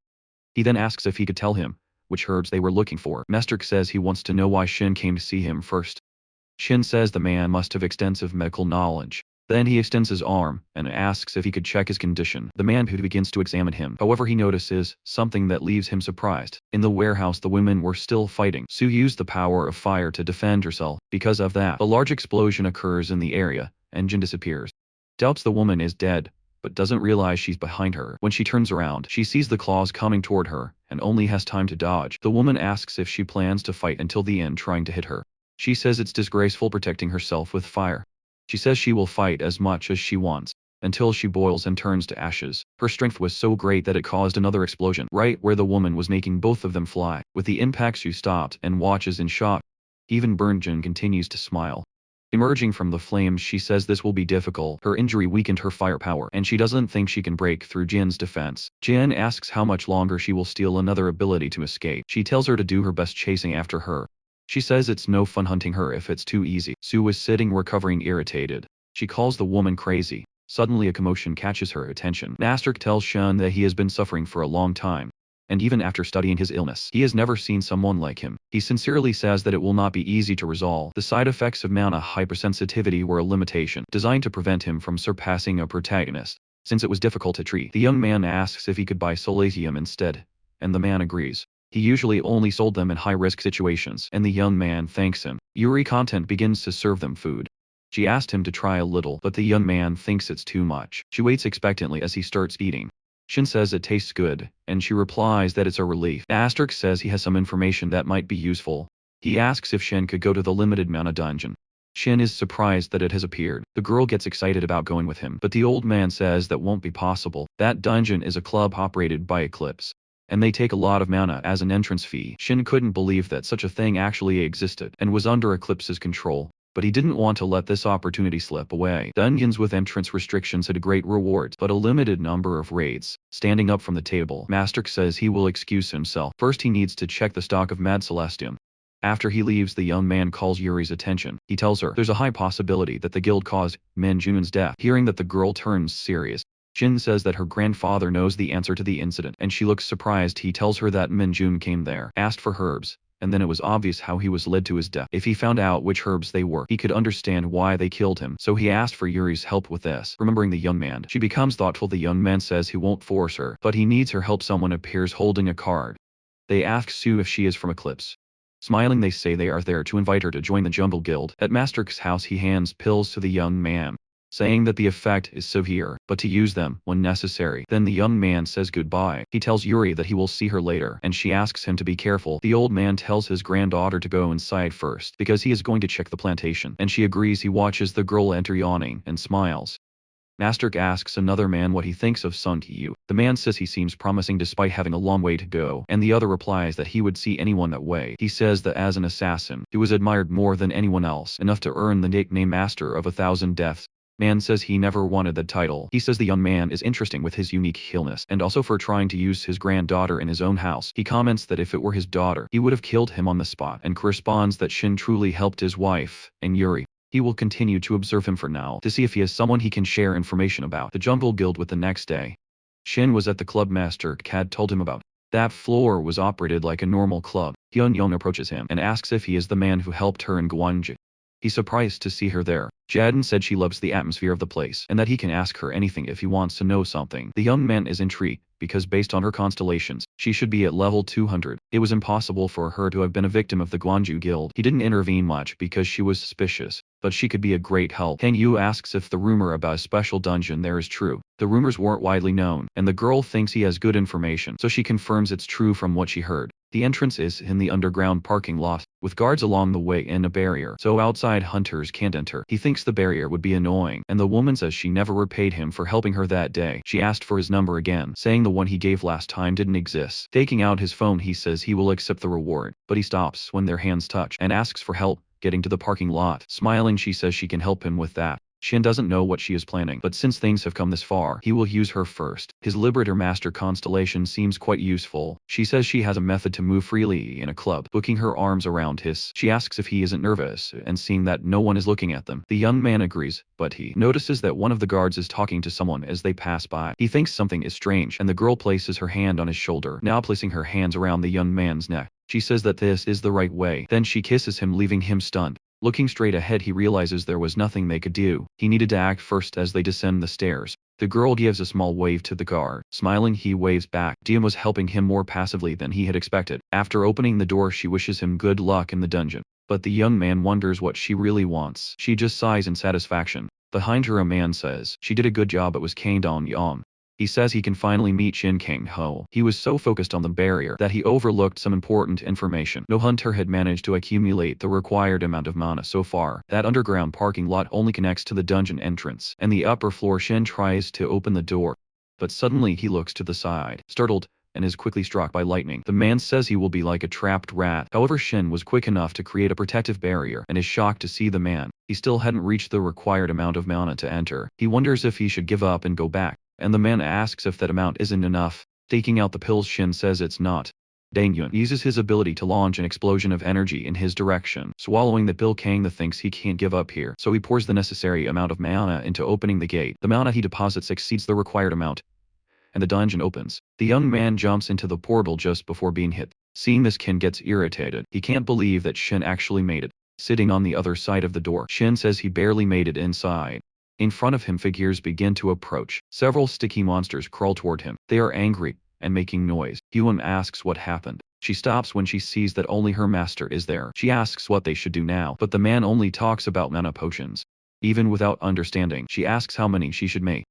Speaker 1: He then asks if he could tell him which herbs they were looking for. Master K says he wants to know why Shin came to see him first. Shin says the man must have extensive medical knowledge. Then he extends his arm and asks if he could check his condition. The man who begins to examine him. However, he notices something that leaves him surprised. In the warehouse, the women were still fighting. Sue used the power of fire to defend herself. Because of that, a large explosion occurs in the area, and Jin disappears. Doubts the woman is dead, but doesn't realize she's behind her. When she turns around, she sees the claws coming toward her, and only has time to dodge. The woman asks if she plans to fight until the end, trying to hit her. She says it's disgraceful protecting herself with fire. She says she will fight as much as she wants, until she boils and turns to ashes. Her strength was so great that it caused another explosion, right where the woman was, making both of them fly. With the impact, she stopped and watches in shock. Even Burnjin continues to smile. Emerging from the flames, she says this will be difficult. Her injury weakened her firepower, and she doesn't think she can break through Jin's defense. Jin asks how much longer she will steal another ability to escape. She tells her to do her best chasing after her. She says it's no fun hunting her if it's too easy. Sue was sitting recovering, irritated. She calls the woman crazy. Suddenly a commotion catches her attention. Master K tells Shun that he has been suffering for a long time, and even after studying his illness, he has never seen someone like him. He sincerely says that it will not be easy to resolve. The side effects of mana hypersensitivity were a limitation, designed to prevent him from surpassing a protagonist. Since it was difficult to treat, the young man asks if he could buy Solatium instead, and the man agrees. He usually only sold them in high-risk situations, and the young man thanks him. Yuri Content begins to serve them food. She asked him to try a little, but the young man thinks it's too much. She waits expectantly as he starts eating. Shin says it tastes good, and she replies that it's a relief. Master K says he has some information that might be useful. He asks if Shin could go to the limited mana dungeon. Shin is surprised that it has appeared. The girl gets excited about going with him, but the old man says that won't be possible. That dungeon is a club operated by Eclipse, and they take a lot of mana as an entrance fee. Shin couldn't believe that such a thing actually existed and was under Eclipse's control, but he didn't want to let this opportunity slip away. Dungeons with entrance restrictions had a great reward, but a limited number of raids. Standing up from the table, Master says he will excuse himself. First he needs to check the stock of Mad Celestium. After he leaves, the young man calls Yuri's attention. He tells her there's a high possibility that the guild caused Minjun's death. Hearing that, the girl turns serious. Shin says that her grandfather knows the answer to the incident, and she looks surprised. He tells her that Minjun came there, asked for herbs, and then it was obvious how he was led to his death. If he found out which herbs they were, he could understand why they killed him, so he asked for Yuri's help with this. Remembering the young man, she becomes thoughtful. The young man says he won't force her, but he needs her help. Someone appears holding a card. They ask Sue if she is from Eclipse. Smiling, they say they are there to invite her to join the Jumble Guild. At Master's house, he hands pills to the young man, saying that the effect is severe, but to use them when necessary. Then the young man says goodbye. He tells Yuri that he will see her later, and she asks him to be careful. The old man tells his granddaughter to go inside first, because he is going to check the plantation, and she agrees. He watches the girl enter, yawning, and smiles. Master asks another man what he thinks of Sun Yu. The man says he seems promising despite having a long way to go, and the other replies that he would see anyone that way. He says that as an assassin, he was admired more than anyone else, enough to earn the nickname Master of 1,000 Deaths. Man says he never wanted that title. He says the young man is interesting with his unique illness, and also for trying to use his granddaughter in his own house. He comments that if it were his daughter, he would have killed him on the spot, and corresponds that Shin truly helped his wife, and Yuri. He will continue to observe him for now, to see if he is someone he can share information about the Jumble Guild with. The next day, Shin was at the club Master had told him about. That floor was operated like a normal club. Hyun Young approaches him and asks if he is the man who helped her in Gwangju. He's surprised to see her there. Jaden said she loves the atmosphere of the place, and that he can ask her anything if he wants to know something. The young man is intrigued, because based on her constellations, she should be at level 200. It was impossible for her to have been a victim of the Gwangju Guild. He didn't intervene much because she was suspicious, but she could be a great help. Hang Yu asks if the rumor about a special dungeon there is true. The rumors weren't widely known, and the girl thinks he has good information, so she confirms it's true from what she heard. The entrance is in the underground parking lot, with guards along the way and a barrier, so outside hunters can't enter. He thinks the barrier would be annoying, and the woman says she never repaid him for helping her that day. She asked for his number again, saying the one he gave last time didn't exist. Taking out his phone, he says he will accept the reward, but he stops when their hands touch, and asks for help getting to the parking lot. Smiling, she says she can help him with that. Shin doesn't know what she is planning, but since things have come this far, he will use her first. His Liberator Master constellation seems quite useful. She says she has a method to move freely in a club, hooking her arms around his. She asks if he isn't nervous, and seeing that no one is looking at them, the young man agrees, but he notices that one of the guards is talking to someone as they pass by. He thinks something is strange, and the girl places her hand on his shoulder, now placing her hands around the young man's neck. She says that this is the right way. Then she kisses him, leaving him stunned. Looking straight ahead, he realizes there was nothing they could do. He needed to act first as they descend the stairs. The girl gives a small wave to the guard. Smiling, he waves back. Diem was helping him more passively than he had expected. After opening the door, she wishes him good luck in the dungeon. But the young man wonders what she really wants. She just sighs in satisfaction. Behind her, a man says, "She did a good job. It was Kang Dong Yang." He says he can finally meet Shin Kang Ho. He was so focused on the barrier that he overlooked some important information. No hunter had managed to accumulate the required amount of mana so far. That underground parking lot only connects to the dungeon entrance, and the upper floor. Shin tries to open the door, but suddenly he looks to the side, startled, and is quickly struck by lightning. The man says he will be like a trapped rat. However, Shin was quick enough to create a protective barrier, and is shocked to see the man. He still hadn't reached the required amount of mana to enter. He wonders if he should give up and go back, and the man asks if that amount isn't enough. Taking out the pills, Shin says it's not. Dangyun uses his ability to launch an explosion of energy in his direction. Swallowing the pill, Kang thinks he can't give up here, so he pours the necessary amount of mana into opening the gate. The mana he deposits exceeds the required amount, and the dungeon opens. The young man jumps into the portal just before being hit. Seeing this, Kin gets irritated. He can't believe that Shin actually made it. Sitting on the other side of the door, Shin says he barely made it inside. In front of him, figures begin to approach. Several sticky monsters crawl toward him. They are angry and making noise. Hyun asks what happened. She stops when she sees that only her master is there. She asks what they should do now, but the man only talks about mana potions. Even without understanding, she asks how many she should make.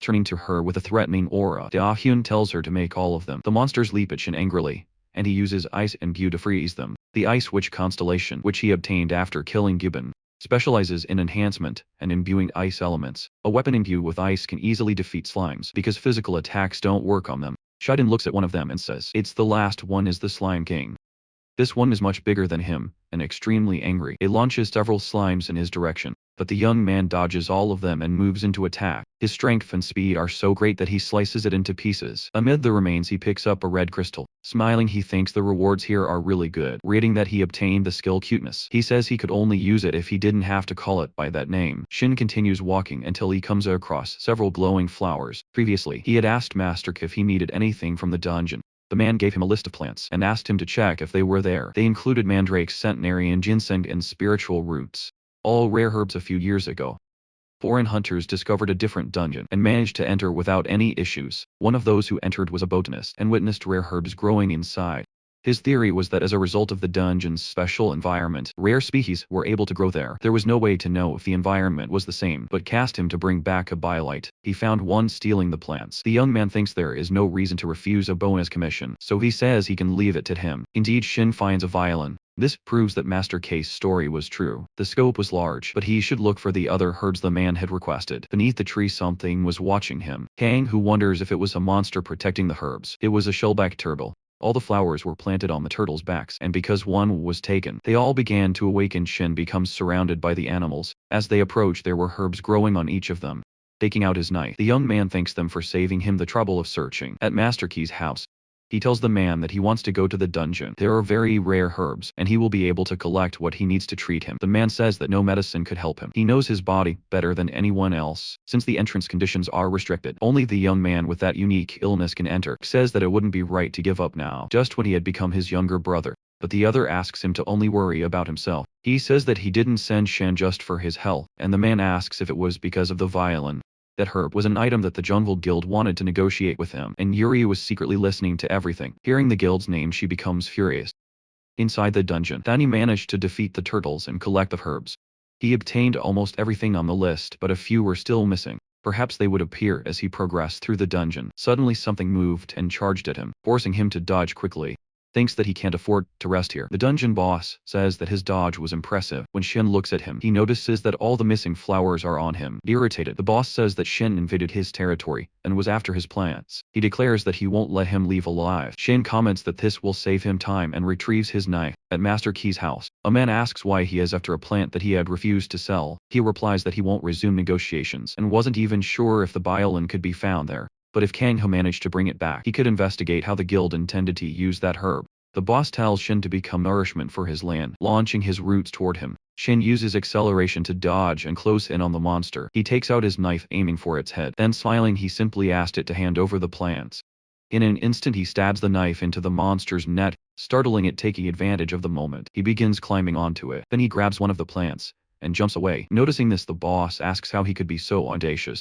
Speaker 1: Turning to her with a threatening aura, Da Hyun tells her to make all of them. The monsters leap at Shin angrily, and he uses Ice Imbue to freeze them. The Ice Witch constellation, which he obtained after killing Gibbon, specializes in enhancement and imbuing ice elements. A weapon imbued with ice can easily defeat slimes because physical attacks don't work on them. Shiden looks at one of them and says, "It's the last one is the Slime King. This one is much bigger than him, and extremely angry. It launches several slimes in his direction, but the young man dodges all of them and moves into attack. His strength and speed are so great that he slices it into pieces. Amid the remains he picks up a red crystal. Smiling, he thinks the rewards here are really good, reading that he obtained the skill cuteness. He says he could only use it if he didn't have to call it by that name. Shin continues walking until he comes across several glowing flowers. Previously, he had asked Master if he needed anything from the dungeon. The man gave him a list of plants and asked him to check if they were there. They included mandrake, centenary, and ginseng and spiritual roots, all rare herbs. A few years ago, foreign hunters discovered a different dungeon and managed to enter without any issues. One of those who entered was a botanist and witnessed rare herbs growing inside. His theory was that as a result of the dungeon's special environment, rare species were able to grow there. There was no way to know if the environment was the same, but cast him to bring back a biolite. He found one stealing the plants. The young man thinks there is no reason to refuse a bonus commission, so he says he can leave it to him. Indeed, Shin finds a violin. This proves that Master K's story was true. The scope was large, but he should look for the other herds the man had requested. Beneath the tree, something was watching him. Kang, who wonders if it was a monster protecting the herbs. It was a shellback turtle. All the flowers were planted on the turtles' backs, and because one was taken, they all began to awaken. Shin becomes surrounded by the animals. As they approach, there were herbs growing on each of them. Taking out his knife, the young man thanks them for saving him the trouble of searching. At Master Key's house, he tells the man that he wants to go to the dungeon. There are very rare herbs, and he will be able to collect what he needs to treat him. The man says that no medicine could help him. He knows his body better than anyone else. Since the entrance conditions are restricted, only the young man with that unique illness can enter. Says that it wouldn't be right to give up now, just when he had become his younger brother. But the other asks him to only worry about himself. He says that he didn't send Shan just for his health, and the man asks if it was because of the violin. That herb was an item that the Jungle Guild wanted to negotiate with him, and Yuri was secretly listening to everything. Hearing the guild's name, she becomes furious. Inside the dungeon, Danny managed to defeat the turtles and collect the herbs. He obtained almost everything on the list, but a few were still missing. Perhaps they would appear as he progressed through the dungeon. Suddenly something moved and charged at him, forcing him to dodge quickly. Thinks that he can't afford to rest here. The dungeon boss says that his dodge was impressive. When Shin looks at him, he notices that all the missing flowers are on him. Irritated, the boss says that Shin invaded his territory and was after his plants. He declares that he won't let him leave alive. Shin comments that this will save him time and retrieves his knife. At Master Key's house, a man asks why he is after a plant that he had refused to sell. He replies that he won't resume negotiations and wasn't even sure if the violin could be found there. But if Kang Ho managed to bring it back, he could investigate how the guild intended to use that herb. The boss tells Shin to become nourishment for his land, launching his roots toward him. Shin uses acceleration to dodge and close in on the monster. He takes out his knife, aiming for its head. Then smiling, he simply asked it to hand over the plants. In an instant he stabs the knife into the monster's neck, startling it, taking advantage of the moment. He begins climbing onto it. Then he grabs one of the plants and jumps away. Noticing this, the boss asks how he could be so audacious.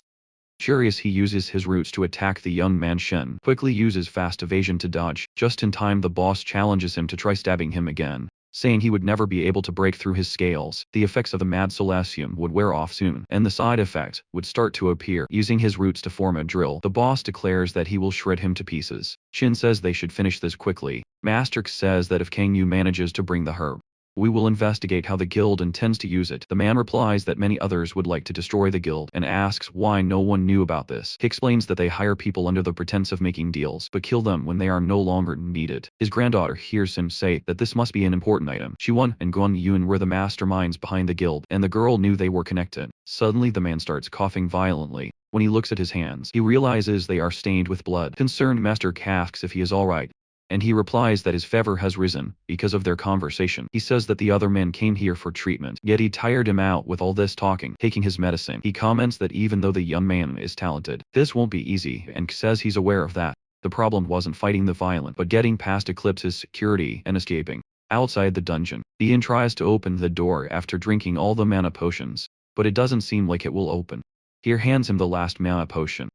Speaker 1: Curious, he uses his roots to attack the young man. Shin quickly uses fast evasion to dodge. Just in time, the boss challenges him to try stabbing him again, saying he would never be able to break through his scales. The effects of the mad Celestium would wear off soon, and the side effect would start to appear. Using his roots to form a drill, the boss declares that he will shred him to pieces. Shin says they should finish this quickly. Master says that if Kang Yu manages to bring the herb, we will investigate how the guild intends to use it. The man replies that many others would like to destroy the guild and asks why no one knew about this. He explains that they hire people under the pretense of making deals, but kill them when they are no longer needed. His granddaughter hears him say that this must be an important item. Shiwon and Guan Yun were the masterminds behind the guild, and the girl knew they were connected. Suddenly the man starts coughing violently. When he looks at his hands, he realizes they are stained with blood. Concerned, Master asks if he is alright, and he replies that his fever has risen because of their conversation. He says that the other men came here for treatment, yet he tired him out with all this talking. Taking his medicine, he comments that even though the young man is talented, this won't be easy, and says he's aware of that. The problem wasn't fighting the violent, but getting past Eclipse's security and escaping. Outside the dungeon, Ian tries to open the door after drinking all the mana potions, but it doesn't seem like it will open. Here hands him the last mana potion.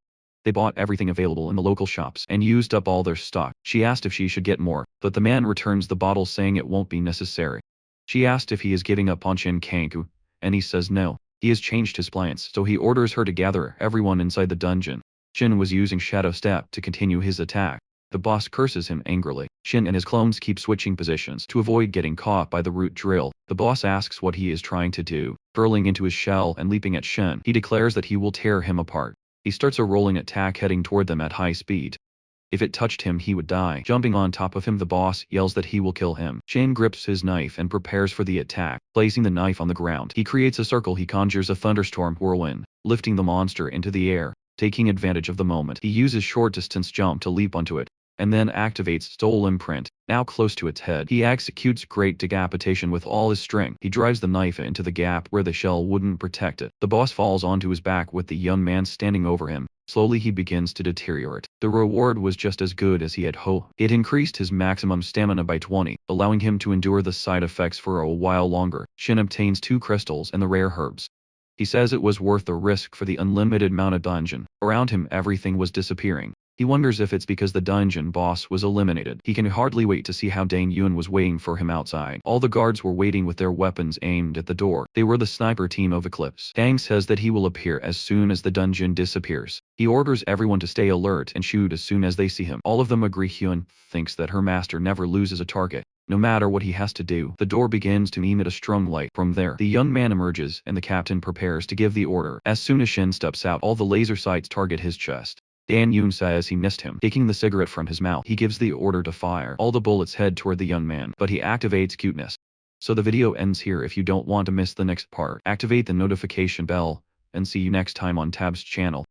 Speaker 1: They bought everything available in the local shops and used up all their stock. She asked if she should get more, but the man returns the bottle saying it won't be necessary. She asked if he is giving up on Shin Kangku, and he says no. He has changed his plans, so he orders her to gather everyone inside the dungeon. Shin was using Shadow Step to continue his attack. The boss curses him angrily. Shin and his clones keep switching positions to avoid getting caught by the root drill. The boss asks what he is trying to do. Curling into his shell and leaping at Shin, he declares that he will tear him apart. He starts a rolling attack heading toward them at high speed. If it touched him he would die. Jumping on top of him, the boss yells that he will kill him. Shane grips his knife and prepares for the attack. Placing the knife on the ground, he creates a circle. He conjures a thunderstorm whirlwind, lifting the monster into the air. Taking advantage of the moment, he uses short-distance jump to leap onto it, and then activates Soul Imprint. Now close to its head, he executes great decapitation with all his strength. He drives the knife into the gap where the shell wouldn't protect it. The boss falls onto his back with the young man standing over him. Slowly he begins to deteriorate. The reward was just as good as he had hoped. It increased his maximum stamina by 20, allowing him to endure the side effects for a while longer. Shin obtains 2 crystals and the rare herbs. He says it was worth the risk for the unlimited mana dungeon. Around him everything was disappearing. He wonders if it's because the dungeon boss was eliminated. He can hardly wait to see how Dang Yun was waiting for him outside. All the guards were waiting with their weapons aimed at the door. They were the sniper team of Eclipse. Dang says that he will appear as soon as the dungeon disappears. He orders everyone to stay alert and shoot as soon as they see him. All of them agree. Hyun thinks that her master never loses a target, no matter what he has to do. The door begins to emit a strong light. From there, the young man emerges and the captain prepares to give the order. As soon as Shin steps out, all the laser sights target his chest. Dan Yoon says he missed him. Taking the cigarette from his mouth, he gives the order to fire. All the bullets head toward the young man, but he activates cuteness. So the video ends here. If you don't want to miss the next part, activate the notification bell, and see you next time on Tab's channel.